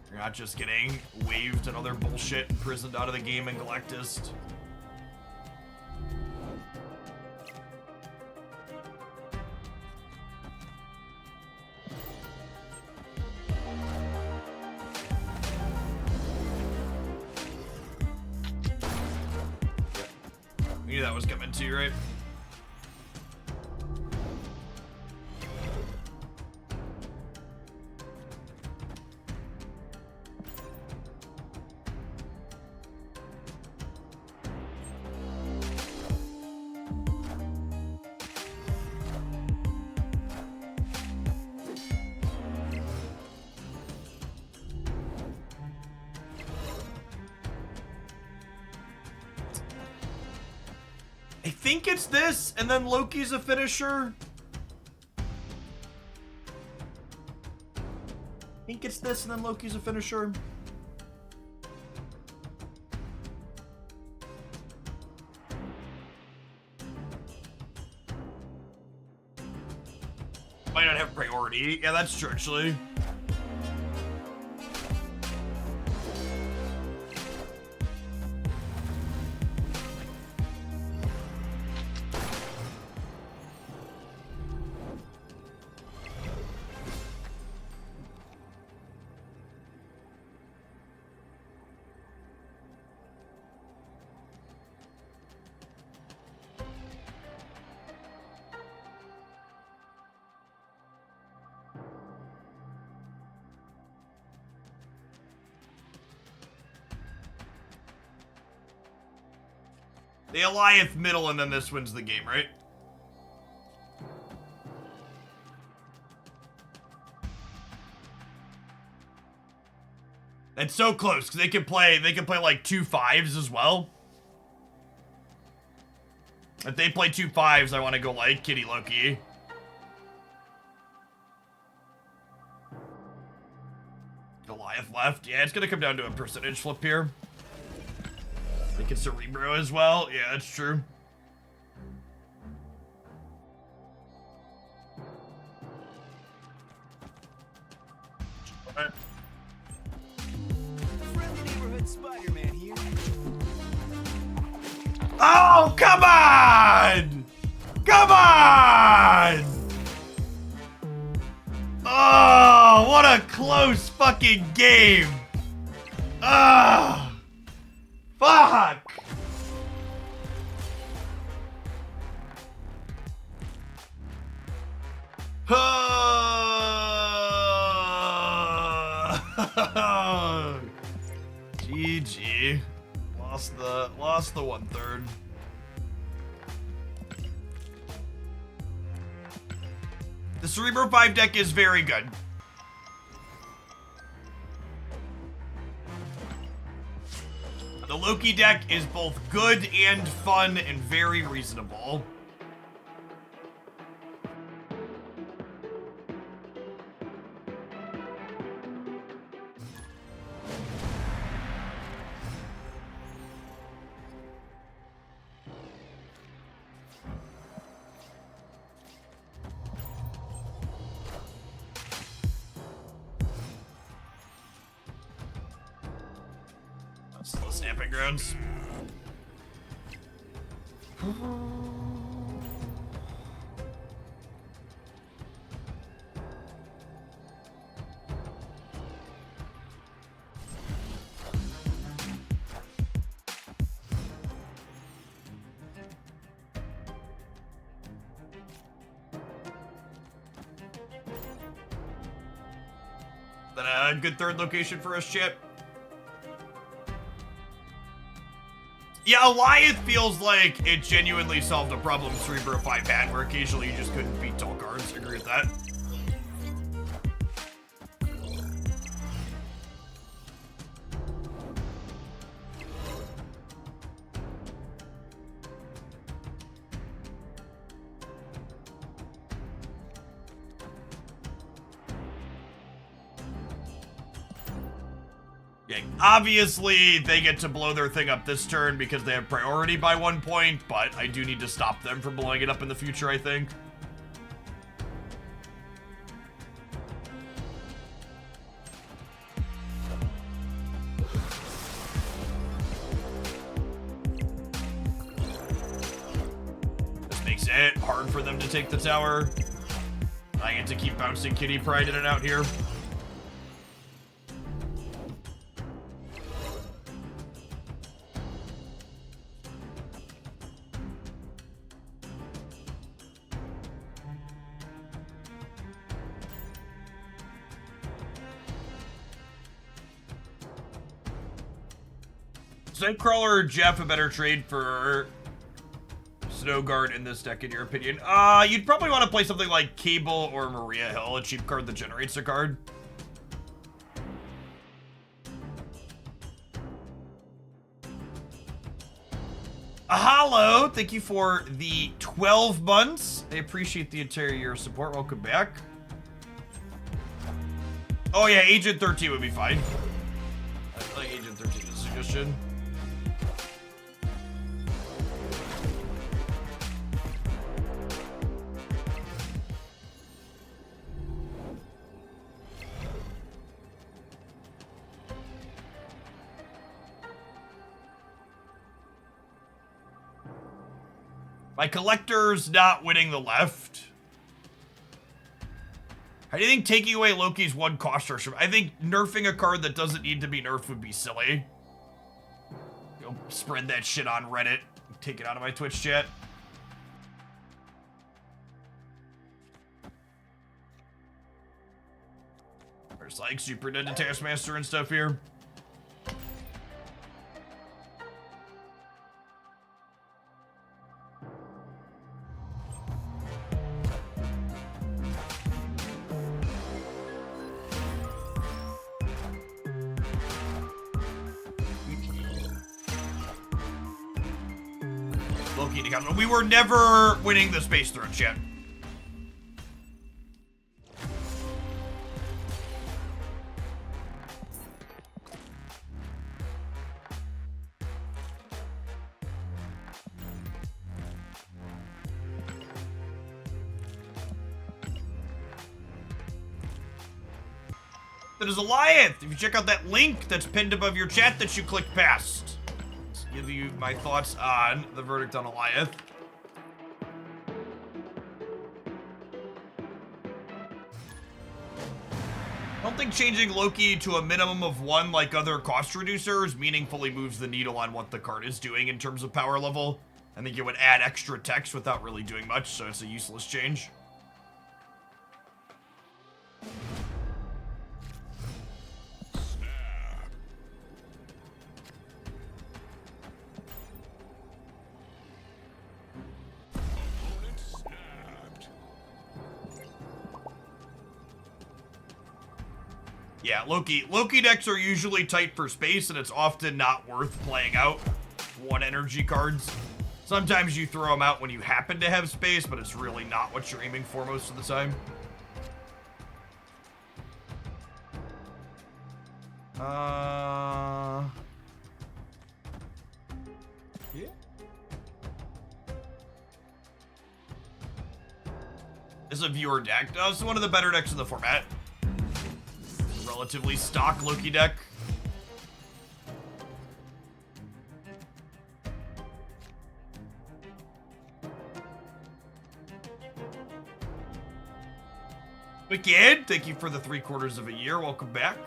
You're not just getting waved and other bullshit and prisoned out of the game in Galactus. We knew that was coming too, right? I think it's this, and then Loki's a finisher. I think it's this, and then Loki's a finisher. Might not have priority. Yeah, that's true, actually. The Goliath middle, and then this wins the game, right? That's so close, because they can play like 2 5s as well. If they play 2 5s, I want to go like Kitty Loki. Goliath left. Yeah, it's gonna come down to a percentage flip here. I think it's Cerebro as well. Yeah, that's true. Friendly neighborhood Spider-Man here. Oh, come on! Come on! Oh, what a close fucking game. Ah. Fuck! GG. Lost the 1/3. The Cerebro 5 deck is very good. The Loki deck is both good and fun and very reasonable. Still snapping grounds. That a good third location for us, Chip? Yeah, Alliance feels like it genuinely solved a problem Cerebro 5 had, where occasionally you just couldn't beat tall cards. I agree with that. Yeah, obviously, they get to blow their thing up this turn because they have priority by 1 point, but I do need to stop them from blowing it up in the future, I think. This makes it hard for them to take the tower. I get to keep bouncing Kitty Pride in and out here. Nightcrawler or Jeff a better trade for Snowguard in this deck, in your opinion? You'd probably want to play something like Cable or Maria Hill, a cheap card that generates a card. Hollow, thank you for the 12 months. I appreciate the entire year of support. Welcome back. Oh yeah, Agent 13 would be fine. I like Agent 13 as a suggestion. My collector's not winning the left. How do you think taking away Loki's one cost rush? I think nerfing a card that doesn't need to be nerfed would be silly. Go spread that shit on Reddit. Take it out of my Twitch chat. There's like Super Ninja Taskmaster and stuff here. We were never winning the Space Throne yet. That is Alliance. If you check out that link that's pinned above your chat that you clicked past. Give you my thoughts on the verdict on Alliance. I don't think changing Loki to a minimum of 1 like other cost reducers meaningfully moves the needle on what the card is doing in terms of power level. I think it would add extra text without really doing much, so it's a useless change. Yeah, Loki decks are usually tight for space, and it's often not worth playing out 1 energy cards. Sometimes you throw them out when you happen to have space, but it's really not what you're aiming for most of the time. Yeah. This is a viewer deck. It's one of the better decks in the format. Relatively stock Loki deck. McCann, thank you for the 3/4 of a year. Welcome back.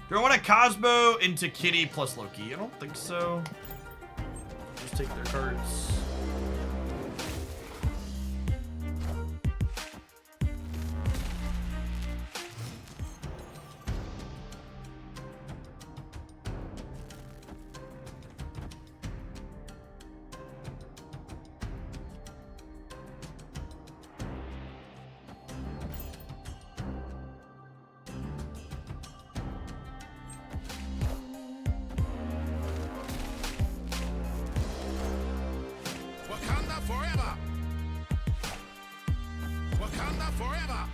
Do I want a Cosmo into Kitty plus Loki? I don't think so. Just take their cards. Wakanda forever! Wakanda forever!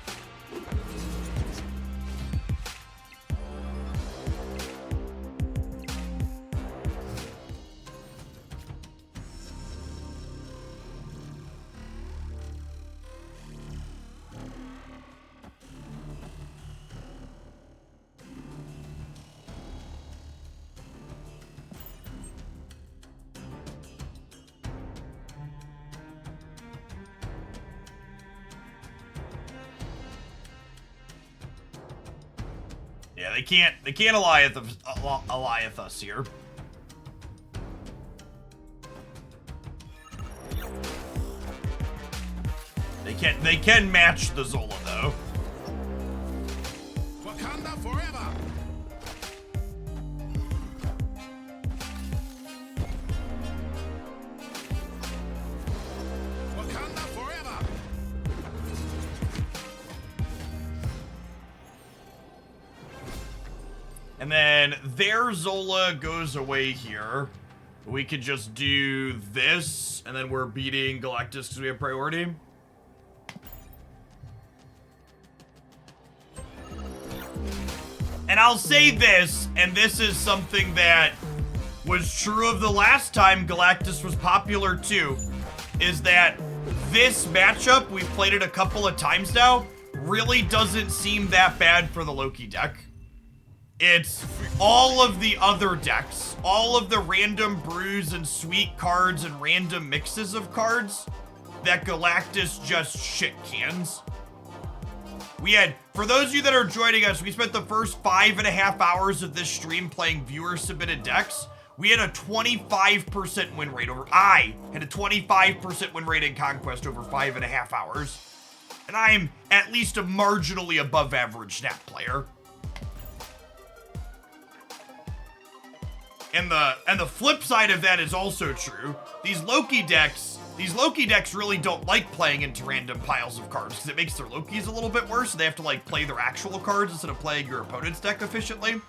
Yeah, they can't Alliath us here. They can match the Zola though. Wakanda forever! Wakanda forever! And then their Zola goes away here. We could just do this, and then we're beating Galactus because we have priority. And I'll say this, and this is something that was true of the last time Galactus was popular too, is that this matchup, we've played it a couple of times now, really doesn't seem that bad for the Loki deck. It's all of the other decks, all of the random brews and sweet cards and random mixes of cards that Galactus just shit cans. We had, for those of you that are joining us, we spent the first 5.5 hours of this stream playing viewer-submitted decks. We had a 25% win rate over, I had a 25% win rate in Conquest over 5.5 hours. And I'm at least a marginally above average snap player. And the flip side of that is also true. These Loki decks really don't like playing into random piles of cards because it makes their Lokis a little bit worse. So they have to like play their actual cards instead of playing your opponent's deck efficiently.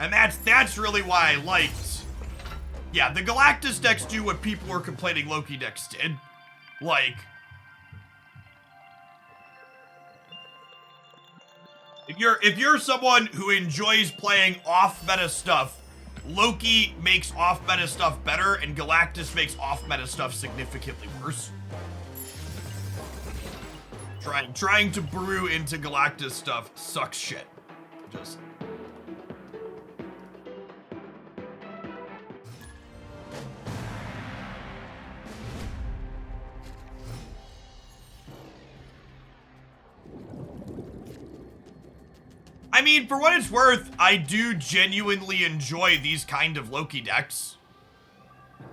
And that's really why I liked. Yeah, the Galactus decks do what people were complaining Loki decks did. Like, if you're someone who enjoys playing off-meta stuff, Loki makes off-meta stuff better, and Galactus makes off-meta stuff significantly worse. Trying to brew into Galactus stuff sucks shit. Just. I mean, for what it's worth, I do genuinely enjoy these kind of Loki decks.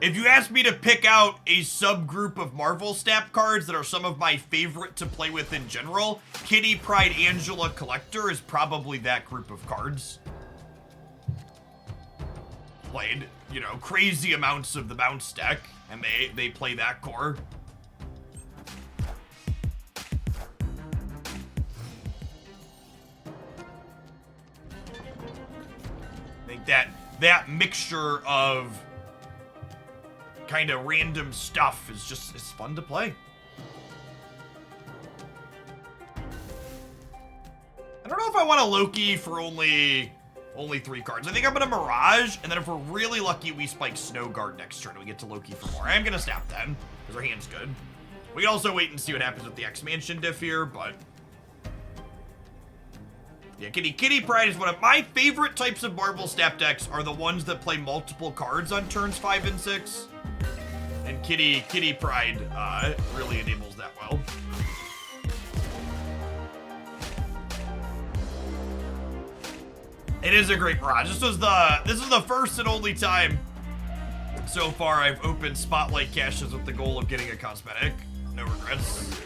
If you ask me to pick out a subgroup of Marvel Snap cards that are some of my favorite to play with in general, Kitty Pryde Angela Collector is probably that group of cards. Played, you know, crazy amounts of the bounce deck, and they play that core. I think that mixture of kind of random stuff is just, it's fun to play. I don't know if I want a Loki for only 3 cards. I think I'm gonna Mirage, and then if we're really lucky, we spike Snow Guard next turn and we get to Loki for more. I am gonna snap then, because our hand's good. We can also wait and see what happens with the X-Mansion diff here, but yeah, Kitty Pryde is one of my favorite types of Marvel Snap decks, are the ones that play multiple cards on turns 5 and 6. And Kitty Pryde really enables that well. It is a great barrage. This is the first and only time so far I've opened Spotlight caches with the goal of getting a cosmetic. No regrets.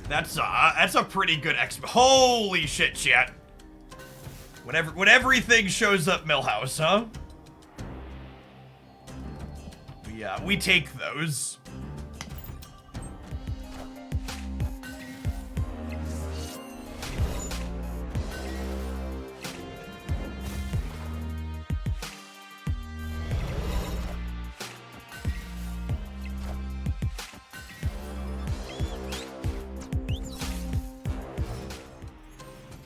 That's a pretty good exp. Holy shit, chat. When everything shows up Millhouse, huh? Yeah, we take those.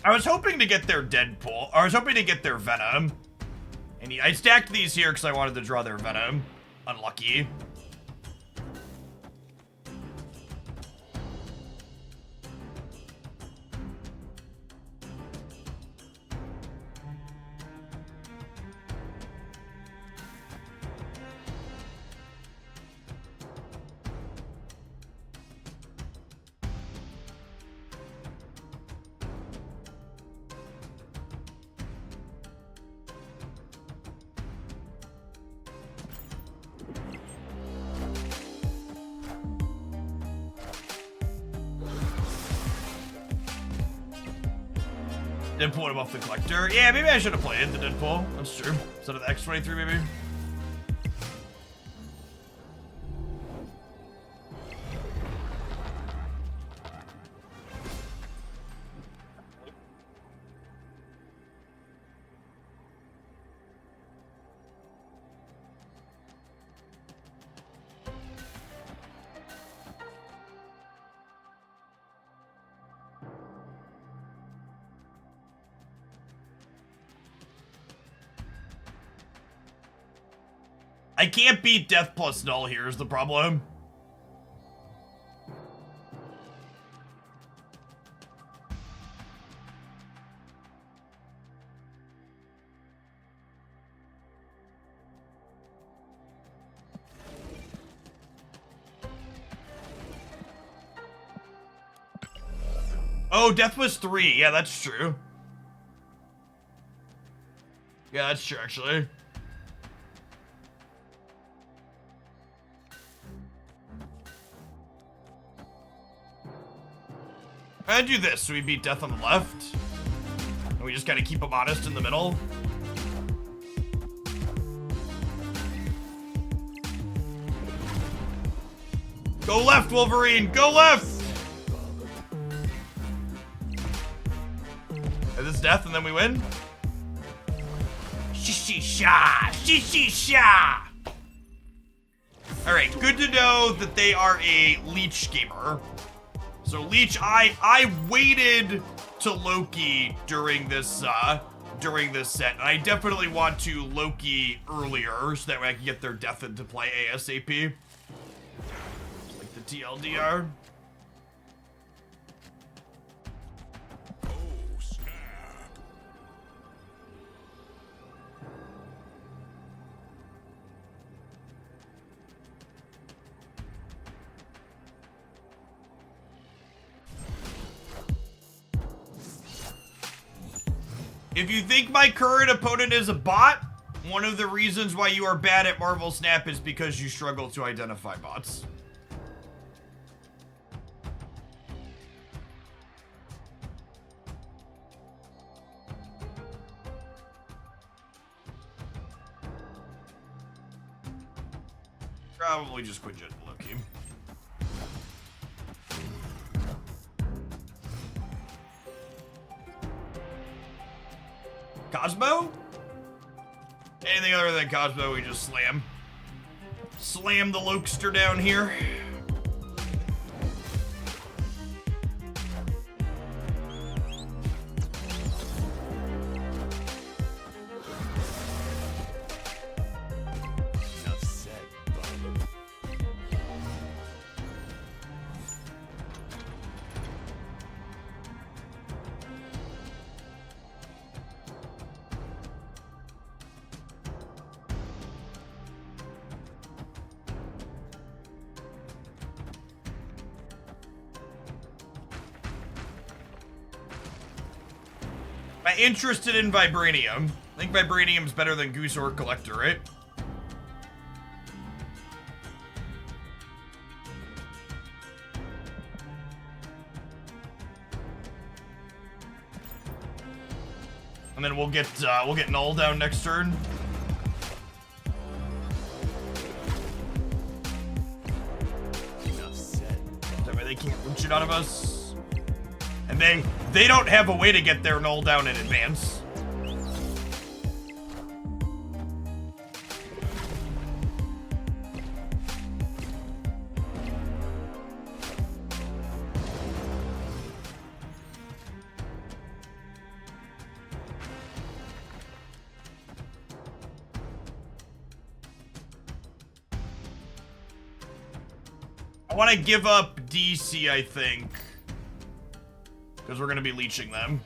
I was hoping to get their Deadpool. I was hoping to get their Venom. And I stacked these here because I wanted to draw their Venom. Unlucky. Deadpool him off the collector. Yeah, maybe I should have played the Deadpool. That's true. Instead of the X-23, maybe. I can't beat Death plus Null here is the problem. Oh, Death was 3. Yeah, that's true. Yeah, that's true, actually. I do this, so we beat Death on the left. And we just gotta keep him honest in the middle. Go left, Wolverine! Go left! And this Death, and then we win? Shishisha! Shishisha! Alright, good to know that they are a Leech gamer. So Leech, I waited to Loki during this set, and I definitely want to Loki earlier so that way I can get their Death into play ASAP. Like the TLDR. If you think my current opponent is a bot, one of the reasons why you are bad at Marvel Snap is because you struggle to identify bots. Probably just quit Jet Loki. Cosmo? Anything other than Cosmo, we just slam. Slam the Lokester down here. Enough said, Bob. Am I interested in Vibranium? I think Vibranium's better than Goose or Collector, right? And then we'll get Null down next turn. Enough said. That way they can't loot it out of us. And they don't have a way to get their Null down in advance. I want to give up DC, I think. Because we're going to be leeching them.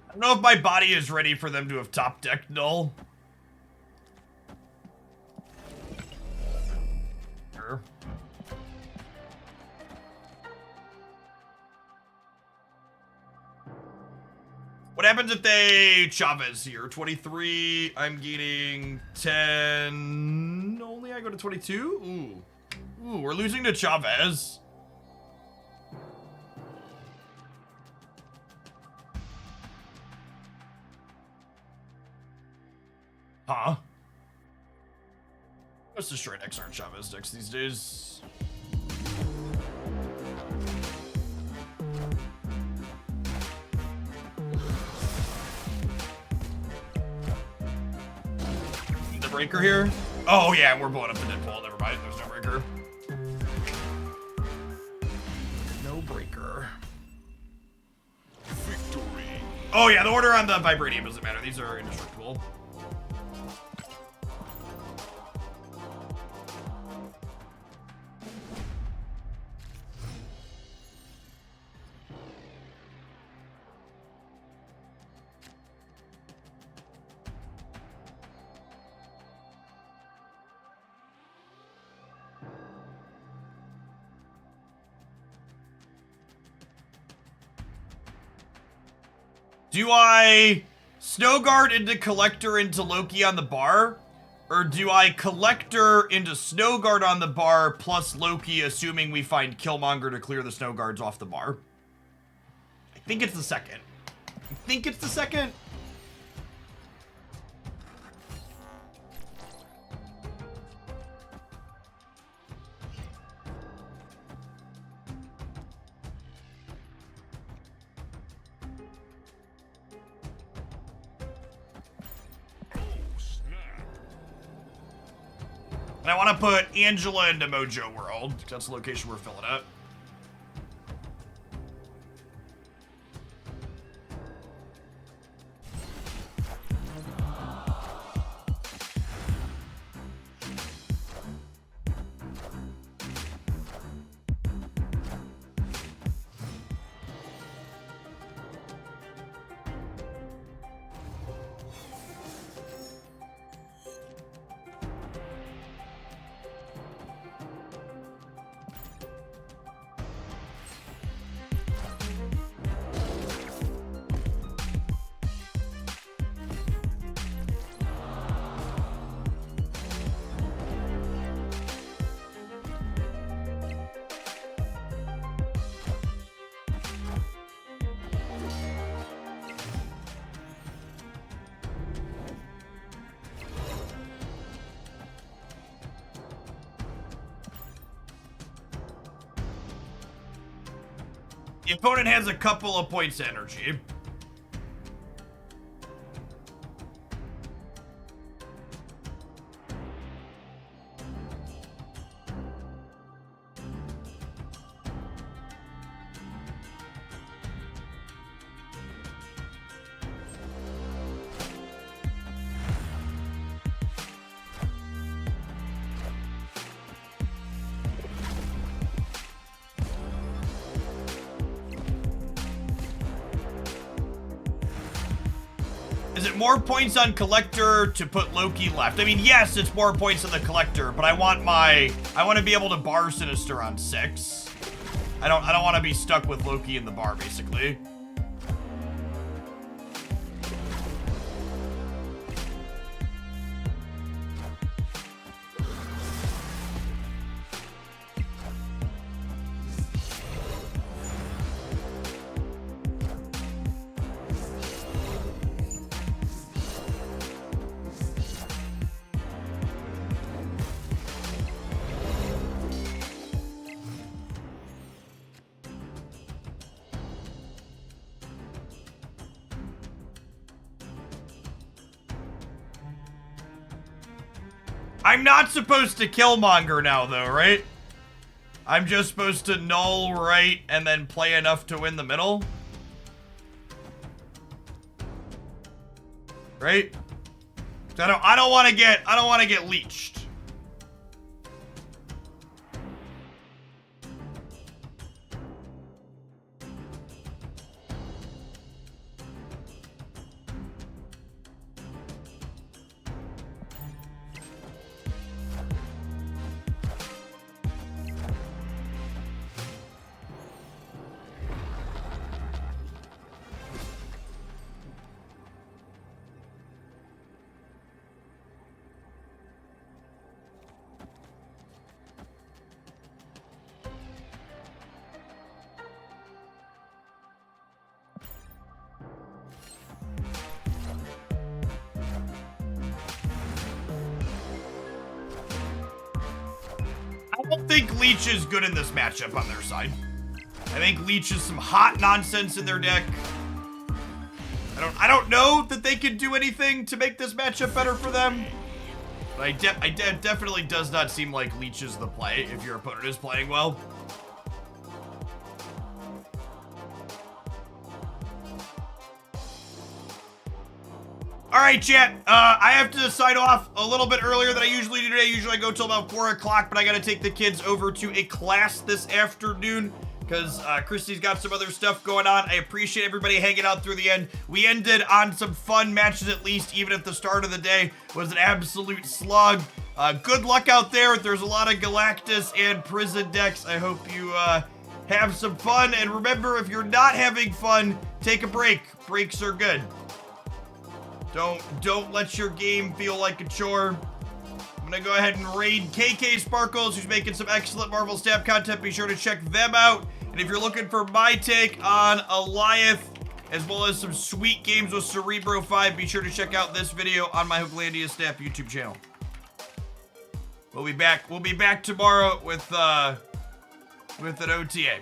I don't know if my body is ready for them to have top decked Null. Sure. What happens if they Chavez here? 23, I'm gaining 10. Only I go to 22? Ooh, we're losing to Chavez. Huh? Let's destroy X aren't Chavez decks these days. The breaker here? Oh yeah, we're blowing up the Deadpool. Never mind, there's no breaker. No breaker. Victory. Oh yeah, the order on the Vibranium doesn't matter. These are indestructible. Do I Snowguard into Collector into Loki on the bar? Or do I Collector into Snowguard on the bar plus Loki, assuming we find Killmonger to clear the Snowguards off the bar? I think it's the second. I think it's the second. And I want to put Angela into Mojo World, 'cause that's the location we're filling up. The opponent has a couple of points of energy. more points on Collector to put Loki left? I mean, yes, it's more points on the Collector, but I want to be able to bar Sinister on 6. I don't want to be stuck with Loki in the bar, basically. I'm not supposed to Killmonger now, though, right? I'm just supposed to null right and then play enough to win the middle? Right? I don't want to get leeched. I don't think Leech is good in this matchup on their side. I think Leech is some hot nonsense in their deck. I don't know that they could do anything to make this matchup better for them. But definitely does not seem like Leech is the play if your opponent is playing well. All right, chat. I have to sign off a little bit earlier than I usually do today. Usually I go till about 4 o'clock, but I got to take the kids over to a class this afternoon because Christy's got some other stuff going on. I appreciate everybody hanging out through the end. We ended on some fun matches at least, even if the start of the day was an absolute slug. Good luck out there. There's a lot of Galactus and Prison decks. I hope you have some fun. And remember, if you're not having fun, take a break. Breaks are good. Don't let your game feel like a chore. I'm gonna go ahead and raid KK Sparkles, who's making some excellent Marvel Stab content. Be sure to check them out. And if you're looking for my take on Alioth, as well as some sweet games with Cerebro 5, be sure to check out this video on my Hooglandia Staff YouTube channel. We'll be back tomorrow with an OTA.